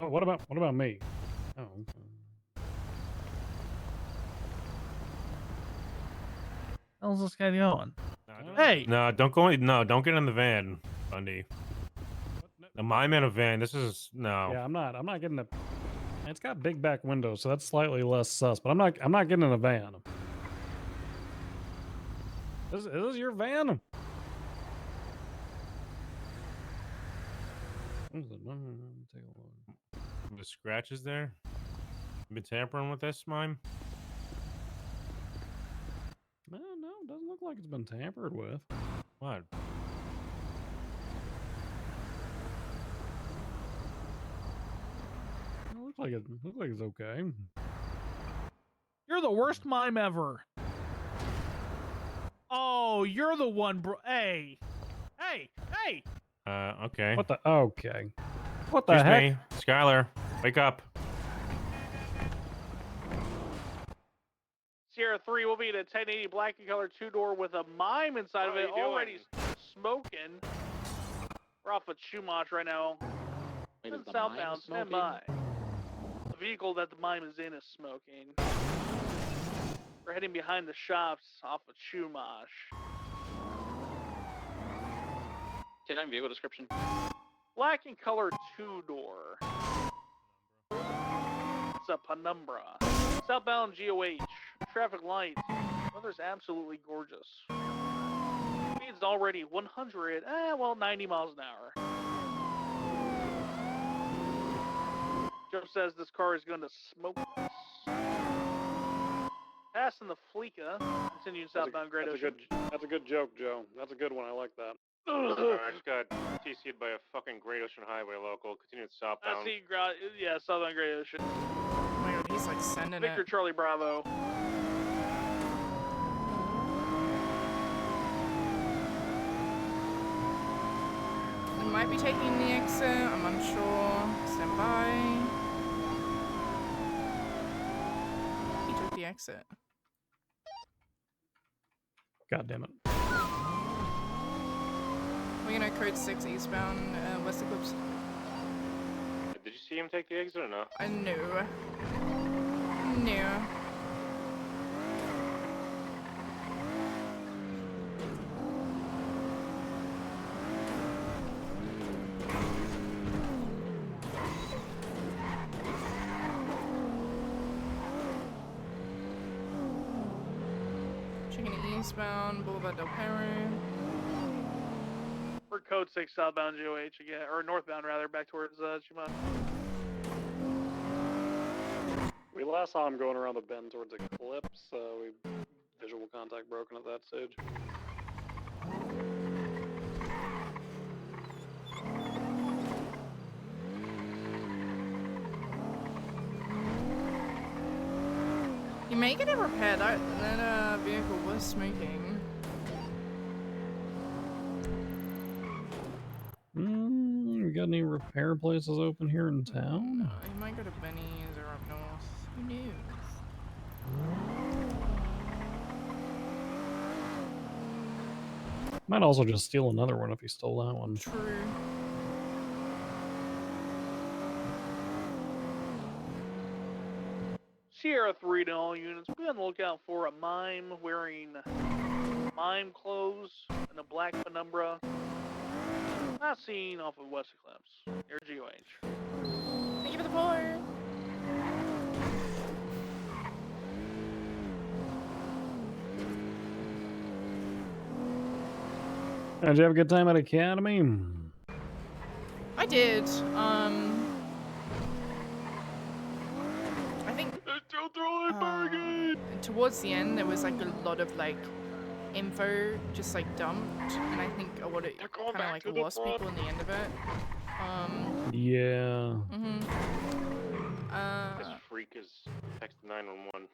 [SPEAKER 5] Oh, what about me? Oh.
[SPEAKER 3] How's this guy going? Hey!
[SPEAKER 1] No, don't go. No, don't get in the van, Bundy. A mime in a van. This is no.
[SPEAKER 5] Yeah, I'm not getting a. It's got big back windows, so that's slightly less sus. But I'm not getting in a van. Is this your van?
[SPEAKER 1] The scratches there. Been tampering with this, Mime?
[SPEAKER 5] No, it doesn't look like it's been tampered with.
[SPEAKER 1] What?
[SPEAKER 5] It looks like it's okay.
[SPEAKER 3] You're the worst mime ever. Oh, you're the one, bro. Hey.
[SPEAKER 1] Okay.
[SPEAKER 5] What the? Okay. What the
[SPEAKER 1] Excuse
[SPEAKER 5] heck?
[SPEAKER 1] me, Skylar, wake up.
[SPEAKER 21] Sierra 3 will be in a 1080 black and color 2-door with a mime inside of it, already smoking. We're off of Chumash right now.
[SPEAKER 9] Wait, is the
[SPEAKER 21] Southbound,
[SPEAKER 9] mime
[SPEAKER 21] stand
[SPEAKER 9] smoking?
[SPEAKER 21] by. The vehicle that the mime is in is smoking. We're heading behind the shops off of Chumash.
[SPEAKER 9] 10-9 vehicle description.
[SPEAKER 21] Black and color 2-door. It's a Penumbra. Southbound GOH. Traffic lights. Weather's absolutely gorgeous. Speed's already 90 miles an hour. Joe says this car is going to smoke us. Passing the Fleeca. Continuing southbound Great Ocean.
[SPEAKER 17] That's a good joke, Joe. That's a good one. I like that.
[SPEAKER 1] I just got TC'd by a fucking Great Ocean Highway local. Continued southbound.
[SPEAKER 21] Southbound Great Ocean.
[SPEAKER 6] Oh my god, he's like sending
[SPEAKER 21] Victor
[SPEAKER 6] it.
[SPEAKER 21] Charlie Bravo.
[SPEAKER 6] I might be taking the exit, I'm unsure. Stand by. He took the exit.
[SPEAKER 5] God damn it.
[SPEAKER 6] We're gonna code 6 eastbound, West Eclipse.
[SPEAKER 1] Did you see him take the exit or no?
[SPEAKER 6] No. No. Checking eastbound, Boulevard Del Perro.
[SPEAKER 21] We're code 6 southbound GOH again, or northbound rather, back towards Chumash.
[SPEAKER 17] We last saw him going around the bend towards Eclipse, we visual contact broken at that stage.
[SPEAKER 6] You may get it repaired. That vehicle was smoking.
[SPEAKER 5] We got any repair places open here in town?
[SPEAKER 6] You might go to Benny's or up north. Who knows?
[SPEAKER 5] Might also just steal another one if he stole that one.
[SPEAKER 6] True.
[SPEAKER 21] Sierra 3 to all units. Be on the lookout for a mime wearing mime clothes and a black Penumbra. Not seen off of West Eclipse. Near GOH.
[SPEAKER 6] Thank you for the pour.
[SPEAKER 5] Did you have a good time at Academy?
[SPEAKER 6] I did. I think towards the end there was like a lot of like info just like dumped, and I think a lot of kind of like lost people in the end of it.
[SPEAKER 5] Yeah.
[SPEAKER 1] This freak is texting 911.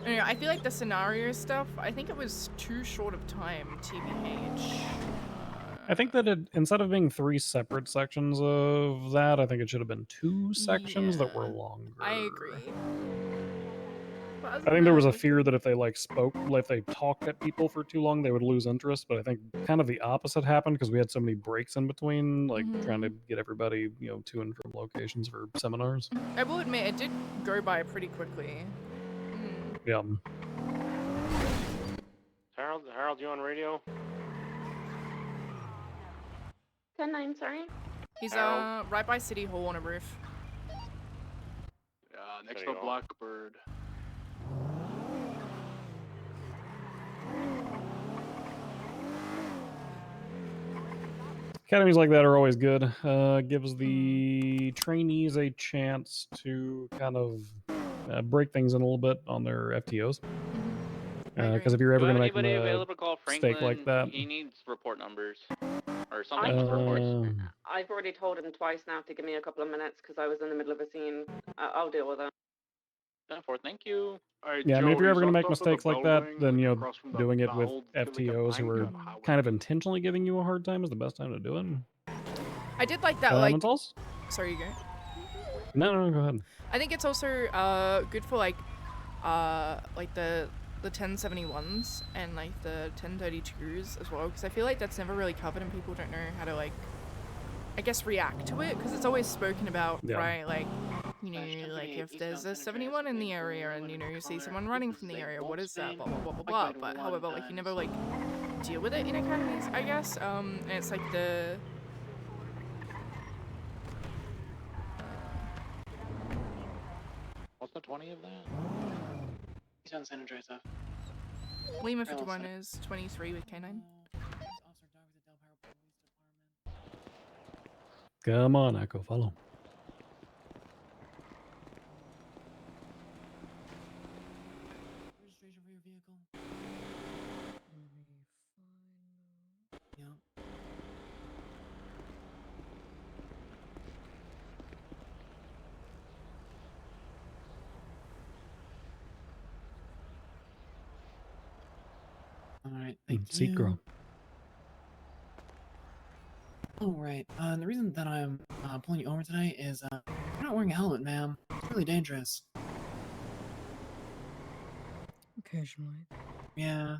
[SPEAKER 6] Anyway, I feel like the scenario stuff, I think it was too short of time, TBH.
[SPEAKER 5] I think that instead of being 3 separate sections of that, I think it should have been 2 sections that were longer.
[SPEAKER 6] I agree.
[SPEAKER 5] I think there was a fear that if they if they talked at people for too long, they would lose interest. But I think kind of the opposite happened because we had so many breaks in between, like trying to get everybody, to and from locations for seminars.
[SPEAKER 6] I will admit, it did go by pretty quickly.
[SPEAKER 5] Yeah.
[SPEAKER 1] Harold, you on radio?
[SPEAKER 18] 10-9, sorry.
[SPEAKER 6] He's right by City Hall on a roof.
[SPEAKER 17] Next to Blackbird.
[SPEAKER 5] Academies like that are always good. Gives the trainees a chance to kind of break things in a little bit on their FTOs. Because if you're ever
[SPEAKER 13] Do
[SPEAKER 5] going to
[SPEAKER 13] I
[SPEAKER 5] make
[SPEAKER 13] have
[SPEAKER 5] them
[SPEAKER 13] anybody
[SPEAKER 5] a
[SPEAKER 13] available to call
[SPEAKER 5] steak
[SPEAKER 13] Franklin?
[SPEAKER 5] like that,
[SPEAKER 13] He needs report numbers or something with reports.
[SPEAKER 18] I've already told him twice now to give me a couple of minutes because I was in the middle of a scene. I'll deal with it.
[SPEAKER 13] 10-4, thank you.
[SPEAKER 5] yeah, I mean, if you're ever going to make mistakes like that, then doing it with FTOs who are kind of intentionally giving you a hard time is the best time to do it.
[SPEAKER 6] I did like that, like...
[SPEAKER 5] It's also...
[SPEAKER 6] Sorry, you go.
[SPEAKER 5] No, go ahead.
[SPEAKER 6] I think it's also good for like the 1071s and like the 1032s as well, because I feel like that's never really covered and people don't know how to like, I guess, react to it, because it's always spoken about, right? Like, you know, like if there's a 71 in the area and, you know, you see someone running from the area, what is that? Blah, blah, blah, blah, blah. But however, like, you never like deal with it in academies, I guess. And it's like the...
[SPEAKER 9] What's the 20 of that?
[SPEAKER 20] He's on San Andreas.
[SPEAKER 6] Lima 51 is 23 with K9.
[SPEAKER 5] Come on, Echo, follow.
[SPEAKER 20] Registration for your vehicle. Yeah. All right, thank you.
[SPEAKER 5] Seat girl.
[SPEAKER 20] All right. The reason that I'm pulling you over today is you're not wearing a helmet, ma'am. It's really dangerous.
[SPEAKER 22] Occasionally.
[SPEAKER 20] Yeah.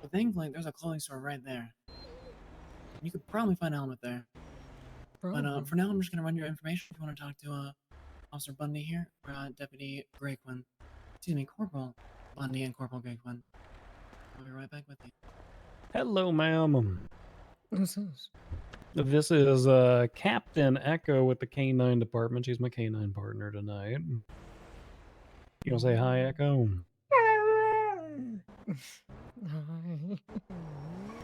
[SPEAKER 20] But thankfully, there's a clothing store right there. You could probably find a helmet there. But for now, I'm just gonna run your information. If you want to talk to Officer Bundy here, or Deputy Gray-Quinn. Excuse me, Corporal Bundy and Corporal Gray-Quinn. I'll be right back with you.
[SPEAKER 5] Hello, ma'am.
[SPEAKER 22] Who's this?
[SPEAKER 5] This is Captain Echo with the K9 department. She's my K9 partner tonight. You want to say hi, Echo?
[SPEAKER 22] Hi.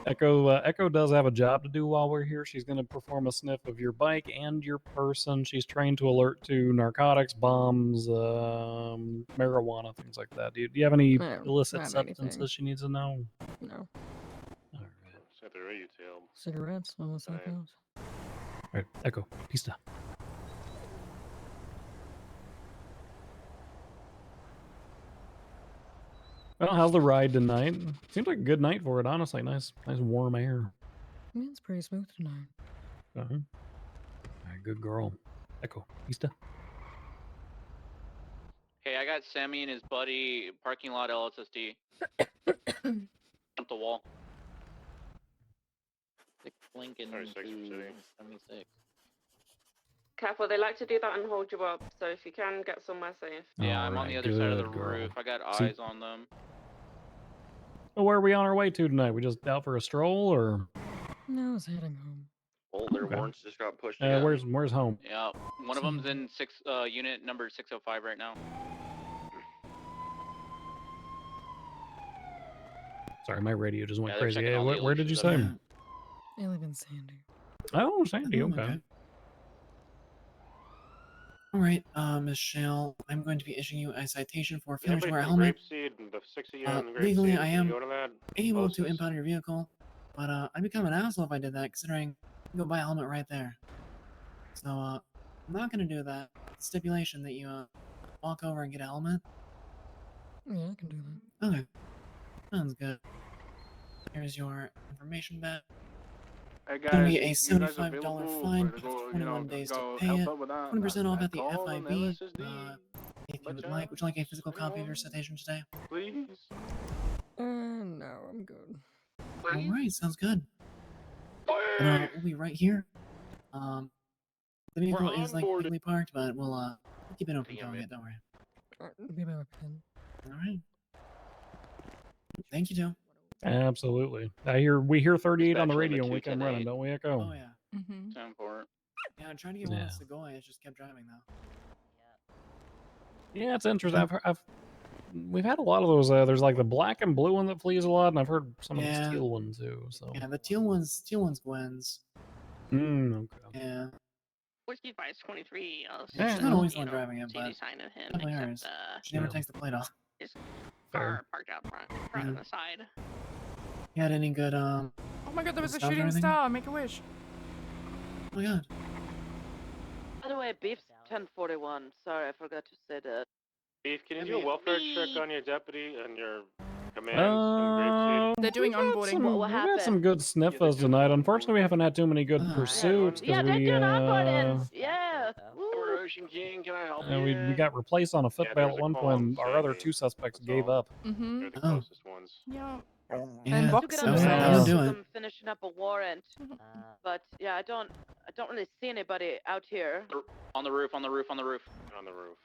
[SPEAKER 5] Echo does have a job to do while we're here. She's going to perform a sniff of your bike and your person. She's trained to alert to narcotics, bombs, marijuana, things like that. Do you have any illicit
[SPEAKER 22] not
[SPEAKER 5] substances
[SPEAKER 22] anything.
[SPEAKER 5] she needs to know?
[SPEAKER 22] No.
[SPEAKER 10] Detail.
[SPEAKER 22] Cigarettes, unless that counts.
[SPEAKER 5] All right, Echo, pista. Well, how's the ride tonight? Seems like a good night for it, honestly. Nice warm air.
[SPEAKER 22] Yeah, it's pretty smooth tonight.
[SPEAKER 5] All right, good girl. Echo, pista.
[SPEAKER 13] Hey, I got Sammy and his buddy parking lot LSSD. Jump the wall.
[SPEAKER 9] Lincoln
[SPEAKER 10] Sorry, 6 from City.
[SPEAKER 9] 76.
[SPEAKER 18] Careful, they like to do that and hold you up. So if you can, get somewhere safe.
[SPEAKER 13] Yeah, I'm on the other side of the
[SPEAKER 5] good girl.
[SPEAKER 13] roof. I got
[SPEAKER 5] See-
[SPEAKER 13] eyes on them.
[SPEAKER 5] Well, where are we on our way to tonight? We just out for a stroll, or
[SPEAKER 22] No, I was heading home.
[SPEAKER 15] Well, their
[SPEAKER 5] Okay.
[SPEAKER 15] warrants just got pushed again.
[SPEAKER 5] where's home?
[SPEAKER 13] Yeah, one of them's in unit number 605 right now.
[SPEAKER 5] Sorry, my radio just went
[SPEAKER 13] Yeah, they're
[SPEAKER 5] crazy.
[SPEAKER 13] checking
[SPEAKER 5] Hey,
[SPEAKER 13] all the
[SPEAKER 5] where did you
[SPEAKER 13] illusions
[SPEAKER 5] say?
[SPEAKER 13] up
[SPEAKER 22] I live in Sandy.
[SPEAKER 5] Oh, Sandy. Okay.
[SPEAKER 20] All right, Miss Shale, I'm going to be issuing you a citation for failure to
[SPEAKER 10] Anybody
[SPEAKER 20] wear a
[SPEAKER 10] from
[SPEAKER 20] helmet.
[SPEAKER 10] Grapeseed, the 6 of you in Grapeseed,
[SPEAKER 20] Legally, I
[SPEAKER 10] can you
[SPEAKER 20] am
[SPEAKER 10] go to that?
[SPEAKER 20] able to
[SPEAKER 10] Closest.
[SPEAKER 20] impound your vehicle, but I'd become an asshole if I did that, considering you can go buy a helmet right there. So, I'm not gonna do that. Stipulation that you walk over and get a helmet.
[SPEAKER 22] Yeah, I can do that.
[SPEAKER 20] Okay, sounds good. Here's your information back.
[SPEAKER 10] Hey
[SPEAKER 20] Gonna
[SPEAKER 10] guys,
[SPEAKER 20] be a
[SPEAKER 10] you guys
[SPEAKER 20] $75
[SPEAKER 10] available
[SPEAKER 20] fine,
[SPEAKER 10] to go,
[SPEAKER 20] 21 days to
[SPEAKER 10] go
[SPEAKER 20] pay
[SPEAKER 10] help
[SPEAKER 20] it,
[SPEAKER 10] out with that,
[SPEAKER 20] 20% off at the
[SPEAKER 10] call on
[SPEAKER 20] FIB.
[SPEAKER 10] LSSD?
[SPEAKER 20] If you would like, would you like a physical copy of your citation today?
[SPEAKER 10] Please?
[SPEAKER 22] No, I'm good.
[SPEAKER 20] Alright, sounds good. We'll be right here. The vehicle is like legally parked, but we'll keep it open until we get, don't worry.
[SPEAKER 22] Be my pen.
[SPEAKER 20] Alright. Thank you, Joe.
[SPEAKER 5] Absolutely. We hear 38 on the
[SPEAKER 13] Dispatch
[SPEAKER 5] radio
[SPEAKER 13] limit
[SPEAKER 5] and we
[SPEAKER 13] 2
[SPEAKER 5] come
[SPEAKER 13] to
[SPEAKER 5] running,
[SPEAKER 13] 8.
[SPEAKER 5] don't we, Echo?
[SPEAKER 20] Oh, yeah.
[SPEAKER 6] Mm-hmm.
[SPEAKER 13] 10-4.
[SPEAKER 20] Yeah, I'm trying to get one
[SPEAKER 5] Yeah.
[SPEAKER 20] of Segoy. I just kept driving, though.
[SPEAKER 5] Yeah, it's interesting. We've had a lot of those. There's like the black and blue one that flees a lot, and I've heard some of the
[SPEAKER 20] Yeah.
[SPEAKER 5] teal one too. So
[SPEAKER 20] Yeah, the teal one's Gwen's.
[SPEAKER 5] Okay.
[SPEAKER 23] Yeah.
[SPEAKER 7] Whiskey Vice 23.
[SPEAKER 23] Yeah, she's not always the one driving it,
[SPEAKER 7] see any
[SPEAKER 23] but
[SPEAKER 7] sign of him
[SPEAKER 23] definitely
[SPEAKER 7] except
[SPEAKER 23] hers. She never takes the plate off.
[SPEAKER 7] his
[SPEAKER 5] Fair.
[SPEAKER 7] car parked out front and the side.
[SPEAKER 23] You had any good
[SPEAKER 6] Oh my god, there was a
[SPEAKER 23] stabs or
[SPEAKER 6] shooting
[SPEAKER 23] anything?
[SPEAKER 6] star. Make a wish.
[SPEAKER 23] Oh my god.
[SPEAKER 8] By the way, Beef's 1041. Sorry, I forgot to say that.
[SPEAKER 11] Beef, can you do a welfare check on your deputy and your command?
[SPEAKER 6] They're doing onboarding.
[SPEAKER 8] What
[SPEAKER 5] We've got some good sniffers tonight. Unfortunately, we haven't had too many good pursuits
[SPEAKER 8] Yeah,
[SPEAKER 5] because
[SPEAKER 8] they're
[SPEAKER 5] we
[SPEAKER 8] doing onboardings. Yeah.
[SPEAKER 19] We're Ocean King, can I help
[SPEAKER 5] we got replaced on a foot bail at one point. And our other two suspects gave up.
[SPEAKER 6] Mm-hmm.
[SPEAKER 11] They're the closest ones.
[SPEAKER 6] Yeah.
[SPEAKER 23] Yeah,
[SPEAKER 6] And
[SPEAKER 23] I
[SPEAKER 6] box
[SPEAKER 23] would
[SPEAKER 6] themselves.
[SPEAKER 23] do it.
[SPEAKER 8] I'm finishing up a warrant, but yeah, I don't really see anybody out here.
[SPEAKER 13] On the roof, on the roof, on the roof.
[SPEAKER 11] On the roof.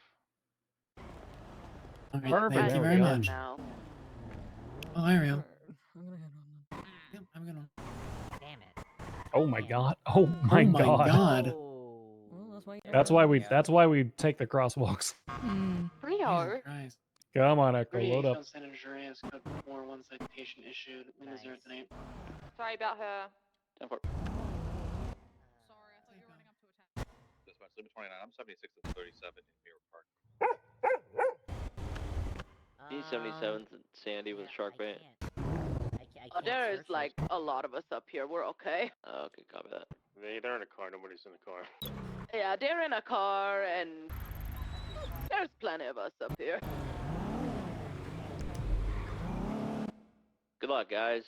[SPEAKER 23] Okay,
[SPEAKER 5] Perfect.
[SPEAKER 23] thank you
[SPEAKER 5] There
[SPEAKER 23] very
[SPEAKER 5] we go.
[SPEAKER 23] much.
[SPEAKER 8] Now.
[SPEAKER 23] Oh, Ariel.
[SPEAKER 22] I'm gonna head on
[SPEAKER 23] Yep, have a good one.
[SPEAKER 16] Damn it.
[SPEAKER 5] Oh my god. Oh my god.
[SPEAKER 23] God.
[SPEAKER 22] Well,
[SPEAKER 5] That's why we take the crosswalks.
[SPEAKER 8] Pretty hard.
[SPEAKER 23] Christ.
[SPEAKER 5] Come on, Echo, load up.
[SPEAKER 20] San Andreas, code 4-1 citation issued. Lima 0 to 8.
[SPEAKER 8] Sorry about her.
[SPEAKER 13] 10-4.
[SPEAKER 3] Sorry, I thought you were running up to attack.
[SPEAKER 10] Dispatch, Lima 29. I'm 76 to 37 in Mirror Park.
[SPEAKER 8] B77's Sandy with shark bait. There is like a lot of us up here. We're okay. Okay, copy that.
[SPEAKER 11] They're in a car. Nobody's in the car.
[SPEAKER 8] Yeah, they're in a car, and there's plenty of us up here.
[SPEAKER 13] Good luck, guys.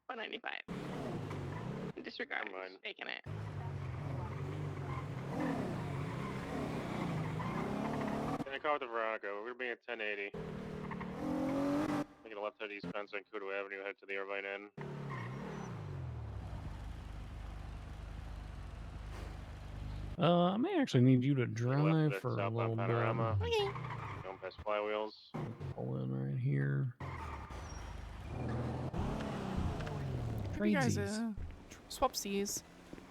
[SPEAKER 7] 195. Disregard. Taking it.
[SPEAKER 11] In the car with the Veronica. We're gonna be at 1080. Making a left head east fence on Kudu Avenue, head to the Irvine Inn.
[SPEAKER 5] I may actually need you to
[SPEAKER 11] Left
[SPEAKER 5] drive
[SPEAKER 11] at
[SPEAKER 5] for a
[SPEAKER 11] southbound
[SPEAKER 5] little bit.
[SPEAKER 11] Panorama. Don't pass flywheels.
[SPEAKER 5] Pull in right here.
[SPEAKER 6] You guys
[SPEAKER 5] Tradesies.
[SPEAKER 6] swapsies.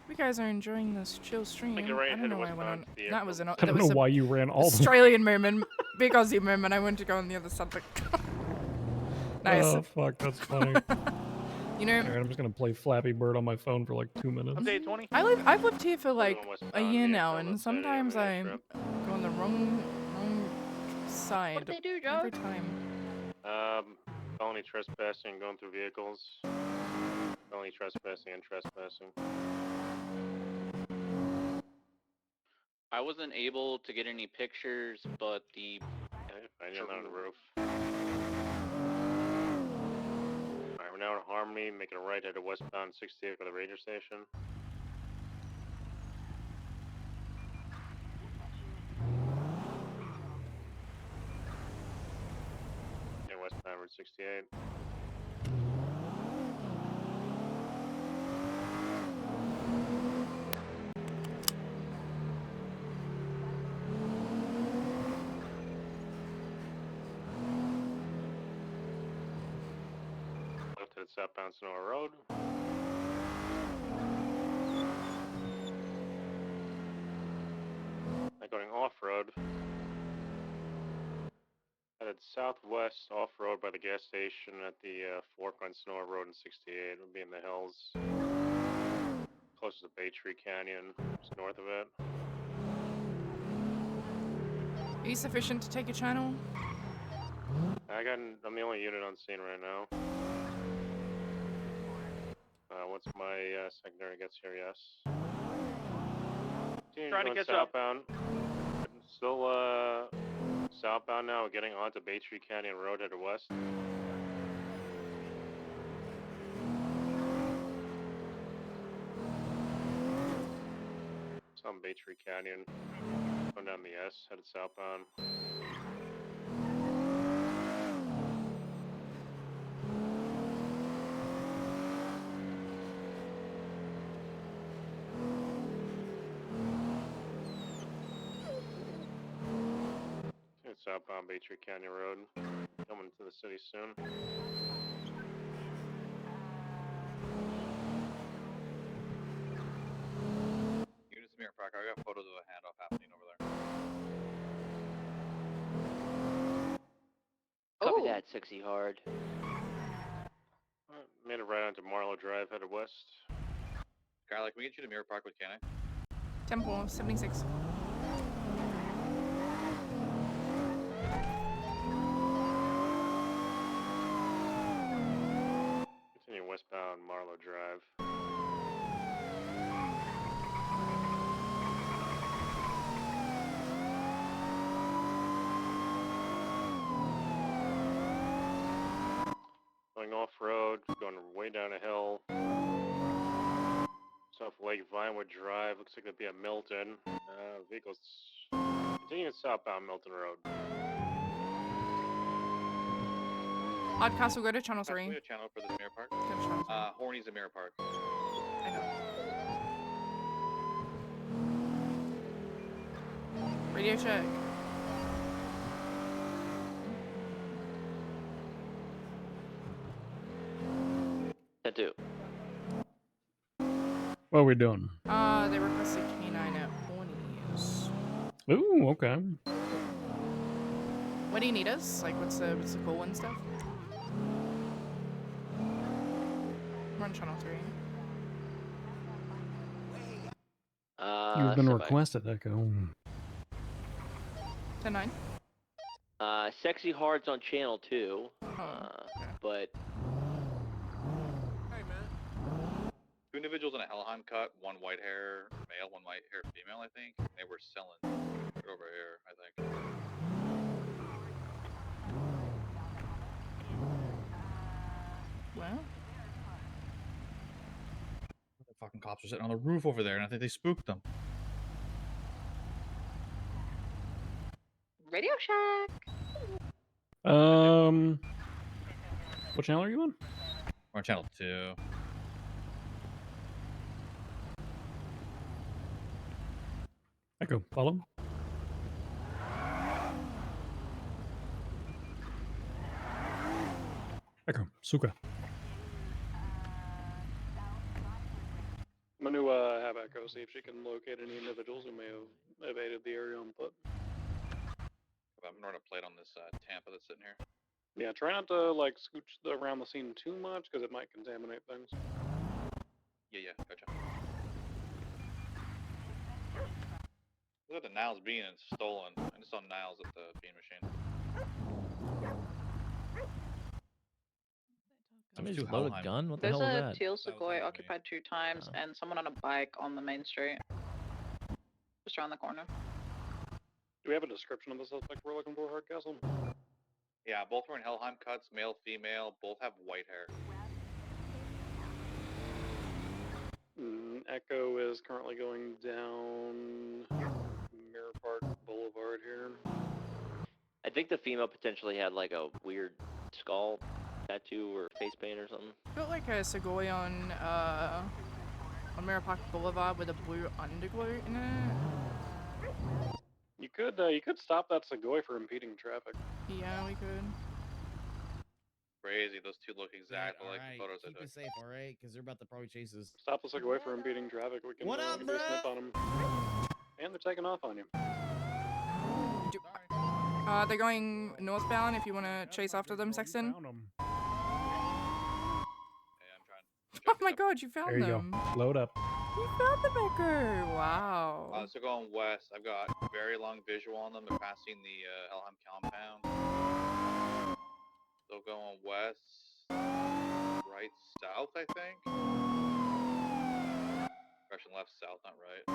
[SPEAKER 6] You guys are enjoying this chill stream.
[SPEAKER 11] Make it right,
[SPEAKER 6] I
[SPEAKER 11] head
[SPEAKER 6] don't know why I
[SPEAKER 11] westbound
[SPEAKER 6] went on.
[SPEAKER 11] to the
[SPEAKER 6] That was an.
[SPEAKER 5] I
[SPEAKER 6] That
[SPEAKER 5] don't
[SPEAKER 6] was
[SPEAKER 5] know
[SPEAKER 6] a
[SPEAKER 5] why you ran all the
[SPEAKER 6] Australian moment, big Aussie moment. I went to go on the other side of the. Nice.
[SPEAKER 5] Oh fuck, that's funny.
[SPEAKER 6] You know,
[SPEAKER 5] Alright, I'm just gonna play Flappy Bird on my phone for like 2 minutes.
[SPEAKER 3] Update 20.
[SPEAKER 6] I've lived here for like a year now, and sometimes I go on the wrong side.
[SPEAKER 8] What did they do, Joe?
[SPEAKER 6] Every time.
[SPEAKER 11] Felony trespassing, going through vehicles. Felony trespassing and trespassing.
[SPEAKER 13] I wasn't able to get any pictures, but the
[SPEAKER 11] I yelled on the roof. Alright, we're now in Harmony, making a right head to westbound 68 for the Ranger Station. And westbound Route 68. Left headed southbound Sonora Road. Now going off-road. Headed southwest off-road by the gas station at the fork on Sonora Road and 68. We'll be in the hills. Close to Bay Tree Canyon, just north of it.
[SPEAKER 6] Are you sufficient to take a channel?
[SPEAKER 11] I'm the only unit on scene right now. Once my secondary gets here, yes.
[SPEAKER 3] Trying to
[SPEAKER 11] Going
[SPEAKER 3] catch up.
[SPEAKER 11] southbound. Still southbound now, getting onto Bay Tree Canyon Road, headed west. It's on Bay Tree Canyon. Going down the S, headed southbound. It's southbound Bay Tree Canyon Road. Coming to the city soon.
[SPEAKER 10] Units Mirror Park. I got photos of a handoff happening over there.
[SPEAKER 8] Copy that, 60 hard.
[SPEAKER 11] Made it right onto Marlow Drive, headed west.
[SPEAKER 13] Skylar, can we get you to Mirror Park with Kenny?
[SPEAKER 6] Temple 76.
[SPEAKER 11] Continue westbound Marlow Drive. Going off-road, going way down a hill. South Lake Vinewood Drive, looks like it'd be a Milton. Vehicles continue southbound Milton Road.
[SPEAKER 6] Oddcastle, go to channel
[SPEAKER 13] Can
[SPEAKER 6] 3.
[SPEAKER 13] we have a channel for this Mirror Park?
[SPEAKER 6] Go to channel 3.
[SPEAKER 13] Horny's a Mirror Park.
[SPEAKER 6] I know. Radio check.
[SPEAKER 8] Tattoo.
[SPEAKER 5] What are we doing?
[SPEAKER 6] They requested canine at Horny's.
[SPEAKER 5] Ooh, okay.
[SPEAKER 6] What do you need us? Like, what's the goal and stuff? We're on channel 3.
[SPEAKER 5] You've been
[SPEAKER 8] standby.
[SPEAKER 5] requested, Echo.
[SPEAKER 6] 10-9.
[SPEAKER 8] Sexy Hard's on channel 2. But
[SPEAKER 13] Two individuals in a Hellheim cut, one white hair male, one white hair female, I think. They were selling it over here, I think.
[SPEAKER 6] Well,
[SPEAKER 2] The fucking cops are sitting on the roof over there, and I think they spooked them.
[SPEAKER 7] Radio Shack.
[SPEAKER 5] What channel are you on?
[SPEAKER 2] We're on channel 2.
[SPEAKER 5] Echo, follow. Echo, Suka.
[SPEAKER 17] I'm going to have Echo see if she can locate any individuals who may have evaded the area on foot.
[SPEAKER 13] I'm running a plate on this Tampa that's sitting here.
[SPEAKER 17] Yeah, try not to like scooch around the scene too much because it might contaminate things.
[SPEAKER 13] Yeah, gotcha. Look at the Niles bean and stolen. I just saw Niles at the bean machine.
[SPEAKER 12] Somebody just loaded a gun? What the
[SPEAKER 7] There's
[SPEAKER 12] hell was
[SPEAKER 7] a
[SPEAKER 12] that?
[SPEAKER 7] teal Sequoia occupied 2 times and someone on a bike on the main street. Just around the corner.
[SPEAKER 17] Do we have a description of the suspect we're looking for, Hardcastle?
[SPEAKER 13] Yeah, both were in Hellheim cuts, male, female, both have white hair.
[SPEAKER 17] Echo is currently going down Mirror Park Boulevard here.
[SPEAKER 8] I think the female potentially had like a weird skull tattoo or face paint or something.
[SPEAKER 6] got like a Segoy on Mirror Park Boulevard with a blue underglow in it.
[SPEAKER 17] You could stop that Segoy for impeding traffic.
[SPEAKER 6] Yeah, we could.
[SPEAKER 13] Crazy, those two look exactly like the
[SPEAKER 12] Alright,
[SPEAKER 13] photos I
[SPEAKER 12] keep
[SPEAKER 13] took.
[SPEAKER 12] it safe, alright? Because they're about to probably chase us.
[SPEAKER 17] Stop the Segoy for impeding traffic. We can
[SPEAKER 12] What up,
[SPEAKER 17] give you a snip on them. And they're taking off on you.
[SPEAKER 6] They're going northbound if you want to chase after them, Sexton. Oh my god, you found
[SPEAKER 5] There you
[SPEAKER 6] them.
[SPEAKER 5] go. Load up.
[SPEAKER 6] You found them, Echo. Wow.
[SPEAKER 13] So going west, I've got very long visual on them. They're passing the Hellheim compound. So going west, right, south, I think. Direction left, south, not right.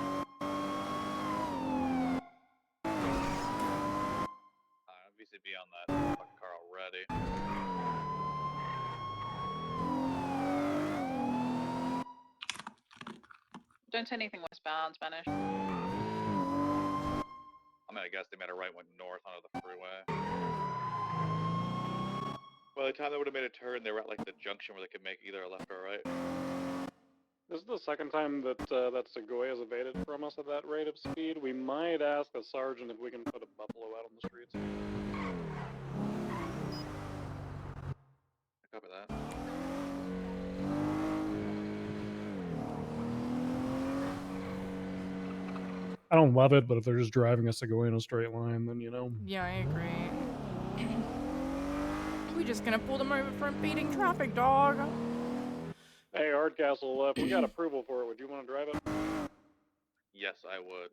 [SPEAKER 13] VCB on that fucking car already.
[SPEAKER 7] Don't say anything westbound, Spanish.
[SPEAKER 13] I'm gonna guess they made a right, went north onto the freeway. By the time they would have made a turn, they were at like the junction where they could make either a left or a right.
[SPEAKER 17] This is the second time that that Segoy has evaded from us at that rate of speed. We might ask the sergeant if we can put a buffalo out on the streets.
[SPEAKER 13] Copy that.
[SPEAKER 5] I don't love it, but if they're just driving us to go in a straight line, then you know.
[SPEAKER 6] Yeah, I agree. We're just gonna pull them over for impeding traffic, dog.
[SPEAKER 17] Hey, Hardcastle, if we got approval for it, would you want to drive it?
[SPEAKER 13] Yes, I would.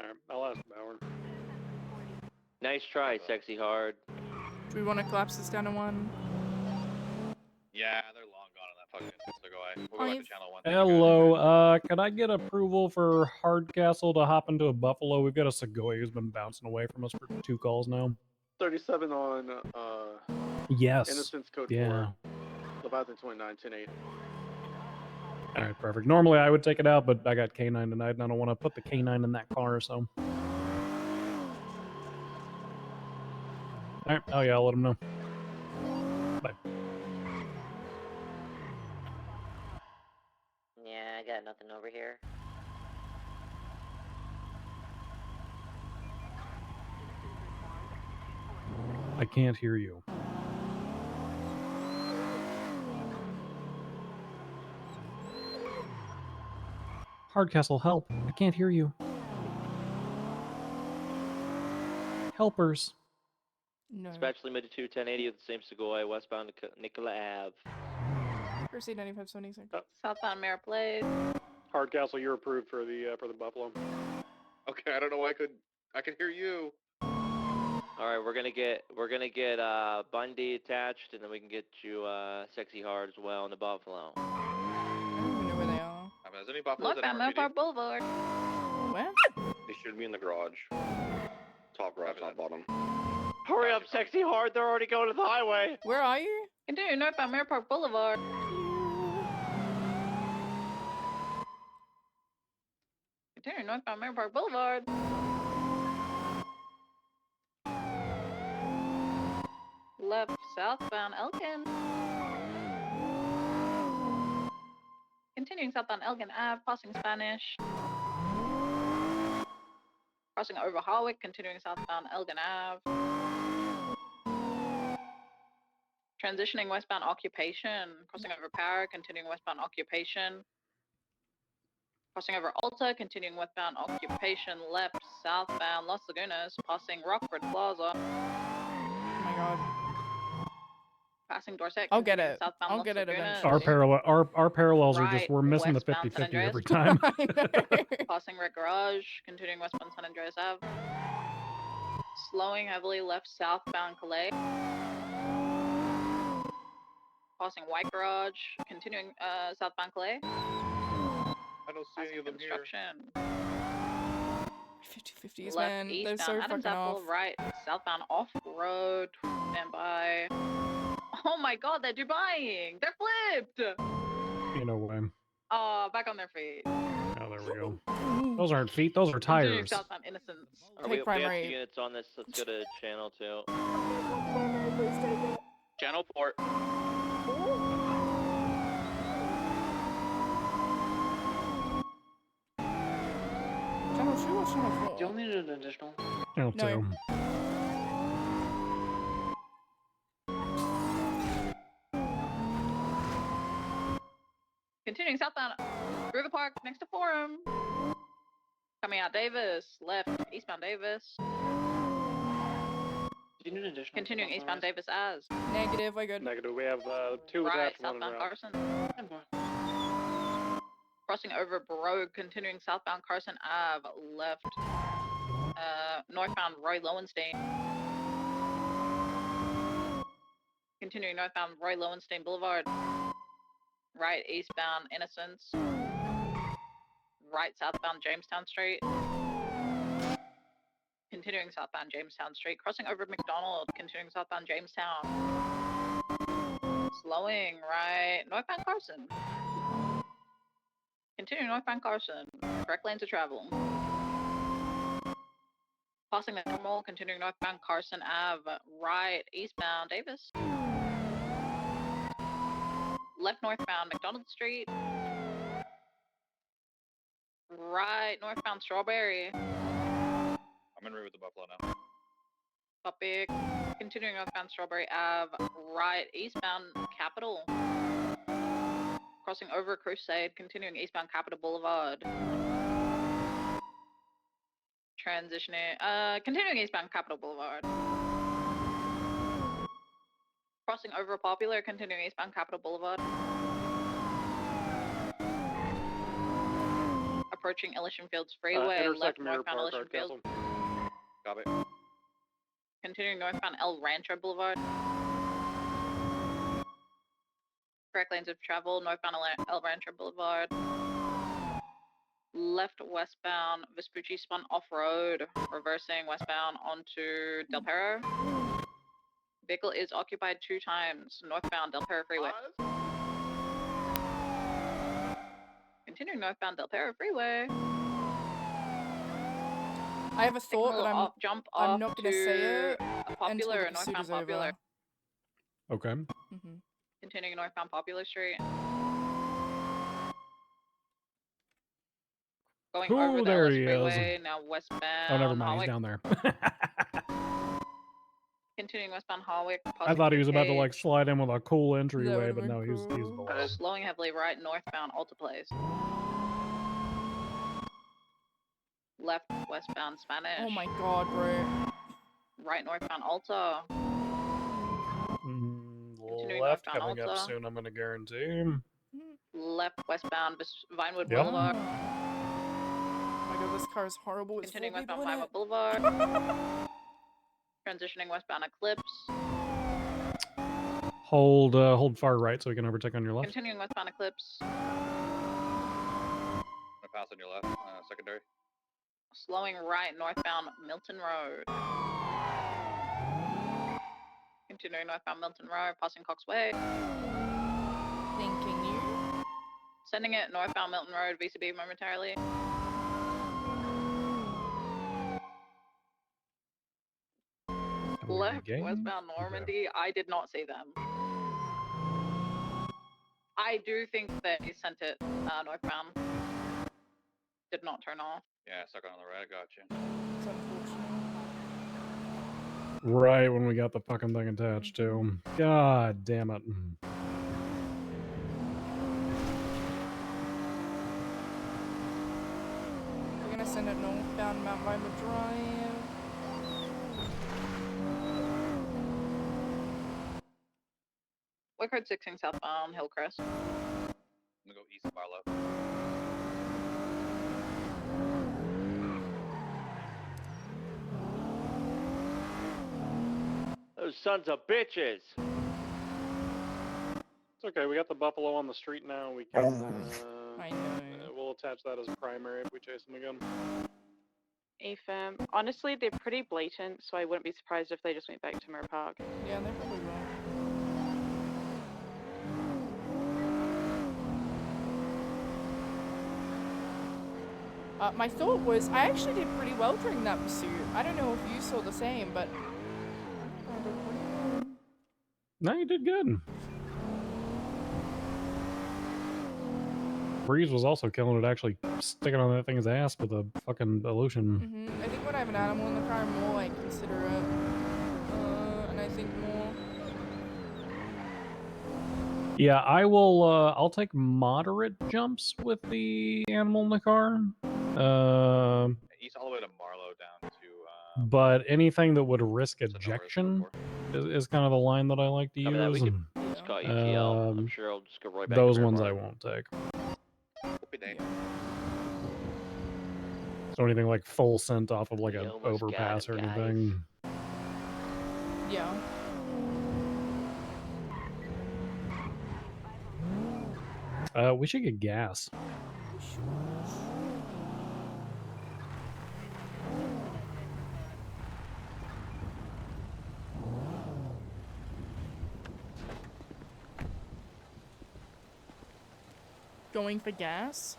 [SPEAKER 17] Alright, I'll ask Bauer.
[SPEAKER 8] Nice try, Sexy Hard.
[SPEAKER 6] Do we want to collapse this down to one?
[SPEAKER 13] Yeah, they're long gone on that fucking Segway. We'll go back to channel 1.
[SPEAKER 5] Hello, can I get approval for Hardcastle to hop into a Buffalo? We've got a Segoy who's been bouncing away from us for 2 calls now.
[SPEAKER 4] 37 on
[SPEAKER 5] Yes.
[SPEAKER 4] Innocence Code
[SPEAKER 5] Yeah.
[SPEAKER 4] 4. Leviathan 29, 10-8.
[SPEAKER 5] Alright, perfect. Normally I would take it out, but I got K9 tonight, and I don't want to put the K9 in that car, so. Alright, oh yeah, I'll let him know. Bye.
[SPEAKER 16] Yeah, I got nothing over here.
[SPEAKER 5] I can't hear you. Hardcastle, help. I can't hear you. Helpers.
[SPEAKER 6] No.
[SPEAKER 8] Especially mid 1080 with the same Segoy, westbound to Nicola Ave.
[SPEAKER 6] Proceed 9576.
[SPEAKER 7] Southbound Mirror Place.
[SPEAKER 17] Hardcastle, you're approved for the Buffalo.
[SPEAKER 13] Okay, I don't know why I can hear you.
[SPEAKER 8] Alright, we're gonna get Bundy attached, and then we can get you Sexy Hard as well in the Buffalo.
[SPEAKER 6] I don't even know where they are.
[SPEAKER 13] Is any Buffaloes at
[SPEAKER 7] Northbound Mopar Boulevard.
[SPEAKER 6] Where?
[SPEAKER 15] They should be in the garage. Top right, top bottom.
[SPEAKER 8] Hurry up, Sexy Hard, they're already going to the highway!
[SPEAKER 6] Where are you?
[SPEAKER 7] Continue northbound Mirror Park Boulevard. Continue northbound Mirror Park Boulevard. Left southbound Elgin. Continuing southbound Elgin Ave, passing Spanish. Crossing over Harwick, continuing southbound Elgin Ave. Transitioning westbound Occupation, crossing over Power, continuing westbound Occupation. Crossing over Alta, continuing westbound Occupation, left southbound Las Lagunas, passing Rockford Plaza.
[SPEAKER 6] Oh my god.
[SPEAKER 7] Passing Dorset.
[SPEAKER 6] I'll get it.
[SPEAKER 7] Southbound
[SPEAKER 6] I'll
[SPEAKER 7] Las
[SPEAKER 6] get it
[SPEAKER 7] Lagunas.
[SPEAKER 6] eventually.
[SPEAKER 5] Our parallels are just,
[SPEAKER 7] Right,
[SPEAKER 5] we're missing the
[SPEAKER 7] westbound San
[SPEAKER 5] 50-50 every
[SPEAKER 7] Andreas.
[SPEAKER 5] time.
[SPEAKER 7] Passing Red Garage, continuing westbound San Andreas Ave. Slowing heavily left southbound Calais. Passing White Garage, continuing southbound Calais.
[SPEAKER 13] I don't see any of them here.
[SPEAKER 6] 50-50s,
[SPEAKER 7] Left
[SPEAKER 6] man. They're
[SPEAKER 7] eastbound
[SPEAKER 6] so
[SPEAKER 7] Adams
[SPEAKER 6] fucking
[SPEAKER 7] Apple,
[SPEAKER 6] off.
[SPEAKER 7] right southbound off-road. Stand by. Oh my god, they're Dubaiing! They're flipped!
[SPEAKER 5] You know way.
[SPEAKER 7] Oh, back on their feet.
[SPEAKER 5] Oh, there we go. Those aren't feet, those are
[SPEAKER 7] Continuing
[SPEAKER 5] tires.
[SPEAKER 7] southbound Innocence.
[SPEAKER 8] We have 2 units on this, let's go to channel 2.
[SPEAKER 13] Channel port.
[SPEAKER 6] Channel 2 or channel 4?
[SPEAKER 16] Do you need an additional?
[SPEAKER 5] Channel 2.
[SPEAKER 7] Continuing southbound River Park next to Forum. Coming out Davis, left eastbound Davis.
[SPEAKER 16] Do you need an additional?
[SPEAKER 7] Continuing eastbound Davis as.
[SPEAKER 6] Negative, I got.
[SPEAKER 17] Negative, we have 2
[SPEAKER 7] Right,
[SPEAKER 17] attached, 1 in
[SPEAKER 7] southbound
[SPEAKER 17] route.
[SPEAKER 7] Carson. Crossing over Brogue, continuing southbound Carson Ave, left northbound Roy Lowenstein. Continuing northbound Roy Lowenstein Boulevard. Right eastbound Innocence. Right southbound Jamestown Street. Continuing southbound Jamestown Street. Crossing over McDonald, continuing southbound Jamestown. Slowing right northbound Carson. Continuing northbound Carson. Correct lanes of travel. Passing the normal, continuing northbound Carson Ave. Right eastbound Davis. Left northbound McDonald Street. Right northbound Strawberry.
[SPEAKER 13] I'm in route with the Buffalo now.
[SPEAKER 7] Topic. Continuing northbound Strawberry Ave. Right eastbound Capitol. Crossing over Crusade. Continuing eastbound Capitol Boulevard. Transitioning. Continuing eastbound Capitol Boulevard. Crossing over Popular. Continuing eastbound Capitol Boulevard. approaching Elysian Fields Freeway, left
[SPEAKER 17] Intersect Mirror
[SPEAKER 7] northbound
[SPEAKER 17] Park,
[SPEAKER 7] Elysian Fields.
[SPEAKER 17] Hardcastle.
[SPEAKER 10] Copy.
[SPEAKER 7] Continuing northbound El Rancho Boulevard. Correct lanes of travel, northbound El Rancho Boulevard. Left westbound Vespucci spun off-road, reversing westbound onto Del Perro. Vehicle is occupied 2 times, northbound Del Perro Freeway. Continuing northbound Del Perro Freeway.
[SPEAKER 6] I have a thought, but I'm not gonna say it
[SPEAKER 7] a Popular,
[SPEAKER 6] until the pursuit
[SPEAKER 7] northbound
[SPEAKER 6] is over.
[SPEAKER 7] Popular.
[SPEAKER 5] Okay.
[SPEAKER 7] Continuing northbound Popular Street. Going
[SPEAKER 5] Ooh,
[SPEAKER 7] over the
[SPEAKER 5] there
[SPEAKER 7] LS
[SPEAKER 5] he is.
[SPEAKER 7] Freeway, now westbound.
[SPEAKER 5] Oh, never mind.
[SPEAKER 7] Hawick.
[SPEAKER 5] He's down there.
[SPEAKER 7] Continuing westbound Hawick.
[SPEAKER 5] I thought he was about to like
[SPEAKER 7] Cage.
[SPEAKER 5] slide in with a cool entryway, but no, he's below.
[SPEAKER 7] Slowing heavily right northbound Alta Place. Left westbound Spanish.
[SPEAKER 6] Oh my god, bro.
[SPEAKER 7] Right northbound Alta. Continuing
[SPEAKER 5] Left
[SPEAKER 7] northbound
[SPEAKER 5] coming up
[SPEAKER 7] Alta.
[SPEAKER 5] soon, I'm gonna guarantee.
[SPEAKER 7] Left westbound Vinewood
[SPEAKER 5] Yep.
[SPEAKER 7] Boulevard.
[SPEAKER 6] Oh my god, this car is horrible. It's
[SPEAKER 7] Continuing
[SPEAKER 6] 4 people
[SPEAKER 7] westbound
[SPEAKER 6] in it.
[SPEAKER 7] Vinewood Boulevard. Transitioning westbound Eclipse.
[SPEAKER 5] Hold far right so we can overtake on your left.
[SPEAKER 7] Continuing westbound Eclipse.
[SPEAKER 10] I'm gonna pass on your left, secondary.
[SPEAKER 7] Slowing right northbound Milton Road. Continuing northbound Milton Road, passing Cox Way.
[SPEAKER 6] Thanking you.
[SPEAKER 7] Sending it northbound Milton Road, VCB momentarily. Left westbound Normandy, I did not see them. I do think that he sent it northbound. Did not turn off.
[SPEAKER 10] Yeah, stuck on the right. I got you.
[SPEAKER 6] It's unfortunate.
[SPEAKER 5] Right when we got the fucking thing attached to. God damn it.
[SPEAKER 6] We're gonna send it northbound Mount Vinewood Drive.
[SPEAKER 7] Wickard 16 southbound Hillcrest.
[SPEAKER 10] I'm gonna go east of Barlow.
[SPEAKER 8] Those sons of bitches.
[SPEAKER 17] It's okay. We got the buffalo on the street now. We can.
[SPEAKER 6] I know.
[SPEAKER 17] We'll attach that as a primary if we chase them again.
[SPEAKER 1] AFM. Honestly, they're pretty blatant, so I wouldn't be surprised if they just went back to Mirror Park.
[SPEAKER 6] Yeah, they probably will. My thought was, I actually did pretty well during that pursuit. I don't know if you saw the same, but
[SPEAKER 5] No, you did good. Breeze was also killing it, actually sticking on that thing's ass with a fucking illusion.
[SPEAKER 6] I think when I have an animal in the car, I'm more like considerate, and I think more.
[SPEAKER 5] Yeah, I will. I'll take moderate jumps with the animal in the car.
[SPEAKER 10] East all the way to Marlow down to.
[SPEAKER 5] But anything that would risk ejection is kind of the line that I like to
[SPEAKER 8] I mean,
[SPEAKER 5] use.
[SPEAKER 8] we could just call UTL. I'm sure I'll just go right back to
[SPEAKER 5] Those
[SPEAKER 8] Mirror
[SPEAKER 5] ones
[SPEAKER 8] Park.
[SPEAKER 5] I won't take.
[SPEAKER 10] Yeah.
[SPEAKER 5] So anything like full scent off of like
[SPEAKER 8] You
[SPEAKER 5] an
[SPEAKER 8] almost got
[SPEAKER 5] overpass
[SPEAKER 8] it,
[SPEAKER 5] or
[SPEAKER 8] guys.
[SPEAKER 5] anything.
[SPEAKER 6] Yeah.
[SPEAKER 5] We should get gas.
[SPEAKER 6] Going for gas?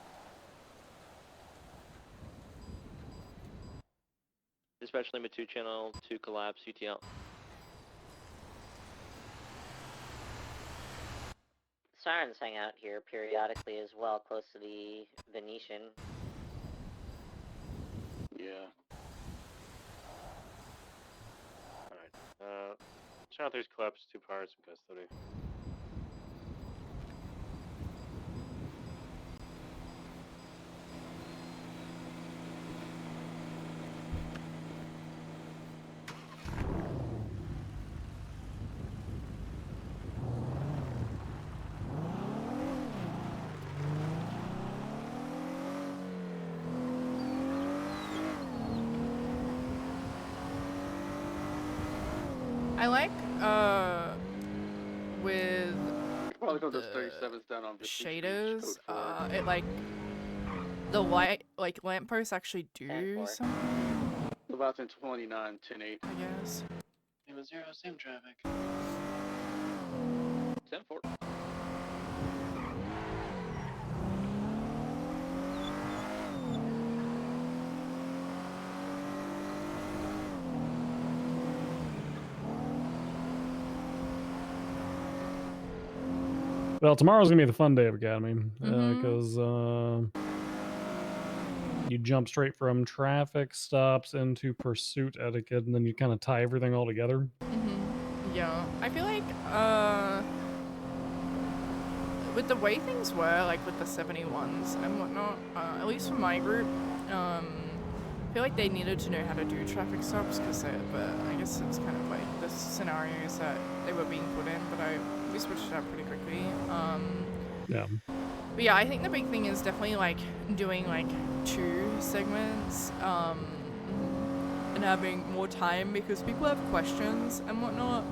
[SPEAKER 8] Especially with 2 channel, 2 collapse, UTL.
[SPEAKER 16] Sirens hang out here periodically as well, close to the Venetian.
[SPEAKER 11] Yeah. Alright. Channel 3's collapse, 2 pirates in custody.
[SPEAKER 6] I like with
[SPEAKER 4] Probably put those
[SPEAKER 6] the
[SPEAKER 4] 37s down on Vista Beach,
[SPEAKER 6] shaders,
[SPEAKER 4] code 4.
[SPEAKER 6] it like the light, like lampposts actually do something.
[SPEAKER 4] About in 29, 10-8.
[SPEAKER 6] I guess.
[SPEAKER 20] Lima 0, same traffic.
[SPEAKER 13] 10-4.
[SPEAKER 5] Well, tomorrow's gonna be the fun day of Academy
[SPEAKER 6] Mhm.
[SPEAKER 5] because you jump straight from traffic stops into pursuit etiquette, and then you kind of tie everything all together.
[SPEAKER 6] Yeah, I feel like with the way things were, like with the 71s and whatnot, at least for my group, I feel like they needed to know how to do traffic stops because but I guess it's kind of like the scenarios that they were being put in, but we switched it up pretty quickly.
[SPEAKER 5] Yeah.
[SPEAKER 6] But yeah, I think the big thing is definitely like doing like 2 segments, and having more time because people have questions and whatnot.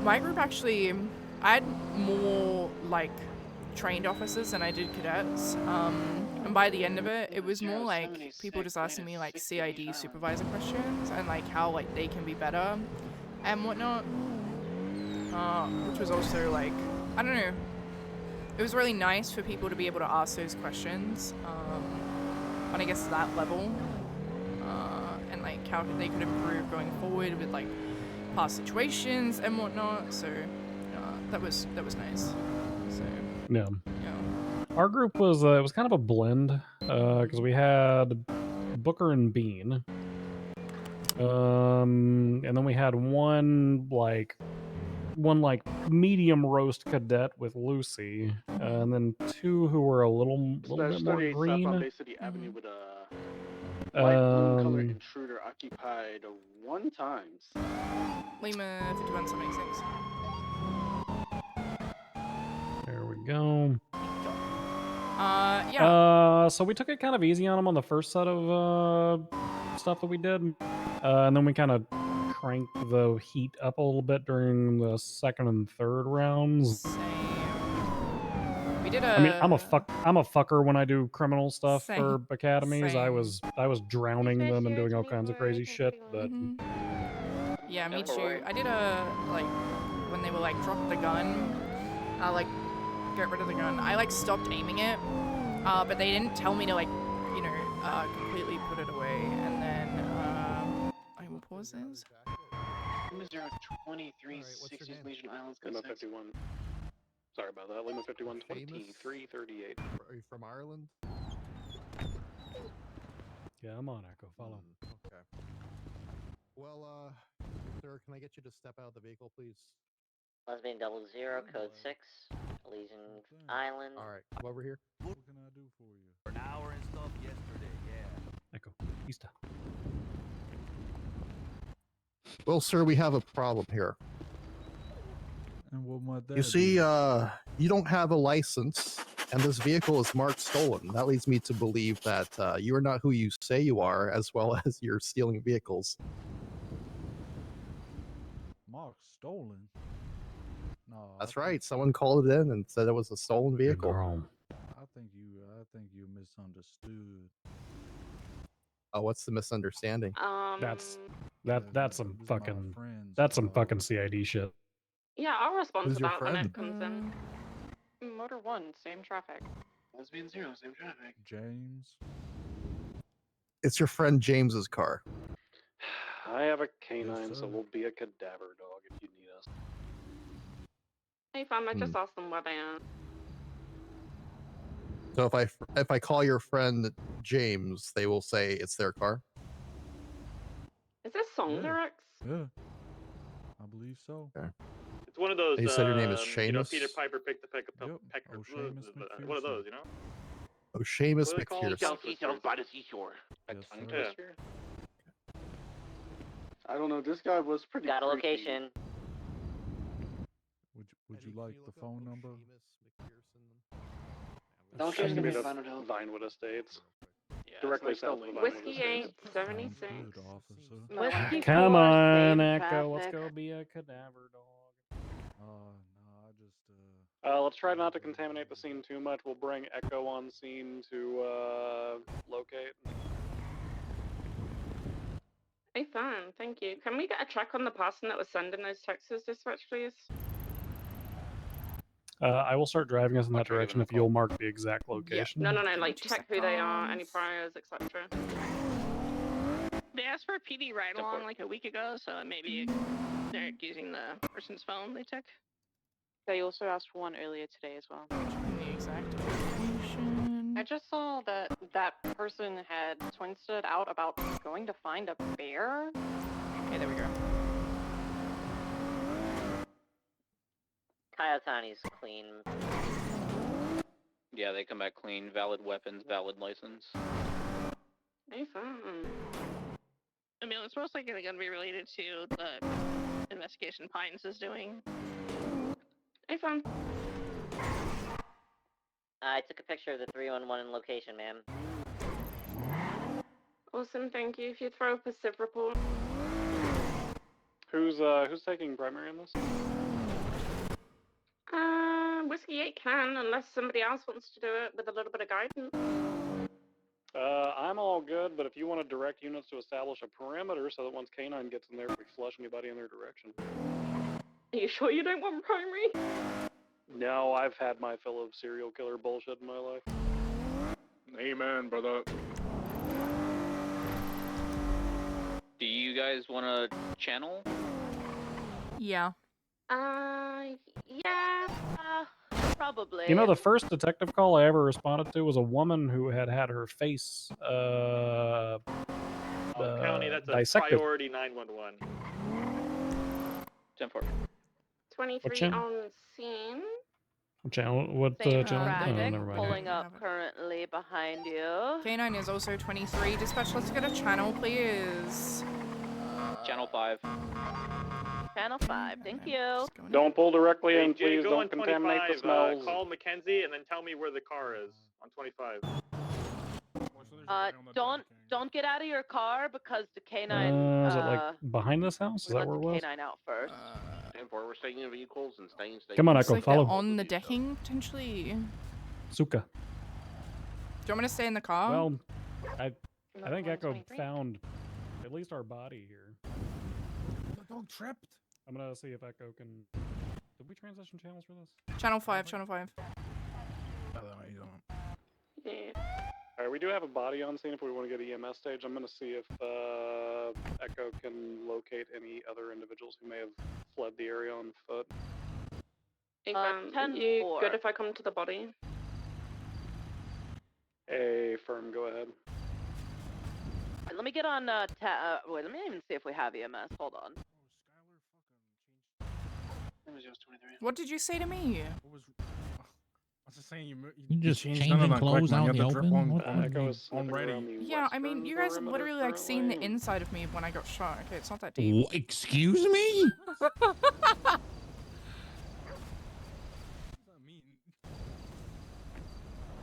[SPEAKER 6] My group actually, I had more like trained officers than I did cadets. And by the end of it, it was more like people just asking me like CID supervisor questions and like how like they can be better and whatnot. Which was also like, I don't know, it was really nice for people to be able to ask those questions on I guess that level, and like how they could improve going forward with like past situations and whatnot. So that was nice. So
[SPEAKER 5] Yeah.
[SPEAKER 6] yeah.
[SPEAKER 5] Our group was it was kind of a blend because we had Booker and Bean, and then we had one medium roast cadet with Lucy, and then 2 who were a little bit more
[SPEAKER 4] 38
[SPEAKER 5] green.
[SPEAKER 4] south on Bay City Avenue with a light blue color intruder occupied 1 times.
[SPEAKER 6] Lima 5176.
[SPEAKER 5] There we go.
[SPEAKER 6] Yeah.
[SPEAKER 5] So we took it kind of easy on them on the first set of stuff that we did, and then we kind of cranked the heat up a little bit during the second and third rounds.
[SPEAKER 6] We did
[SPEAKER 5] I mean, I'm a fucker when I do criminal stuff for academies. I was drowning them and doing all kinds of crazy shit, but
[SPEAKER 6] Yeah, me too. I did like when they were like drop the gun, like get rid of the gun. I like stopped aiming it, but they didn't tell me to like, you know, completely put it away. And then I will pause this.
[SPEAKER 20] Lima 0, 2360 Legion Islands.
[SPEAKER 17] Lima 51. Sorry about that. Lima 51, 2338.
[SPEAKER 15] Are you from Ireland?
[SPEAKER 5] yeah, I'm on Echo. Follow.
[SPEAKER 15] Okay. Well, sir, can I get you to step out of the vehicle, please?
[SPEAKER 16] Lesbian 00, code 6, Elysian Island.
[SPEAKER 15] All right, come over here.
[SPEAKER 9] What can I do for you? For an hour and stuff yesterday, yeah.
[SPEAKER 5] Echo. East.
[SPEAKER 15] Well, sir, we have a problem here.
[SPEAKER 9] And what might that
[SPEAKER 15] You see,
[SPEAKER 9] be?
[SPEAKER 15] you don't have a license, and this vehicle is marked stolen. That leads me to believe that you are not who you say you are, as well as you're stealing vehicles.
[SPEAKER 9] Mark stolen? No.
[SPEAKER 15] That's right. Someone called it in and said it was a stolen vehicle.
[SPEAKER 9] I think you misunderstood.
[SPEAKER 15] Oh, what's the misunderstanding?
[SPEAKER 5] That's some fucking CID shit.
[SPEAKER 1] Yeah, I'll respond
[SPEAKER 15] Who's
[SPEAKER 1] to
[SPEAKER 15] your
[SPEAKER 1] that when
[SPEAKER 15] friend?
[SPEAKER 1] it comes in. Motor 1, same traffic.
[SPEAKER 20] Lesbian 0, same traffic.
[SPEAKER 9] James.
[SPEAKER 15] It's your friend James's car.
[SPEAKER 17] I have a canine, so we'll be a cadaver dog if you need us.
[SPEAKER 1] Hey, fam, I just asked them where they are.
[SPEAKER 15] So if I call your friend James, they will say it's their car.
[SPEAKER 1] Is this song lyrics?
[SPEAKER 9] Yeah. I believe so.
[SPEAKER 15] Okay.
[SPEAKER 11] It's one of those.
[SPEAKER 15] You said your name is
[SPEAKER 11] You know,
[SPEAKER 15] Seamus?
[SPEAKER 11] Peter Piper picked the pecker.
[SPEAKER 9] Seamus
[SPEAKER 11] One of those, you know.
[SPEAKER 15] Oh, Seamus
[SPEAKER 11] What are they called?
[SPEAKER 15] McPherson.
[SPEAKER 4] Seashells by the seashore. A
[SPEAKER 9] Yes,
[SPEAKER 4] tongue
[SPEAKER 9] sir.
[SPEAKER 4] twister? I don't know. This guy was pretty.
[SPEAKER 16] Got a
[SPEAKER 4] creepy.
[SPEAKER 16] location.
[SPEAKER 9] Would you like the phone number?
[SPEAKER 17] Don't give me the Vinewood Estates.
[SPEAKER 11] Yeah.
[SPEAKER 17] Directly south of the
[SPEAKER 1] Whiskey 876.
[SPEAKER 22] Whiskey
[SPEAKER 5] Come
[SPEAKER 22] 4,
[SPEAKER 5] on,
[SPEAKER 22] safe
[SPEAKER 5] Echo. Let's
[SPEAKER 22] traffic.
[SPEAKER 5] go be a cadaver dog.
[SPEAKER 17] Let's try not to contaminate the scene too much. We'll bring Echo on scene to locate.
[SPEAKER 1] Hey, fine, thank you. Can we get a track on the person that was sending those texts, dispatch, please?
[SPEAKER 5] I will start driving us in that direction if you'll mark the exact location.
[SPEAKER 1] No, like check who they are, any priors, etc.
[SPEAKER 14] They asked for a PD ride along like a week ago, so maybe they're using the person's phone they took.
[SPEAKER 1] They also asked for one earlier today as well.
[SPEAKER 6] The exact location.
[SPEAKER 18] I just saw that that person had twinsted out about going to find a bear.
[SPEAKER 6] Okay, there we go.
[SPEAKER 16] Kayotani's clean.
[SPEAKER 21] Yeah, they come back clean. Valid weapons, valid license.
[SPEAKER 1] Hey, fine.
[SPEAKER 14] I mean, it's mostly going to be related to the investigation Pines is doing.
[SPEAKER 1] Hey, fine.
[SPEAKER 16] I took a picture of the 311 location, ma'am.
[SPEAKER 1] Awesome, thank you. If you throw up a civ report.
[SPEAKER 17] Who's taking primary in this?
[SPEAKER 1] Whiskey 8 can, unless somebody else wants to do it with a little bit of guidance.
[SPEAKER 17] I'm all good, but if you want to direct units to establish a perimeter so that once K9 gets in there, we flush anybody in their direction.
[SPEAKER 1] Are you sure you don't want primary?
[SPEAKER 17] No, I've had my fill of serial killer bullshit in my life.
[SPEAKER 10] Amen, brother.
[SPEAKER 21] Do you guys want to channel?
[SPEAKER 6] Yeah.
[SPEAKER 7] Yeah, probably.
[SPEAKER 5] You know, the first detective call I ever responded to was a woman who had her face
[SPEAKER 24] County, that's a
[SPEAKER 5] dissected.
[SPEAKER 24] priority 911.
[SPEAKER 21] 10-4.
[SPEAKER 1] 23
[SPEAKER 5] channel?
[SPEAKER 1] on scene.
[SPEAKER 5] What channel? What
[SPEAKER 7] Same
[SPEAKER 5] channel?
[SPEAKER 7] traffic,
[SPEAKER 5] never mind.
[SPEAKER 7] pulling up currently behind you.
[SPEAKER 6] K9 is also 23. Dispatch, let's get a channel, please.
[SPEAKER 21] Channel 5.
[SPEAKER 7] Channel 5, thank you.
[SPEAKER 17] Don't pull directly in,
[SPEAKER 24] Jay,
[SPEAKER 17] please.
[SPEAKER 24] go
[SPEAKER 17] Don't
[SPEAKER 24] on
[SPEAKER 17] contaminate
[SPEAKER 24] 25.
[SPEAKER 17] the smells.
[SPEAKER 24] Call Mackenzie and then tell me where the car is on 25.
[SPEAKER 7] Don't get out of your car because the K9.
[SPEAKER 5] Is it like behind this house? Is that where it was?
[SPEAKER 7] K9 out first.
[SPEAKER 11] 10-4, we're staying in vehicles and staying.
[SPEAKER 5] Come on,
[SPEAKER 6] Looks
[SPEAKER 5] Echo,
[SPEAKER 6] like
[SPEAKER 5] follow.
[SPEAKER 6] they're on the decking, potentially.
[SPEAKER 5] Suka.
[SPEAKER 6] Do you want me to stay in the car?
[SPEAKER 5] Well, I think Echo found at least our body here.
[SPEAKER 22] The dog tripped.
[SPEAKER 5] I'm gonna see if Echo can. Did we transition channels for this?
[SPEAKER 6] Channel 5, channel 5.
[SPEAKER 1] Yeah.
[SPEAKER 17] Alright, we do have a body on scene if we want to get EMS stage. I'm going to see if Echo can locate any other individuals who may have fled the area on foot.
[SPEAKER 1] Hey,
[SPEAKER 7] 10-4.
[SPEAKER 1] you good if I come to the body?
[SPEAKER 17] Hey, firm, go ahead.
[SPEAKER 7] Let me get on. Wait, let me even see if we have EMS. Hold on.
[SPEAKER 6] What did you say to me?
[SPEAKER 22] I was just saying
[SPEAKER 25] You just
[SPEAKER 22] changed
[SPEAKER 25] changing
[SPEAKER 22] none of that quick,
[SPEAKER 25] clothes
[SPEAKER 22] man.
[SPEAKER 25] out
[SPEAKER 22] You
[SPEAKER 25] in
[SPEAKER 22] had
[SPEAKER 25] the
[SPEAKER 22] to drip
[SPEAKER 25] open?
[SPEAKER 22] on,
[SPEAKER 25] What
[SPEAKER 22] on,
[SPEAKER 17] Echo is
[SPEAKER 22] on ready.
[SPEAKER 6] Yeah, I mean, you guys have literally like seen the inside of me when I got shot. Okay, it's not that deep.
[SPEAKER 25] Excuse me?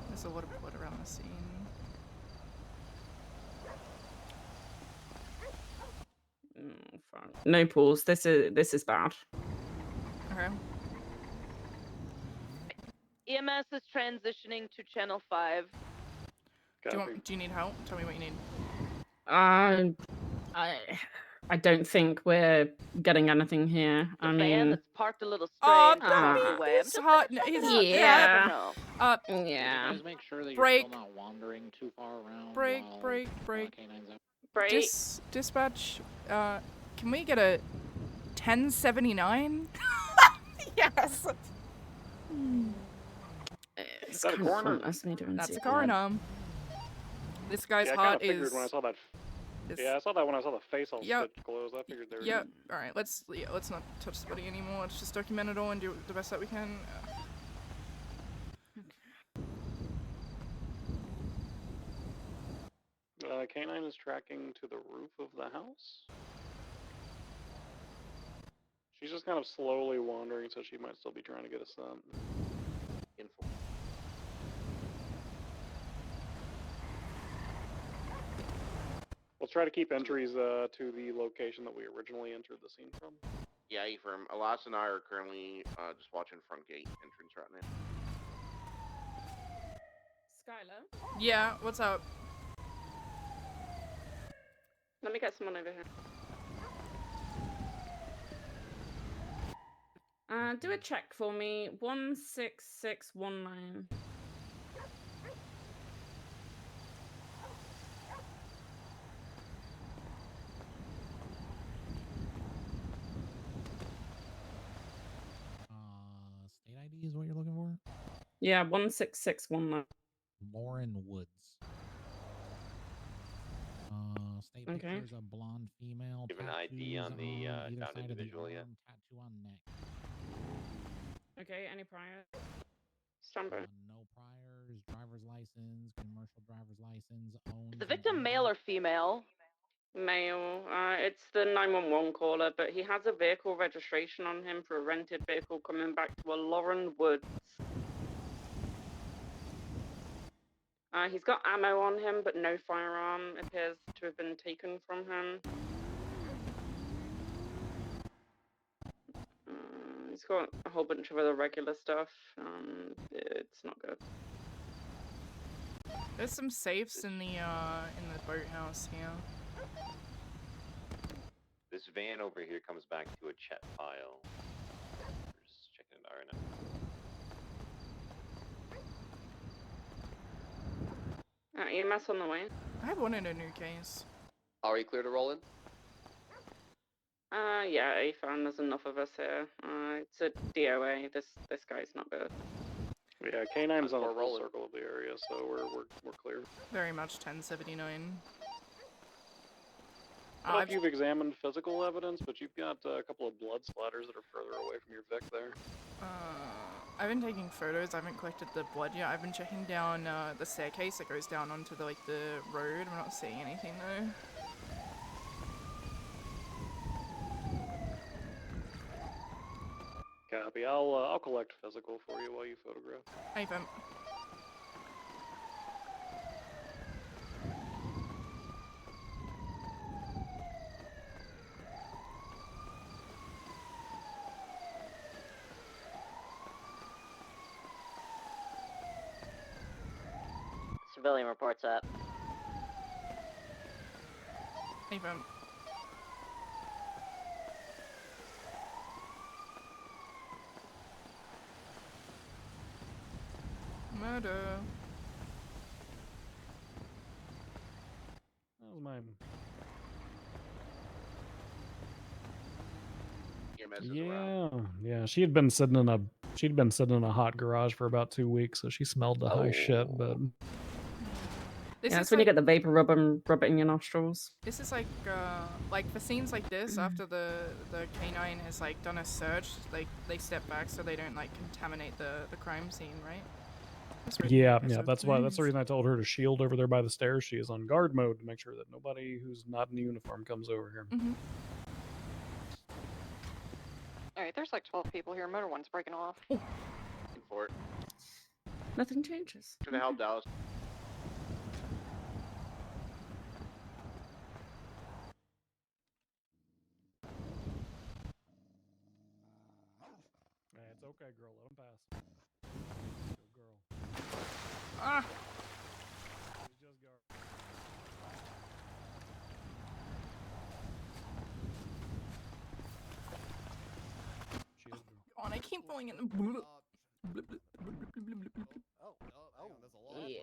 [SPEAKER 6] There's a lot of blood around the scene.
[SPEAKER 23] Fine. No pause. This is bad.
[SPEAKER 6] Okay.
[SPEAKER 7] EMS is transitioning to channel 5.
[SPEAKER 6] Do you need help? Tell me what you need.
[SPEAKER 23] I don't think we're getting anything here. I
[SPEAKER 7] Van
[SPEAKER 23] mean,
[SPEAKER 7] that's parked a little
[SPEAKER 6] Oh,
[SPEAKER 7] strange. walked away. I'm
[SPEAKER 6] it's
[SPEAKER 7] just
[SPEAKER 6] hot.
[SPEAKER 7] gonna check
[SPEAKER 6] It's
[SPEAKER 7] it out.
[SPEAKER 23] yeah.
[SPEAKER 6] Uh,
[SPEAKER 23] yeah.
[SPEAKER 11] Just make sure that
[SPEAKER 6] break.
[SPEAKER 11] you're still not wandering too far around.
[SPEAKER 6] Break,
[SPEAKER 11] while,
[SPEAKER 6] break, break.
[SPEAKER 11] K9's up.
[SPEAKER 1] Break.
[SPEAKER 6] Dispatch. Can we get a 1079? Yes.
[SPEAKER 23] It's
[SPEAKER 17] that a
[SPEAKER 23] kind of
[SPEAKER 17] coroner?
[SPEAKER 23] pointless me doing
[SPEAKER 6] That's a
[SPEAKER 23] CPR.
[SPEAKER 6] coroner. This guy's
[SPEAKER 17] yeah, I
[SPEAKER 6] heart
[SPEAKER 17] kinda figured
[SPEAKER 6] is.
[SPEAKER 17] when I saw that.
[SPEAKER 6] is-
[SPEAKER 17] Yeah, I saw that when I saw the face all
[SPEAKER 6] Yep.
[SPEAKER 17] stitched closed. I figured they were.
[SPEAKER 6] Yep. All right. Let's not touch the body anymore. Let's just document it all and do the best that we can.
[SPEAKER 17] K9 is tracking to the roof of the house. She's just kind of slowly wandering, so she might still be trying to get us up.
[SPEAKER 11] Info.
[SPEAKER 17] Let's try to keep entries to the location that we originally entered the scene from.
[SPEAKER 2] Yeah, affirm. Alas and I are currently just watching front gate entrance right now.
[SPEAKER 14] Skylar,
[SPEAKER 6] Yeah, what's up?
[SPEAKER 14] let me get someone over here. Do a check for me. 16619.
[SPEAKER 3] State ID is what you're looking for?
[SPEAKER 14] Yeah, 16619.
[SPEAKER 3] Lauren Woods. State
[SPEAKER 14] Okay.
[SPEAKER 3] pictures of blonde female.
[SPEAKER 12] Give an ID on the
[SPEAKER 3] either
[SPEAKER 12] downed
[SPEAKER 3] side of the
[SPEAKER 12] individual yet?
[SPEAKER 3] arm, tattoo on neck.
[SPEAKER 14] Okay, any prior? Stand by.
[SPEAKER 3] No priors, driver's license, commercial driver's license, owns.
[SPEAKER 18] Is the victim male or female?
[SPEAKER 14] Male. It's the 911 caller, but he has a vehicle registration on him for a rented vehicle coming back to a Lauren Woods. He's got ammo on him, but no firearm appears to have been taken from him. He's got a whole bunch of other regular stuff. It's not good.
[SPEAKER 6] There's some safes in the boathouse here.
[SPEAKER 12] This van over here comes back to a chat file. We're just checking it out right now.
[SPEAKER 14] EMS on the way.
[SPEAKER 6] I wanted a new case.
[SPEAKER 8] Are you clear to roll in?
[SPEAKER 14] Yeah, AFAN, there's enough of us here. It's a DOA. This guy's not good.
[SPEAKER 17] Yeah, K9's on a full circle of the area, so we're clear.
[SPEAKER 6] Very much 1079.
[SPEAKER 17] I don't know if you've examined physical evidence, but you've got a couple of blood splatters that are further away from your Vic there.
[SPEAKER 6] I've been taking photos. I haven't collected the blood yet. I've been checking down the staircase that goes down onto the road. I'm not seeing anything though.
[SPEAKER 17] Copy. I'll collect physical for you while you photograph.
[SPEAKER 6] Hey, Vim.
[SPEAKER 16] Civilian reports up.
[SPEAKER 6] Hey, Vim. Murder.
[SPEAKER 5] That was my. Yeah. She'd been sitting in a hot garage for about 2 weeks, so she smelled the high shit. But
[SPEAKER 14] That's when you get the vapor rub it in your nostrils.
[SPEAKER 6] This is like for scenes like this, after the K9 has done a search, they step back so they don't contaminate the crime scene, right?
[SPEAKER 5] yeah, that's the reason I told her to shield over there by the stairs. She is on guard mode to make sure that nobody who's not in uniform comes over here.
[SPEAKER 6] Mm-hmm.
[SPEAKER 18] Alright, there's 12 people here. Motor one's breaking off.
[SPEAKER 2] For it.
[SPEAKER 14] Nothing changes.
[SPEAKER 2] Trying to help Dallas.
[SPEAKER 5] It's okay, girl. Let him pass. Go, girl.
[SPEAKER 6] Ah!
[SPEAKER 5] She's just guard. She is girl.
[SPEAKER 6] On, I keep going in the.
[SPEAKER 14] Yeah.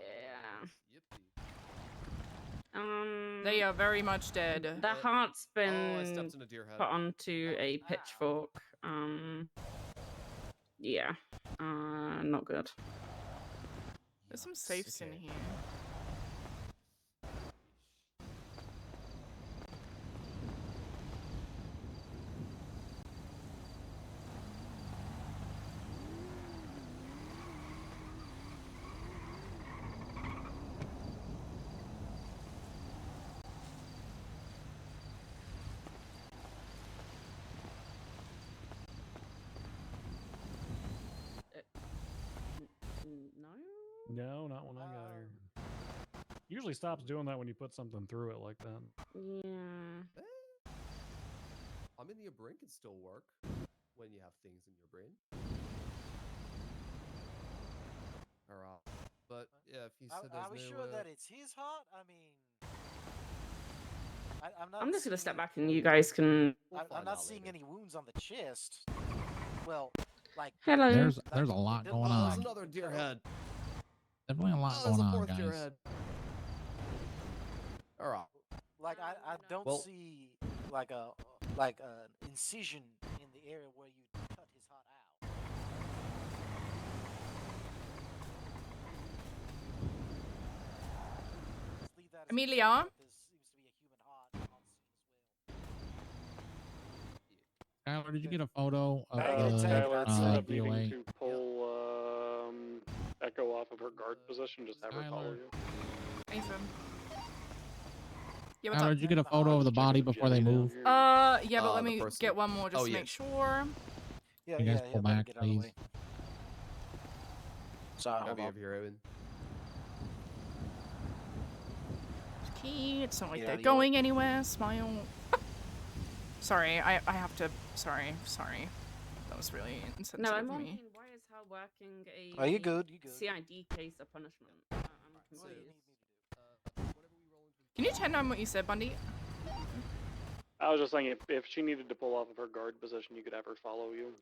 [SPEAKER 6] They are very much dead.
[SPEAKER 14] The heart's been
[SPEAKER 19] stepped in a deer head.
[SPEAKER 14] put onto a pitchfork. Yeah. Not good.
[SPEAKER 6] There's some safes in here.
[SPEAKER 14] No?
[SPEAKER 5] No, not when I got here. Usually stops doing that when you put something through it like that.
[SPEAKER 14] Yeah.
[SPEAKER 13] I mean, your brain can still work when you have things in your brain. Alright. But yeah, if you said
[SPEAKER 15] Are we
[SPEAKER 13] there's
[SPEAKER 15] sure that it's his heart? I mean, I'm not.
[SPEAKER 14] I'm just gonna
[SPEAKER 15] seeing-
[SPEAKER 14] step back and you guys can.
[SPEAKER 15] I'm not seeing any wounds on the chest. Well, like
[SPEAKER 14] Hello.
[SPEAKER 3] There's a lot going
[SPEAKER 13] Oh,
[SPEAKER 3] on.
[SPEAKER 13] there's another deer head.
[SPEAKER 3] Definitely a lot
[SPEAKER 13] Oh, there's
[SPEAKER 3] going
[SPEAKER 13] a
[SPEAKER 3] on,
[SPEAKER 13] fourth deer
[SPEAKER 3] guys.
[SPEAKER 13] head. Alright.
[SPEAKER 15] Like I don't
[SPEAKER 13] Well-
[SPEAKER 15] see like an incision in the area where you cut his heart out.
[SPEAKER 6] Amelia?
[SPEAKER 3] Skylar, did you get a photo of
[SPEAKER 17] Skylar,
[SPEAKER 3] the
[SPEAKER 17] needing
[SPEAKER 3] DOA?
[SPEAKER 17] to pull Echo off of her guard position, just have her follow you.
[SPEAKER 6] Nathan. Yeah, what's
[SPEAKER 3] Skylar,
[SPEAKER 6] up?
[SPEAKER 3] did you get a photo of the body before they move?
[SPEAKER 6] Yeah, but let
[SPEAKER 13] the
[SPEAKER 6] me
[SPEAKER 13] person.
[SPEAKER 6] get one more just
[SPEAKER 13] Oh,
[SPEAKER 6] to
[SPEAKER 13] yeah.
[SPEAKER 6] make sure.
[SPEAKER 15] Yeah,
[SPEAKER 3] You guys pull
[SPEAKER 15] better
[SPEAKER 3] back,
[SPEAKER 15] get out of the
[SPEAKER 3] please.
[SPEAKER 15] way. Sorry,
[SPEAKER 13] I'll
[SPEAKER 15] hold
[SPEAKER 13] be
[SPEAKER 15] on.
[SPEAKER 13] over here, Owen.
[SPEAKER 6] Okay, it's not like
[SPEAKER 15] Get out
[SPEAKER 6] they're
[SPEAKER 15] of your way.
[SPEAKER 6] going anywhere. Smile. Sorry, I have to. Sorry. That was really insensitive
[SPEAKER 14] No, I'm
[SPEAKER 6] of
[SPEAKER 14] wondering
[SPEAKER 6] me.
[SPEAKER 14] why is her working a
[SPEAKER 15] Oh, you good, you good.
[SPEAKER 14] CID case a punishment? I'm confused.
[SPEAKER 6] Can you turn on what you said, Bundy?
[SPEAKER 17] I was just saying, if she needed to pull off of her guard position, you could have her follow you.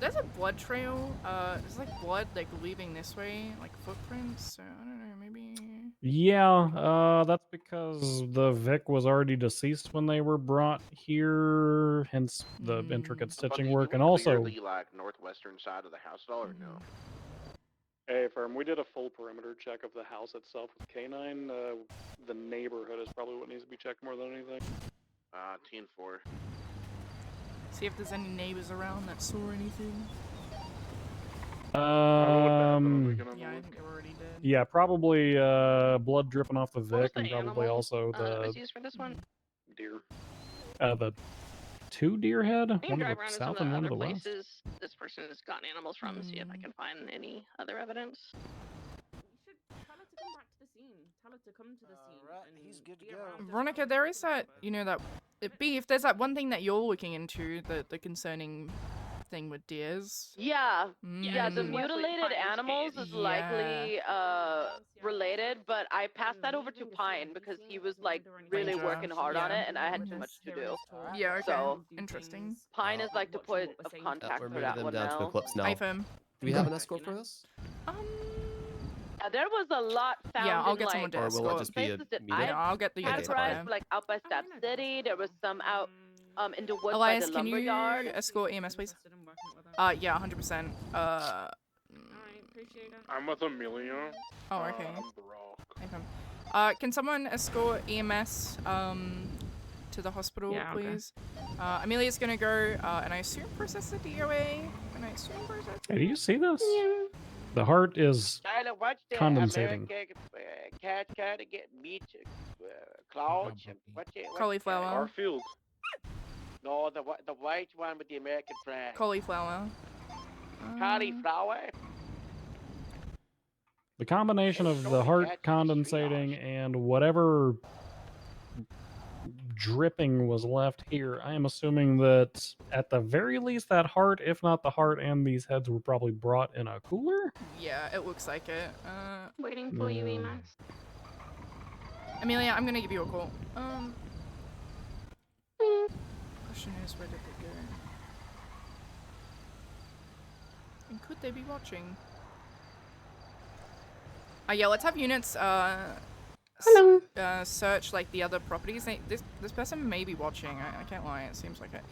[SPEAKER 6] There's a blood trail. There's like blood like leaving this way, like footprints. So I don't know, maybe.
[SPEAKER 5] Yeah, that's because the Vic was already deceased when they were brought here, hence the intricate stitching
[SPEAKER 2] Bundy,
[SPEAKER 5] work,
[SPEAKER 2] do
[SPEAKER 5] and
[SPEAKER 2] we
[SPEAKER 5] also
[SPEAKER 2] clear the like northwestern side of the house at all, or no?
[SPEAKER 17] Hey, Firm, we did a full perimeter check of the house itself with K9. The neighborhood is probably what needs to be checked more than anything.
[SPEAKER 2] 10-4.
[SPEAKER 6] See if there's any neighbors around that saw anything.
[SPEAKER 5] yeah,
[SPEAKER 6] Yeah, I think they were already dead.
[SPEAKER 5] yeah, probably blood dripping off the
[SPEAKER 18] What was
[SPEAKER 5] Vic,
[SPEAKER 18] the
[SPEAKER 5] and probably
[SPEAKER 18] animal,
[SPEAKER 5] also
[SPEAKER 18] that was
[SPEAKER 5] the
[SPEAKER 18] used for this one?
[SPEAKER 17] Deer.
[SPEAKER 5] the two deer head,
[SPEAKER 18] I can
[SPEAKER 5] one to
[SPEAKER 18] drive
[SPEAKER 5] the
[SPEAKER 18] around to some
[SPEAKER 5] south
[SPEAKER 18] of
[SPEAKER 5] and
[SPEAKER 18] the
[SPEAKER 5] one to
[SPEAKER 18] other
[SPEAKER 5] the west.
[SPEAKER 18] places this person has gotten animals from and see if I can find any other evidence.
[SPEAKER 14] You should tell her to come back to the scene. Tell her to come to the scene. And
[SPEAKER 15] he's good to
[SPEAKER 14] be
[SPEAKER 15] go.
[SPEAKER 14] around to
[SPEAKER 6] Veronica,
[SPEAKER 14] find
[SPEAKER 6] there
[SPEAKER 14] the
[SPEAKER 6] is that, you know, that if there's that one thing that you're looking into, the concerning thing with deers.
[SPEAKER 7] Yeah,
[SPEAKER 6] Mm.
[SPEAKER 7] the mutilated animals is likely related, but I passed that over to Pine because he was like really
[SPEAKER 6] Josh,
[SPEAKER 7] working hard on
[SPEAKER 6] yeah.
[SPEAKER 7] it, and I had too much to do.
[SPEAKER 6] Yeah, okay.
[SPEAKER 7] So
[SPEAKER 6] Interesting.
[SPEAKER 7] Pine is like the point of contact
[SPEAKER 13] We're
[SPEAKER 7] for
[SPEAKER 13] moving
[SPEAKER 7] that
[SPEAKER 13] them
[SPEAKER 7] one
[SPEAKER 13] down to
[SPEAKER 7] now.
[SPEAKER 13] Eclipse now.
[SPEAKER 6] iPhone.
[SPEAKER 13] Do we have an escort for this?
[SPEAKER 7] There was a lot found
[SPEAKER 6] Yeah, I'll
[SPEAKER 7] in
[SPEAKER 6] get someone
[SPEAKER 7] like
[SPEAKER 6] to
[SPEAKER 13] Or will it
[SPEAKER 6] escort.
[SPEAKER 13] just be a
[SPEAKER 7] places that
[SPEAKER 13] meetup?
[SPEAKER 7] I
[SPEAKER 6] Yeah, I'll get the units up
[SPEAKER 7] categorized,
[SPEAKER 6] there.
[SPEAKER 7] like out by Stab City. There was some out in the woods
[SPEAKER 6] Elias,
[SPEAKER 7] by the
[SPEAKER 6] can you
[SPEAKER 7] lumberyard.
[SPEAKER 6] escort EMS, please? Yeah, 100%.
[SPEAKER 10] I'm with Amelia.
[SPEAKER 6] Oh, okay.
[SPEAKER 10] I'm Brock.
[SPEAKER 6] Okay. Can someone escort EMS to the hospital,
[SPEAKER 14] Yeah, okay.
[SPEAKER 6] please? Amelia's gonna go, and I assume process the DOA. And I assume process.
[SPEAKER 5] Hey, do you see this? The heart is
[SPEAKER 19] Skylar, watch that
[SPEAKER 5] condensating.
[SPEAKER 19] American cat to get meat, claws. What's it?
[SPEAKER 6] Cauliflower.
[SPEAKER 10] Garfield.
[SPEAKER 19] No, the white one with the American flag.
[SPEAKER 6] Cauliflower.
[SPEAKER 19] Cauliflower.
[SPEAKER 5] The combination of the heart condensating and whatever dripping was left here, I am assuming that at the very least that heart, if not the heart and these heads, were probably brought in a cooler?
[SPEAKER 6] Yeah, it looks like it.
[SPEAKER 14] Waiting for you,
[SPEAKER 5] Mm.
[SPEAKER 14] EMS.
[SPEAKER 6] Amelia, I'm gonna give you a call. Question is, where did they go? And could they be watching? Yeah, let's have units
[SPEAKER 14] Hello.
[SPEAKER 6] search like the other properties. This person may be watching. I can't lie. It seems like it.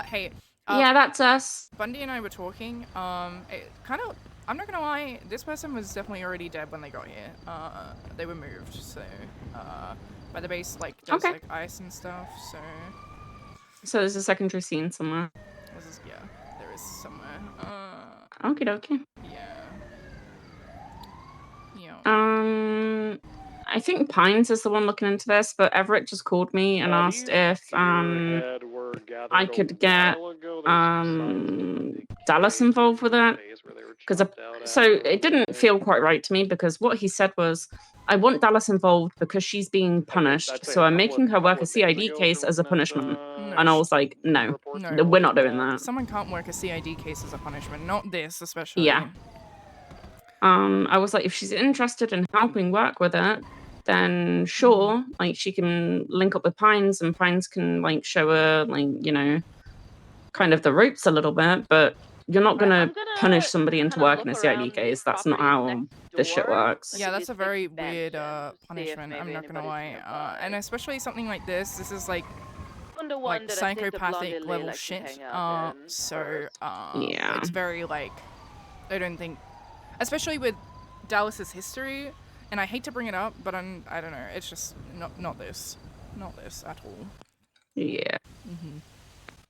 [SPEAKER 6] Hey.
[SPEAKER 14] Yeah, that's us.
[SPEAKER 6] Bundy and I were talking. It kind of. I'm not gonna lie. This person was definitely already dead when they got here. They were moved. So, by the base, like there's
[SPEAKER 14] Okay.
[SPEAKER 6] like ice and stuff. So.
[SPEAKER 14] So there's a secondary scene somewhere.
[SPEAKER 6] This is, yeah, there is somewhere.
[SPEAKER 14] Okie dokie.
[SPEAKER 6] Yeah.
[SPEAKER 14] I think Pines is the one looking into this, but Everett just called me and asked if I could get Dallas involved with it.
[SPEAKER 17] where they were
[SPEAKER 4] Because
[SPEAKER 17] chopped out
[SPEAKER 4] so
[SPEAKER 17] at.
[SPEAKER 4] it didn't feel quite right to me because what he said was, I want Dallas involved because she's being punished,
[SPEAKER 17] I'd say
[SPEAKER 4] so
[SPEAKER 17] a
[SPEAKER 4] I'm
[SPEAKER 17] couple
[SPEAKER 4] making
[SPEAKER 17] of-
[SPEAKER 4] her work
[SPEAKER 17] couple
[SPEAKER 4] a
[SPEAKER 17] of days
[SPEAKER 4] CID
[SPEAKER 17] ago,
[SPEAKER 4] case
[SPEAKER 17] we were
[SPEAKER 4] as a
[SPEAKER 17] looking at,
[SPEAKER 4] punishment.
[SPEAKER 6] No.
[SPEAKER 4] And I was like, no,
[SPEAKER 17] reports
[SPEAKER 6] No.
[SPEAKER 4] we're not doing that.
[SPEAKER 6] Someone can't work a CID case as a punishment, not this especially.
[SPEAKER 4] Yeah. I was like, if she's interested in helping work with it, then sure, like she can link up with Pines and Pines can like show her like, you know, kind of the ropes a little bit, but you're not gonna punish somebody into working a CID case. That's not how this shit works.
[SPEAKER 6] Yeah, that's a very weird punishment. I'm not gonna lie, and especially something like this. This is like psychopathic level shit. So
[SPEAKER 4] Yeah.
[SPEAKER 6] it's very like I don't think, especially with Dallas's history, and I hate to bring it up, but I don't know. It's just not this at all.
[SPEAKER 4] Yeah.
[SPEAKER 6] Mm-hmm.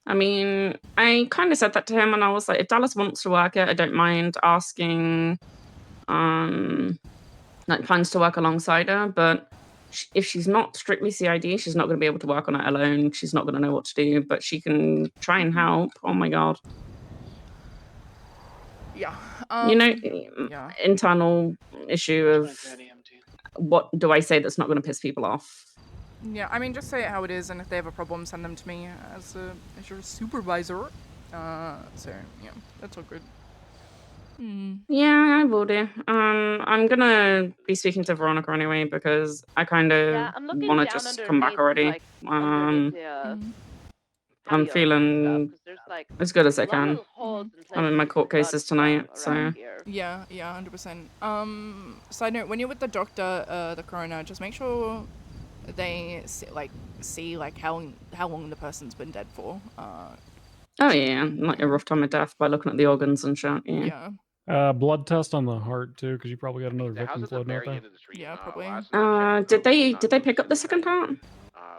[SPEAKER 4] I mean, I kind of said that to him, and I was like, if Dallas wants to work it, I don't mind asking, like, Pines to work alongside her, but if she's not strictly CID, she's not going to be able to work on it alone. She's not going to know what to do, but she can try and help. Oh my god.
[SPEAKER 6] Yeah.
[SPEAKER 4] You know,
[SPEAKER 6] yeah.
[SPEAKER 4] internal issue of what do I say that's not going to piss people off?
[SPEAKER 6] Yeah, I mean, just say it how it is, and if they have a problem, send them to me as your supervisor. So yeah, that's all good.
[SPEAKER 4] Yeah, I will do. I'm gonna be speaking to Veronica anyway because I kind of want to just come back already. I'm feeling as good as I can. I'm in my court cases tonight, so
[SPEAKER 6] Yeah, 100%. Side note: when you're with the doctor, the coroner, just make sure they see how long the person's been dead for.
[SPEAKER 4] oh yeah, like a rough time of death by looking at the organs and shit. Yeah.
[SPEAKER 5] Blood test on the heart too, because you probably got another victim floating out there.
[SPEAKER 6] Yeah, probably.
[SPEAKER 4] Did they pick up the second heart?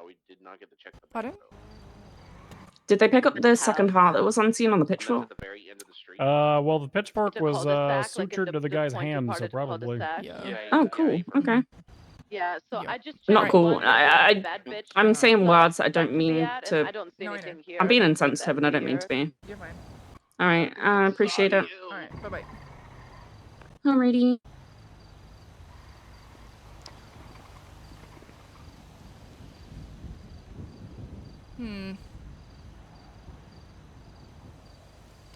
[SPEAKER 2] We did not get to check the
[SPEAKER 6] Pardon?
[SPEAKER 4] Did they pick up the second heart that was unseen on the pitchfork?
[SPEAKER 5] Well, the pitchfork was sutured to the guy's hand, so probably.
[SPEAKER 4] Oh, cool. Okay.
[SPEAKER 7] Yeah, so I just
[SPEAKER 4] Not
[SPEAKER 7] checked
[SPEAKER 4] cool.
[SPEAKER 7] one bad bitch.
[SPEAKER 4] I'm saying words that I don't mean
[SPEAKER 7] bad, and
[SPEAKER 4] to.
[SPEAKER 7] I don't see anything here.
[SPEAKER 4] I'm being insensitive, and I don't mean to be.
[SPEAKER 6] You're fine.
[SPEAKER 4] All right. Appreciate it.
[SPEAKER 6] All right. Bye bye.
[SPEAKER 4] Alrighty.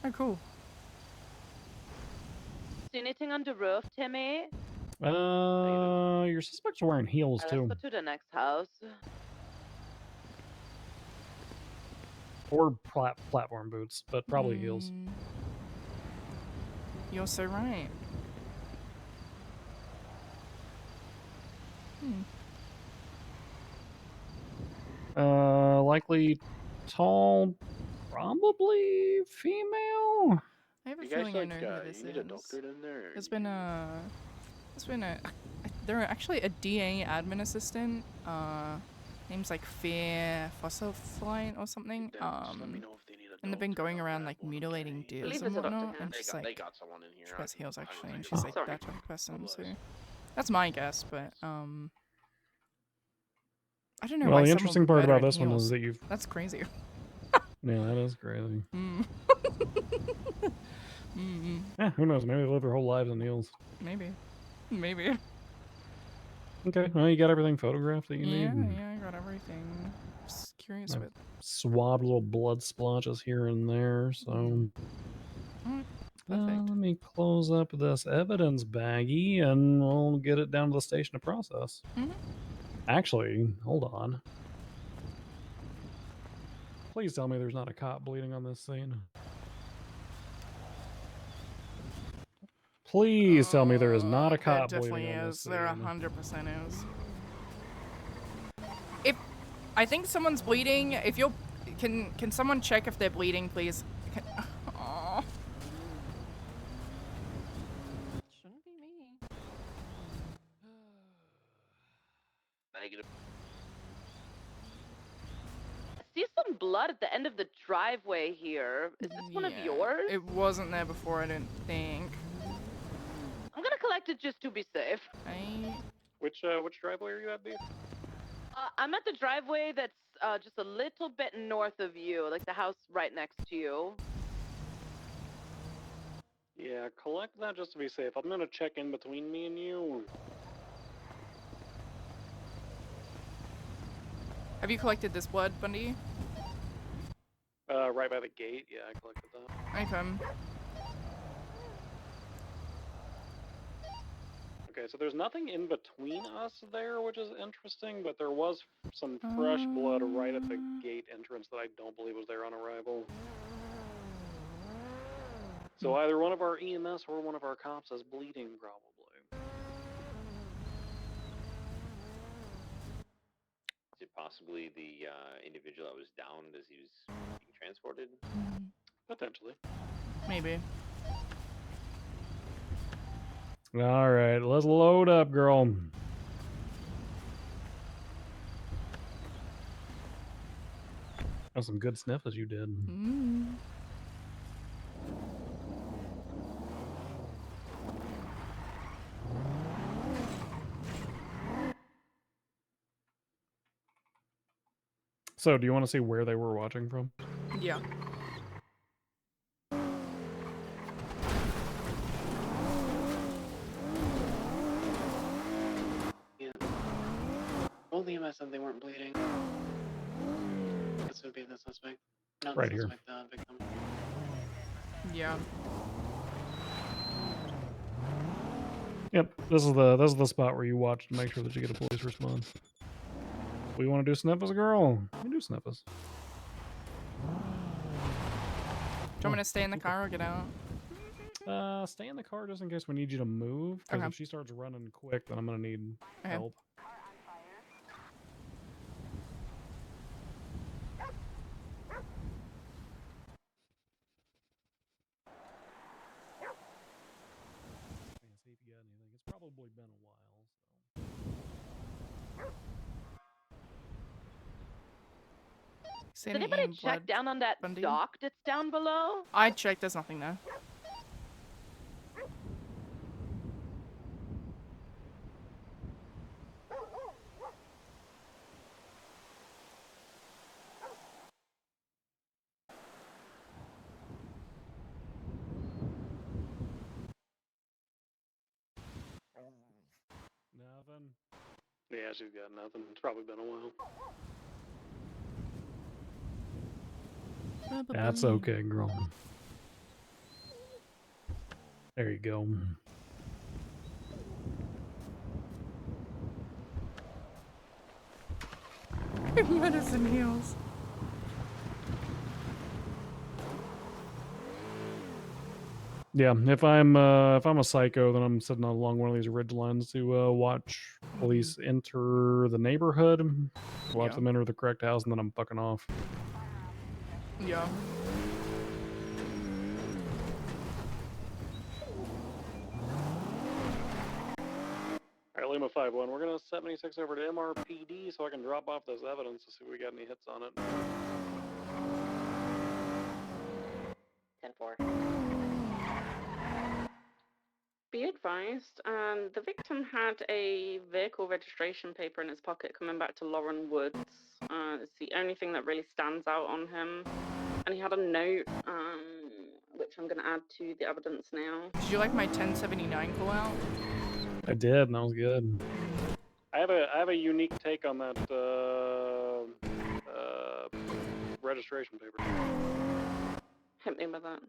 [SPEAKER 6] Oh, cool.
[SPEAKER 7] See anything on the roof, Timmy?
[SPEAKER 5] Your suspect's wearing heels too,
[SPEAKER 7] Let's go to the next house.
[SPEAKER 5] or platform boots, but probably heels.
[SPEAKER 6] You're so right.
[SPEAKER 5] Likely tall, probably female.
[SPEAKER 6] I have a
[SPEAKER 10] You guys
[SPEAKER 6] feeling I
[SPEAKER 10] like,
[SPEAKER 6] know who this
[SPEAKER 10] you need a doctorate in there?
[SPEAKER 6] There's been there are actually a DA admin assistant, name's like Fear Fossil Flight or something, and they've been going around like mutilating deers and whatnot, and she's like,
[SPEAKER 2] got someone in here.
[SPEAKER 6] she wears heels actually, and she's like that type of person, so that's my guess, but I don't know
[SPEAKER 5] Well,
[SPEAKER 6] why
[SPEAKER 5] the
[SPEAKER 6] someone
[SPEAKER 5] interesting
[SPEAKER 6] would
[SPEAKER 5] part
[SPEAKER 6] murder
[SPEAKER 5] about
[SPEAKER 6] in
[SPEAKER 5] this one
[SPEAKER 6] heels.
[SPEAKER 5] is that you've.
[SPEAKER 6] That's crazy.
[SPEAKER 5] Yeah, that is crazy.
[SPEAKER 6] Mm-hmm.
[SPEAKER 5] Yeah, who knows? Maybe they live their whole lives in heels.
[SPEAKER 6] Maybe.
[SPEAKER 5] Okay, well, you got everything photographed that you
[SPEAKER 6] Yeah,
[SPEAKER 5] need.
[SPEAKER 6] I got everything. Just curious
[SPEAKER 5] I've
[SPEAKER 6] with.
[SPEAKER 5] swabbed little blood splotches here and there, so.
[SPEAKER 6] Perfect.
[SPEAKER 5] Let me close up this evidence baggie and we'll get it down to the station to process. Actually, hold on. Please tell me there's not a cop bleeding on this scene. Please tell me there is not a cop
[SPEAKER 6] There definitely
[SPEAKER 5] bleeding on this
[SPEAKER 6] is.
[SPEAKER 5] scene.
[SPEAKER 6] There 100% is. If I think someone's bleeding, if you're, can someone check if they're bleeding, please? Aw.
[SPEAKER 7] Shouldn't be me.
[SPEAKER 2] Negative.
[SPEAKER 7] I see some blood at the end of the driveway here. Is this one of yours?
[SPEAKER 6] It wasn't there before, I don't think.
[SPEAKER 7] I'm gonna collect it just to be safe.
[SPEAKER 17] Which driveway are you at, B?
[SPEAKER 7] I'm at the driveway that's just a little bit north of you, like the house right next to you.
[SPEAKER 17] Yeah, collect that just to be safe. I'm gonna check in between me and you.
[SPEAKER 6] Have you collected this blood, Bundy?
[SPEAKER 17] Right by the gate. Yeah, I collected that.
[SPEAKER 6] Okay.
[SPEAKER 17] Okay, so there's nothing in between us there, which is interesting, but there was some fresh blood right at the gate entrance that I don't believe was there on arrival. So either one of our EMS or one of our cops is bleeding, probably.
[SPEAKER 12] Is it possibly the individual that was downed as he was being transported?
[SPEAKER 17] Potentially.
[SPEAKER 6] Maybe.
[SPEAKER 5] All right, let's load up, girl. That's some good sniffles you did. So, do you want to see where they were watching from?
[SPEAKER 6] Yeah.
[SPEAKER 9] All the EMS said they weren't bleeding. This would be the suspect. Not
[SPEAKER 5] Right
[SPEAKER 9] the
[SPEAKER 5] here.
[SPEAKER 9] suspect, the victim.
[SPEAKER 6] Yeah.
[SPEAKER 5] Yep, this is the spot where you watch to make sure that you get a police response. We want to do sniffles, girl. We do sniffles.
[SPEAKER 6] Do you want me to stay in the car or get out?
[SPEAKER 5] Stay in the car just in case we need you to move. Because
[SPEAKER 6] Okay.
[SPEAKER 5] if she starts running quick, then I'm gonna need
[SPEAKER 6] Okay.
[SPEAKER 5] help. See if you got anything. It's probably been a while.
[SPEAKER 7] Does anybody check down on that dock that's down below?
[SPEAKER 6] I checked, there's nothing there.
[SPEAKER 5] Nothing.
[SPEAKER 17] Yeah, she's got nothing. It's probably been a while.
[SPEAKER 5] That's okay, girl. There you go.
[SPEAKER 6] Medicine heals.
[SPEAKER 5] Yeah, if I'm a psycho, then I'm sitting along one of these ridge lines to watch police enter the neighborhood, watch
[SPEAKER 6] Yeah.
[SPEAKER 5] them enter the correct house, and then I'm fucking off.
[SPEAKER 6] Yeah.
[SPEAKER 17] Alright, Lima 5-1, we're gonna 76 over to MRPD so I can drop off this evidence to see if we got any hits on it.
[SPEAKER 16] 10-4.
[SPEAKER 14] Be advised, the victim had a vehicle registration paper in his pocket coming back to Lauren Woods. It's the only thing that really stands out on him. And he had a note, which I'm going to add to the evidence now.
[SPEAKER 6] Did you like my 1079 call out?
[SPEAKER 5] I did, and that was good.
[SPEAKER 17] I have a unique take on that registration paper.
[SPEAKER 14] Hit me with that.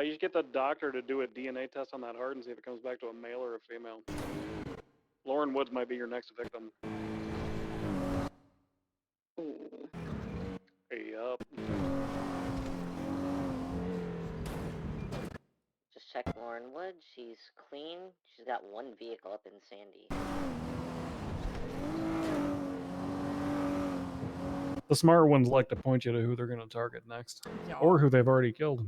[SPEAKER 17] You should get the doctor to do a DNA test on that heart and see if it comes back to a male or a female. Lauren Woods might be your next victim.
[SPEAKER 14] Ooh.
[SPEAKER 17] Yup.
[SPEAKER 16] Just check Lauren Wood. She's clean. She's got one vehicle up in Sandy.
[SPEAKER 5] The smart ones like to point you to who they're going to target next,
[SPEAKER 6] Yeah.
[SPEAKER 5] or who they've already killed.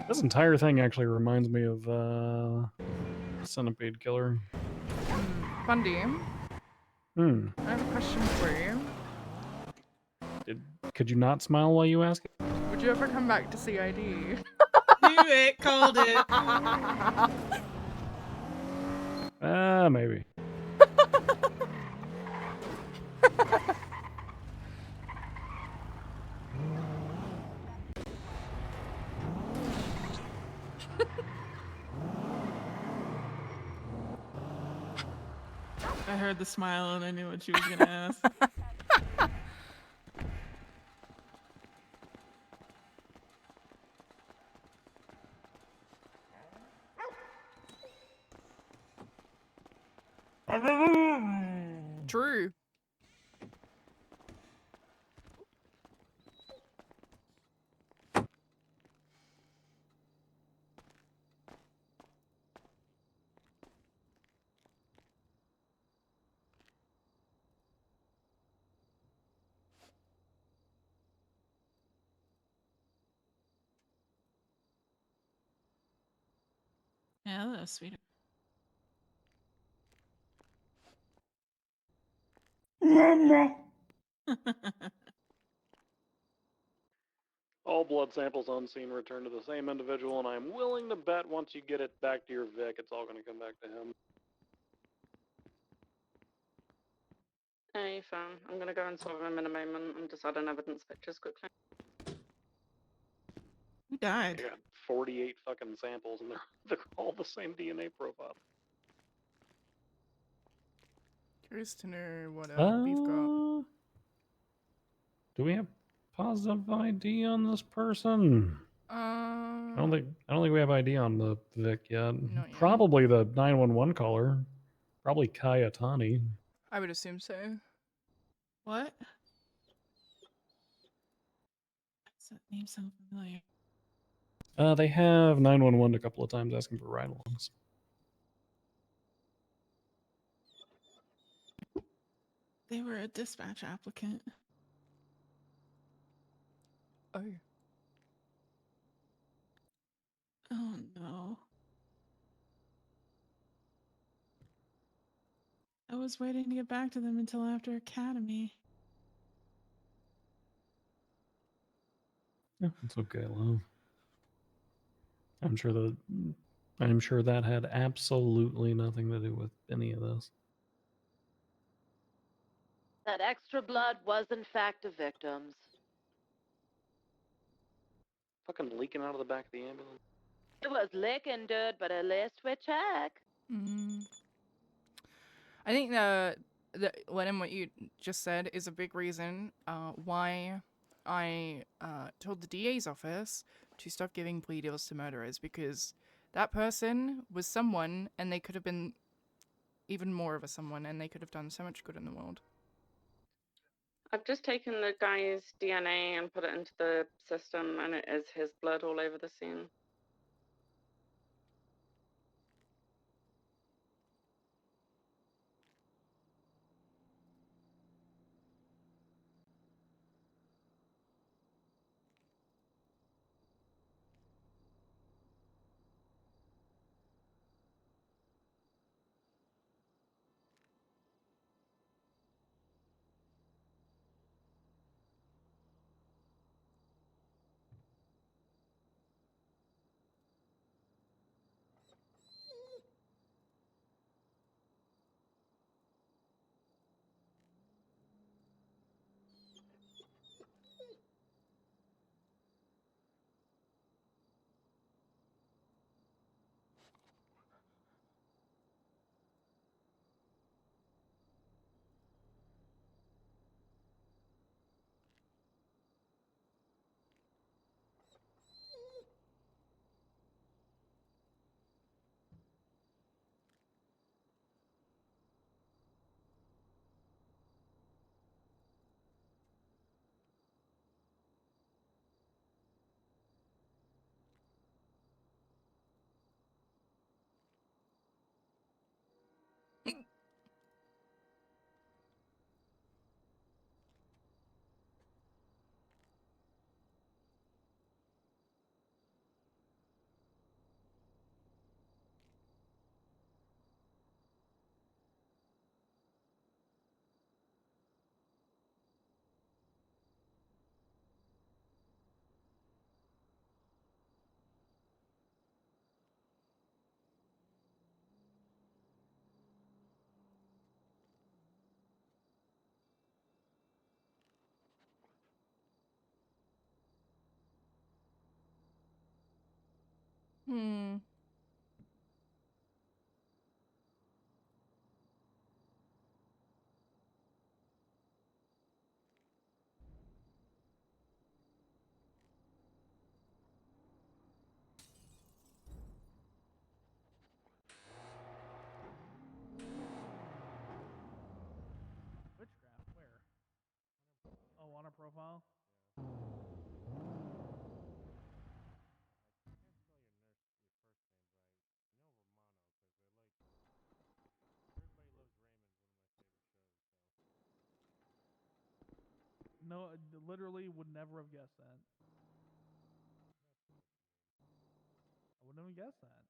[SPEAKER 5] This entire thing actually reminds me of Centipede Killer.
[SPEAKER 6] Bundy,
[SPEAKER 5] Hmm.
[SPEAKER 6] I have a question for you.
[SPEAKER 5] Could you not smile while you ask it?
[SPEAKER 6] Would you ever come back to CID?
[SPEAKER 23] Do it, called it.
[SPEAKER 5] Maybe.
[SPEAKER 23] I heard the smile and I knew what she was gonna ask.
[SPEAKER 6] True.
[SPEAKER 23] Yeah, that was sweet.
[SPEAKER 17] All blood samples on scene return to the same individual, and I'm willing to bet once you get it back to your Vic, it's all going to come back to him.
[SPEAKER 14] Hey, fam. I'm gonna go and solve him in a moment. I'm just adding evidence pictures quickly.
[SPEAKER 23] Who died?
[SPEAKER 17] I got 48 fucking samples, and they're all the same DNA profile.
[SPEAKER 6] Curious to know what we've got.
[SPEAKER 5] Do we have positive ID on this person? I don't think we have ID on the Vic yet.
[SPEAKER 6] Not yet.
[SPEAKER 5] Probably the 911 caller. Probably Kayatani.
[SPEAKER 6] I would assume so.
[SPEAKER 23] What? Does that name sound familiar?
[SPEAKER 5] They have 911 a couple of times asking for ride-alongs.
[SPEAKER 23] They were a dispatch applicant.
[SPEAKER 6] Oh.
[SPEAKER 23] Oh no. I was waiting to get back to them until after Academy.
[SPEAKER 5] Yeah, it's okay, love. I'm sure that had absolutely nothing to do with any of this.
[SPEAKER 20] That extra blood was in fact a victim's.
[SPEAKER 17] Fucking leaking out of the back of the ambulance.
[SPEAKER 20] It was licking, dude, but at least we check.
[SPEAKER 6] I think Lennon, what you just said is a big reason why I told the DA's office to stop giving plea deals to murderers, because that person was someone and they could have been even more of a someone and they could have done so much good in the world.
[SPEAKER 14] I've just taken the guy's DNA and put it into the system, and it is his blood all over the scene.
[SPEAKER 1] profile. No, literally would never have guessed that. I wouldn't have guessed that.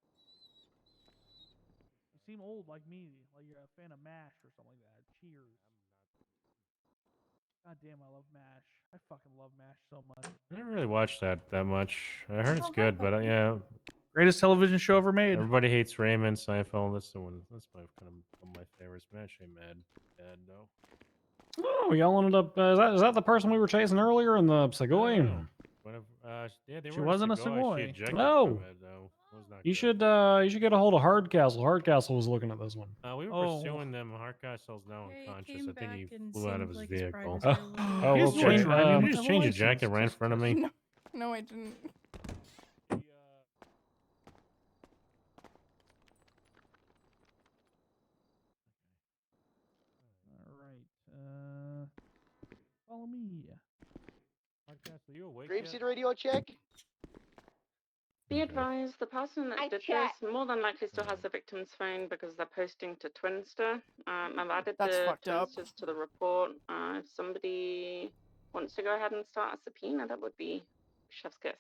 [SPEAKER 1] You seem old like me, like you're a fan of MASH or something like that. Cheers. God damn, I love MASH. I fucking love MASH so much.
[SPEAKER 21] I didn't really watch that much. I heard it's good, but yeah.
[SPEAKER 1] Greatest television show ever made.
[SPEAKER 21] Everybody hates Raymond, Seinfeld. That's the one. That's my kind of one of my favorites. Match ain't mad. Bad though.
[SPEAKER 5] Oh, y'all ended up. Is that the person we were chasing earlier in the Segoy?
[SPEAKER 21] Yeah, they
[SPEAKER 5] She
[SPEAKER 21] were
[SPEAKER 5] wasn't a
[SPEAKER 21] Segoy. She
[SPEAKER 5] Segoy.
[SPEAKER 21] ejected
[SPEAKER 5] No.
[SPEAKER 21] from it, though. It was not
[SPEAKER 5] You
[SPEAKER 21] good.
[SPEAKER 5] should get a hold of Hardcastle. Hardcastle was looking at this one.
[SPEAKER 21] We were pursuing them. Hardcastle's now unconscious. I think he flew out of his vehicle.
[SPEAKER 5] Oh,
[SPEAKER 21] He just
[SPEAKER 5] okay.
[SPEAKER 21] changed- he just changed his jacket right in front of me.
[SPEAKER 6] No, no, I didn't.
[SPEAKER 1] All right. Follow me.
[SPEAKER 21] Hardcastle, you awake
[SPEAKER 19] Grapeseed radio check.
[SPEAKER 14] Be advised, the person that did this more than likely still has the victim's phone because they're posting to Twinster. I've added
[SPEAKER 6] That's
[SPEAKER 14] the
[SPEAKER 6] fucked up.
[SPEAKER 14] Twinsters to the report. If somebody wants to go ahead and start a subpoena, that would be chef's kiss.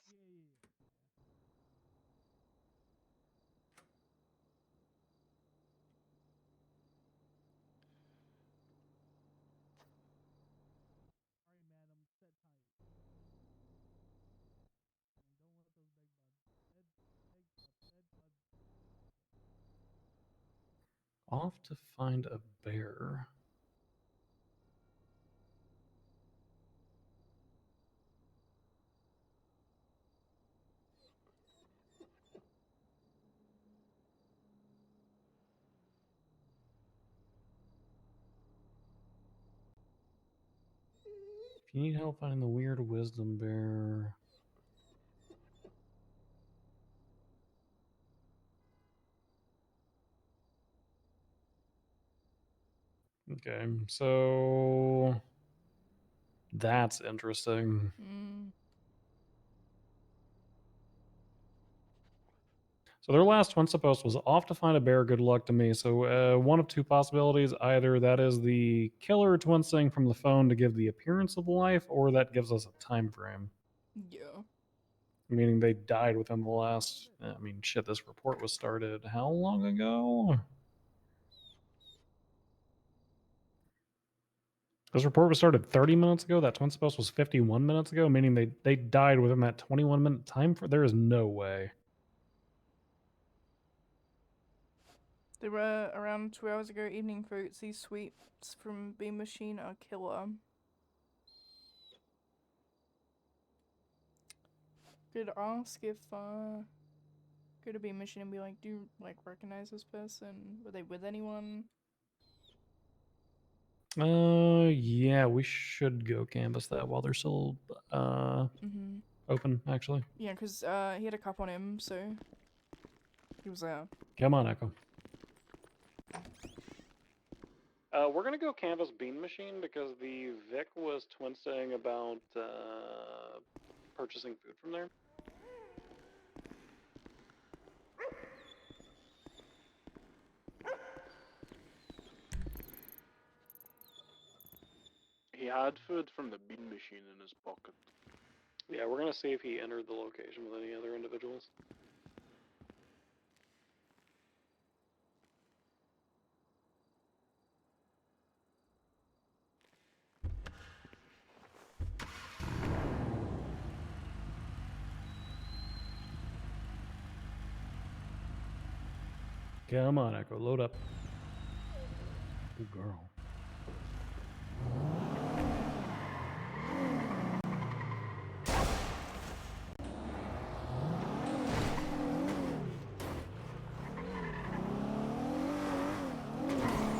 [SPEAKER 5] Off to find a bear. If you need help finding the weird wisdom bear. Okay, so that's interesting. So their last Twinsta post was off to find a bear. Good luck to me. So one of two possibilities: either that is the killer twinsting from the phone to give the appearance of life, or that gives us a time frame.
[SPEAKER 6] Yeah.
[SPEAKER 5] Meaning they died within the last. I mean, shit. This report was started how long ago? This report was started 30 minutes ago. That Twinsta post was 51 minutes ago, meaning they died within that 21-minute time frame. There is no way.
[SPEAKER 6] They were around 2 hours ago. Evening fruits. These sweets from Bean Machine are killer. Could ask if go to Bean Machine and be like, do you like recognize this person? Were they with anyone?
[SPEAKER 5] Yeah, we should go canvas that while they're still open, actually.
[SPEAKER 6] Yeah, because he had a cup on him, so he was there.
[SPEAKER 5] Come on, Echo.
[SPEAKER 17] We're gonna go canvas Bean Machine because the Vic was twinsting about purchasing food from there. He had food from the Bean Machine in his pocket. Yeah, we're gonna see if he entered the location with any other individuals.
[SPEAKER 5] Come on, Echo. Load up. Good girl.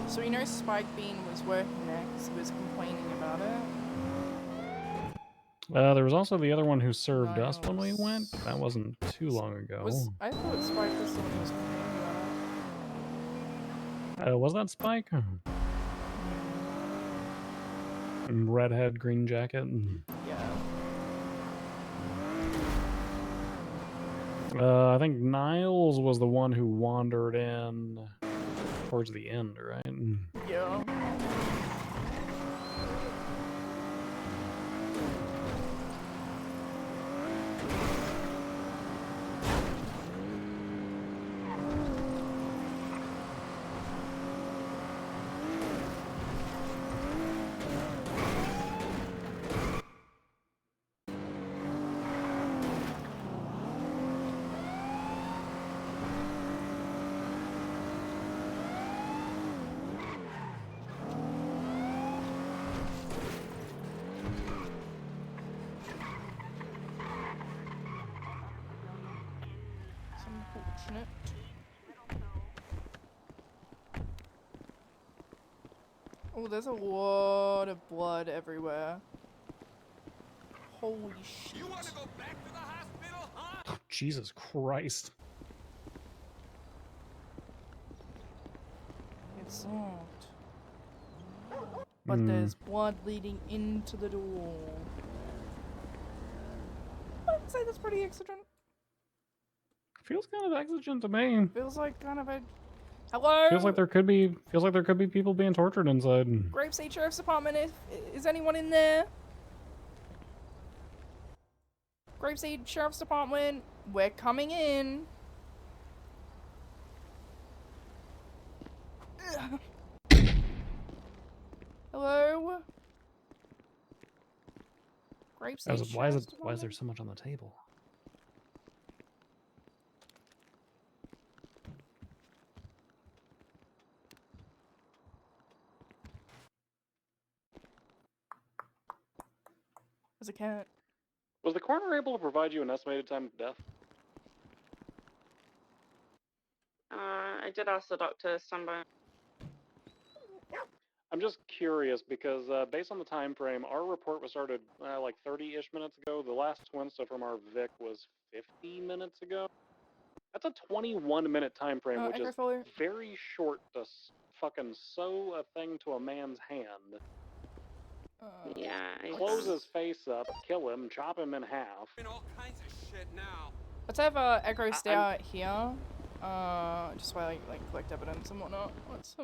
[SPEAKER 6] So we know Spike Bean was working there because he was complaining about it.
[SPEAKER 5] There was also the other one who served us when we went. But that wasn't too long ago.
[SPEAKER 6] I thought Spike was the one who was complaining about it.
[SPEAKER 5] Was that Spike? Redhead, green jacket.
[SPEAKER 6] Yeah.
[SPEAKER 5] I think Niles was the one who wandered in towards the end, right?
[SPEAKER 6] Yeah. Unfortunate. Oh, there's a lot of blood everywhere. Holy shit. You want to go back to the hospital, huh?
[SPEAKER 5] Jesus Christ.
[SPEAKER 6] It's not. But there's blood leading into the door. I'd say that's pretty exigent.
[SPEAKER 5] Feels kind of exigent to me.
[SPEAKER 6] Feels like kind of a... Hello?
[SPEAKER 5] Feels like there could be people being tortured inside.
[SPEAKER 6] Grapeseed Sheriff's Department, is anyone in there? Grapeseed Sheriff's Department, we're coming in. Hello? Grapeseed
[SPEAKER 5] Why
[SPEAKER 6] Sheriff's
[SPEAKER 5] is there so much on the table?
[SPEAKER 6] There's a cat.
[SPEAKER 17] Was the coroner able to provide you an estimated time of death?
[SPEAKER 14] I did ask the doctor to stand by.
[SPEAKER 17] I'm just curious because based on the time frame, our report was started like 30-ish minutes ago. The last twinsta from our Vic was 50 minutes ago. That's a 21-minute time frame, which is very short to fucking sew a thing to a man's hand.
[SPEAKER 14] Yeah.
[SPEAKER 17] Close his face up, kill him, chop him in half.
[SPEAKER 8] All kinds of shit now.
[SPEAKER 6] Let's have Echo stay out here. Just while I like collect evidence and whatnot. Let's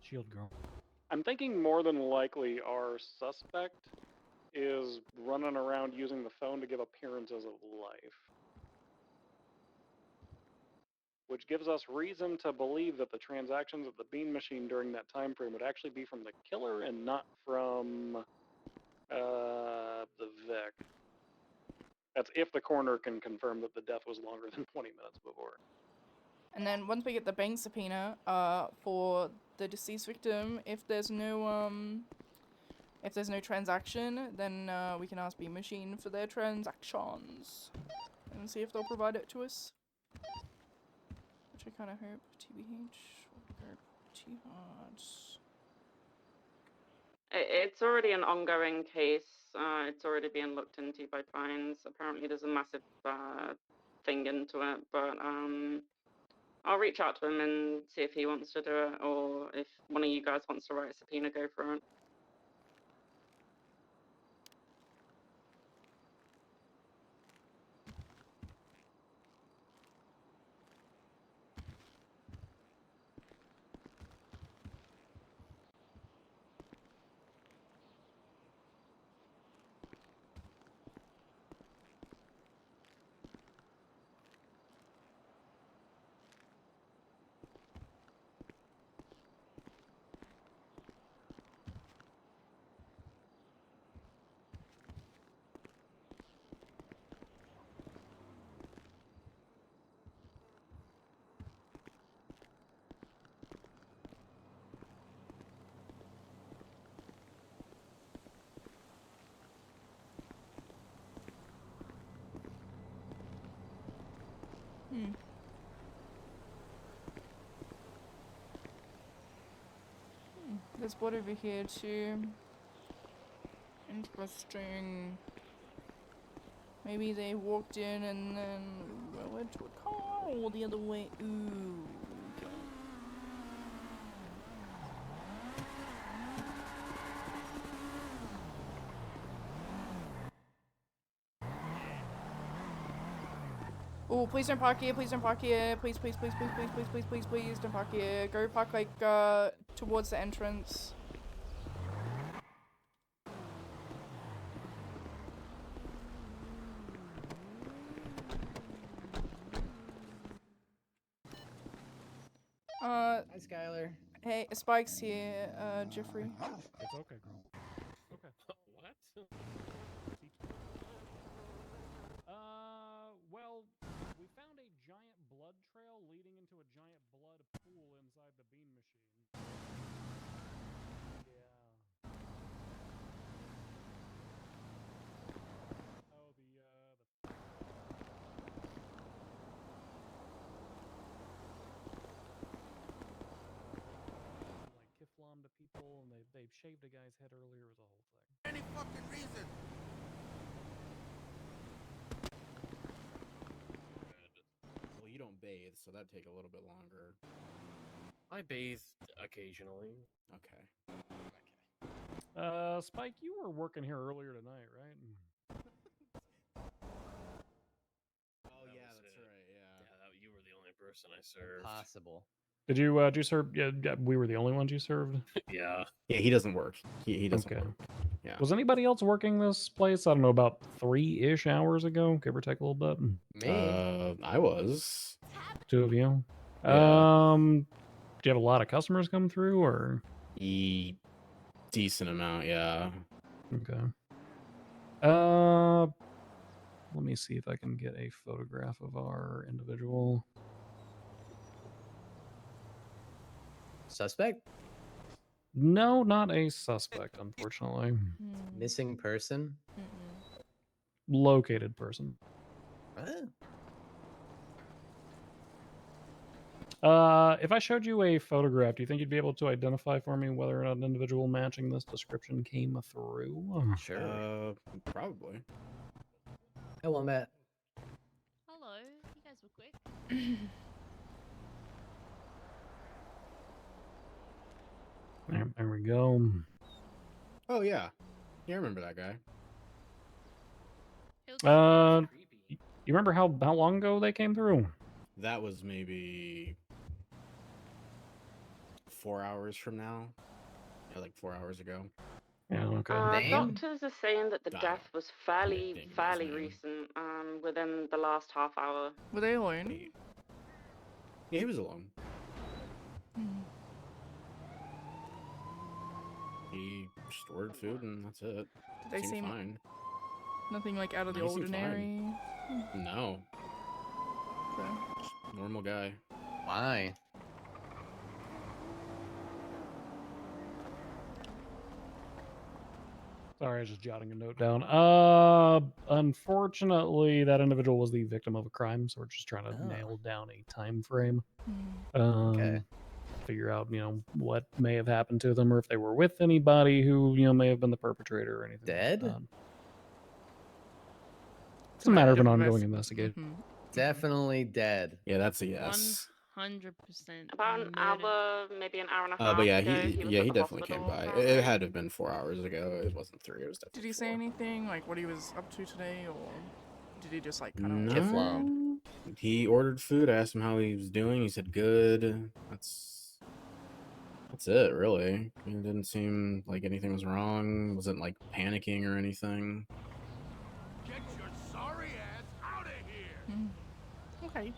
[SPEAKER 5] Shield girl.
[SPEAKER 17] I'm thinking more than likely our suspect is running around using the phone to give appearances of life. Which gives us reason to believe that the transactions at the bean machine during that time frame would actually be from the killer and not from the Vic. That's if the coroner can confirm that the death was longer than 20 minutes before.
[SPEAKER 6] And then once we get the bank subpoena, for the deceased victim, if there's no transaction, then we can ask Bean Machine for their transactions and see if they'll provide it to us. Which I kind of hope. TBH.
[SPEAKER 14] It's already an ongoing case. It's already being looked into by Pines. Apparently, there's a massive thing into it, but I'll reach out to him and see if he wants to do it, or if one of you guys wants to write a subpoena, go for it.
[SPEAKER 6] There's blood over here too. Interesting. Maybe they walked in and then went to a car or the other way. Ooh. Okay. Oh, please don't park here. Please don't park here. Please, please, please, please, please, please, please, please, please don't park here. Go park like towards the entrance.
[SPEAKER 3] Hi, Skylar.
[SPEAKER 6] Hey, Spike's here. Jeffrey.
[SPEAKER 5] It's okay, girl. Okay.
[SPEAKER 21] What?
[SPEAKER 5] Well, we found a giant blood trail leading into a giant blood pool inside the bean machine. Yeah. Oh, like Kiflam to people, and they shaved a guy's head earlier. It was a whole thing.
[SPEAKER 19] Any fucking reason.
[SPEAKER 3] Well, you don't bathe, so that'd take a little bit longer.
[SPEAKER 21] I bathe occasionally.
[SPEAKER 3] Okay.
[SPEAKER 5] Spike, you were working here earlier tonight, right?
[SPEAKER 3] Oh yeah, that's right. Yeah.
[SPEAKER 21] Yeah, you were the only person I served.
[SPEAKER 3] Possible.
[SPEAKER 5] Did you serve? Yeah, we were the only ones you served.
[SPEAKER 21] Yeah.
[SPEAKER 3] Yeah, he doesn't work. He doesn't
[SPEAKER 5] Okay.
[SPEAKER 3] work. Yeah.
[SPEAKER 5] Was anybody else working this place? I don't know, about 3-ish hours ago, give or take a little bit.
[SPEAKER 3] Me. I was.
[SPEAKER 5] 2 of you.
[SPEAKER 3] Yeah.
[SPEAKER 5] Do you have a lot of customers come through, or?
[SPEAKER 3] Decent amount, yeah.
[SPEAKER 5] Okay. Let me see if I can get a photograph of our individual.
[SPEAKER 3] Suspect?
[SPEAKER 5] No, not a suspect, unfortunately.
[SPEAKER 3] Missing person?
[SPEAKER 5] Located person. If I showed you a photograph, do you think you'd be able to identify for me whether or not an individual matching this description came through?
[SPEAKER 3] Sure. Probably.
[SPEAKER 11] Hello, Matt.
[SPEAKER 22] Hello. You guys were quick.
[SPEAKER 5] There we go.
[SPEAKER 3] Oh yeah. Yeah, I remember that guy.
[SPEAKER 5] You remember how long ago they came through?
[SPEAKER 3] That was maybe 4 hours from now. Yeah, like 4 hours ago.
[SPEAKER 5] Yeah, okay.
[SPEAKER 14] Doctors are saying that the death was fairly recent, within the last half hour.
[SPEAKER 6] Were they alone?
[SPEAKER 3] Yeah, he was alone. He just ordered food and that's it.
[SPEAKER 6] Did they
[SPEAKER 3] Seemed
[SPEAKER 6] seem
[SPEAKER 3] fine.
[SPEAKER 6] nothing like out of the
[SPEAKER 3] No, he seemed
[SPEAKER 6] ordinary?
[SPEAKER 3] No.
[SPEAKER 6] Okay.
[SPEAKER 3] Just normal guy.
[SPEAKER 11] Why?
[SPEAKER 5] Sorry, I was just jotting a note down. Unfortunately, that individual was the victim of a crime, so we're just trying to nail down a time frame.
[SPEAKER 11] Okay.
[SPEAKER 5] Figure out, what may have happened to them, or if they were with anybody who, may have been the perpetrator or anything.
[SPEAKER 11] Dead?
[SPEAKER 5] Like that. It's a matter of an ongoing investigation.
[SPEAKER 11] Definitely dead.
[SPEAKER 3] Yeah, that's a yes.
[SPEAKER 22] 100%.
[SPEAKER 14] About an hour, maybe an hour and a half.
[SPEAKER 3] But yeah,
[SPEAKER 14] ago,
[SPEAKER 3] he
[SPEAKER 14] was
[SPEAKER 3] yeah
[SPEAKER 14] at
[SPEAKER 3] he
[SPEAKER 14] the
[SPEAKER 3] definitely came by.
[SPEAKER 14] hospital.
[SPEAKER 3] It had to have been 4 hours ago. It wasn't 3. It was definitely.
[SPEAKER 6] Did he say anything like what he was up to today, or did he just like kind of?
[SPEAKER 3] No. He ordered food. I asked him how he was doing. He said good. That's it, really. It didn't seem like anything was wrong. Wasn't like panicking or anything.
[SPEAKER 19] Get your sorry ass out of here.
[SPEAKER 6] Okay.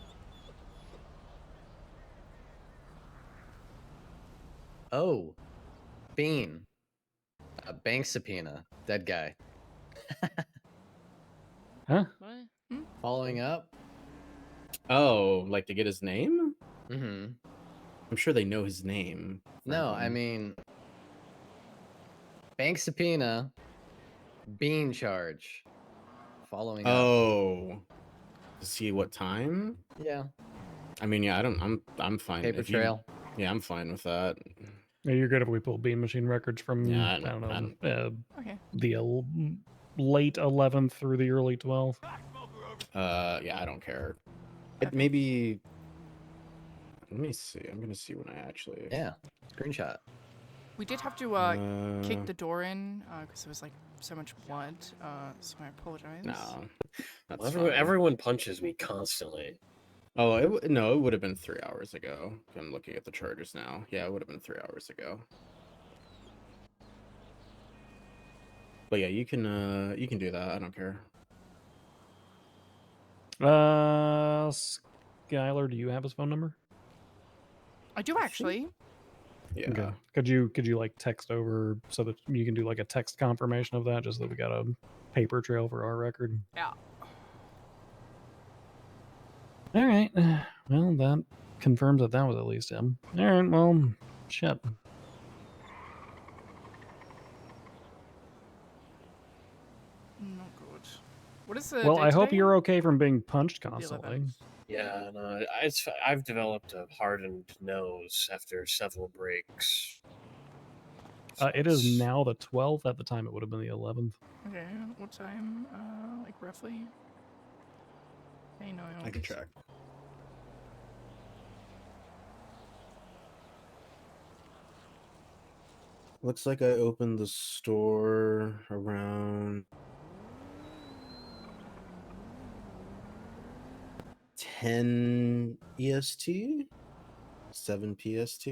[SPEAKER 11] Oh, Bean. A bank subpoena. Dead guy.
[SPEAKER 5] Huh?
[SPEAKER 22] What?
[SPEAKER 11] Following up?
[SPEAKER 3] Oh, like to get his name?
[SPEAKER 11] Mm-hmm.
[SPEAKER 3] I'm sure they know his name.
[SPEAKER 11] No, I mean, bank subpoena, Bean charge. Following up.
[SPEAKER 3] Oh, to see what time?
[SPEAKER 11] Yeah.
[SPEAKER 3] I mean, yeah, I'm fine.
[SPEAKER 11] Paper
[SPEAKER 3] If you-
[SPEAKER 11] trail.
[SPEAKER 3] Yeah, I'm fine with that.
[SPEAKER 5] Yeah, you're good if we pull Bean Machine records from,
[SPEAKER 3] Yeah,
[SPEAKER 5] I don't know,
[SPEAKER 6] Okay.
[SPEAKER 5] the late 11th through the early 12th.
[SPEAKER 3] Yeah, I don't care. It maybe. Let me see. I'm gonna see when I actually.
[SPEAKER 11] Yeah. Screenshot.
[SPEAKER 6] We did have to kick the door in because there was like so much blood. So I apologize.
[SPEAKER 3] No. That's
[SPEAKER 13] Everyone,
[SPEAKER 3] fine.
[SPEAKER 13] everyone punches me constantly.
[SPEAKER 3] Oh, no, it would have been 3 hours ago. I'm looking at the charges now. Yeah, it would have been 3 hours ago. But yeah, you can do that. I don't care.
[SPEAKER 5] Skylar, do you have his phone number?
[SPEAKER 6] I do actually.
[SPEAKER 3] Yeah.
[SPEAKER 5] Okay. Could you like text over so that you can do like a text confirmation of that, just so that we got a paper trail for our record?
[SPEAKER 6] Yeah.
[SPEAKER 5] All right. Well, that confirms that was at least him. All right. Well, shit.
[SPEAKER 6] Not good. What is the
[SPEAKER 5] Well,
[SPEAKER 6] date
[SPEAKER 5] I hope
[SPEAKER 6] today?
[SPEAKER 5] you're okay from being punched
[SPEAKER 6] The
[SPEAKER 5] constantly.
[SPEAKER 6] 11th.
[SPEAKER 13] Yeah, no, I've developed a hardened nose after several breaks.
[SPEAKER 5] It is now the 12th. At the time, it would have been the 11th.
[SPEAKER 6] Okay, what time? Like roughly? Okay, no,
[SPEAKER 3] I can check. Looks like I opened the store around 10 EST, 7 PST.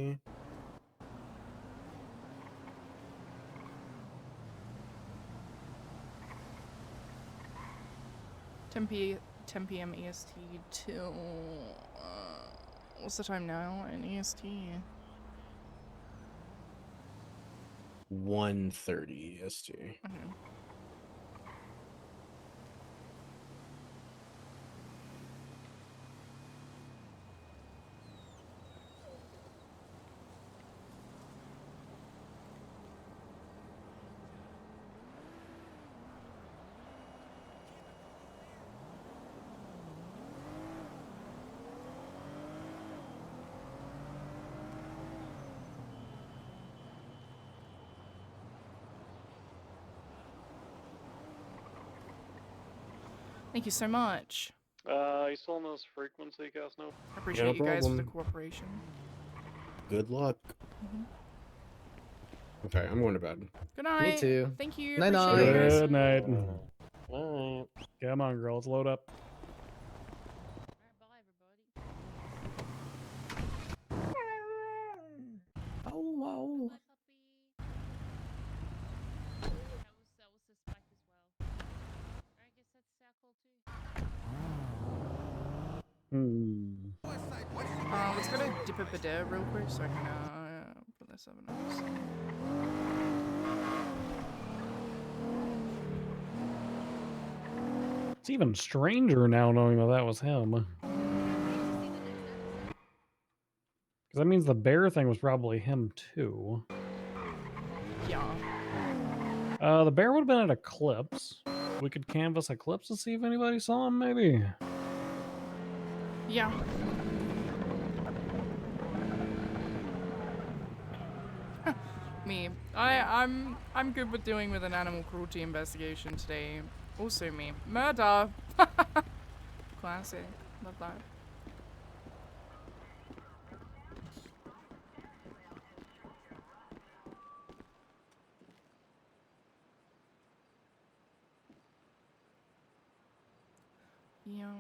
[SPEAKER 6] 10 p.m. EST till what's the time now in EST?
[SPEAKER 3] 1:30 EST.
[SPEAKER 6] Okay. Thank you so much.
[SPEAKER 17] You still on those frequency, guys? No.
[SPEAKER 6] I appreciate you guys for the
[SPEAKER 3] problem.
[SPEAKER 6] cooperation.
[SPEAKER 3] Good luck. Okay, I'm going to bed.
[SPEAKER 6] Good night.
[SPEAKER 11] Me too.
[SPEAKER 6] Thank you.
[SPEAKER 11] Night
[SPEAKER 6] appreciate you guys.
[SPEAKER 5] Good night.
[SPEAKER 13] Alright.
[SPEAKER 5] Come on, girls, load up.
[SPEAKER 3] Oh,
[SPEAKER 6] Let's go to Dip a Bidder real quick so I can put this up and notes.
[SPEAKER 5] It's even stranger now knowing that was him. Because that means the bear thing was probably him too.
[SPEAKER 6] Yeah.
[SPEAKER 5] The bear would have been at Eclipse. We could canvas Eclipse to see if anybody saw him, maybe.
[SPEAKER 6] Yeah. Me. I'm good with doing with an animal cruelty investigation today. Also me. Murder! Classic. Love that. Yeah.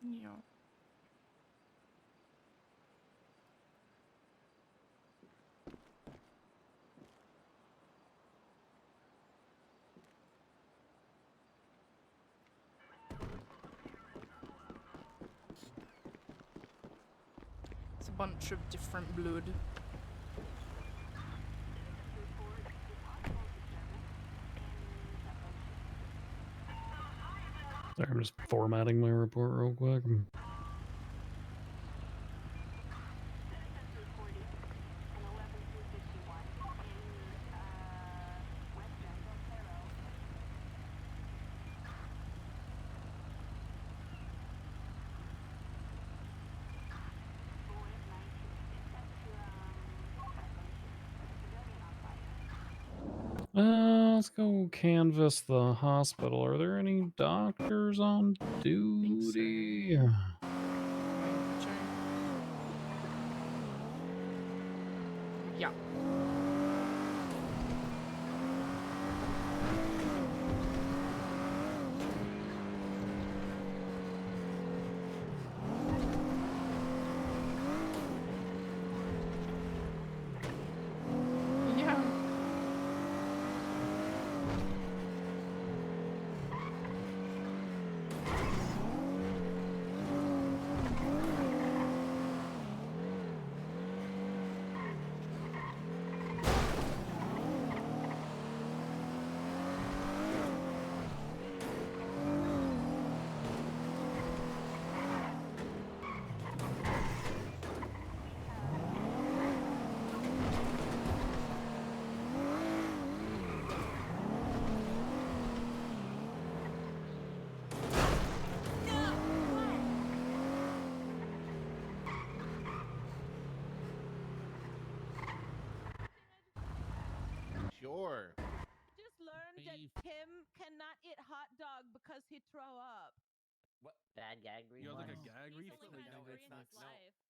[SPEAKER 6] Yeah. It's a bunch of different blood.
[SPEAKER 5] Sorry, I'm just formatting my report real quick. Let's go canvas the hospital. Are there any doctors on duty?
[SPEAKER 6] Yeah.
[SPEAKER 20] he'd throw up.
[SPEAKER 16] Bad gag
[SPEAKER 4] You have like a
[SPEAKER 16] reflex.
[SPEAKER 4] gag reflex?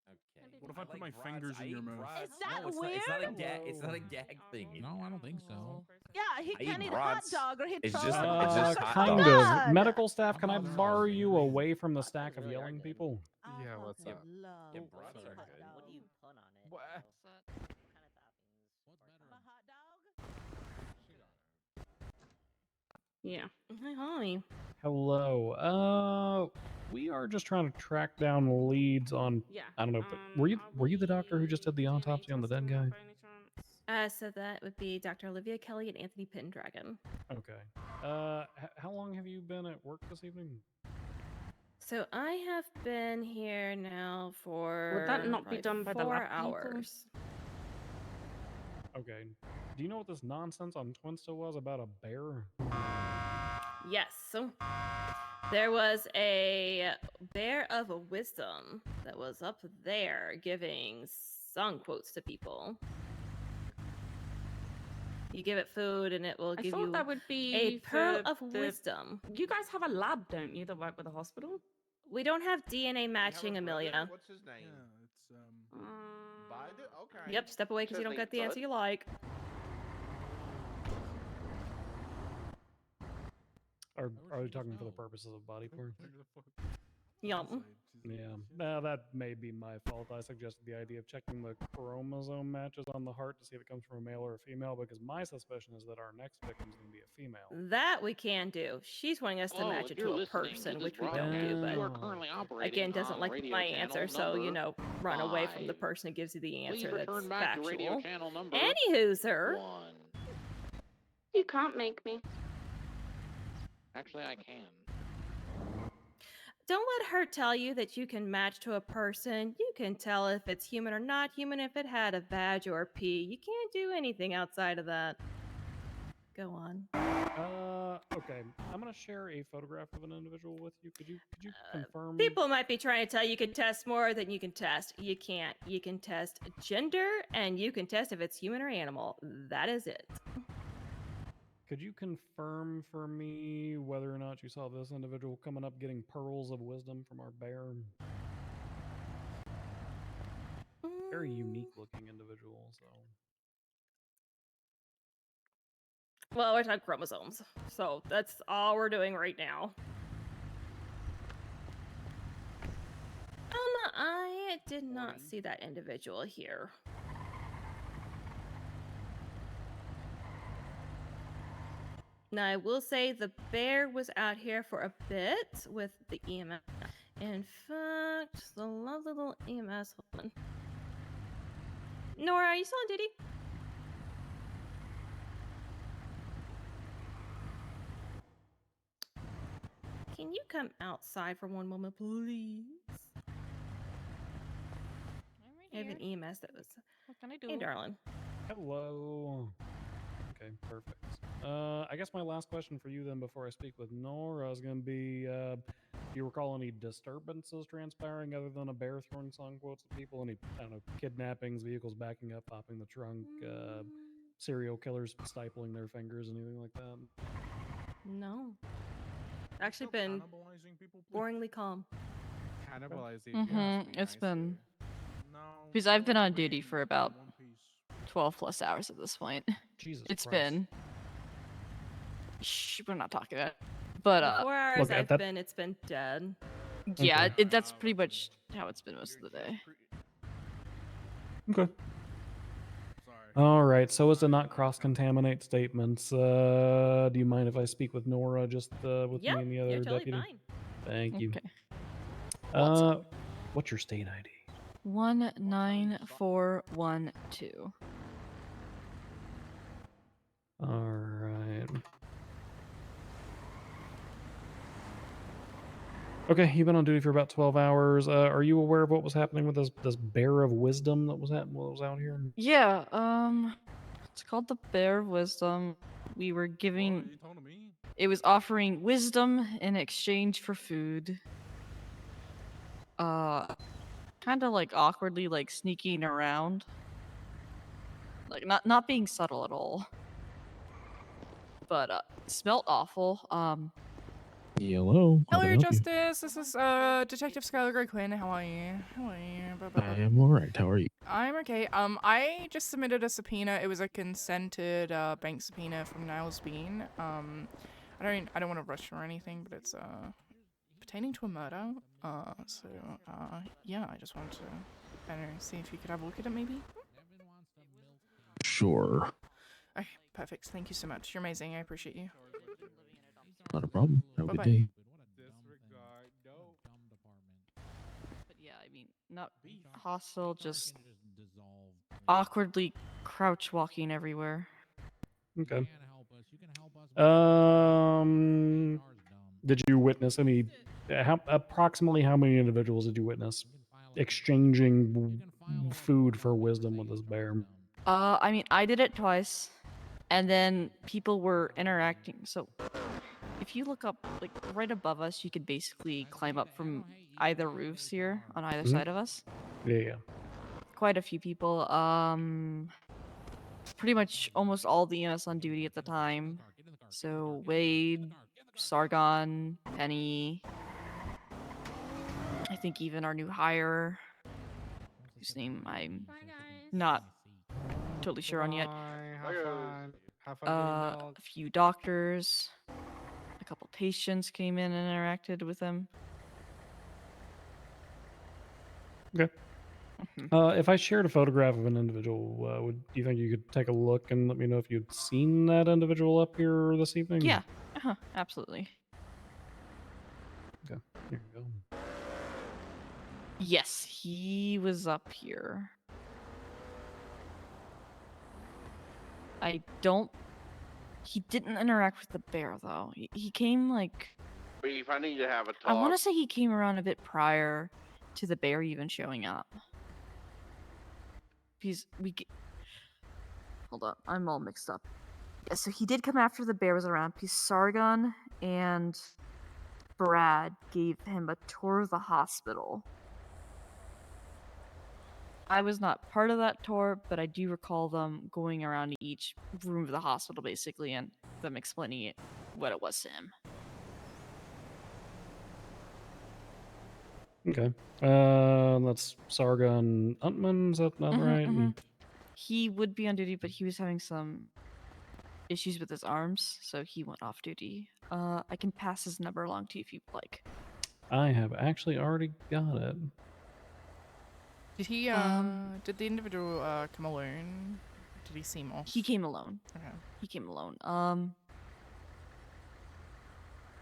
[SPEAKER 12] Okay.
[SPEAKER 4] What if I put my fingers in your mouth?
[SPEAKER 20] Is that
[SPEAKER 15] no, it's
[SPEAKER 20] weird?
[SPEAKER 15] Not, it's not a gag thing.
[SPEAKER 4] No, I don't think so.
[SPEAKER 20] Yeah, he
[SPEAKER 15] I
[SPEAKER 20] can
[SPEAKER 15] eat
[SPEAKER 20] eat a hot
[SPEAKER 15] brats.
[SPEAKER 20] dog or he'd
[SPEAKER 15] It's
[SPEAKER 20] throw
[SPEAKER 15] just-
[SPEAKER 20] up.
[SPEAKER 15] it's just hot
[SPEAKER 5] kind
[SPEAKER 15] dogs.
[SPEAKER 5] of.
[SPEAKER 20] God.
[SPEAKER 5] Medical staff, can I borrow you away from the stack of
[SPEAKER 16] really are
[SPEAKER 5] yelling
[SPEAKER 16] good.
[SPEAKER 5] people?
[SPEAKER 20] I
[SPEAKER 4] Yeah, what's
[SPEAKER 20] fucking
[SPEAKER 4] up?
[SPEAKER 20] love
[SPEAKER 15] Yeah,
[SPEAKER 20] a
[SPEAKER 15] brats
[SPEAKER 20] hot
[SPEAKER 15] are
[SPEAKER 20] dog.
[SPEAKER 15] good.
[SPEAKER 16] What do you put on it?
[SPEAKER 4] What?
[SPEAKER 16] though? What kind of toppings?
[SPEAKER 20] A hot dog?
[SPEAKER 14] Yeah.
[SPEAKER 22] Hi.
[SPEAKER 5] Hello. We are just trying to track down leads on.
[SPEAKER 14] Yeah.
[SPEAKER 5] I don't know. But were you the doctor who just did the autopsy on the dead guy?
[SPEAKER 22] So that would be Dr. Olivia Kelly and Anthony Pendragon.
[SPEAKER 5] Okay. How long have you been at work this evening?
[SPEAKER 22] So I have been here now for
[SPEAKER 14] Would that not be
[SPEAKER 22] probably
[SPEAKER 14] done by the
[SPEAKER 22] 4
[SPEAKER 14] lab people?
[SPEAKER 22] hours.
[SPEAKER 5] Okay. Do you know what this nonsense on Twinsta was about a bear?
[SPEAKER 22] Yes. So there was a bear of wisdom that was up there giving song quotes to people. You give it food and it will
[SPEAKER 14] I
[SPEAKER 22] give
[SPEAKER 14] thought
[SPEAKER 22] you
[SPEAKER 14] that would be
[SPEAKER 22] a pearl
[SPEAKER 14] for
[SPEAKER 22] of
[SPEAKER 14] the-
[SPEAKER 22] wisdom.
[SPEAKER 14] You guys have a lab, don't you, that work with the hospital?
[SPEAKER 22] We don't have DNA matching, Amelia.
[SPEAKER 12] What's his name?
[SPEAKER 4] Yeah, it's
[SPEAKER 12] Biden? Okay.
[SPEAKER 22] Yep, step away because you don't get the answer you like.
[SPEAKER 5] Are they talking for the purposes of body parts?
[SPEAKER 22] Yum.
[SPEAKER 5] Yeah, that may be my fault. I suggested the idea of checking the chromosome matches on the heart to see if it comes from a male or a female, because my suspicion is that our next victim is going to be a female.
[SPEAKER 22] That we can do. She's wanting us to
[SPEAKER 9] Hello,
[SPEAKER 22] match
[SPEAKER 9] if
[SPEAKER 22] it
[SPEAKER 9] you're
[SPEAKER 22] to a
[SPEAKER 9] listening to
[SPEAKER 22] person,
[SPEAKER 9] this
[SPEAKER 22] which we don't do,
[SPEAKER 9] broadcast, you are
[SPEAKER 22] but
[SPEAKER 9] currently operating
[SPEAKER 22] again, doesn't
[SPEAKER 9] on
[SPEAKER 22] like
[SPEAKER 9] radio
[SPEAKER 22] my
[SPEAKER 9] channel
[SPEAKER 22] answer, so, you know, run away from the
[SPEAKER 9] 5.
[SPEAKER 22] person who gives you the
[SPEAKER 9] Please
[SPEAKER 22] answer that's
[SPEAKER 9] return back to radio
[SPEAKER 22] factual.
[SPEAKER 9] channel number
[SPEAKER 22] Anywho, sir.
[SPEAKER 9] 1.
[SPEAKER 14] You can't make me.
[SPEAKER 9] Actually, I can.
[SPEAKER 22] Don't let her tell you that you can match to a person. You can tell if it's human or not human if it had a badge or a P. You can't do anything outside of that. Go on.
[SPEAKER 5] Okay. I'm gonna share a photograph of an individual with you. Could you confirm?
[SPEAKER 22] People might be trying to tell you can test more than you can test. You can't. You can test gender and you can test if it's human or animal. That is it.
[SPEAKER 5] Could you confirm for me whether or not you saw this individual coming up getting pearls of wisdom from our bear? Very unique looking individual, so.
[SPEAKER 22] Well, we're talking chromosomes, so that's all we're doing right now. I did not see that individual here. Now, I will say the bear was out here for a bit with the EMS. In fact, the lovely little EMS. Hold on. Nora, are you still on duty? Can you come outside for one moment, please? I have an EMS that was. What can I do? Hey, darling.
[SPEAKER 5] Hello. Okay, perfect. I guess my last question for you then before I speak with Nora is going to be, do you recall any disturbances transpiring other than a bear throwing song quotes at people? Any, I don't know, kidnappings, vehicles backing up, popping the trunk, serial killers stifling their fingers, anything like that?
[SPEAKER 22] No. Actually been boringly calm.
[SPEAKER 6] It's been... Because I've been on duty for about 12 plus hours at this point.
[SPEAKER 5] Jesus
[SPEAKER 6] It's
[SPEAKER 5] Christ.
[SPEAKER 6] been... Shh, we're not talking about it. But,
[SPEAKER 22] The 4 hours
[SPEAKER 5] look,
[SPEAKER 22] I've been, it's been dead.
[SPEAKER 6] yeah, that's pretty much how it's been most of the day.
[SPEAKER 5] Okay. All right, so as to not cross-contaminate statements, do you mind if I speak with Nora just with me and the other
[SPEAKER 22] you're totally
[SPEAKER 5] deputy?
[SPEAKER 22] fine.
[SPEAKER 5] Thank you.
[SPEAKER 6] Okay.
[SPEAKER 5] What's your state ID?
[SPEAKER 6] 19412.
[SPEAKER 5] All right. Okay, you've been on duty for about 12 hours. Are you aware of what was happening with this bear of wisdom that was out here?
[SPEAKER 6] Yeah, it's called the Bear of Wisdom. We were giving... It was offering wisdom in exchange for food. Kind of like awkwardly like sneaking around. Like not being subtle at all. But smelled awful.
[SPEAKER 21] Hello. How can I
[SPEAKER 6] Hello,
[SPEAKER 21] help you?
[SPEAKER 6] Justice. This is Detective Skylar Gray-Quinn. How are you? How are you?
[SPEAKER 21] I am alright. How are you?
[SPEAKER 6] I'm okay. I just submitted a subpoena. It was a consented bank subpoena from Niles Bean. I don't want to rush or anything, but it's pertaining to a murder. Yeah, I just wanted to, I don't know, see if you could have a look at it, maybe.
[SPEAKER 21] Sure.
[SPEAKER 6] Okay, perfect. Thank you so much. You're amazing. I appreciate you.
[SPEAKER 21] Not a problem. Have a good
[SPEAKER 6] Bye-bye.
[SPEAKER 21] day.
[SPEAKER 2] But yeah, I mean, not hostile, just awkwardly crouch walking everywhere.
[SPEAKER 5] Okay. Did you witness any? Approximately how many individuals did you witness exchanging food for wisdom with this bear?
[SPEAKER 2] I mean, I did it twice, and then people were interacting. So, if you look up, like right above us, you could basically climb up from either roofs here on either
[SPEAKER 5] Mhm.
[SPEAKER 2] side of us.
[SPEAKER 5] Yeah.
[SPEAKER 2] Quite a few people. Pretty much almost all the EMS on duty at the time. So Wade, Sargon, Penny. I think even our new hire, whose name I'm not totally sure on yet. A few doctors, a couple patients came in and interacted with him.
[SPEAKER 5] Okay. If I shared a photograph of an individual, do you think you could take a look and let me know if you'd seen that individual up here this evening?
[SPEAKER 2] Yeah, absolutely.
[SPEAKER 5] Okay, here you go.
[SPEAKER 2] Yes, he was up here. He didn't interact with the bear, though. He came, like...
[SPEAKER 19] Beef, I need to have a talk.
[SPEAKER 2] I want to say he came around a bit prior to the bear even showing up. Hold on, I'm all mixed up. Yeah, so he did come after the bear was around, because Sargon and Brad gave him a tour of the hospital. I was not part of that tour, but I do recall them going around each room of the hospital, basically, and them explaining what it was to him.
[SPEAKER 5] Okay. That's Sargon Untman, is that not right?
[SPEAKER 2] He would be on duty, but he was having some issues with his arms, so he went off duty. I can pass his number along to you if you'd like.
[SPEAKER 5] I have actually already got it.
[SPEAKER 6] Did he, did the individual, come alone? Did he seem off?
[SPEAKER 2] He came alone.
[SPEAKER 6] Okay.
[SPEAKER 2] He came alone.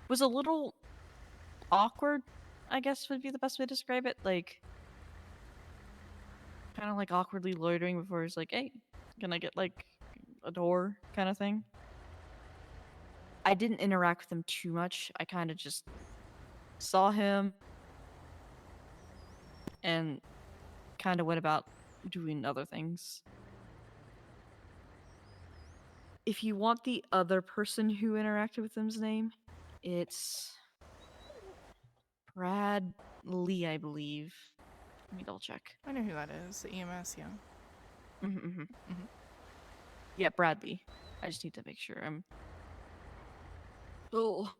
[SPEAKER 2] Was a little awkward, I guess would be the best way to describe it. Like, kind of like awkwardly loitering before he's like, hey, can I get, like, a door kind of thing? I didn't interact with him too much. I kind of just saw him and kind of went about doing other things. If you want the other person who interacted with him's name, it's Brad Lee, I believe. Let me double check.
[SPEAKER 6] I know who that is. The EMS, yeah.
[SPEAKER 2] Yeah, Bradley. I just need to make sure I'm... Oh.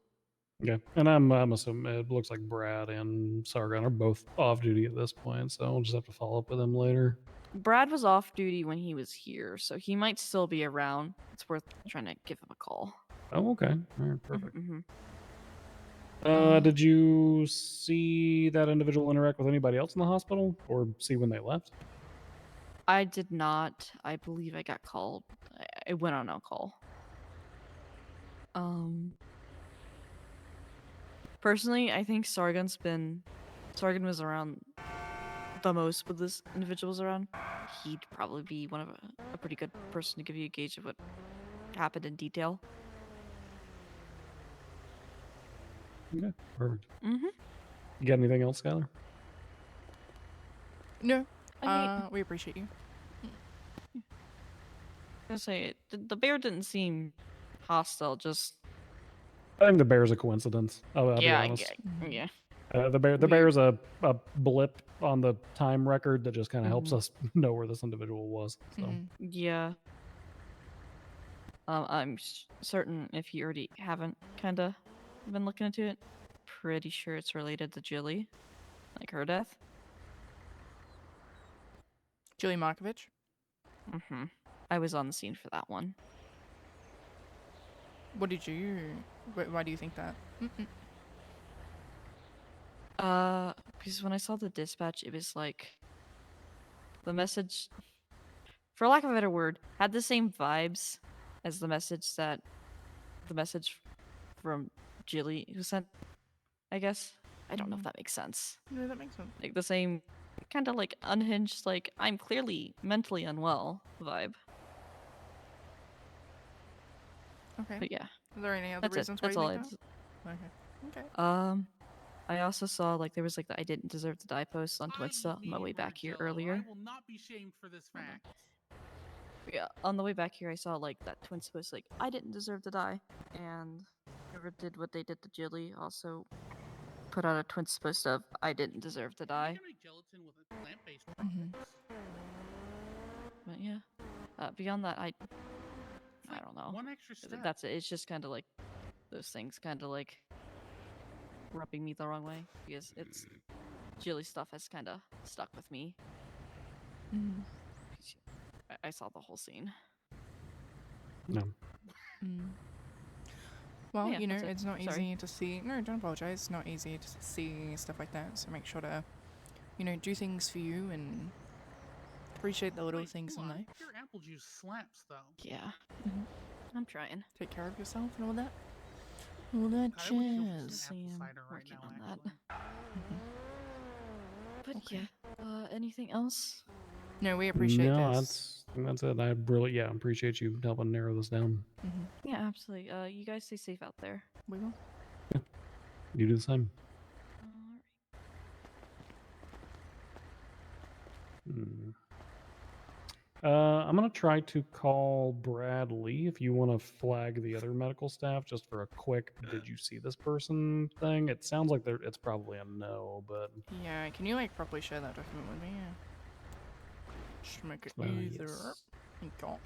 [SPEAKER 5] Yeah, and I'm assuming it looks like Brad and Sargon are both off duty at this point, so we'll just have to follow up with them later.
[SPEAKER 2] Brad was off duty when he was here, so he might still be around. It's worth trying to give him a call.
[SPEAKER 5] Oh, okay. All right, perfect. Did you see that individual interact with anybody else in the hospital, or see when they left?
[SPEAKER 2] I did not. I believe I got called. I went on a call. Personally, I think Sargon was around the most with this individuals around. He'd probably be one of a pretty good person to give you a gauge of what happened in detail.
[SPEAKER 5] Okay, perfect.
[SPEAKER 2] You
[SPEAKER 5] got anything else, Skylar?
[SPEAKER 6] No. We appreciate you.
[SPEAKER 2] I was gonna say, the bear didn't seem hostile, just...
[SPEAKER 5] I think the bear's a coincidence. I'll be
[SPEAKER 2] yeah,
[SPEAKER 5] honest.
[SPEAKER 2] yeah.
[SPEAKER 5] The bear's a blip on the time record that just kind of helps us know where this individual was. So.
[SPEAKER 2] Yeah. I'm certain if you already haven't kind of I've been looking into it. Pretty sure it's related to Jilly, like her death.
[SPEAKER 6] Julie Markovich.
[SPEAKER 2] Mm-hmm. I was on the scene for that one.
[SPEAKER 6] What did you? Why do you think that?
[SPEAKER 2] Because when I saw the dispatch, it was like the message, for lack of a better word, had the same vibes as the message from Jilly who sent. I guess I don't know if that makes sense.
[SPEAKER 6] No, that makes sense.
[SPEAKER 2] Like the same kind of like unhinged, like I'm clearly mentally unwell vibe.
[SPEAKER 6] Okay.
[SPEAKER 2] But yeah.
[SPEAKER 6] Are there any other
[SPEAKER 2] That's
[SPEAKER 6] reasons
[SPEAKER 2] it.
[SPEAKER 6] why
[SPEAKER 2] That's
[SPEAKER 6] you
[SPEAKER 2] all
[SPEAKER 6] think
[SPEAKER 2] I'd.
[SPEAKER 6] that? Okay.
[SPEAKER 2] I also saw like there was like the I didn't deserve to die post on Twitter on my way back here earlier.
[SPEAKER 1] I will not be shamed for this fact.
[SPEAKER 2] Yeah, on the way back here, I saw like that Twins post like I didn't deserve to die, and whoever did what they did to Jilly also put out a Twins post of I didn't deserve to die.
[SPEAKER 1] Gelatin with a plant-based
[SPEAKER 2] But yeah, beyond that, I don't know.
[SPEAKER 1] One extra step.
[SPEAKER 2] That's it. It's just kind of like those things, kind of like rubbing me the wrong way because it's Jilly stuff has kind of stuck with me. I saw the whole scene.
[SPEAKER 5] No.
[SPEAKER 6] Well,
[SPEAKER 2] Yeah,
[SPEAKER 6] you know,
[SPEAKER 2] that's it.
[SPEAKER 6] it's not
[SPEAKER 2] Sorry.
[SPEAKER 6] easy to see. No, don't apologize. It's not easy to see stuff like that. So make sure to, you know, do things for you and appreciate the little things in life.
[SPEAKER 1] Your apple juice slaps, though.
[SPEAKER 2] Yeah. I'm trying.
[SPEAKER 6] Take care of yourself and all that. All that
[SPEAKER 1] I would kill for
[SPEAKER 6] jazz.
[SPEAKER 1] some apple cider right
[SPEAKER 2] working
[SPEAKER 1] now,
[SPEAKER 2] on
[SPEAKER 1] actually.
[SPEAKER 2] But yeah, anything else?
[SPEAKER 6] No, we appreciate
[SPEAKER 5] no,
[SPEAKER 6] this.
[SPEAKER 5] that's it. I really appreciate you helping narrow this down.
[SPEAKER 2] Yeah, absolutely. You guys stay safe out there.
[SPEAKER 6] We will.
[SPEAKER 5] You do the same. I'm gonna try to call Bradley if you want to flag the other medical staff just for a quick "Did you see this person?" thing. It sounds like it's probably a no, but
[SPEAKER 6] Yeah, can you like properly share that document with me? Yeah. Just make it easier.
[SPEAKER 5] yes.
[SPEAKER 6] Thank God.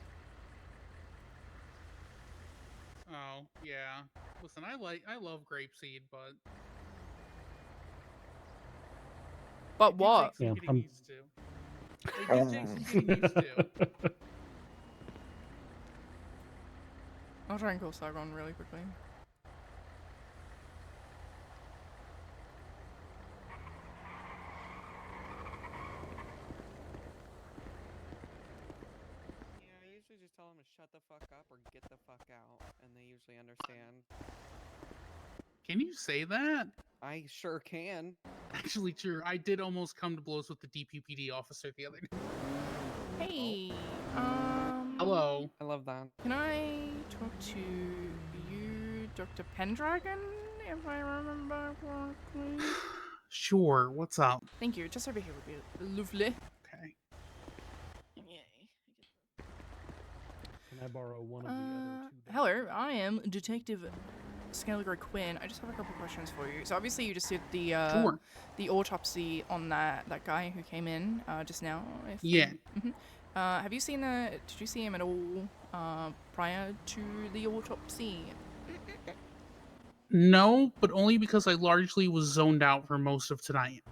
[SPEAKER 1] Oh, yeah. Listen, I love grapeseed, but
[SPEAKER 6] But what?
[SPEAKER 5] Yeah,
[SPEAKER 1] getting used to. They do take some getting used to.
[SPEAKER 6] I'll try and call Sargon really quickly.
[SPEAKER 7] Yeah, I usually just tell them to shut the fuck up or get the fuck out, and they usually understand.
[SPEAKER 1] Can you say that?
[SPEAKER 7] I sure can.
[SPEAKER 1] Actually, true. I did almost come to blows with the DPPD officer the other day.
[SPEAKER 6] Hey,
[SPEAKER 1] Hello.
[SPEAKER 7] I love that.
[SPEAKER 6] Can I talk to you, Dr. Pendragon, if I remember correctly?
[SPEAKER 1] Sure. What's up?
[SPEAKER 6] Thank you. Just over here would be lovely.
[SPEAKER 1] Okay.
[SPEAKER 5] Can I borrow one of the other two?
[SPEAKER 6] Hello, I am Detective Skylar Gray-Quinn. I just have a couple questions for you. So obviously you just did the
[SPEAKER 1] Sure.
[SPEAKER 6] the autopsy on that guy who came in just now.
[SPEAKER 1] Yeah.
[SPEAKER 6] Have you seen Did you see him at all prior to the autopsy?
[SPEAKER 1] No, but only because I largely was zoned out for most of tonight.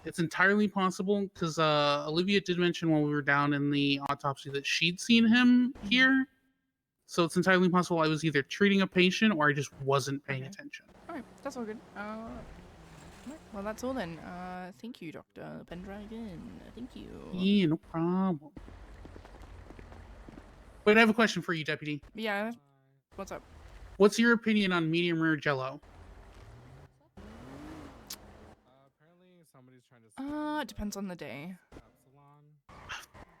[SPEAKER 1] It's entirely possible because Olivia did mention when we were down in the autopsy that she'd seen him here. So it's entirely possible I was either treating a patient or I just wasn't paying attention.
[SPEAKER 6] Alright, that's all good. Well, that's all then. Thank you, Dr. Pendragon. Thank you.
[SPEAKER 1] Yeah, no problem. Wait, I have a question for you, Deputy.
[SPEAKER 6] Yeah, what's up?
[SPEAKER 1] What's your opinion on medium rare Jello?
[SPEAKER 7] Apparently somebody's trying to.
[SPEAKER 6] It depends on the day.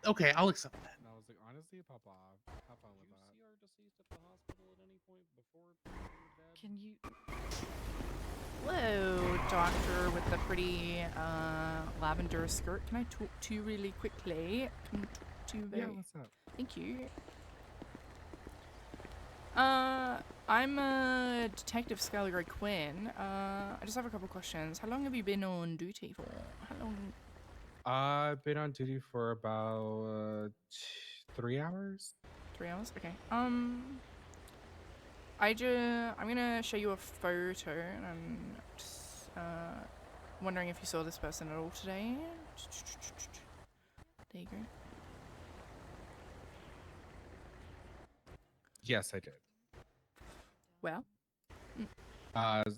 [SPEAKER 1] Okay, I'll accept that.
[SPEAKER 7] And I was like, honestly, pop off. Have fun with that.
[SPEAKER 5] See our deceased at the hospital at any point before
[SPEAKER 2] Can you?
[SPEAKER 6] Hello, doctor with the pretty lavender skirt. Can I talk to you really quickly? Can I talk to you very...
[SPEAKER 7] Yeah, what's up?
[SPEAKER 6] Thank you. I'm Detective Skylar Gray-Quinn. I just have a couple questions. How long have you been on duty for? How long?
[SPEAKER 7] I've been on duty for about 3 hours.
[SPEAKER 6] 3 hours? Okay. I'm gonna show you a photo, and I'm just, wondering if you saw this person at all today. There you go.
[SPEAKER 10] Yes, I did.
[SPEAKER 6] Well.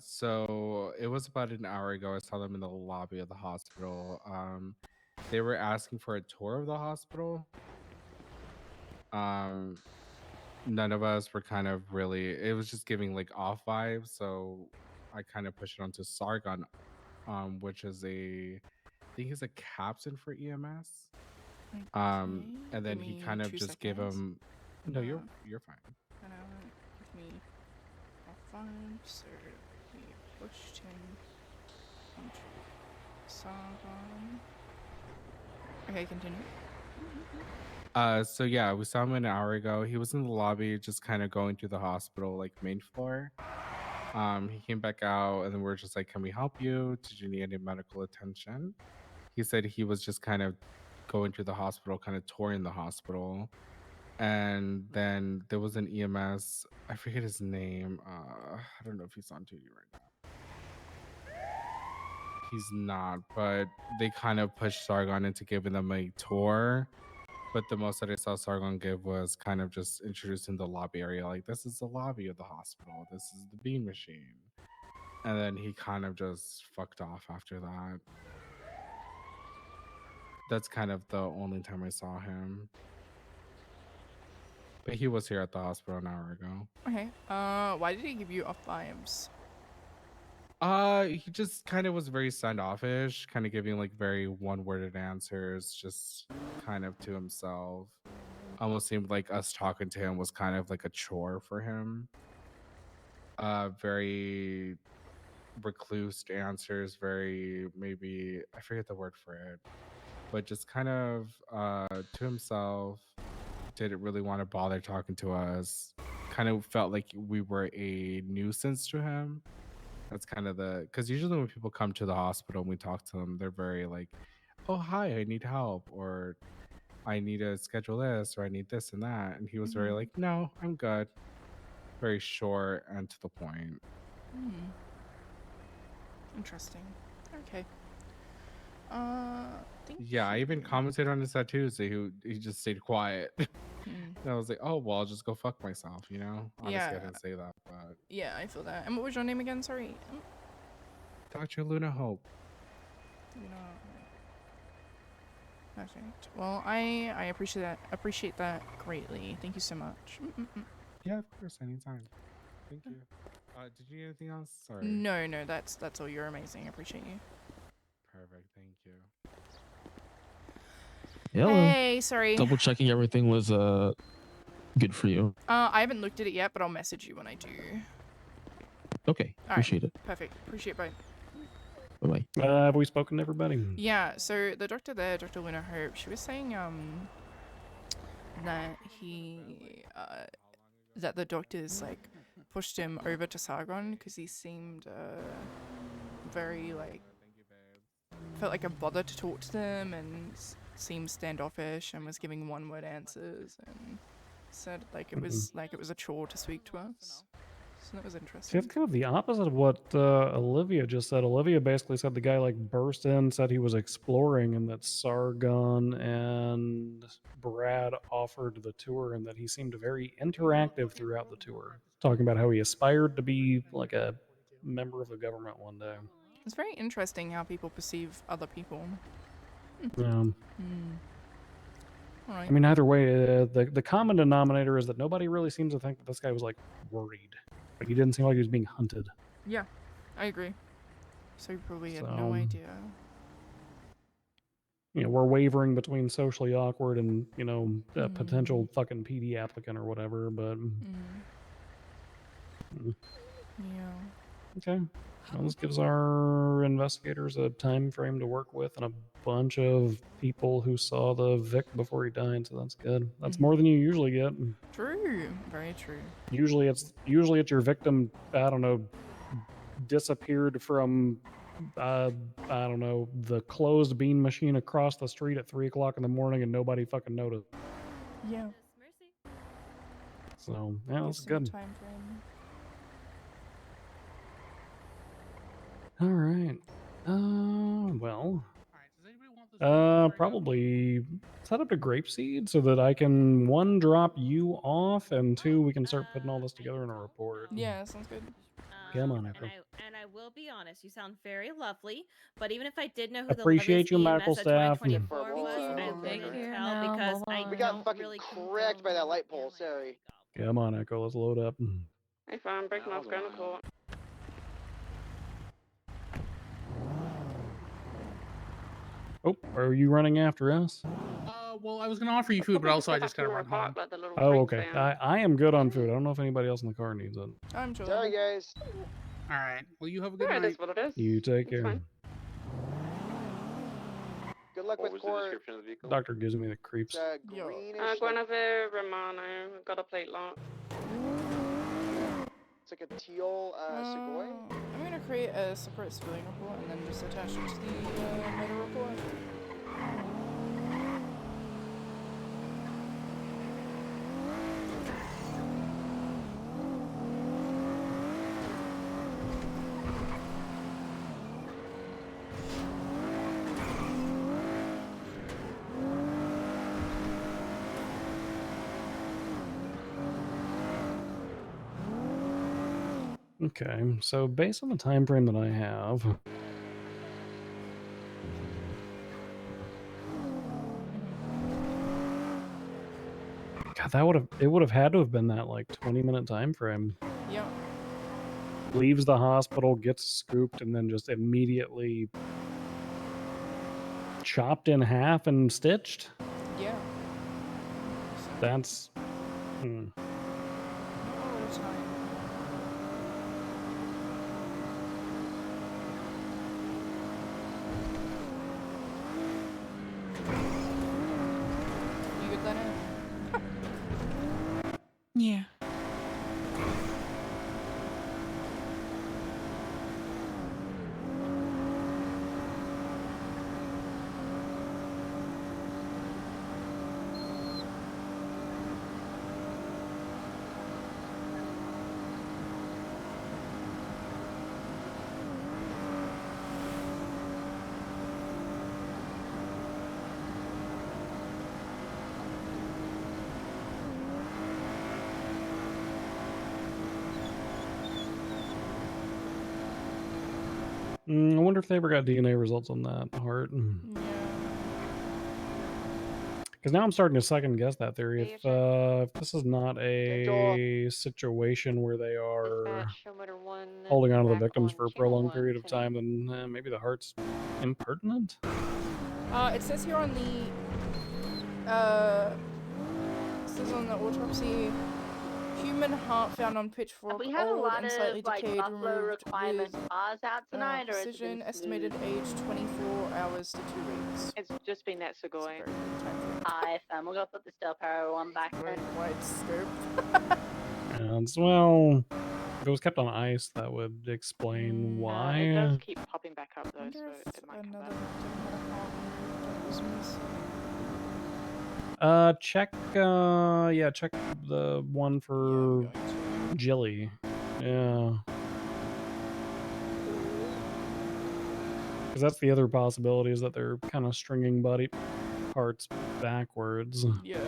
[SPEAKER 10] So it was about an hour ago. I saw them in the lobby of the hospital. They were asking for a tour of the hospital. None of us were kind of really. It was just giving like off vibes. So I kind of pushed it onto Sargon, which is I think he's a captain for EMS. And then he kind of just gave him. No, you're fine.
[SPEAKER 6] And give me a 5, so we pushed him onto Sargon. Okay, continue.
[SPEAKER 10] So yeah, we saw him an hour ago. He was in the lobby, just kind of going through the hospital, like main floor. He came back out, and then we're just like, "Can we help you? Did you need any medical attention?" He said he was just kind of going to the hospital, kind of touring the hospital. And then there was an EMS. I forget his name. I don't know if he's on duty right now. He's not, but they kind of pushed Sargon into giving them a tour. But the most that I saw Sargon give was kind of just introducing the lobby area. Like, this is the lobby of the hospital. This is the bean machine. And then he kind of just fucked off after that. That's kind of the only time I saw him. But he was here at the hospital an hour ago.
[SPEAKER 6] Okay. Why did he give you off vibes?
[SPEAKER 10] He just kind of was very standoffish, kind of giving like very one-worded answers, just kind of to himself. Almost seemed like us talking to him was kind of like a chore for him. Very recluse answers, very, maybe, I forget the word for it, but just kind of to himself. Didn't really want to bother talking to us. Kind of felt like we were a nuisance to him. That's kind of because usually when people come to the hospital and we talk to them, they're very like, "Oh, hi, I need help," or "I need to schedule this," or "I need this and that." And he was very like, "No, I'm good." Very short and to the point.
[SPEAKER 6] Interesting. Okay.
[SPEAKER 10] Yeah, I even commented on his tattoos. So he just stayed quiet. And I was like, "Oh, well, I'll just go fuck myself," you know? Honestly, I didn't say that, but
[SPEAKER 6] Yeah, I feel that. And what was your name again? Sorry.
[SPEAKER 10] Dr. Luna Hope.
[SPEAKER 6] Perfect. Well, I appreciate that greatly. Thank you so much.
[SPEAKER 10] Yeah, of course, anytime. Thank you. Did you need anything else? Sorry.
[SPEAKER 6] No, that's all. You're amazing. I appreciate you.
[SPEAKER 10] Perfect. Thank you.
[SPEAKER 18] Hello.
[SPEAKER 6] Hey, sorry.
[SPEAKER 18] Double checking everything was good for you.
[SPEAKER 6] I haven't looked at it yet, but I'll message you when I do.
[SPEAKER 18] Okay,
[SPEAKER 6] All
[SPEAKER 18] appreciate
[SPEAKER 6] right.
[SPEAKER 18] it.
[SPEAKER 6] Perfect. Appreciate it. Bye.
[SPEAKER 18] Bye bye.
[SPEAKER 5] Have we spoken to everybody?
[SPEAKER 6] Yeah. So the doctor there, Dr. Luna Hope, she was saying that that the doctors like pushed him over to Sargon because he seemed very like felt like a bother to talk to them and seemed standoffish and was giving one-word answers and said like it was a chore to speak to us. So that was
[SPEAKER 5] See,
[SPEAKER 6] interesting.
[SPEAKER 5] that's kind of the opposite of what Olivia just said. Olivia basically said the guy like burst in, said he was exploring, and that Sargon and Brad offered the tour, and that he seemed very interactive throughout the tour, talking about how he aspired to be like a member of the government one day.
[SPEAKER 6] It's very interesting how people perceive other people.
[SPEAKER 5] Yeah.
[SPEAKER 6] All right.
[SPEAKER 5] I mean, either way, the common denominator is that nobody really seems to think that this guy was like worried. Like he didn't seem like he was being hunted.
[SPEAKER 6] Yeah, I agree. So you probably had
[SPEAKER 5] So,
[SPEAKER 6] no idea.
[SPEAKER 5] You know, we're wavering between socially awkward and, you know, a potential fucking PD applicant or whatever, but...
[SPEAKER 6] Yeah.
[SPEAKER 5] Okay. Well, this gives our investigators a time frame to work with and a bunch of people who saw the Vic before he died, so that's good. That's more than you usually get.
[SPEAKER 6] True. Very true.
[SPEAKER 5] Usually it's your victim, I don't know, disappeared from I don't know, the closed bean machine across the street at 3 o'clock in the morning and nobody fucking noticed.
[SPEAKER 6] Yeah.
[SPEAKER 5] So yeah, that's
[SPEAKER 6] Gives them a
[SPEAKER 5] good.
[SPEAKER 6] time frame.
[SPEAKER 5] All right. Well. Probably set up a grape seed so that I can, one, drop you off, and two, we can start putting all this together in a report.
[SPEAKER 6] Yeah, sounds good.
[SPEAKER 5] Come on, Echo.
[SPEAKER 22] And I will be honest, you sound very lovely. But even if I did know who
[SPEAKER 5] Appreciate
[SPEAKER 22] the
[SPEAKER 5] you,
[SPEAKER 22] lovest
[SPEAKER 5] medical
[SPEAKER 22] EMS at
[SPEAKER 5] staff.
[SPEAKER 22] 2024 was,
[SPEAKER 6] Thank
[SPEAKER 22] I
[SPEAKER 6] you.
[SPEAKER 22] wouldn't tell because I
[SPEAKER 19] We got
[SPEAKER 22] don't
[SPEAKER 19] fucking
[SPEAKER 22] really
[SPEAKER 19] cracked by that light pole. Sorry.
[SPEAKER 5] Come on, Echo. Let's load up.
[SPEAKER 14] Hey, fam, break my ground report.
[SPEAKER 5] Oh, are you running after us?
[SPEAKER 1] Well, I was gonna offer you food, but also I just gotta run home.
[SPEAKER 5] Oh, okay. I am good on food. I don't know if anybody else in the car needs it.
[SPEAKER 6] I'm sure.
[SPEAKER 19] Sorry, guys.
[SPEAKER 1] All right. Well, you have a good
[SPEAKER 14] Yeah,
[SPEAKER 1] night.
[SPEAKER 14] it is what it is.
[SPEAKER 5] You take
[SPEAKER 14] It's
[SPEAKER 5] care.
[SPEAKER 14] fine.
[SPEAKER 19] Good luck
[SPEAKER 12] What
[SPEAKER 19] with
[SPEAKER 12] was the
[SPEAKER 19] court.
[SPEAKER 12] description of the vehicle?
[SPEAKER 5] Doctor gives me the creeps.
[SPEAKER 19] It's greenish.
[SPEAKER 14] Guinevere Romano. Got a plate lock.
[SPEAKER 19] It's like a teal Segoy.
[SPEAKER 6] I'm gonna create a separate civilian report and then just attach it to the murder report.
[SPEAKER 5] Okay, so based on the time frame that I have, God, it would have had to have been that like 20-minute time frame.
[SPEAKER 6] Yep.
[SPEAKER 5] Leaves the hospital, gets scooped, and then just immediately chopped in half and stitched.
[SPEAKER 6] Yeah.
[SPEAKER 5] That's.
[SPEAKER 6] You good, Leonard?
[SPEAKER 2] Yeah.
[SPEAKER 5] I wonder if they ever got DNA results on that heart. Because now I'm starting to second guess that theory. If this is not a situation where they are holding on to the victims for a prolonged period of time, then maybe the heart's impertinent.
[SPEAKER 6] It says here on the autopsy, human heart found on pitchfork,
[SPEAKER 20] We have a
[SPEAKER 6] old
[SPEAKER 20] lot
[SPEAKER 6] and
[SPEAKER 20] of
[SPEAKER 6] slightly
[SPEAKER 20] like
[SPEAKER 6] decayed,
[SPEAKER 20] buffalo
[SPEAKER 6] removed
[SPEAKER 20] requirement
[SPEAKER 6] with
[SPEAKER 20] pause out tonight, or is it
[SPEAKER 6] precision,
[SPEAKER 20] been
[SPEAKER 6] estimated
[SPEAKER 20] smooth?
[SPEAKER 6] age 24 hours to 2 weeks.
[SPEAKER 20] It's just been that Segoy. Hi, fam. We're gonna put the Stel Power one back
[SPEAKER 6] Very
[SPEAKER 20] then.
[SPEAKER 6] wide scope.
[SPEAKER 5] And well, if it was kept on ice, that would explain why.
[SPEAKER 20] It does keep popping back up though,
[SPEAKER 6] Wonder
[SPEAKER 20] so
[SPEAKER 6] if
[SPEAKER 20] it might come
[SPEAKER 6] another
[SPEAKER 20] back.
[SPEAKER 6] victim had a heart removed that was missing.
[SPEAKER 5] Check the one for Jilly. Yeah. Because that's the other possibility, is that they're kind of stringing body parts backwards.
[SPEAKER 6] Yeah.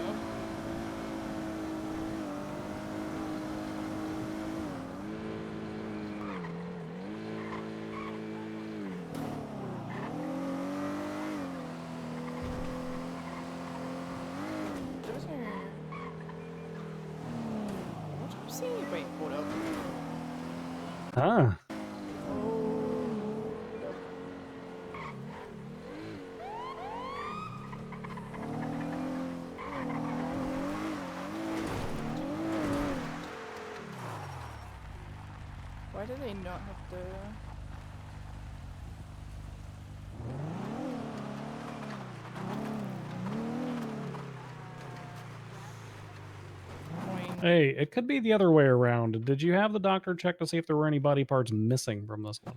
[SPEAKER 6] Autopsy? Wait, hold up.
[SPEAKER 5] Huh.
[SPEAKER 6] Why do they not have the...
[SPEAKER 5] Hey, it could be the other way around. Did you have the doctor check to see if there were any body parts missing from this one?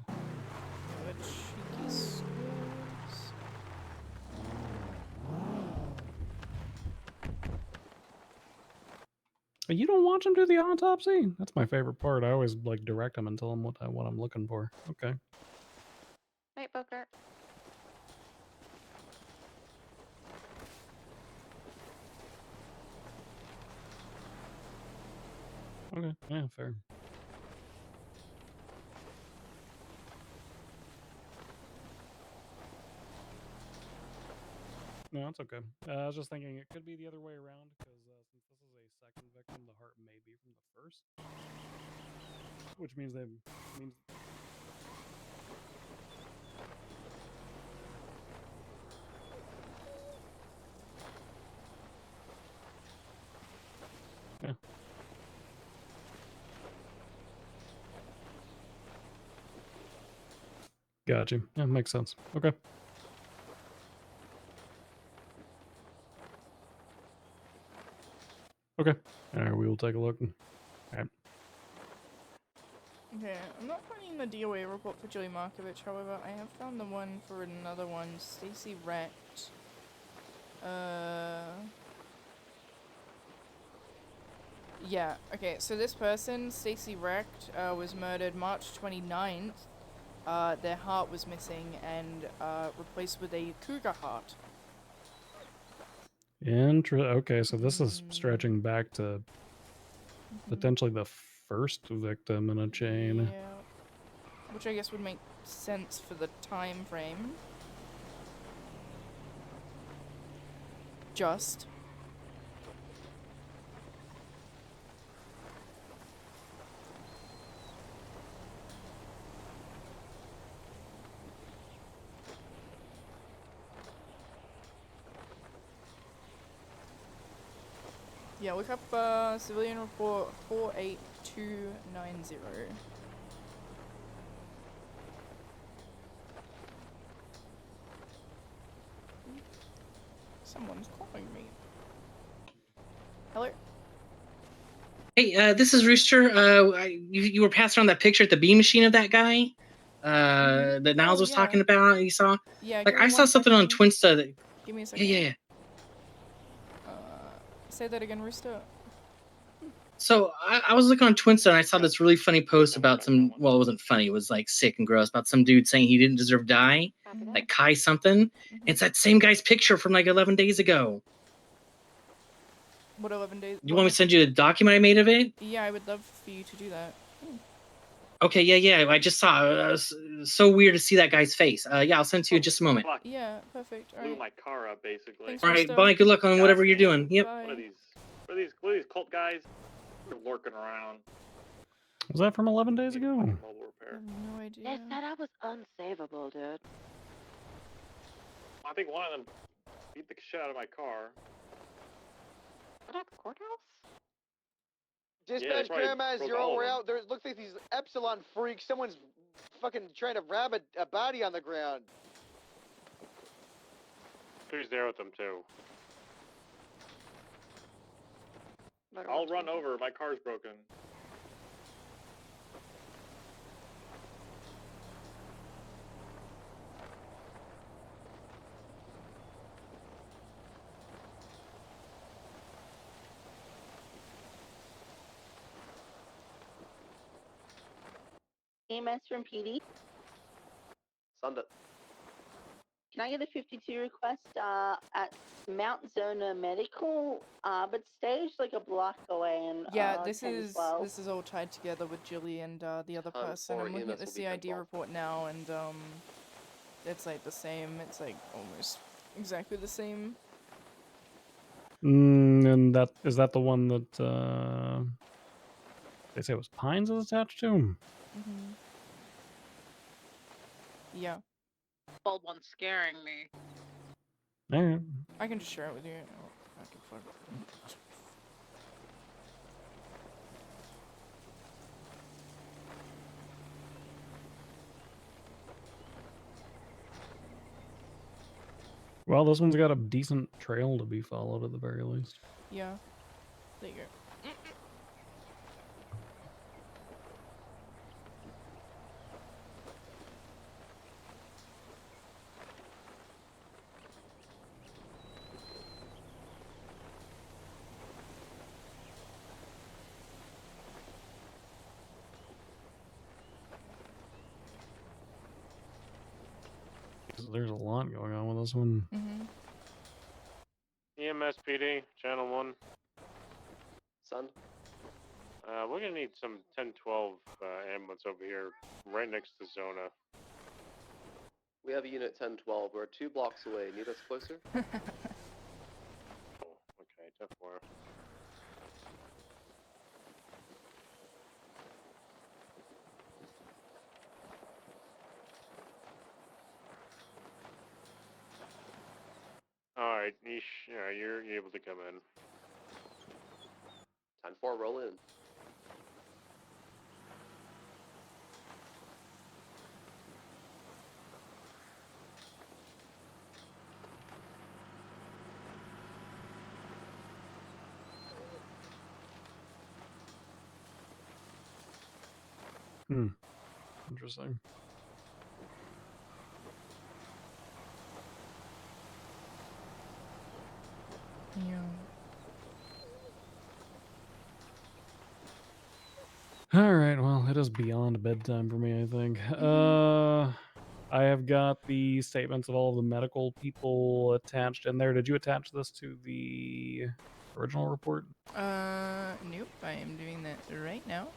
[SPEAKER 5] You don't watch him do the autopsy? That's my favorite part. I always like direct him and tell him what I'm looking for. Okay.
[SPEAKER 20] night, Booker.
[SPEAKER 5] Okay, yeah, fair. No, it's okay. I was just thinking it could be the other way around because since this is a second victim, the heart may be from the first, which means means. Yeah. Gotcha. Yeah, makes sense. Okay. Okay. All right, we will take a look. All right.
[SPEAKER 6] Okay, I'm not finding the DOA report for Julie Markovich, however, I have found the one for another one, Stacy Wrecked. Yeah, okay, so this person, Stacy Wrecked, was murdered March 29th. Their heart was missing and replaced with a cougar heart.
[SPEAKER 5] Okay, so this is stretching back to potentially the first victim in a chain.
[SPEAKER 6] Yeah, which I guess would make sense for the time frame. Just. Yeah, look up civilian report 48290. Someone's calling me. Hello?
[SPEAKER 8] Hey, this is Rooster. You were passing on that picture at the B machine of that guy that Niles was talking about. You saw?
[SPEAKER 6] Yeah,
[SPEAKER 8] Like, I saw something on Twinsta that.
[SPEAKER 6] Give me a second.
[SPEAKER 8] Yeah.
[SPEAKER 6] Say that again, Rooster.
[SPEAKER 8] So I was looking on Twinsta and I saw this really funny post about some. Well, it wasn't funny. It was like sick and gross about some dude saying he didn't deserve to die, like Kai something. It's that same guy's picture from like 11 days ago.
[SPEAKER 6] What 11 days?
[SPEAKER 8] You want me to send you the document I made of it?
[SPEAKER 6] Yeah, I would love for you to do that.
[SPEAKER 8] Okay, yeah. I just saw. It was so weird to see that guy's face. Yeah, I'll send it to you in just a moment.
[SPEAKER 6] Yeah, perfect.
[SPEAKER 12] Blew my car up, basically.
[SPEAKER 6] Thanks,
[SPEAKER 8] All right,
[SPEAKER 6] Rooster.
[SPEAKER 8] bye. Good luck on whatever you're doing. Yep.
[SPEAKER 12] What are these cult guys? They're lurking around.
[SPEAKER 5] Was that from 11 days ago?
[SPEAKER 12] Mobile repair.
[SPEAKER 6] No idea.
[SPEAKER 20] They said I was unsavable, dude.
[SPEAKER 12] I think one of them beat the shit out of my car.
[SPEAKER 20] Is that the courthouse?
[SPEAKER 19] Dispatch
[SPEAKER 12] probably
[SPEAKER 19] Grandma
[SPEAKER 12] broke
[SPEAKER 19] 0,
[SPEAKER 12] all of
[SPEAKER 19] we're
[SPEAKER 12] them.
[SPEAKER 19] out. There looks like these Epsilon freaks. Someone's fucking trying to grab a body on the ground.
[SPEAKER 12] Who's there with them too? I'll run over. My car's broken.
[SPEAKER 20] EMS from PD.
[SPEAKER 19] Send it.
[SPEAKER 20] Can I get a 52 request at Mount Zona Medical, but staged like a block away in
[SPEAKER 6] Yeah,
[SPEAKER 20] 10-12.
[SPEAKER 6] this is all tied together with Jilly and the other person. I'm looking at the
[SPEAKER 19] EMS will be
[SPEAKER 6] CID
[SPEAKER 19] 10-12.
[SPEAKER 6] report now, and it's like the same. It's like almost exactly the same.
[SPEAKER 5] And is that the one that they say it was Pines is attached to?
[SPEAKER 6] Yeah,
[SPEAKER 20] Bold one scaring me.
[SPEAKER 5] All right.
[SPEAKER 6] I can just share it with you. Oh, I can find it.
[SPEAKER 5] Well, this one's got a decent trail to be followed at the very least.
[SPEAKER 6] Yeah, there you go.
[SPEAKER 5] There's a lot going on with this one.
[SPEAKER 11] EMS PD, channel 1.
[SPEAKER 17] Son?
[SPEAKER 11] We're gonna need some 1012 ambulance over here, right next to Zona.
[SPEAKER 17] We have a unit 1012. We're 2 blocks away. Need us closer?
[SPEAKER 11] Okay, 10-4. Alright, you're able to come in.
[SPEAKER 17] 10-4, roll in.
[SPEAKER 5] Interesting.
[SPEAKER 6] Yeah.
[SPEAKER 5] All right, well, it is beyond bedtime for me, I think. I have got the statements of all of the medical people attached in there. Did you attach this to the original report?
[SPEAKER 6] Nope. I am doing that right now.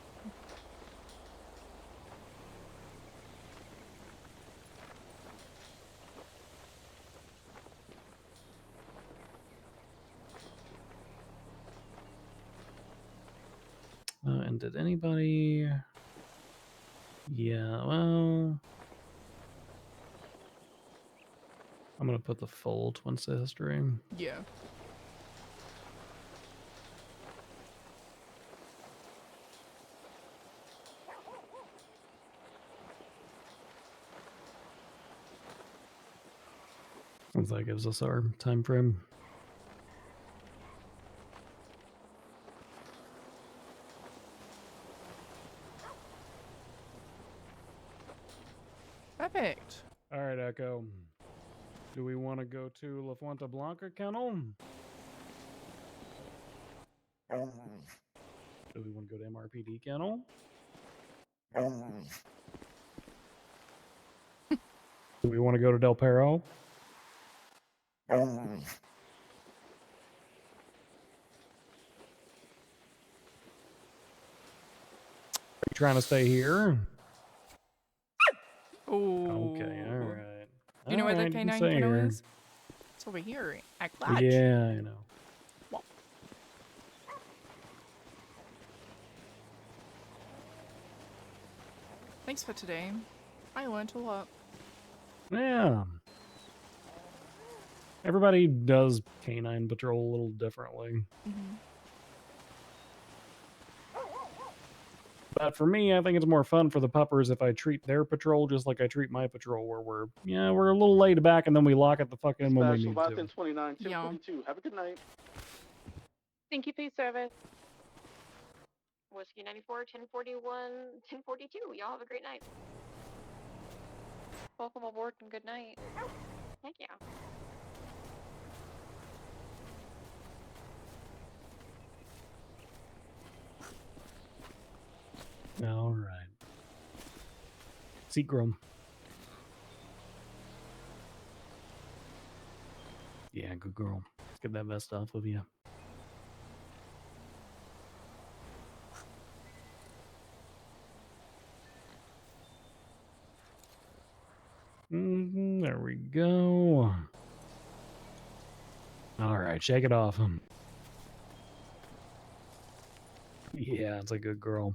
[SPEAKER 5] And did anybody... Yeah, well... I'm going to put the full Twinsa history.
[SPEAKER 6] Yeah.
[SPEAKER 5] Since that gives us our time frame.
[SPEAKER 6] Perfect.
[SPEAKER 5] All right, Echo. Do we want to go to La Fuente Blanca kennel? Do we want to go to MRPD kennel? Do we want to go to Del Perro? Are you trying to stay here?
[SPEAKER 6] Oh.
[SPEAKER 5] Okay, all right.
[SPEAKER 6] You know where the
[SPEAKER 5] Alright, you can
[SPEAKER 6] canine
[SPEAKER 5] stay
[SPEAKER 6] kennel
[SPEAKER 5] here.
[SPEAKER 6] is? It's over here at Lodge.
[SPEAKER 5] Yeah, I know.
[SPEAKER 6] Well. Thanks for today. I learned a lot.
[SPEAKER 5] Yeah. Everybody does canine patrol a little differently. But for me, I think it's more fun for the puppers if I treat their patrol just like I treat my patrol, where we're a little laid back and then we lock at the fuck in when we need to.
[SPEAKER 19] 29, 1042. Have a good night.
[SPEAKER 14] Thank you for your service. Whiskey 94, 1041, 1042. Y'all have a great night. Welcome aboard and good night. Thank you.
[SPEAKER 5] All right. Seagram. Yeah, good girl. Let's get that vest off of you. There we go. All right, shake it off. Yeah, it's a good girl.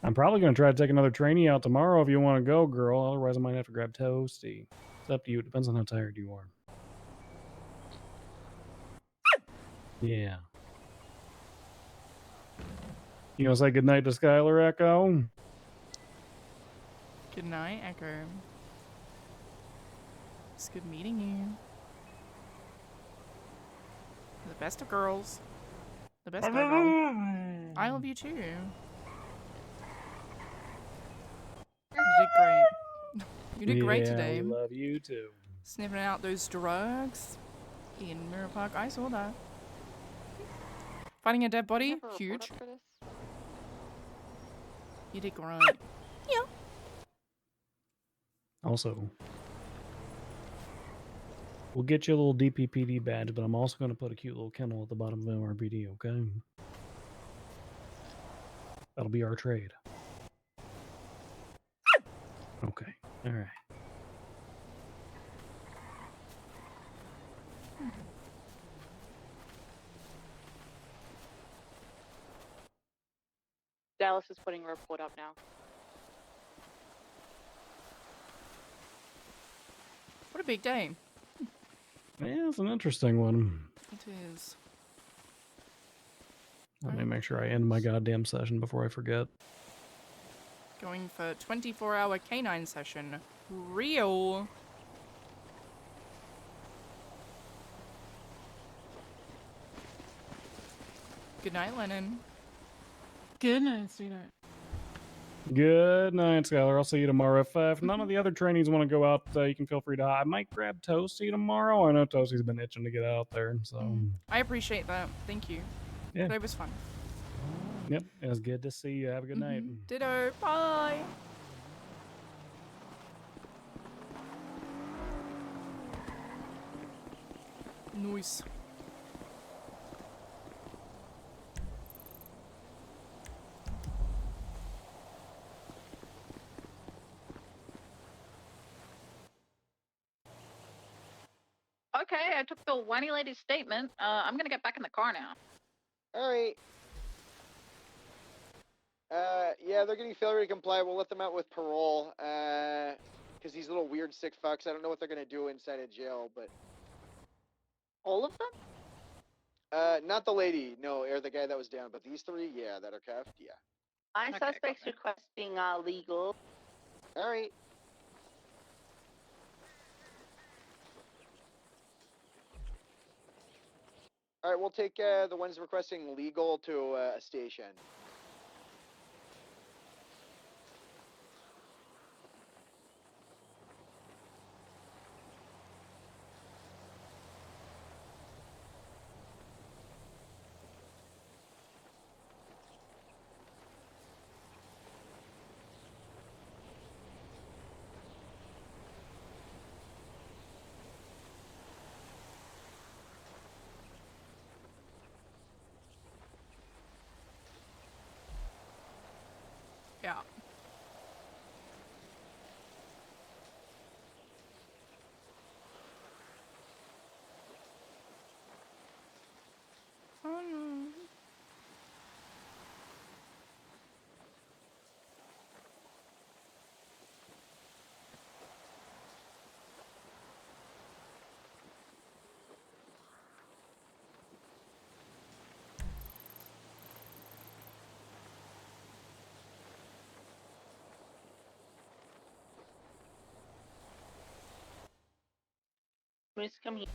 [SPEAKER 5] I'm probably going to try to take another trainee out tomorrow if you want to go, girl. Otherwise, I might have to grab Toasty. It's up to you. It depends on how tired you are. Yeah. You going to say goodnight to Skylar, Echo?
[SPEAKER 6] Good night, Echo. It's good meeting you. The best of girls. The best of girl. I love you too. You did great. You did great today.
[SPEAKER 5] We love you too.
[SPEAKER 6] Sniffing out those drugs in Mirror Park. I saw that. Finding a dead body? Huge. You did great. Yeah.
[SPEAKER 5] Also, We'll get you a little DPPD badge, but I'm also going to put a cute little kennel at the bottom of MRPD, okay? That'll be our trade. Okay, all right.
[SPEAKER 3] Dallas is putting a report up now.
[SPEAKER 6] What a big day.
[SPEAKER 5] Yeah, it's an interesting one.
[SPEAKER 6] It is.
[SPEAKER 5] Let me make sure I end my goddamn session before I forget.
[SPEAKER 6] Going for 24-hour canine session. Real. Good night, Lennon.
[SPEAKER 13] Good night, sweetheart.
[SPEAKER 5] Good night, Skylar. I'll see you tomorrow. If none of the other trainees want to go out, you can feel free to. I might grab Toasty tomorrow. I know Toasty's been itching to get out there, so.
[SPEAKER 6] I appreciate that. Thank you.
[SPEAKER 5] Yeah.
[SPEAKER 6] Today was fun.
[SPEAKER 5] Yep, it was good to see you. Have a good night.
[SPEAKER 6] Ditto. Bye. Nice.
[SPEAKER 3] Okay, I took the whiny lady's statement. I'm gonna get back in the car now.
[SPEAKER 19] Alright. Yeah, they're getting failure to comply. We'll let them out with parole. Because these little weird sick fucks, I don't know what they're gonna do inside of jail, but.
[SPEAKER 3] All of them?
[SPEAKER 19] Not the lady, no, or the guy that was down, but these three, yeah, that are cuffed, yeah.
[SPEAKER 20] My suspects requesting legal.
[SPEAKER 19] Alright. Alright, we'll take the ones requesting legal to a station.
[SPEAKER 6] Yeah. Oh no.
[SPEAKER 20] Please come here.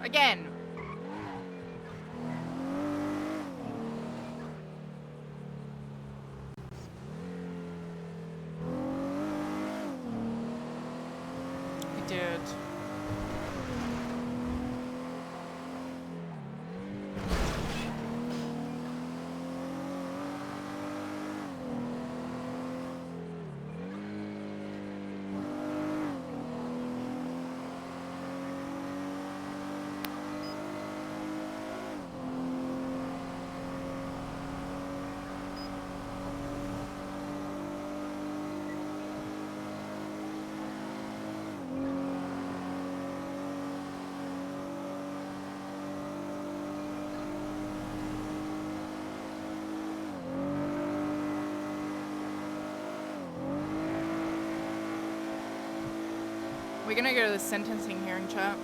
[SPEAKER 20] Again. He did.
[SPEAKER 6] gonna go to the sentencing hearing, chat?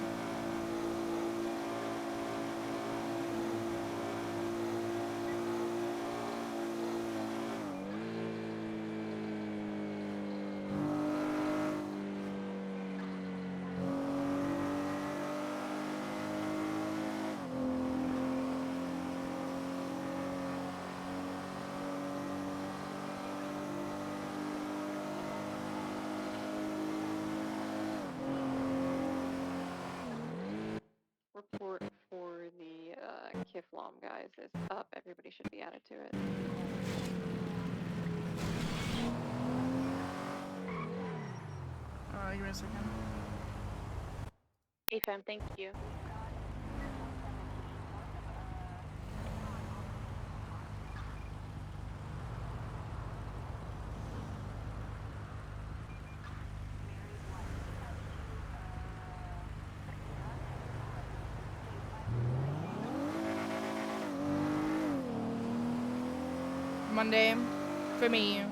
[SPEAKER 15] Report for the Kiflom guys is up. Everybody should be added to it.
[SPEAKER 6] Give me a second.
[SPEAKER 15] Hey fam, thank you.
[SPEAKER 6] Monday, for me.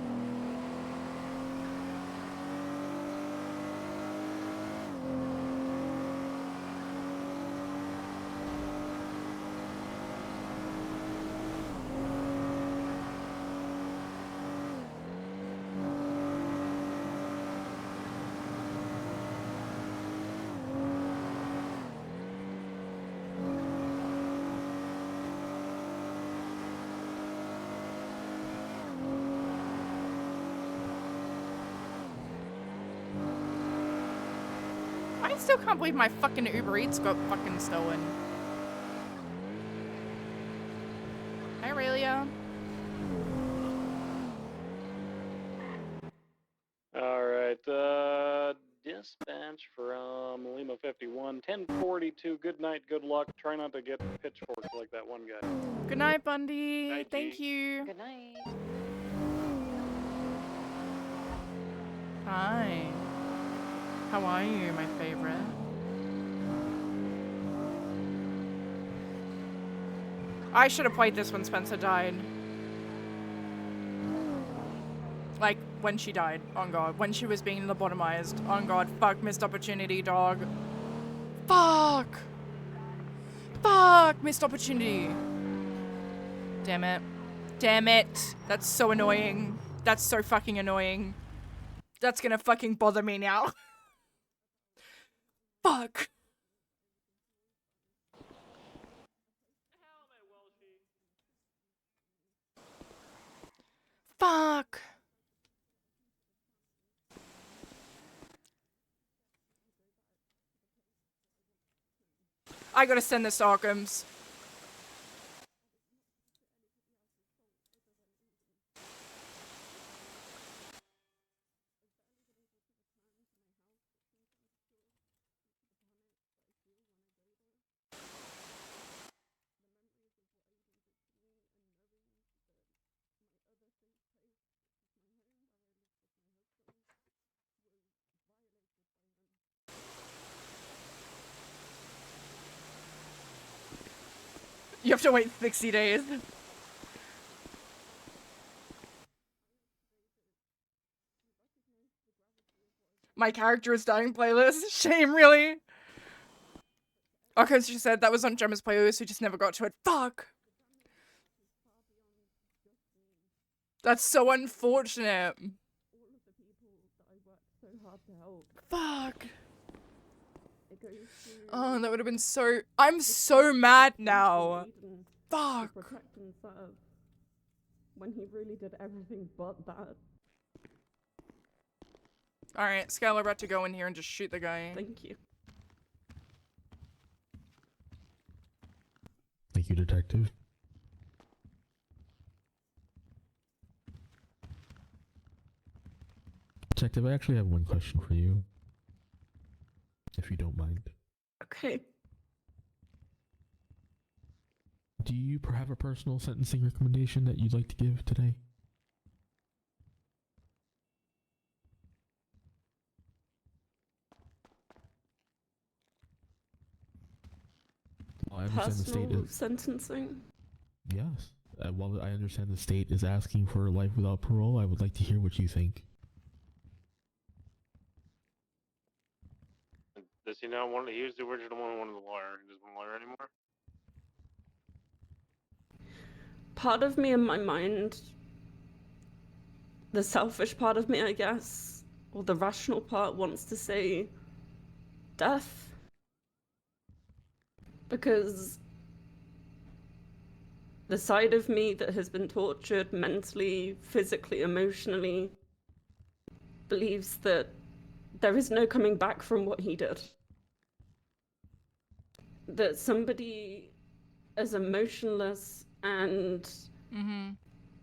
[SPEAKER 6] I still can't believe my fucking Uber Eats got fucking stolen. Hi, Aurelia.
[SPEAKER 11] Alright, dispatch from Lima 51, 1042, good night, good luck, try not to get pitchforks like that one guy.
[SPEAKER 6] Good night, Bundy.
[SPEAKER 11] Night,
[SPEAKER 6] Thank
[SPEAKER 11] G.
[SPEAKER 6] you.
[SPEAKER 15] Good night.
[SPEAKER 6] Hi. How are you, my favorite? I should have played this when Spencer died. Like, when she died. On God. When she was being lobotomized. On God. Fuck. Missed opportunity, dog. Fuck! Fuck! Missed opportunity. Damn it. Damn it. That's so annoying. That's so fucking annoying. That's gonna fucking bother me now. Fuck. Fuck. I gotta send this to Occam's. You have to wait 60 days. My character is dying playlist. Shame, really? Okay, she said that was on Gemma's playlist. We just never got to it. Fuck. That's so unfortunate. Fuck. Oh, that would have been so. I'm so mad now. Fuck.
[SPEAKER 16] When he really did everything but that.
[SPEAKER 6] Alright, Skylar about to go in here and just shoot the guy.
[SPEAKER 16] Thank you.
[SPEAKER 18] Thank you, Detective. Detective, I actually have one question for you. If you don't mind.
[SPEAKER 16] Okay.
[SPEAKER 18] Do you have a personal sentencing recommendation that you'd like to give today? Well, I understand the state
[SPEAKER 16] Personal
[SPEAKER 18] is
[SPEAKER 16] sentencing?
[SPEAKER 18] yes. While I understand the state is asking for life without parole, I would like to hear what you think.
[SPEAKER 11] now he was the original one who wanted the lawyer. He doesn't want a lawyer anymore.
[SPEAKER 16] Part of me in my mind, the selfish part of me, I guess, or the rational part, wants to say death. Because the side of me that has been tortured mentally, physically, emotionally, believes that there is no coming back from what he did. That somebody as emotionless and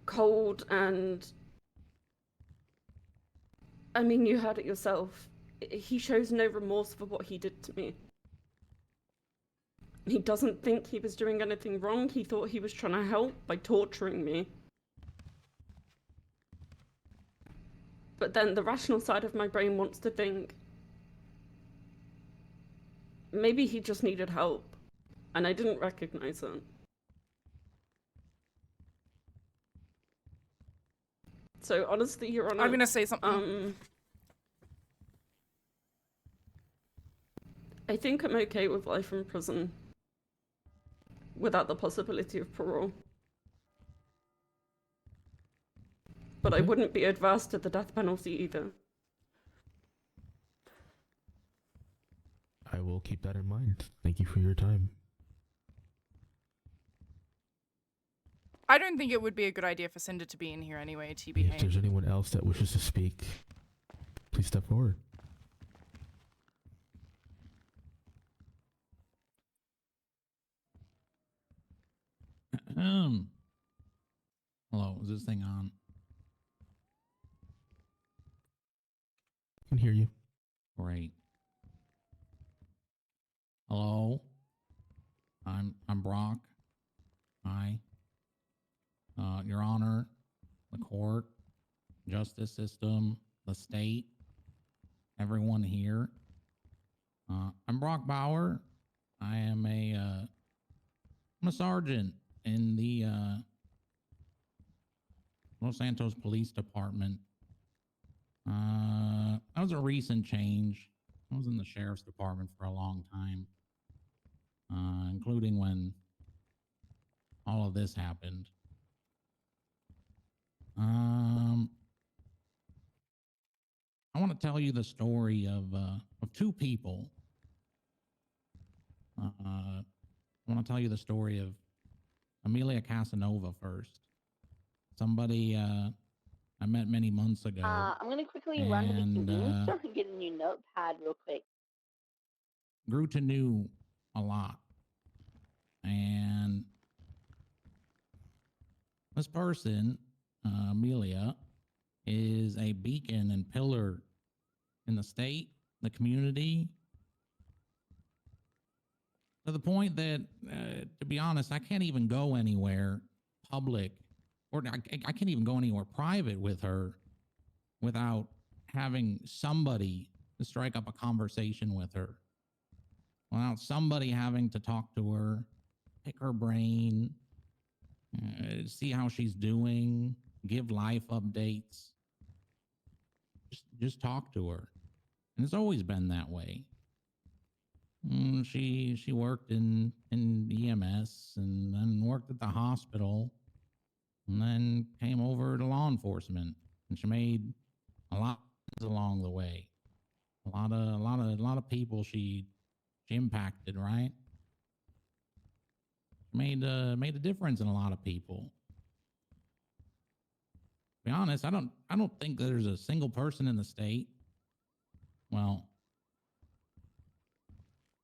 [SPEAKER 16] cold and... I mean, you heard it yourself. He shows no remorse for what he did to me. He doesn't think he was doing anything wrong. He thought he was trying to help by torturing me. But then the rational side of my brain wants to think, maybe he just needed help, and I didn't recognize it. So honestly, Your Honor,
[SPEAKER 6] I'm gonna say something.
[SPEAKER 16] I think I'm okay with life in prison without the possibility of parole. But I wouldn't be adverse to the death penalty either.
[SPEAKER 18] I will keep that in mind. Thank you for your time.
[SPEAKER 6] I don't think it would be a good idea for Cinder to be in here anyway,
[SPEAKER 18] If
[SPEAKER 6] TBH.
[SPEAKER 18] there's anyone else that wishes to speak, please step forward.
[SPEAKER 4] Hello, is this thing on?
[SPEAKER 18] I can hear you.
[SPEAKER 4] Great. Hello? I'm Brock. Hi. Your Honor, the court, justice system, the state, everyone here. I'm Brock Bauer. I am I'm a sergeant in the Los Santos Police Department. That was a recent change. I was in the sheriff's department for a long time, including when all of this happened. I want to tell you the story of two people. I want to tell you the story of Amelia Casanova first. Somebody I met many months ago.
[SPEAKER 20] I'm gonna quickly run to the convenience store and get a new notepad real quick.
[SPEAKER 4] Grew to know a lot. And this person, Amelia, is a beacon and pillar in the state, the community, to the point that, to be honest, I can't even go anywhere public, or I can't even go anywhere private with her without having somebody to strike up a conversation with her, without somebody having to talk to her, pick her brain, see how she's doing, give life updates, just talk to her. And it's always been that way. She worked in EMS and then worked at the hospital and then came over to law enforcement, and she made a lot along the way. A lot of people she impacted, right? Made a difference in a lot of people. To be honest, I don't think there's a single person in the state. Well,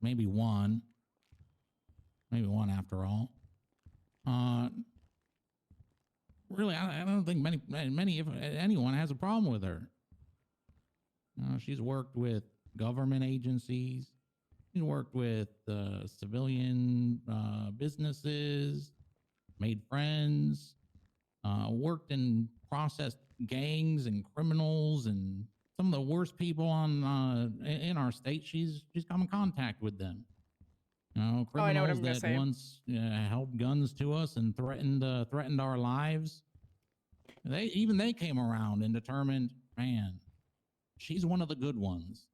[SPEAKER 4] maybe one after all. Really, I don't think many if anyone has a problem with her. She's worked with government agencies. She's worked with civilian businesses, made friends, worked and processed gangs and criminals and some of the worst people in our state. She's come in contact with them. Criminals that once held guns to us and threatened our lives. They came around and determined, man, she's one of the good ones.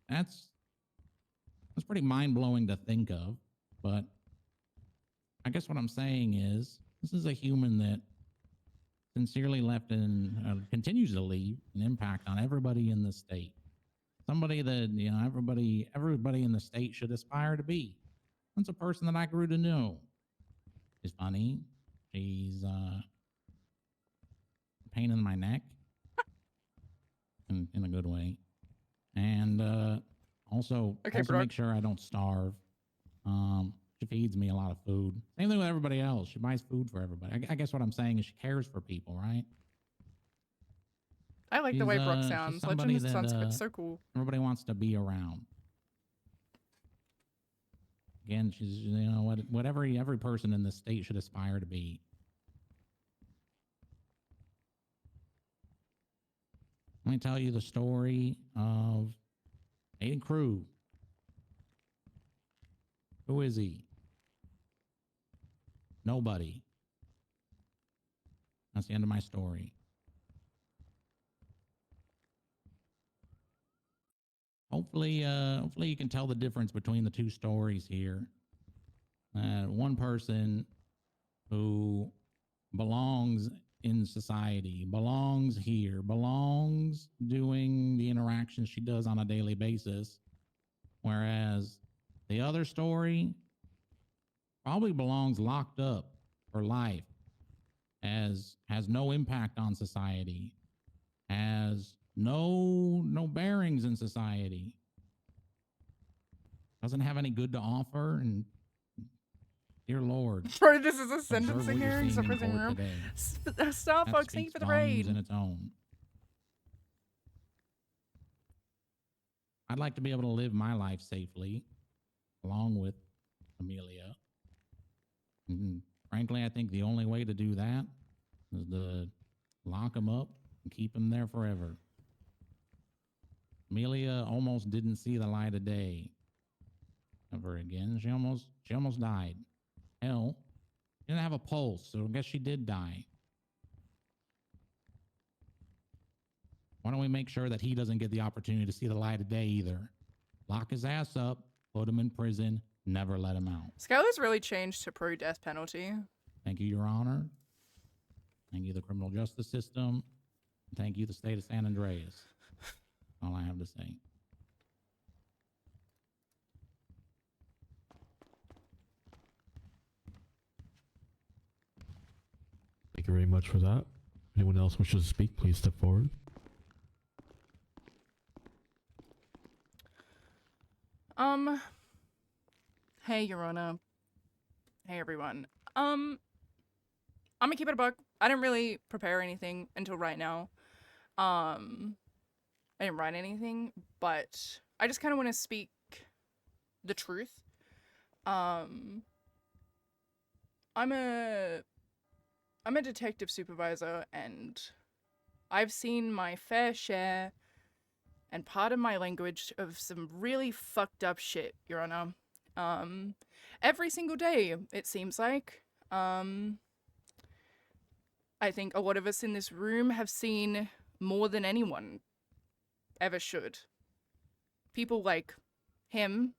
[SPEAKER 4] That's It's pretty mind-blowing to think of, but I guess what I'm saying is this is a human that sincerely left and continues to leave an impact on everybody in the state. Somebody that, you know, everybody in the state should aspire to be. That's a person that I grew to know. She's funny. She's a pain in my neck in a good way. And also make sure I don't starve. She feeds me a lot of food. Same thing with everybody else. She buys food for everybody. I guess what I'm saying is she cares for people, right?
[SPEAKER 6] I like the way Brooke
[SPEAKER 4] she's
[SPEAKER 6] sounds.
[SPEAKER 4] somebody
[SPEAKER 6] Legend sounds
[SPEAKER 4] that,
[SPEAKER 6] so cool.
[SPEAKER 4] Everybody wants to be around. Again, she's, you know, what every person in the state should aspire to be. Let me tell you the story of Aiden Crew. Who is he? Nobody. That's the end of my story. Hopefully you can tell the difference between the two stories here. One person who belongs in society, belongs here, belongs doing the interactions she does on a daily basis, whereas the other story probably belongs locked up for life, has no impact on society, has no bearings in society, doesn't have any good to offer, and dear Lord,
[SPEAKER 6] Bro, this is a
[SPEAKER 4] observe
[SPEAKER 6] sentencing
[SPEAKER 4] what you're
[SPEAKER 6] hearing,
[SPEAKER 4] seeing in
[SPEAKER 6] sentencing
[SPEAKER 4] court
[SPEAKER 6] room.
[SPEAKER 4] today.
[SPEAKER 6] Starbucks, thank you
[SPEAKER 4] speaks
[SPEAKER 6] for the
[SPEAKER 4] volumes
[SPEAKER 6] raid.
[SPEAKER 4] in its own. I'd like to be able to live my life safely, along with Amelia. And frankly, I think the only way to do that is to lock them up and keep them there forever. Amelia almost didn't see the light of day ever again. She almost died. Hell, she didn't have a pulse, so I guess she did die. Why don't we make sure that he doesn't get the opportunity to see the light of day either? Lock his ass up, put him in prison, never let him out.
[SPEAKER 6] Skylar's really changed to pro-death penalty.
[SPEAKER 4] Thank you, Your Honor. Thank you, the criminal justice system. Thank you, the state of San Andreas. All I have to say.
[SPEAKER 18] Thank you very much for that. Anyone else wishes to speak, please step forward.
[SPEAKER 6] Hey, Your Honor. Hey, everyone. I'm gonna keep it a buck. I didn't really prepare anything until right now. I didn't write anything, but I just kind of want to speak the truth. I'm a detective supervisor, and I've seen my fair share, and pardon my language, of some really fucked up shit, Your Honor. Every single day, it seems like. I think a lot of us in this room have seen more than anyone ever should. People like him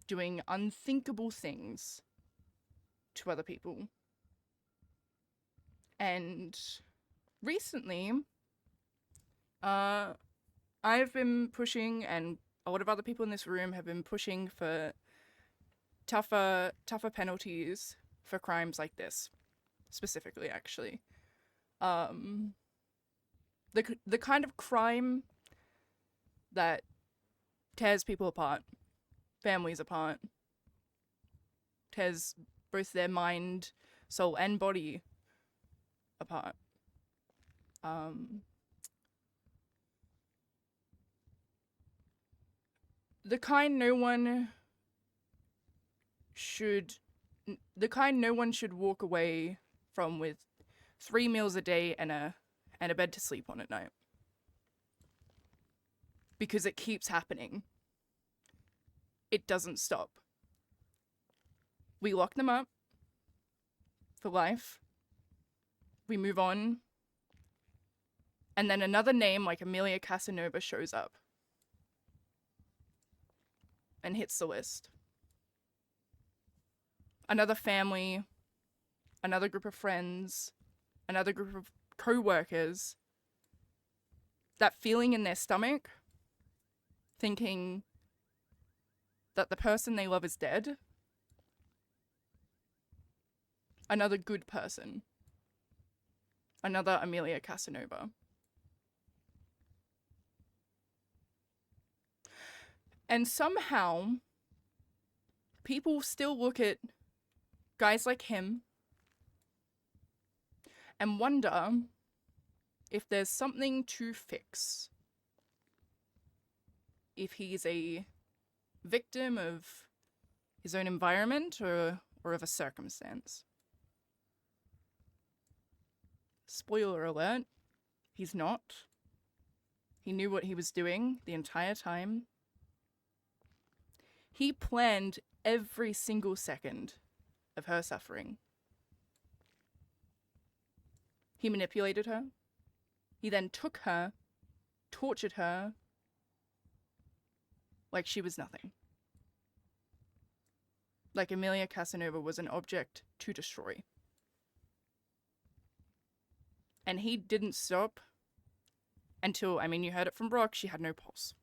[SPEAKER 6] doing unthinkable things to other people. And recently, I've been pushing, and a lot of other people in this room have been pushing for tougher penalties for crimes like this, specifically, actually. The kind of crime that tears people apart, families apart, tears both their mind, soul, and body apart. The kind no one should walk away from with 3 meals a day and a bed to sleep on at night. Because it keeps happening. It doesn't stop. We lock them up for life. We move on. And then another name like Amelia Casanova shows up. and hits the list. Another family, another group of friends, another group of co-workers, that feeling in their stomach, thinking that the person they love is dead. Another good person. Another Amelia Casanova. And somehow, people still look at guys like him and wonder if there's something to fix. If he's a victim of his own environment or of a circumstance. Spoiler alert, he's not. He knew what he was doing the entire time. He planned every single second of her suffering. He manipulated her. He then took her, tortured her, like she was nothing. Like Amelia Casanova was an object to destroy. And he didn't stop until, I mean, you heard it from Brock, she had no pulse.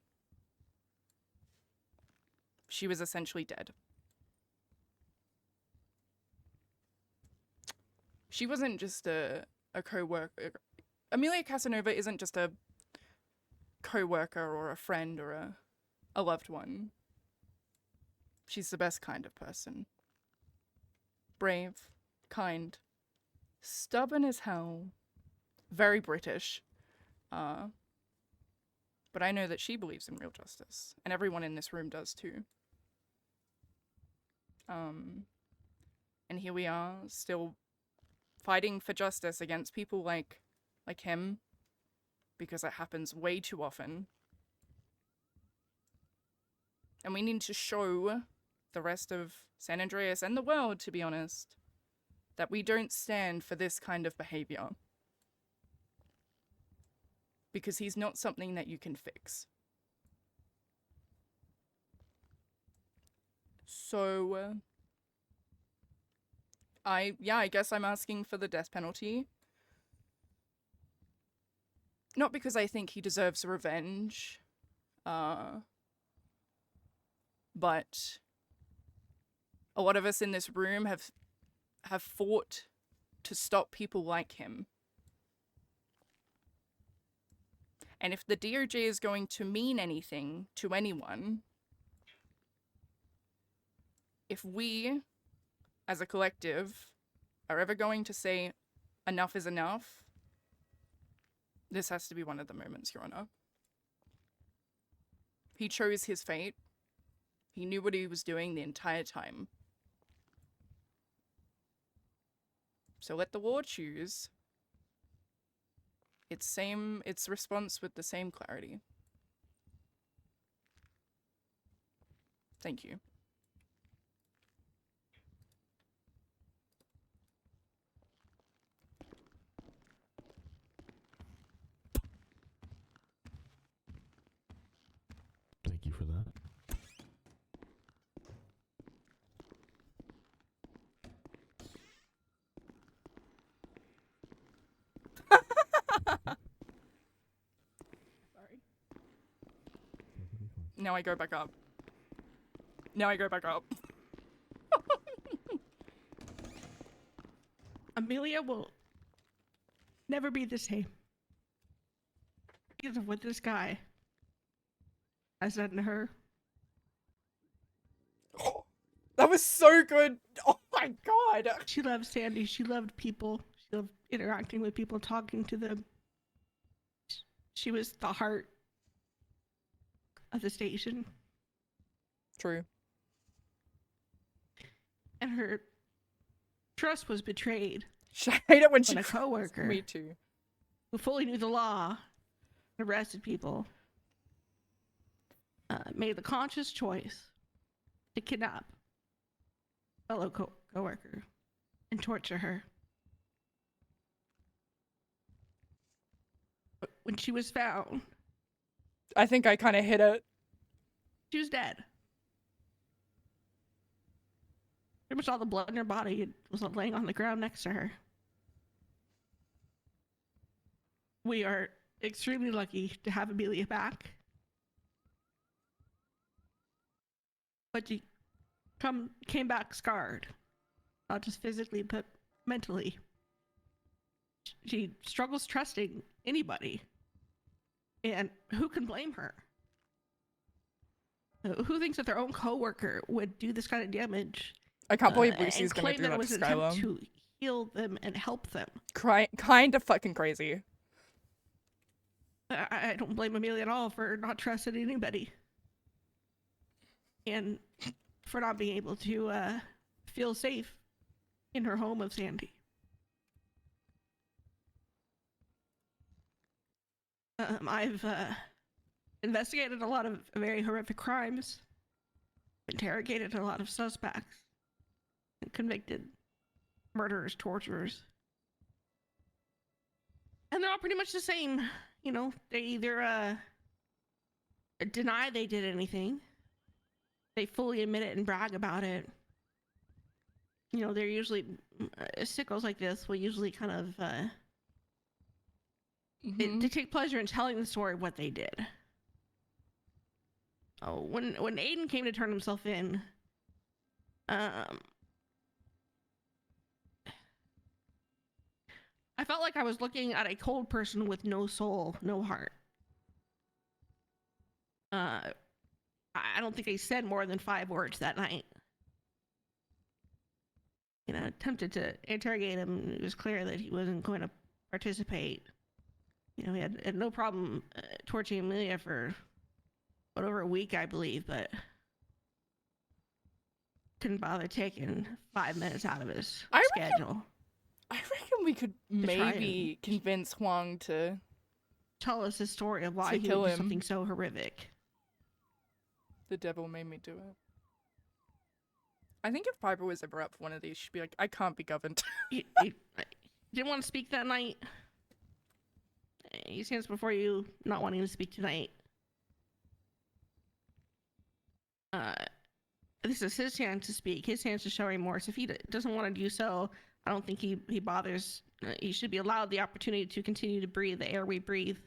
[SPEAKER 6] She was essentially dead. She wasn't just a co-worker. Amelia Casanova isn't just a co-worker or a friend or a loved one. She's the best kind of person. Brave, kind, stubborn as hell, very British. But I know that she believes in real justice, and everyone in this room does too. And here we are, still fighting for justice against people like him, because it happens way too often. And we need to show the rest of San Andreas and the world, to be honest, that we don't stand for this kind of behavior. Because he's not something that you can fix. So, I guess I'm asking for the death penalty. Not because I think he deserves revenge, but a lot of us in this room have fought to stop people like him. And if the DOJ is going to mean anything to anyone, if we, as a collective, are ever going to say enough is enough, this has to be one of the moments, Your Honor. He chose his fate. He knew what he was doing the entire time. So let the law choose its response with the same clarity. Thank you.
[SPEAKER 18] Thank you for that.
[SPEAKER 6] Sorry. Now I go back up. Now I go back up.
[SPEAKER 9] Amelia will never be the same. Because of what this guy has done to her.
[SPEAKER 6] That was so good. Oh my god.
[SPEAKER 9] She loved Sandy. She loved people. She loved interacting with people, talking to them. She was the heart of the station.
[SPEAKER 6] True.
[SPEAKER 9] And her trust was betrayed.
[SPEAKER 6] I hate it when she
[SPEAKER 9] a coworker.
[SPEAKER 6] Me too.
[SPEAKER 9] Who fully knew the law, arrested people, made the conscious choice to kidnap a fellow coworker and torture her. But when she was found,
[SPEAKER 6] I think I kind of hit it.
[SPEAKER 9] she was dead. pretty much all the blood in her body was laying on the ground next to her. We are extremely lucky to have Amelia back. But she came back scarred. Not just physically, but mentally. She struggles trusting anybody. And who can blame her? Who thinks that their own coworker would do this kind of damage?
[SPEAKER 6] I can't believe
[SPEAKER 9] and
[SPEAKER 6] Lucy's gonna
[SPEAKER 9] claim
[SPEAKER 6] do
[SPEAKER 9] that
[SPEAKER 6] that
[SPEAKER 9] it was
[SPEAKER 6] to
[SPEAKER 9] an attempt
[SPEAKER 6] Skylar.
[SPEAKER 9] to heal them and help them.
[SPEAKER 6] Kind of fucking crazy.
[SPEAKER 9] I don't blame Amelia at all for not trusting anybody. And for not being able to feel safe in her home of Sandy. I've investigated a lot of very horrific crimes, interrogated a lot of suspects, and convicted murderers, torturers. And they're all pretty much the same. You know, they either deny they did anything, they fully admit it and brag about it. You know, they're usually sickos like this will usually kind of they take pleasure in telling the story of what they did. Oh, when Aiden came to turn himself in, I felt like I was looking at a cold person with no soul, no heart. I don't think he said more than 5 words that night. You know, attempted to interrogate him. It was clear that he wasn't going to participate. You know, he had no problem torturing Amelia for over a week, I believe, but couldn't bother taking 5 minutes out of his schedule.
[SPEAKER 6] I reckon we could maybe convince Huang to
[SPEAKER 9] tell us his story of why he
[SPEAKER 6] kill
[SPEAKER 9] would do
[SPEAKER 6] him.
[SPEAKER 9] something so horrific.
[SPEAKER 6] The devil made me do it. I think if Piper was ever up for one of these, she'd be like, I can't be governed.
[SPEAKER 9] He didn't want to speak that night. He stands before you not wanting to speak tonight. This is his chance to speak, his chance to show remorse. If he doesn't want to do so, I don't think he bothers. He should be allowed the opportunity to continue to breathe the air we breathe.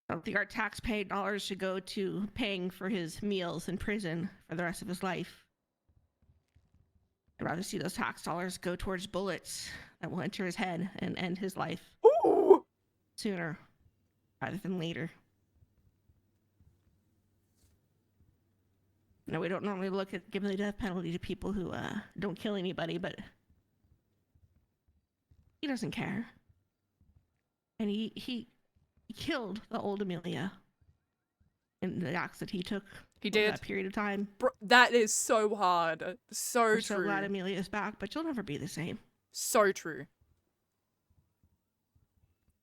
[SPEAKER 9] I don't think our tax-paid dollars should go to paying for his meals in prison for the rest of his life. I'd rather see those tax dollars go towards bullets that will enter his head and end his life sooner rather than later. No, we don't normally look at giving the death penalty to people who don't kill anybody, but he doesn't care. And he killed the old Amelia in the acts that he took.
[SPEAKER 6] He did.
[SPEAKER 9] That period of time.
[SPEAKER 6] Bro, that is so hard. So
[SPEAKER 9] We're
[SPEAKER 6] true.
[SPEAKER 9] so glad Amelia's back, but you'll never be the same.
[SPEAKER 6] So true.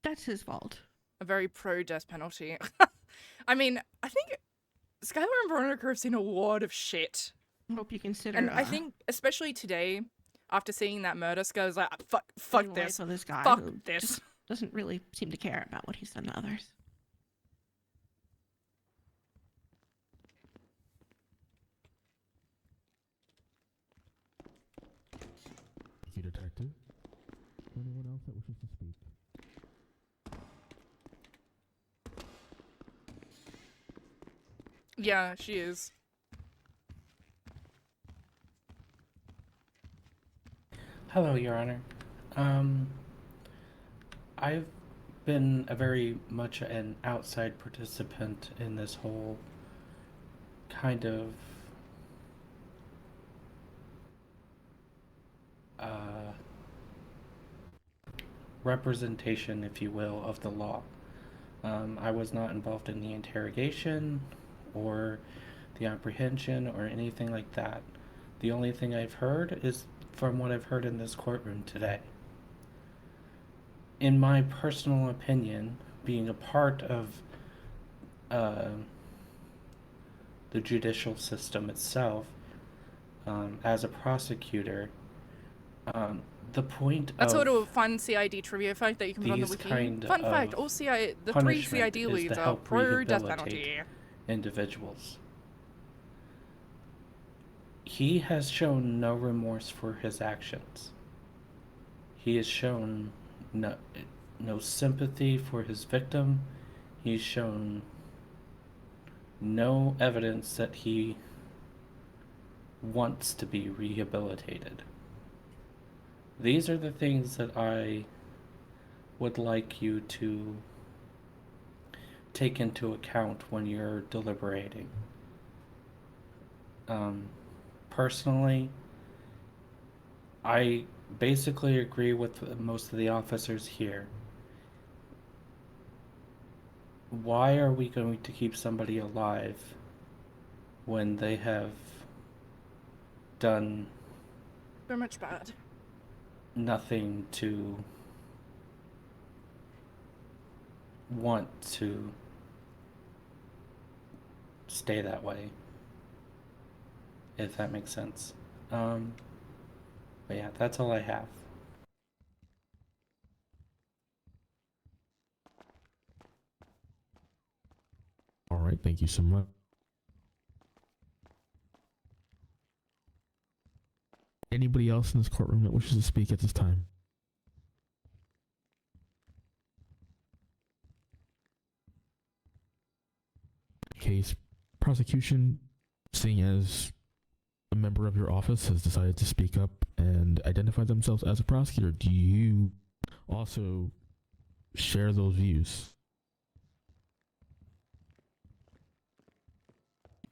[SPEAKER 9] That's his fault.
[SPEAKER 6] A very pro death penalty. I mean, I think Skylar and Veronica have seen a lot of shit.
[SPEAKER 9] I hope you consider.
[SPEAKER 6] And I think, especially today, after seeing that murder, Skylar's like, fuck
[SPEAKER 9] the
[SPEAKER 6] this.
[SPEAKER 9] life of this guy
[SPEAKER 6] Fuck
[SPEAKER 9] who
[SPEAKER 6] this.
[SPEAKER 9] just doesn't really seem to care about what he's done to others.
[SPEAKER 18] Thank you, Detective. Anyone else that wishes to speak?
[SPEAKER 6] Yeah, she is.
[SPEAKER 7] Hello, Your Honor. I've been a very much an outside participant in this whole kind of representation, if you will, of the law. I was not involved in the interrogation or the apprehension or anything like that. The only thing I've heard is from what I've heard in this courtroom today. In my personal opinion, being a part of the judicial system itself, as a prosecutor, the point
[SPEAKER 6] That's
[SPEAKER 7] of
[SPEAKER 6] sort of a fun CID trivia fact that you can put on the
[SPEAKER 7] these
[SPEAKER 6] wiki.
[SPEAKER 7] kind
[SPEAKER 6] Fun fact,
[SPEAKER 7] of
[SPEAKER 6] all the 3
[SPEAKER 7] punishment
[SPEAKER 6] CID
[SPEAKER 7] is
[SPEAKER 6] leads
[SPEAKER 7] to
[SPEAKER 6] are
[SPEAKER 7] help
[SPEAKER 6] pro death
[SPEAKER 7] rehabilitate
[SPEAKER 6] penalty.
[SPEAKER 7] individuals. he has shown no remorse for his actions. He has shown no sympathy for his victim. He's shown no evidence that he wants to be rehabilitated. These are the things that I would like you to take into account when you're deliberating. Personally, I basically agree with most of the officers here. Why are we going to keep somebody alive when they have done
[SPEAKER 6] Very much bad.
[SPEAKER 7] nothing to want to stay that way? If that makes sense. But yeah, that's all I have.
[SPEAKER 18] All right, thank you so much. Anybody else in this courtroom that wishes to speak at this time? Case prosecution, seeing as a member of your office has decided to speak up and identify themselves as a prosecutor, do you also share those views?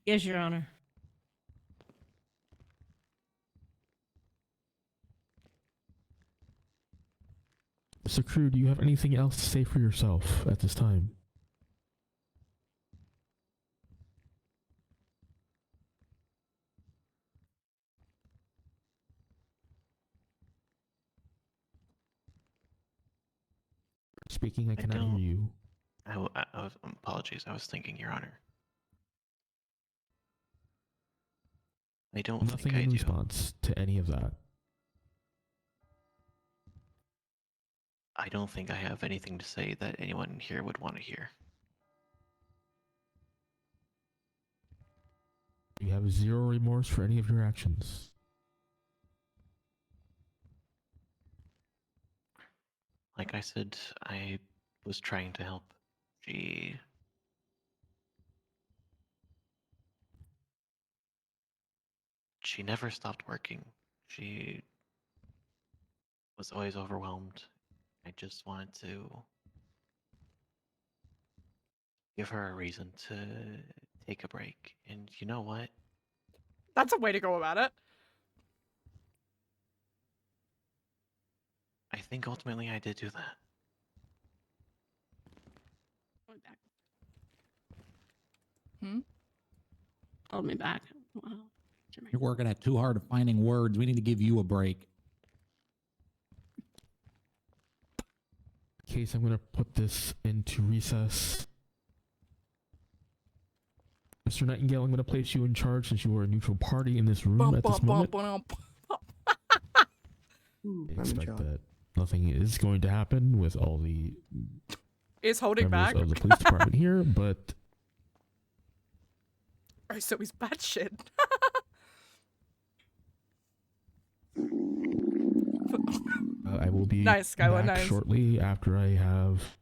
[SPEAKER 9] Yes, Your Honor.
[SPEAKER 18] Mr. Crew, do you have anything else to say for yourself at this time? Speaking, I cannot hear you.
[SPEAKER 10] Apologies, I was thinking, Your Honor. I don't
[SPEAKER 18] Nothing
[SPEAKER 10] think I
[SPEAKER 18] in
[SPEAKER 10] do.
[SPEAKER 18] response to any of that.
[SPEAKER 10] I don't think I have anything to say that anyone here would want to hear.
[SPEAKER 18] You have zero remorse for any of your actions.
[SPEAKER 10] Like I said, I was trying to help. She never stopped working. She was always overwhelmed. I just wanted to give her a reason to take a break. And you know what?
[SPEAKER 6] That's a way to go about it.
[SPEAKER 10] I think ultimately I did do that.
[SPEAKER 9] Hold me back. Wow.
[SPEAKER 4] You're working at too hard at finding words. We need to give you a break.
[SPEAKER 18] Case, I'm going to put this into recess. Mr. Nightingale, I'm going to place you in charge since you are a neutral party in this room at this moment. I expect that nothing is going to happen with all the
[SPEAKER 6] Is holding
[SPEAKER 18] members
[SPEAKER 6] back.
[SPEAKER 18] of the police department here, but
[SPEAKER 6] Oh, so he's bad shit.
[SPEAKER 18] I will be
[SPEAKER 6] Nice, Skylar,
[SPEAKER 18] back
[SPEAKER 6] nice.
[SPEAKER 18] shortly after I have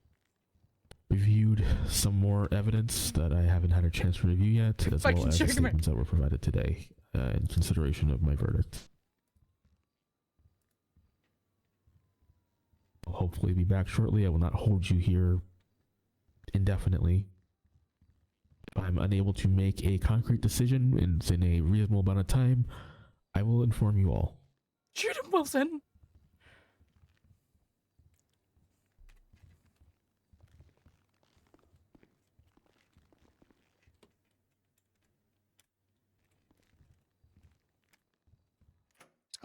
[SPEAKER 18] reviewed some more evidence that I haven't had a chance to review yet, as
[SPEAKER 6] Fucking
[SPEAKER 18] well as the
[SPEAKER 6] joking, man.
[SPEAKER 18] statements that were provided today in consideration of my verdict. I'll hopefully be back shortly. I will not hold you here indefinitely. If I'm unable to make a concrete decision in a reasonable amount of time, I will inform you all.
[SPEAKER 6] Shoot him, Wilson.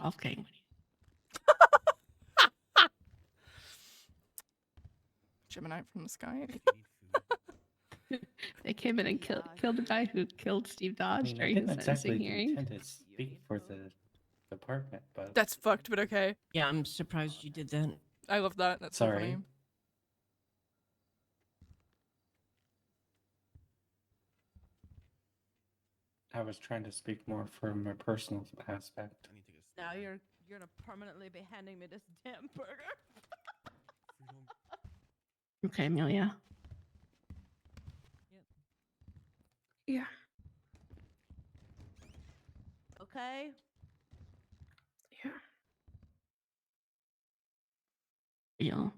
[SPEAKER 9] Golf game.
[SPEAKER 6] Gemini from the sky.
[SPEAKER 9] They came in and killed the guy who killed Steve Dodge
[SPEAKER 7] I mean, I
[SPEAKER 9] during
[SPEAKER 7] didn't
[SPEAKER 9] his sentencing
[SPEAKER 7] exactly
[SPEAKER 9] hearing.
[SPEAKER 7] intend to speak for the department, but
[SPEAKER 6] That's fucked, but okay.
[SPEAKER 9] Yeah, I'm surprised you did that.
[SPEAKER 6] I love that. That's so
[SPEAKER 7] sorry.
[SPEAKER 6] funny.
[SPEAKER 7] I was trying to speak more from a personal aspect.
[SPEAKER 9] Now you're gonna permanently be handing me this damn burger. Okay, Amelia. Yeah. Okay. Yeah. You'll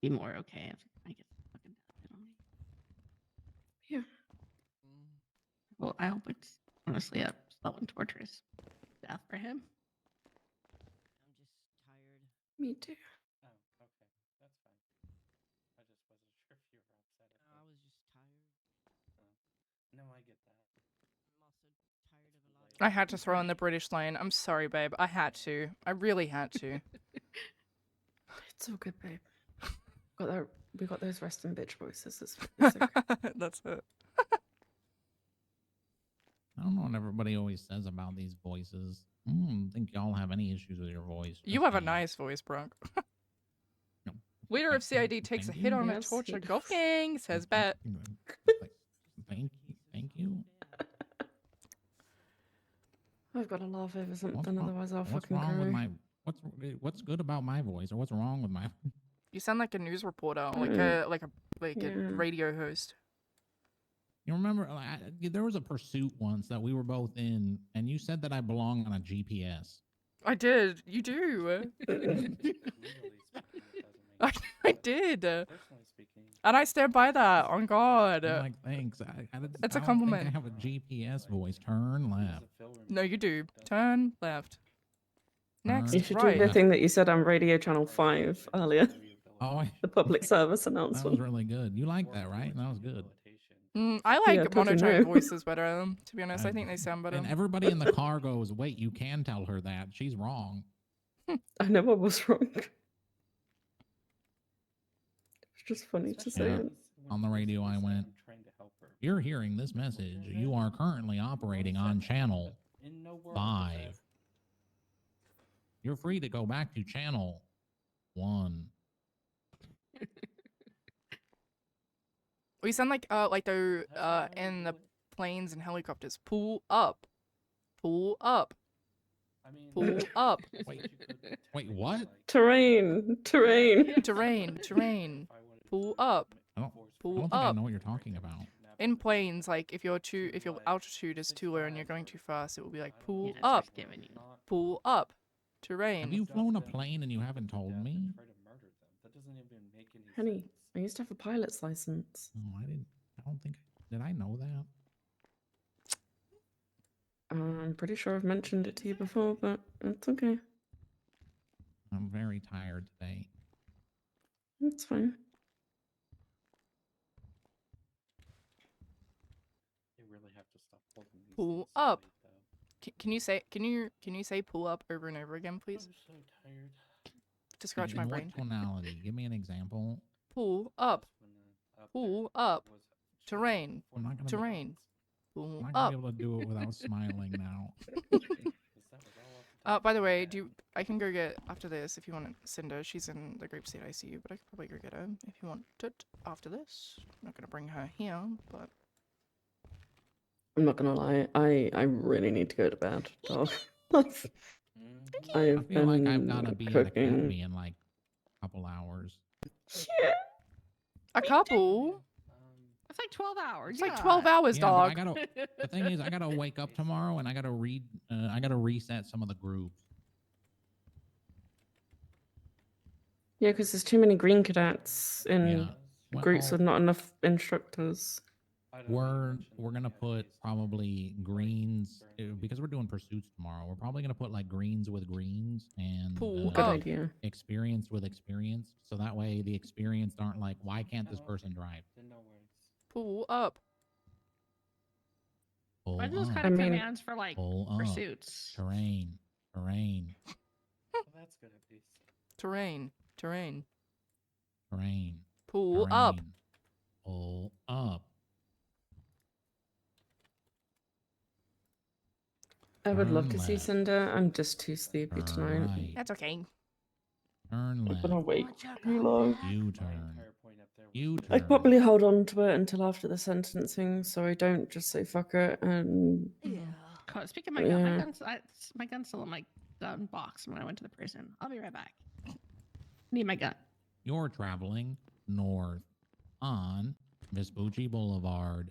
[SPEAKER 9] be more okay if I get the fucking death penalty. Yeah. Well, I hope it's honestly a slow and torturous death for him. I'm just tired. Me too.
[SPEAKER 7] Oh, okay. That's fine. I just wasn't sure if you were upset at
[SPEAKER 9] I was just tired.
[SPEAKER 7] No, I get that.
[SPEAKER 9] I'm also tired of a lot of
[SPEAKER 6] I had to throw in the British line. I'm sorry, babe. I had to. I really had to.
[SPEAKER 16] It's all good, babe. We got those resting bitch voices. It's okay.
[SPEAKER 6] That's it.
[SPEAKER 4] I don't know what everybody always says about these voices. I don't think y'all have any issues with your voice.
[SPEAKER 6] You have a nice voice, Brock. Leader of CID takes a hit on a
[SPEAKER 16] Yes,
[SPEAKER 6] torture.
[SPEAKER 16] he
[SPEAKER 6] Go gang, says Bet.
[SPEAKER 4] Thank you. Thank you.
[SPEAKER 16] I've got to laugh over something,
[SPEAKER 4] What's wrong-
[SPEAKER 16] otherwise I'll
[SPEAKER 4] What's
[SPEAKER 16] fucking
[SPEAKER 4] wrong
[SPEAKER 16] cry.
[SPEAKER 4] with my what's good about my voice, or what's wrong with my?
[SPEAKER 6] You sound like a news reporter,
[SPEAKER 16] Mm.
[SPEAKER 6] like a
[SPEAKER 16] Yeah.
[SPEAKER 6] radio host.
[SPEAKER 4] You remember there was a pursuit once that we were both in, and you said that I belong on a GPS.
[SPEAKER 6] I did. You do. I did.
[SPEAKER 7] Personally speaking.
[SPEAKER 6] And I stand by that. On God.
[SPEAKER 4] I'm like, thanks.
[SPEAKER 6] It's a
[SPEAKER 4] I don't
[SPEAKER 6] compliment.
[SPEAKER 4] think I have a GPS voice. Turn left.
[SPEAKER 6] No, you do. Turn left. Next,
[SPEAKER 16] You should
[SPEAKER 6] right.
[SPEAKER 16] do the thing that you said on Radio Channel 5 earlier.
[SPEAKER 4] Oh,
[SPEAKER 16] The public service
[SPEAKER 4] that
[SPEAKER 16] announcement.
[SPEAKER 4] was really good. You like that, right? That was good.
[SPEAKER 6] I like
[SPEAKER 16] Yeah, totally
[SPEAKER 6] monotone
[SPEAKER 16] no.
[SPEAKER 6] voices better. To be honest, I think they sound better.
[SPEAKER 4] And everybody in the car goes, "Wait, you can tell her that she's wrong."
[SPEAKER 16] I know I was wrong. It's just funny to say
[SPEAKER 4] Yeah.
[SPEAKER 16] it.
[SPEAKER 4] On the radio, I went, "You're hearing this message. You are currently operating on channel 5. You're free to go back to channel 1."
[SPEAKER 6] We sound like the in the planes and helicopters. Pull up. Pull up. Pull up.
[SPEAKER 4] Wait, what?
[SPEAKER 16] Terrain. Terrain.
[SPEAKER 6] Terrain. Pull up.
[SPEAKER 4] I don't
[SPEAKER 6] Pull
[SPEAKER 4] think I
[SPEAKER 6] up.
[SPEAKER 4] know what you're talking about.
[SPEAKER 6] In planes, like if your altitude is too low and you're going too fast, it will be like pull
[SPEAKER 9] that's
[SPEAKER 6] up.
[SPEAKER 9] what's giving you.
[SPEAKER 6] Pull up. Terrain.
[SPEAKER 4] Have you flown a plane and you haven't told me?
[SPEAKER 16] Honey, I used to have a pilot's license.
[SPEAKER 4] No, I didn't. I don't think. Did I know that?
[SPEAKER 16] I'm pretty sure I've mentioned it to you before, but it's okay.
[SPEAKER 4] I'm very tired today.
[SPEAKER 16] It's fine.
[SPEAKER 7] You really have to stop holding these
[SPEAKER 6] Pull
[SPEAKER 7] things so
[SPEAKER 6] up.
[SPEAKER 7] late, though.
[SPEAKER 6] Can you say pull up over and over again, please?
[SPEAKER 7] I'm so tired.
[SPEAKER 6] To scratch my
[SPEAKER 4] In
[SPEAKER 6] brain.
[SPEAKER 4] what tonality? Give me an example.
[SPEAKER 6] Pull up.
[SPEAKER 7] Up
[SPEAKER 6] Pull up. Terrain.
[SPEAKER 4] I'm not gonna
[SPEAKER 6] Terrain.
[SPEAKER 4] Be,
[SPEAKER 6] Pull
[SPEAKER 4] I'm not gonna
[SPEAKER 6] up.
[SPEAKER 4] be able to do it without smiling now.
[SPEAKER 6] By the way, I can go get after this if you want Cinder. She's in the group seat ICU, but I could probably go get her if you want it after this. I'm not gonna bring her here, but
[SPEAKER 16] I'm not gonna lie, I really need to go to bed. Dog.
[SPEAKER 4] I
[SPEAKER 16] I've
[SPEAKER 4] feel like I've
[SPEAKER 16] been
[SPEAKER 4] gotta be at
[SPEAKER 16] cooking.
[SPEAKER 4] academy in like a couple hours.
[SPEAKER 6] a couple.
[SPEAKER 9] It's like 12 hours.
[SPEAKER 6] It's like 12 hours,
[SPEAKER 4] Yeah, but
[SPEAKER 6] dog.
[SPEAKER 4] I gotta. The thing is, I gotta wake up tomorrow and I gotta read. I gotta reset some of the groups.
[SPEAKER 16] Yeah, because there's too many green cadets in
[SPEAKER 4] Yeah. Well,
[SPEAKER 16] groups with not enough instructors.
[SPEAKER 4] We're gonna put probably greens because we're doing pursuits tomorrow. We're probably gonna put like greens with greens and
[SPEAKER 16] Good idea.
[SPEAKER 4] experienced with experienced, so that way the experienced aren't like, why can't this person drive?
[SPEAKER 6] Pull up.
[SPEAKER 4] Pull
[SPEAKER 9] Why are those
[SPEAKER 4] up.
[SPEAKER 9] kind of commands for like
[SPEAKER 4] Pull up.
[SPEAKER 9] pursuits?
[SPEAKER 4] Terrain.
[SPEAKER 7] Well, that's good at least.
[SPEAKER 6] Terrain. Terrain.
[SPEAKER 4] Terrain.
[SPEAKER 6] Pull up.
[SPEAKER 4] Terrain. Pull up.
[SPEAKER 16] I would love
[SPEAKER 4] Turn
[SPEAKER 16] to see
[SPEAKER 4] left.
[SPEAKER 16] Cinder. I'm just too sleepy
[SPEAKER 4] Turn
[SPEAKER 16] tonight.
[SPEAKER 4] right.
[SPEAKER 6] That's okay.
[SPEAKER 4] Turn
[SPEAKER 16] I'm
[SPEAKER 4] left.
[SPEAKER 16] gonna wait too long.
[SPEAKER 4] U-turn. U-turn.
[SPEAKER 16] I'd probably hold on to it until after the sentencing, so I don't just say fuck it and
[SPEAKER 9] Cool. Speaking of my gun,
[SPEAKER 16] Yeah.
[SPEAKER 9] my gun's still in my gun box when I went to the prison. I'll be right back. Need my gun.
[SPEAKER 4] You're traveling north on Vespucci Boulevard.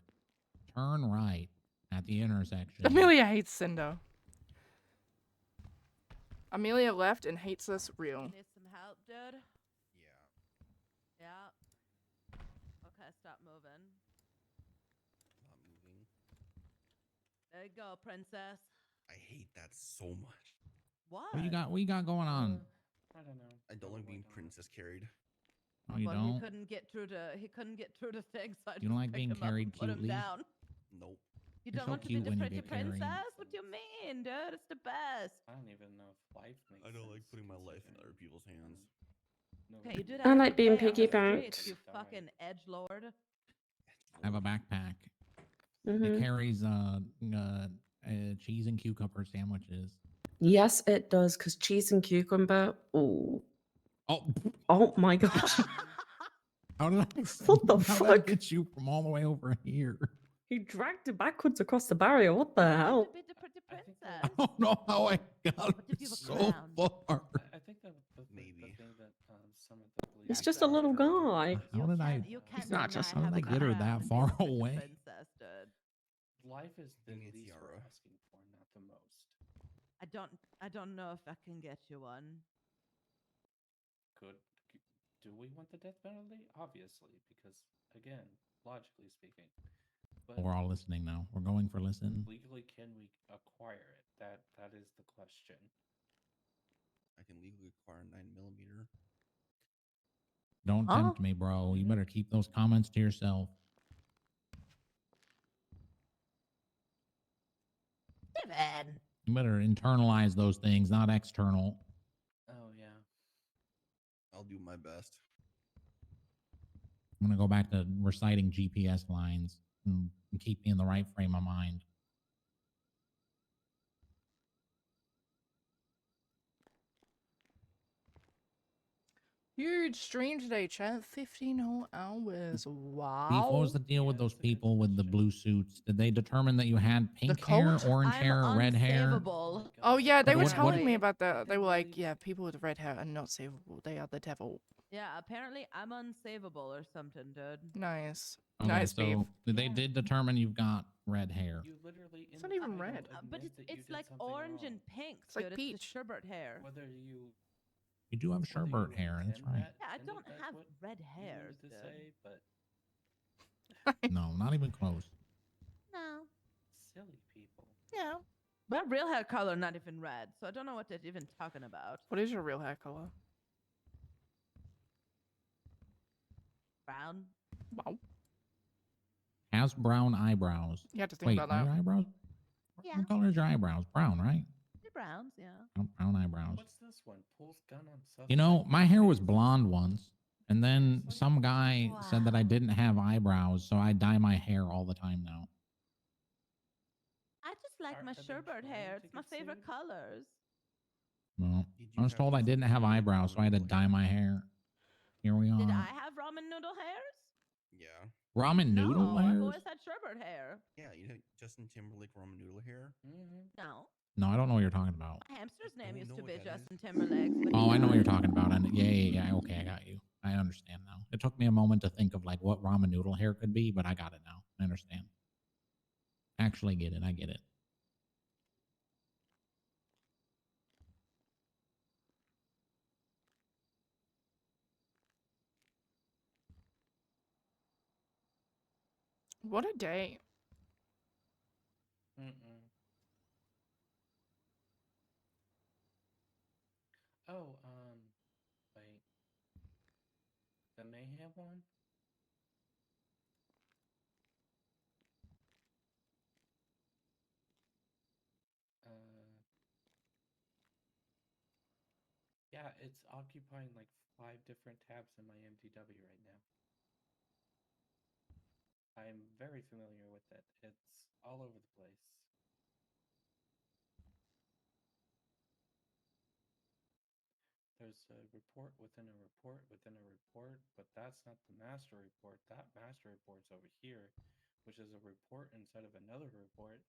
[SPEAKER 4] Turn right at the intersection.
[SPEAKER 6] Amelia hates Cinder. Amelia left and hates us real.
[SPEAKER 2] Need some help, dude? Yeah. Okay, stop moving.
[SPEAKER 21] Not moving.
[SPEAKER 2] There you go, princess.
[SPEAKER 21] I hate that so much.
[SPEAKER 2] What?
[SPEAKER 4] What you got going on?
[SPEAKER 7] I don't know.
[SPEAKER 21] I don't like being princess carried.
[SPEAKER 4] Oh, you
[SPEAKER 2] Well,
[SPEAKER 4] don't?
[SPEAKER 2] he couldn't get through to things, so I
[SPEAKER 4] You don't
[SPEAKER 2] just
[SPEAKER 4] like
[SPEAKER 2] picked
[SPEAKER 4] being
[SPEAKER 2] him up
[SPEAKER 4] carried
[SPEAKER 2] and put him
[SPEAKER 4] cutely?
[SPEAKER 2] down.
[SPEAKER 21] Nope.
[SPEAKER 2] You
[SPEAKER 4] You're
[SPEAKER 2] don't
[SPEAKER 4] so
[SPEAKER 2] want to be
[SPEAKER 4] cute
[SPEAKER 2] the
[SPEAKER 4] when you
[SPEAKER 2] pretty
[SPEAKER 4] get carried.
[SPEAKER 2] princess? What do you mean, dude? It's the best.
[SPEAKER 7] I don't even know if life makes
[SPEAKER 21] I don't like
[SPEAKER 7] sense
[SPEAKER 21] putting my life in
[SPEAKER 7] considering-
[SPEAKER 21] other people's hands.
[SPEAKER 7] No,
[SPEAKER 2] Okay, you do that
[SPEAKER 16] I
[SPEAKER 2] every
[SPEAKER 16] like being
[SPEAKER 2] day on the
[SPEAKER 16] piggybacked.
[SPEAKER 2] streets, you fucking edgelord.
[SPEAKER 4] I have a backpack.
[SPEAKER 16] Mhm.
[SPEAKER 4] It carries cheese and cucumber sandwiches.
[SPEAKER 16] Yes, it does, because cheese and cucumber. Oh.
[SPEAKER 4] Oh.
[SPEAKER 16] Oh my god.
[SPEAKER 4] How did I?
[SPEAKER 16] What the
[SPEAKER 4] How did I
[SPEAKER 16] fuck?
[SPEAKER 4] get you from all the way over here?
[SPEAKER 16] He dragged it backwards across the barrier. What the hell?
[SPEAKER 2] Be the pretty princess.
[SPEAKER 4] I don't know how I got
[SPEAKER 2] What if you have a
[SPEAKER 4] so
[SPEAKER 2] crown?
[SPEAKER 4] far.
[SPEAKER 7] I think the
[SPEAKER 21] Maybe.
[SPEAKER 7] thing that some of the police.
[SPEAKER 16] He's just a little guy.
[SPEAKER 4] How did I?
[SPEAKER 2] You can't
[SPEAKER 4] He's not
[SPEAKER 2] deny
[SPEAKER 4] just. How did I
[SPEAKER 2] having a
[SPEAKER 4] get her
[SPEAKER 2] crown
[SPEAKER 4] that
[SPEAKER 2] and being
[SPEAKER 4] far
[SPEAKER 2] a pretty
[SPEAKER 4] away?
[SPEAKER 2] Princess, dude.
[SPEAKER 7] Life is the
[SPEAKER 21] Give me a
[SPEAKER 7] least we're
[SPEAKER 21] tiara.
[SPEAKER 7] asking for, not the most.
[SPEAKER 2] I don't know if I can get you one.
[SPEAKER 7] Do we want the death penalty? Obviously, because again, logically speaking. But
[SPEAKER 4] We're all listening now. We're going for listen.
[SPEAKER 7] legally, can we acquire it? That is the question.
[SPEAKER 21] I can legally acquire 9mm.
[SPEAKER 4] Don't
[SPEAKER 16] Huh?
[SPEAKER 4] tempt me, bro. You better keep those comments to yourself.
[SPEAKER 2] Steven.
[SPEAKER 4] You better internalize those things, not external.
[SPEAKER 7] Oh yeah.
[SPEAKER 21] I'll do my best.
[SPEAKER 4] I'm gonna go back to reciting GPS lines and keep me in the right frame of mind.
[SPEAKER 6] Huge stream today, chat. 15 whole hours. Wow.
[SPEAKER 4] Beef, what was the deal with those people with the blue suits? Did they determine that you had pink hair,
[SPEAKER 6] cult?
[SPEAKER 4] orange hair, red hair?
[SPEAKER 6] Oh yeah, they
[SPEAKER 4] But
[SPEAKER 6] were
[SPEAKER 4] what-
[SPEAKER 6] telling me about that. They were like, yeah, people with red hair are not savable. They are the devil.
[SPEAKER 2] Yeah, apparently I'm unsavable or something, dude.
[SPEAKER 6] Nice.
[SPEAKER 4] Okay,
[SPEAKER 6] Nice beef.
[SPEAKER 4] so they did determine you've got red hair.
[SPEAKER 7] You literally.
[SPEAKER 6] It's not even red.
[SPEAKER 2] But it's like orange and pink,
[SPEAKER 6] It's like
[SPEAKER 2] dude.
[SPEAKER 6] peach.
[SPEAKER 2] It's the sherbet hair.
[SPEAKER 7] Whether you.
[SPEAKER 4] You do have sherbet hair, that's right.
[SPEAKER 2] Yeah, I don't have red hairs,
[SPEAKER 7] to
[SPEAKER 2] dude.
[SPEAKER 7] say, but
[SPEAKER 4] No, not even close.
[SPEAKER 2] No.
[SPEAKER 7] silly people.
[SPEAKER 2] No. My real hair color not even red, so I don't know what they're even talking about.
[SPEAKER 6] What is your real hair color?
[SPEAKER 2] Brown.
[SPEAKER 6] Wow.
[SPEAKER 4] Has brown eyebrows.
[SPEAKER 6] You have to think
[SPEAKER 4] Wait,
[SPEAKER 6] about
[SPEAKER 4] are
[SPEAKER 6] that.
[SPEAKER 4] your eyebrows?
[SPEAKER 2] Yeah.
[SPEAKER 4] What color is your eyebrows? Brown, right?
[SPEAKER 2] They're browns, yeah.
[SPEAKER 4] Brown eyebrows.
[SPEAKER 7] What's this one? Pulls gun on suspect.
[SPEAKER 4] You know, my hair was blonde once, and then some guy said that I didn't have eyebrows, so I dye my hair all the time now.
[SPEAKER 2] I just like my sherbet hair. It's my favorite colors.
[SPEAKER 4] Well, I was told I didn't have eyebrows, so I had to dye my hair. Here we are.
[SPEAKER 2] Did I have ramen noodle hairs?
[SPEAKER 21] Yeah.
[SPEAKER 4] Ramen noodle
[SPEAKER 2] No, I've
[SPEAKER 4] hairs?
[SPEAKER 2] always had sherbet hair.
[SPEAKER 21] Yeah, you had Justin Timberlake ramen noodle hair.
[SPEAKER 2] No.
[SPEAKER 4] No, I don't know what you're talking about.
[SPEAKER 2] My hamster's name
[SPEAKER 21] don't
[SPEAKER 2] used
[SPEAKER 21] know
[SPEAKER 2] to
[SPEAKER 21] what
[SPEAKER 2] be
[SPEAKER 21] that is.
[SPEAKER 2] Justin Timberlake. but
[SPEAKER 4] Oh,
[SPEAKER 2] he
[SPEAKER 4] I know what you're
[SPEAKER 2] died.
[SPEAKER 4] talking about. And yeah. Okay, I got you. I understand now. It took me a moment to think of like what ramen noodle hair could be, but I got it now. I understand. Actually get it. I get it.
[SPEAKER 6] What a day.
[SPEAKER 7] Oh, wait. The mayhem one? Yeah, it's occupying like 5 different tabs in my MTW right now. I'm very familiar with it. It's all over the place. There's a report within a report within a report, but that's not the master report. That master report's over here, which is a report inside of another report.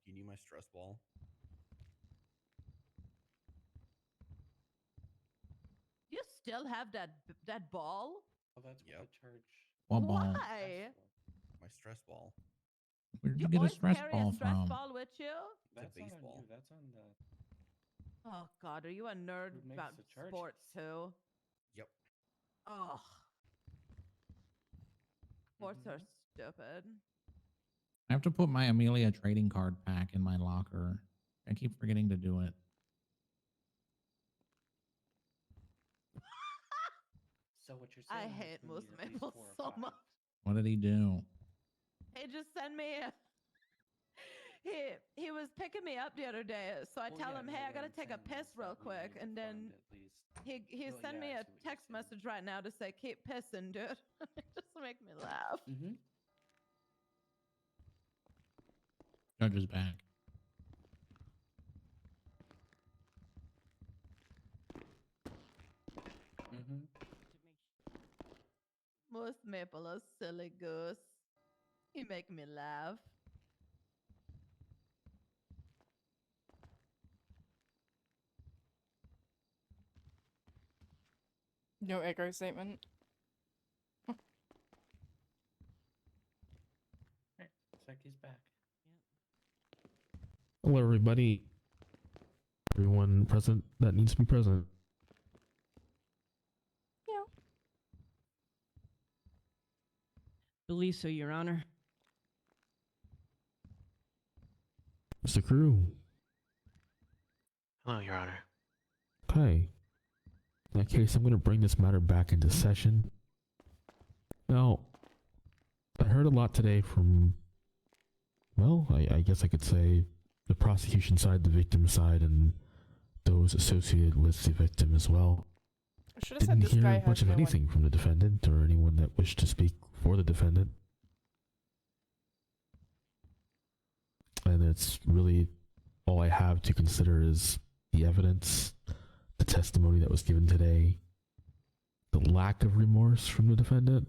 [SPEAKER 21] You need my stress ball?
[SPEAKER 1] You still have that ball?
[SPEAKER 7] Oh, that's what the charge.
[SPEAKER 4] What ball?
[SPEAKER 1] Why?
[SPEAKER 21] My stress ball.
[SPEAKER 4] Where did you
[SPEAKER 1] You
[SPEAKER 4] get a
[SPEAKER 1] always
[SPEAKER 4] stress
[SPEAKER 1] carry
[SPEAKER 4] ball
[SPEAKER 1] a stress
[SPEAKER 4] from?
[SPEAKER 1] ball with you?
[SPEAKER 7] That's
[SPEAKER 21] a
[SPEAKER 7] not on
[SPEAKER 21] baseball.
[SPEAKER 7] you. That's on the.
[SPEAKER 1] Oh God, are you a nerd
[SPEAKER 7] Who makes
[SPEAKER 1] about
[SPEAKER 7] the charge?
[SPEAKER 1] sports too?
[SPEAKER 21] Yep.
[SPEAKER 1] Oh, sports are
[SPEAKER 7] Mm-hmm.
[SPEAKER 1] stupid.
[SPEAKER 4] I have to put my Amelia trading card pack in my locker. I keep forgetting to do it.
[SPEAKER 7] So what you're
[SPEAKER 1] I
[SPEAKER 7] saying is
[SPEAKER 1] hate
[SPEAKER 7] we
[SPEAKER 1] Moose
[SPEAKER 7] need at least
[SPEAKER 1] Maple
[SPEAKER 7] 4 or
[SPEAKER 1] so
[SPEAKER 7] 5.
[SPEAKER 1] much.
[SPEAKER 4] What did he do?
[SPEAKER 1] He just sent me. He was picking me up the other day, so I
[SPEAKER 7] Well,
[SPEAKER 1] tell
[SPEAKER 7] yeah,
[SPEAKER 1] him,
[SPEAKER 7] no,
[SPEAKER 1] "Hey, I
[SPEAKER 7] what
[SPEAKER 1] gotta
[SPEAKER 7] I'm
[SPEAKER 1] take a
[SPEAKER 7] saying
[SPEAKER 1] piss
[SPEAKER 7] is
[SPEAKER 1] real
[SPEAKER 7] that we
[SPEAKER 1] quick,"
[SPEAKER 7] need
[SPEAKER 1] and
[SPEAKER 7] to
[SPEAKER 1] then
[SPEAKER 7] fund at least.
[SPEAKER 1] he
[SPEAKER 7] Well,
[SPEAKER 1] sent
[SPEAKER 7] yeah,
[SPEAKER 1] me
[SPEAKER 7] I
[SPEAKER 1] a
[SPEAKER 7] see what you're
[SPEAKER 1] text
[SPEAKER 7] saying.
[SPEAKER 1] message right now to say, "Keep pissing, dude." It just make me laugh.
[SPEAKER 7] Mm-hmm.
[SPEAKER 4] Judge is back.
[SPEAKER 7] Mm-hmm.
[SPEAKER 1] Moose Maple, a silly goose. He make me laugh.
[SPEAKER 6] No echo statement.
[SPEAKER 7] Right. Looks like he's back.
[SPEAKER 18] Hello, everybody. Everyone present that needs to be present.
[SPEAKER 22] Believe so, Your Honor.
[SPEAKER 18] Mr. Crew.
[SPEAKER 10] Hello, Your Honor.
[SPEAKER 18] Okay. In that case, I'm going to bring this matter back into session. Now, I heard a lot today from, well, I guess I could say the prosecution side, the victim side, and those associated with the victim as well.
[SPEAKER 6] I should have said
[SPEAKER 18] Didn't
[SPEAKER 6] this guy
[SPEAKER 18] hear much
[SPEAKER 6] has
[SPEAKER 18] of
[SPEAKER 6] no one.
[SPEAKER 18] anything from the defendant or anyone that wished to speak for the defendant. And it's really all I have to consider is the evidence, the testimony that was given today, the lack of remorse from the defendant.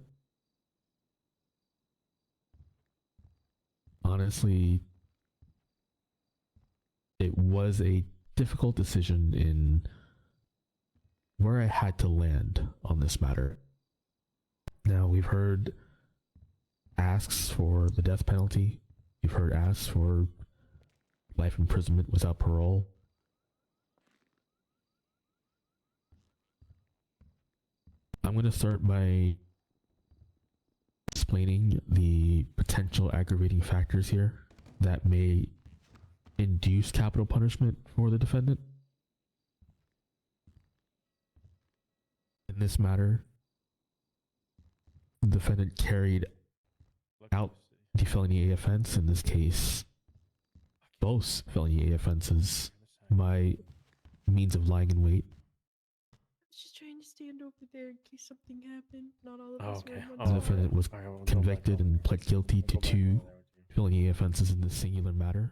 [SPEAKER 18] Honestly, it was a difficult decision in where I had to land on this matter. Now, we've heard asks for the death penalty. We've heard asks for life imprisonment without parole. I'm going to start by explaining the potential aggravating factors here that may induce capital punishment for the defendant. In this matter, the defendant carried out the felony A offense, in this case, both felony A offenses, by means of lying in wait.
[SPEAKER 2] Just trying to stand over there in case something happened. Not all of us were
[SPEAKER 5] Okay.
[SPEAKER 2] in one
[SPEAKER 18] The
[SPEAKER 2] spot.
[SPEAKER 18] defendant was convicted and pled guilty to 2 felony A offenses in this singular matter.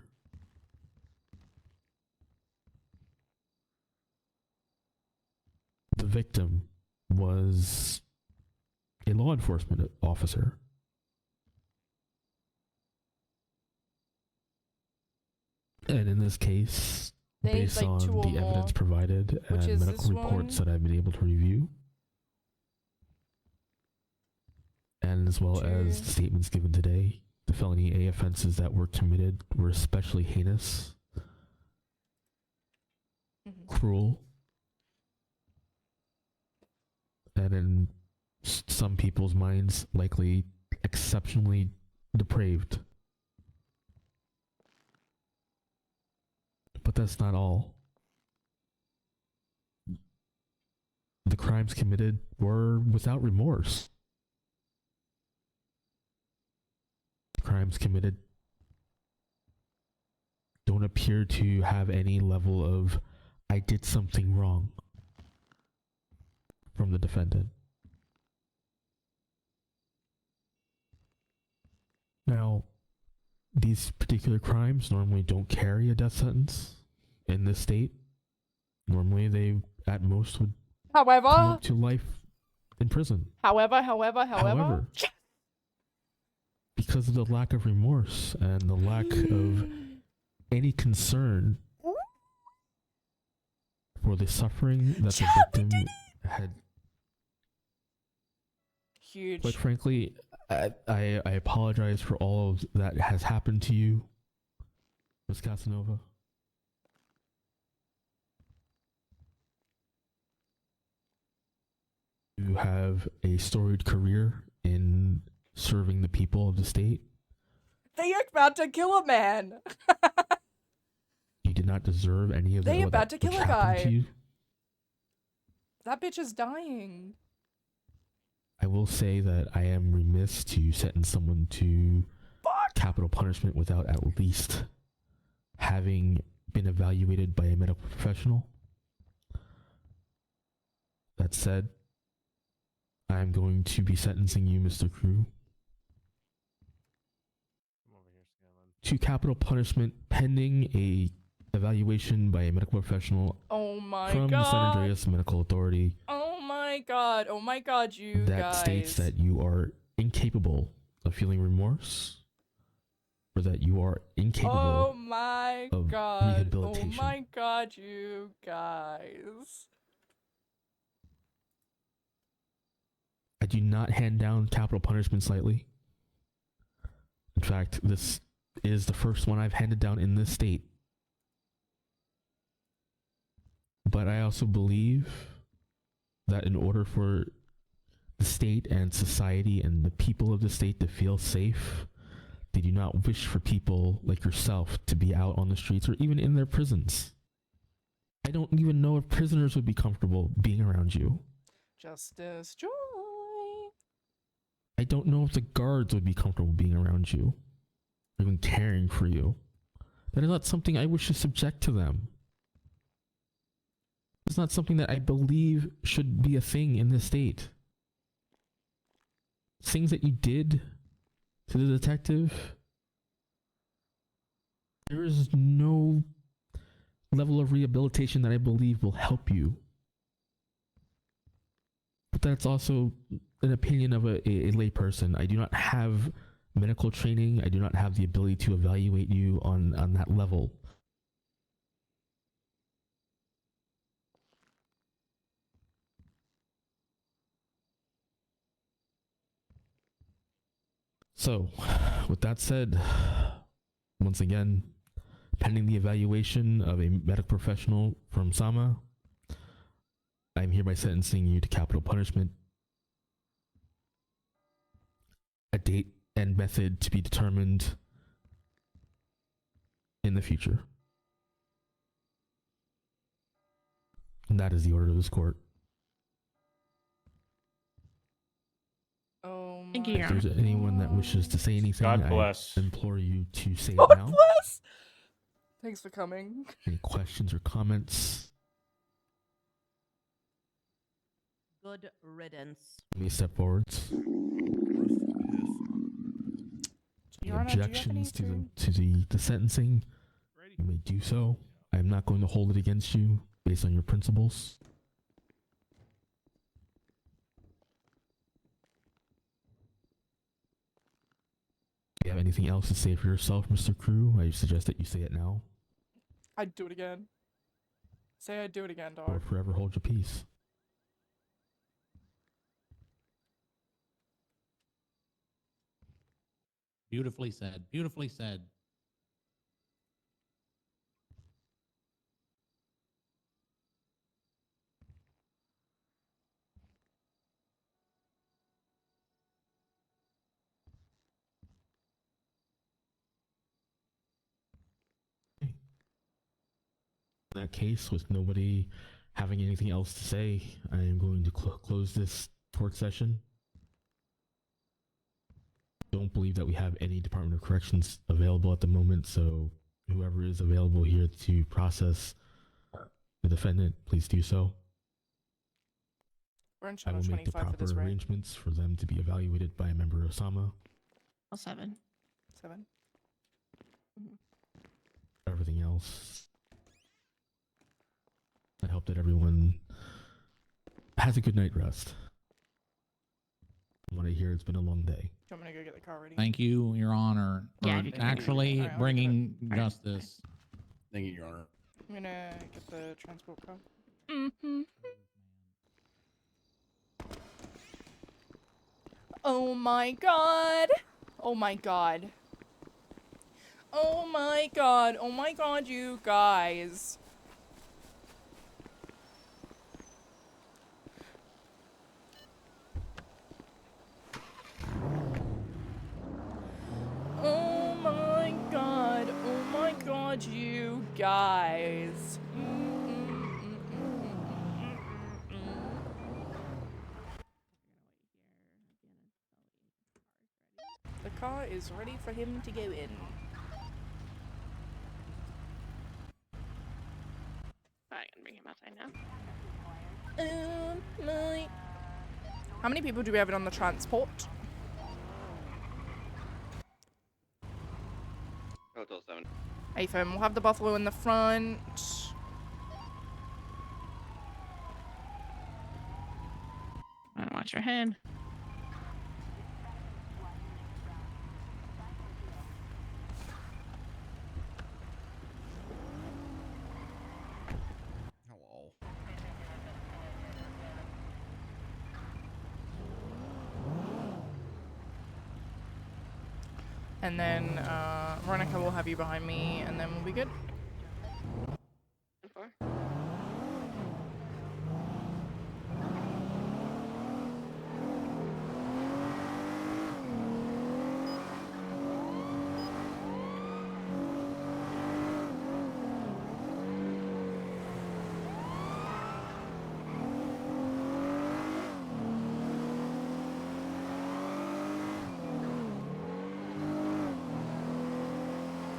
[SPEAKER 18] The victim was a law enforcement officer. And in this case,
[SPEAKER 6] They need,
[SPEAKER 18] based
[SPEAKER 6] like,
[SPEAKER 18] on
[SPEAKER 6] 2 or
[SPEAKER 18] the evidence
[SPEAKER 6] more,
[SPEAKER 18] provided
[SPEAKER 6] which
[SPEAKER 18] and
[SPEAKER 6] is
[SPEAKER 18] medical
[SPEAKER 6] this
[SPEAKER 18] reports
[SPEAKER 6] one.
[SPEAKER 18] that I've been able to review, and as well
[SPEAKER 6] 2.
[SPEAKER 18] as the statements given today, the felony A offenses that were committed were especially heinous, cruel, and in some people's minds, likely exceptionally depraved. But that's not all. The crimes committed were without remorse. The crimes committed don't appear to have any level of "I did something wrong" from the defendant. Now, these particular crimes normally don't carry a death sentence in this state. Normally, they at most would come
[SPEAKER 6] However,
[SPEAKER 18] up to life in prison.
[SPEAKER 6] however,
[SPEAKER 18] Because of the lack of remorse and the lack of any concern for the suffering that the victim had.
[SPEAKER 6] Huge.
[SPEAKER 18] Quite frankly, I apologize for all of that has happened to you, Ms. Casanova. You have a storied career in serving the people of the state.
[SPEAKER 6] They are about to kill a man.
[SPEAKER 18] You did not deserve any of
[SPEAKER 6] They
[SPEAKER 18] that
[SPEAKER 6] about to kill
[SPEAKER 18] which
[SPEAKER 6] a
[SPEAKER 18] happened to
[SPEAKER 6] guy.
[SPEAKER 18] you.
[SPEAKER 6] That bitch is dying.
[SPEAKER 18] I will say that I am remiss to sentence someone to capital punishment without at least having been evaluated by a medical professional. That said, I am going to be sentencing you, Mr. Crew, to capital punishment pending a evaluation by a medical professional
[SPEAKER 6] Oh my
[SPEAKER 18] from the San
[SPEAKER 6] god.
[SPEAKER 18] Andreas Medical Authority
[SPEAKER 6] Oh my god. Oh my god, you
[SPEAKER 18] that
[SPEAKER 6] guys.
[SPEAKER 18] states that you are incapable of feeling remorse, or that you are incapable
[SPEAKER 6] Oh my
[SPEAKER 18] of
[SPEAKER 6] god. Oh
[SPEAKER 18] rehabilitation.
[SPEAKER 6] my god, you guys.
[SPEAKER 18] I do not hand down capital punishments lightly. In fact, this is the first one I've handed down in this state. But I also believe that in order for the state and society and the people of the state to feel safe, they do not wish for people like yourself to be out on the streets or even in their prisons. I don't even know if prisoners would be comfortable being around you.
[SPEAKER 6] Justice joy.
[SPEAKER 18] I don't know if the guards would be comfortable being around you, or even caring for you. That is not something I wish to subject to them. It's not something that I believe should be a thing in this state. Things that you did to the detective, there is no level of rehabilitation that I believe will help you. But that's also an opinion of a lay person. I do not have medical training. I do not have the ability to evaluate you on that level. So, with that said, once again, pending the evaluation of a medical professional from Sama, I am hereby sentencing you to capital punishment. A date and method to be determined in the future. And that is the order of this court.
[SPEAKER 6] Oh my
[SPEAKER 9] Thank you, Your
[SPEAKER 18] If there's
[SPEAKER 9] Honor.
[SPEAKER 18] anyone that wishes to say anything,
[SPEAKER 5] God
[SPEAKER 18] I
[SPEAKER 5] bless.
[SPEAKER 18] implore you to say it
[SPEAKER 6] God
[SPEAKER 18] now.
[SPEAKER 6] bless. Thanks for coming.
[SPEAKER 18] Any questions or comments?
[SPEAKER 1] Good riddance.
[SPEAKER 18] Let me step forwards. Any
[SPEAKER 6] Your Honor, do you have
[SPEAKER 18] objections to
[SPEAKER 6] anything?
[SPEAKER 18] the sentencing? You may do so. I am not going to hold it against you based on your principles. Do you have anything else to say for yourself, Mr. Crew? I suggest that you say it now,
[SPEAKER 6] I'd do it again. Say I'd do it again,
[SPEAKER 18] or
[SPEAKER 6] dog.
[SPEAKER 18] forever hold your peace.
[SPEAKER 4] Beautifully said. Beautifully said.
[SPEAKER 18] In that case, with nobody having anything else to say, I am going to close this court session. Don't believe that we have any Department of Corrections available at the moment, so whoever is available here to process the defendant, please do so.
[SPEAKER 6] We're in
[SPEAKER 18] I
[SPEAKER 6] channel
[SPEAKER 18] will make the
[SPEAKER 6] 25 for
[SPEAKER 18] proper
[SPEAKER 6] this, right?
[SPEAKER 18] arrangements for them to be evaluated by a member of Sama.
[SPEAKER 9] All 7.
[SPEAKER 6] 7.
[SPEAKER 18] Everything else, I hope that everyone has a good night rest. From what I hear, it's been a long day.
[SPEAKER 6] Do you want me to go get the car ready?
[SPEAKER 4] Thank you, Your Honor,
[SPEAKER 9] Yeah,
[SPEAKER 4] for
[SPEAKER 9] you can-
[SPEAKER 4] actually
[SPEAKER 6] Alright, I'll
[SPEAKER 4] bringing
[SPEAKER 9] Alright.
[SPEAKER 4] justice.
[SPEAKER 21] Thank you, Your Honor.
[SPEAKER 6] I'm gonna get the transport car. Mm-hmm. Oh my god! Oh my god. Oh my god. Oh my god, you guys. Oh my god. Oh my god, you guys. The car is ready for him to go in.
[SPEAKER 14] Alright, gonna bring him outside now.
[SPEAKER 6] How many people do we have on the transport?
[SPEAKER 21] Hotel 7.
[SPEAKER 6] Hey, fam, we'll have the buffalo in the front.
[SPEAKER 9] Watch your head.
[SPEAKER 21] Hello.
[SPEAKER 6] And then, Veronica will have you behind me, and then we'll be good.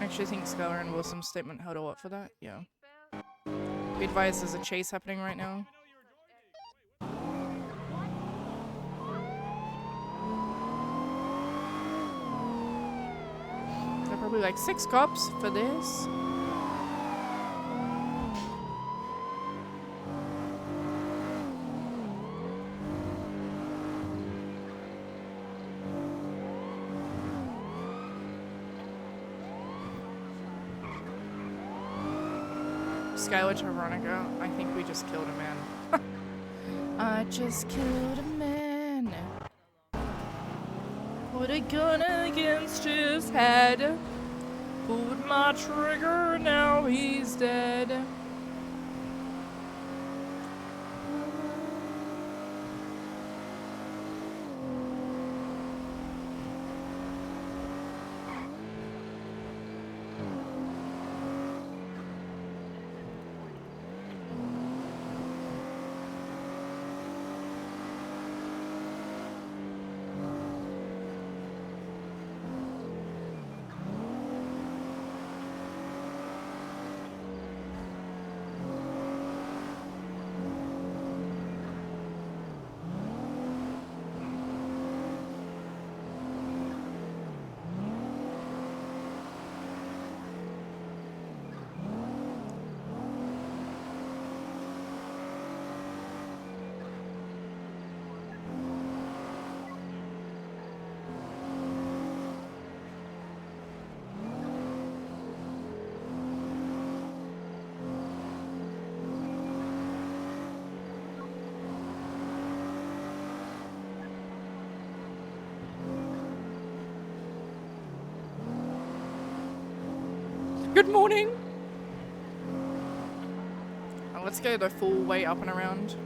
[SPEAKER 6] I actually think Skylar and Wilson's statement held a lot for that, yeah. Be advised there's a chase happening right now. There are probably like 6 cops for this. Skylar to Veronica, I think we just killed a man. I just killed a man. Put a gun against his head. Pulled my trigger, now he's dead. Good morning! Let's go the full way up and around.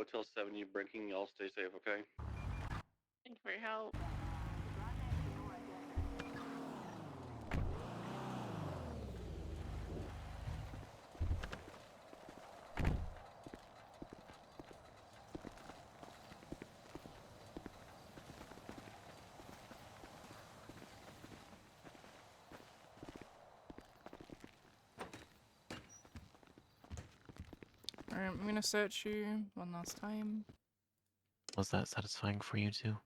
[SPEAKER 11] Hotel 70 breaking. Y'all stay safe, okay?
[SPEAKER 14] Thank you for your help.
[SPEAKER 6] Alright, I'm gonna search you one last time.
[SPEAKER 10] Was that satisfying for you too?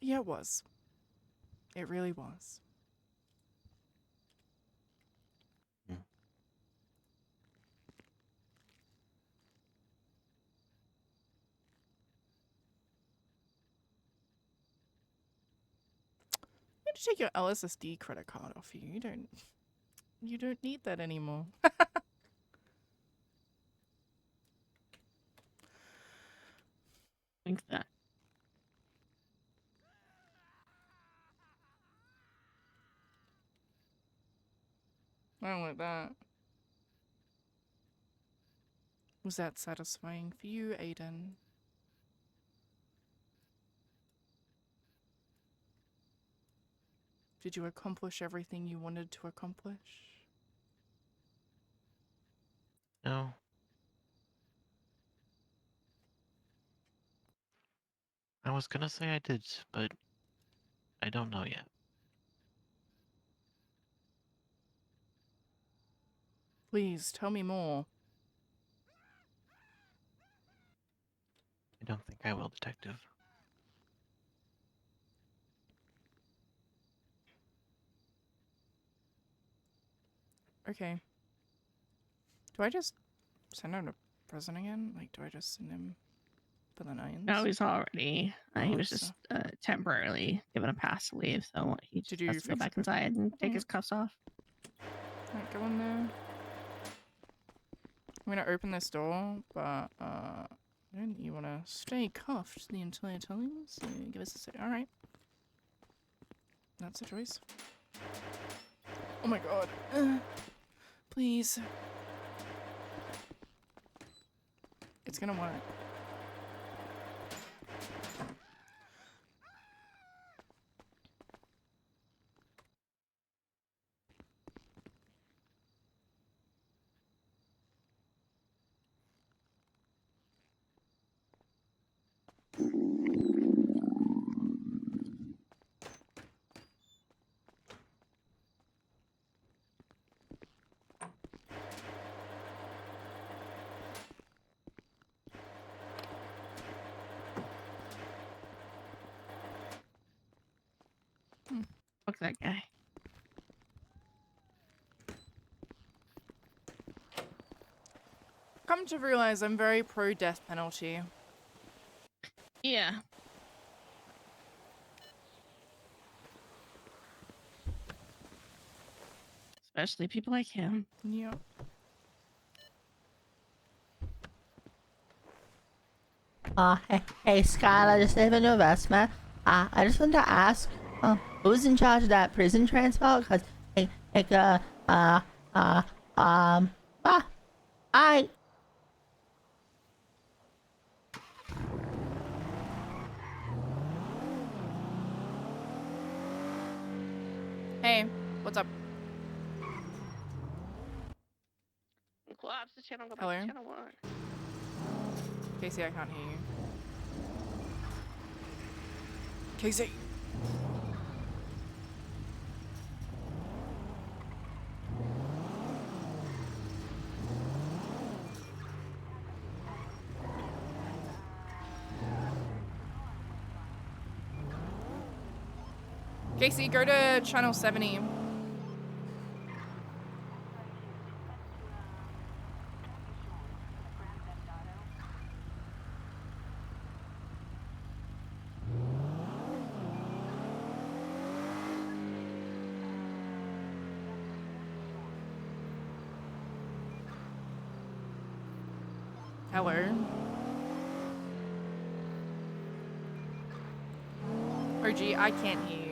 [SPEAKER 6] Yeah, it was. It really was. I'm gonna take your LSSD credit card off you. You don't need that anymore.
[SPEAKER 9] Think that.
[SPEAKER 6] I don't like that. Was that satisfying for you, Aiden? Did you accomplish everything you wanted to accomplish?
[SPEAKER 10] No. I was gonna say I did, but I don't know yet.
[SPEAKER 6] Please, tell me more.
[SPEAKER 10] I don't think I will, Detective.
[SPEAKER 6] Okay. Do I just send him to prison again? Like, do I just send him for the nines?
[SPEAKER 9] No, he's already. He
[SPEAKER 6] Oh,
[SPEAKER 9] was just temporarily given a pass to leave, so he just has to go back inside and take his cuffs off.
[SPEAKER 6] Alright, go in there. I'm gonna open this door, but don't you wanna stay cuffed the entire time? So give us a sec. Alright. That's a choice. Oh my god. Please. It's gonna work.
[SPEAKER 9] Fuck that guy.
[SPEAKER 6] Come to realize I'm very pro death penalty.
[SPEAKER 9] Yeah. Especially people like him.
[SPEAKER 6] Yeah.
[SPEAKER 20] Hey, Skylar, just leaving your vest, man. I just wanted to ask, who's in charge of that prison transport? Cause, I.
[SPEAKER 6] Hey, what's up?
[SPEAKER 14] Collapse the channel, go back
[SPEAKER 6] Hello?
[SPEAKER 14] to channel 1.
[SPEAKER 6] Casey, I can't hear you. Casey! Casey, go to channel 70. Hello? OG, I can't hear you.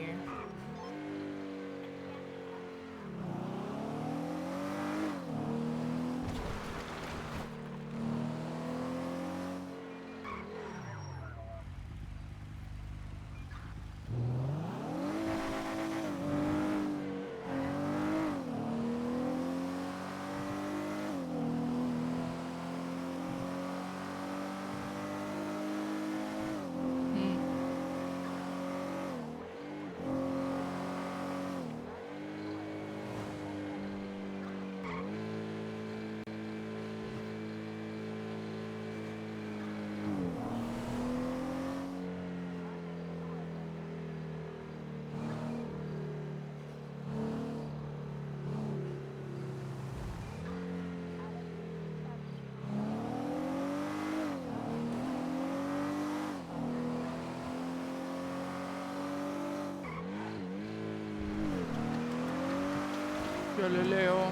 [SPEAKER 6] Galileo.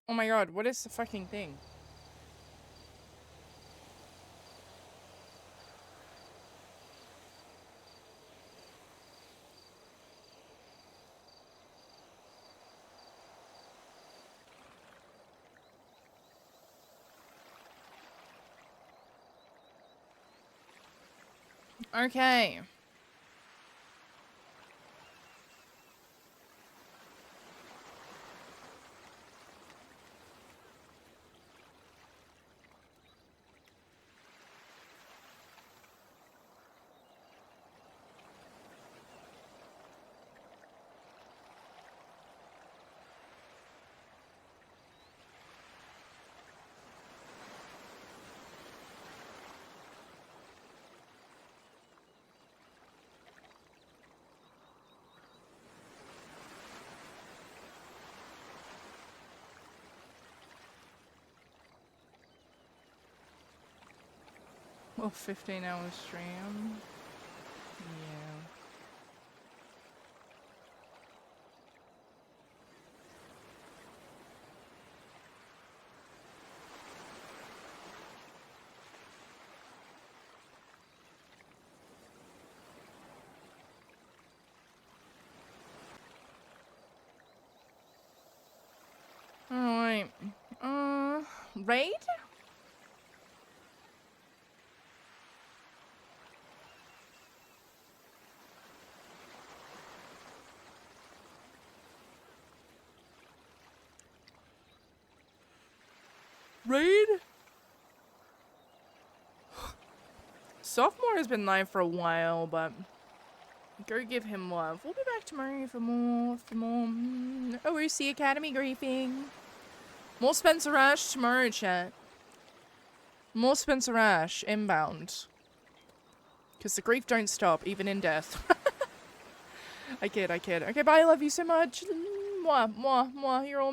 [SPEAKER 6] Oh my god, what is the fucking thing? Okay. Well, 15-hour stream. Yeah. Alright. Raid? Raid? Sophomore has been live for a while, but go give him love. We'll be back tomorrow for more OOC Academy griefing. More Spencer Ash tomorrow, chat. More Spencer Ash inbound. Because the grief don't stop, even in death. I kid. Okay, bye, I love you so much. Mwah, mwah, mwah, you're all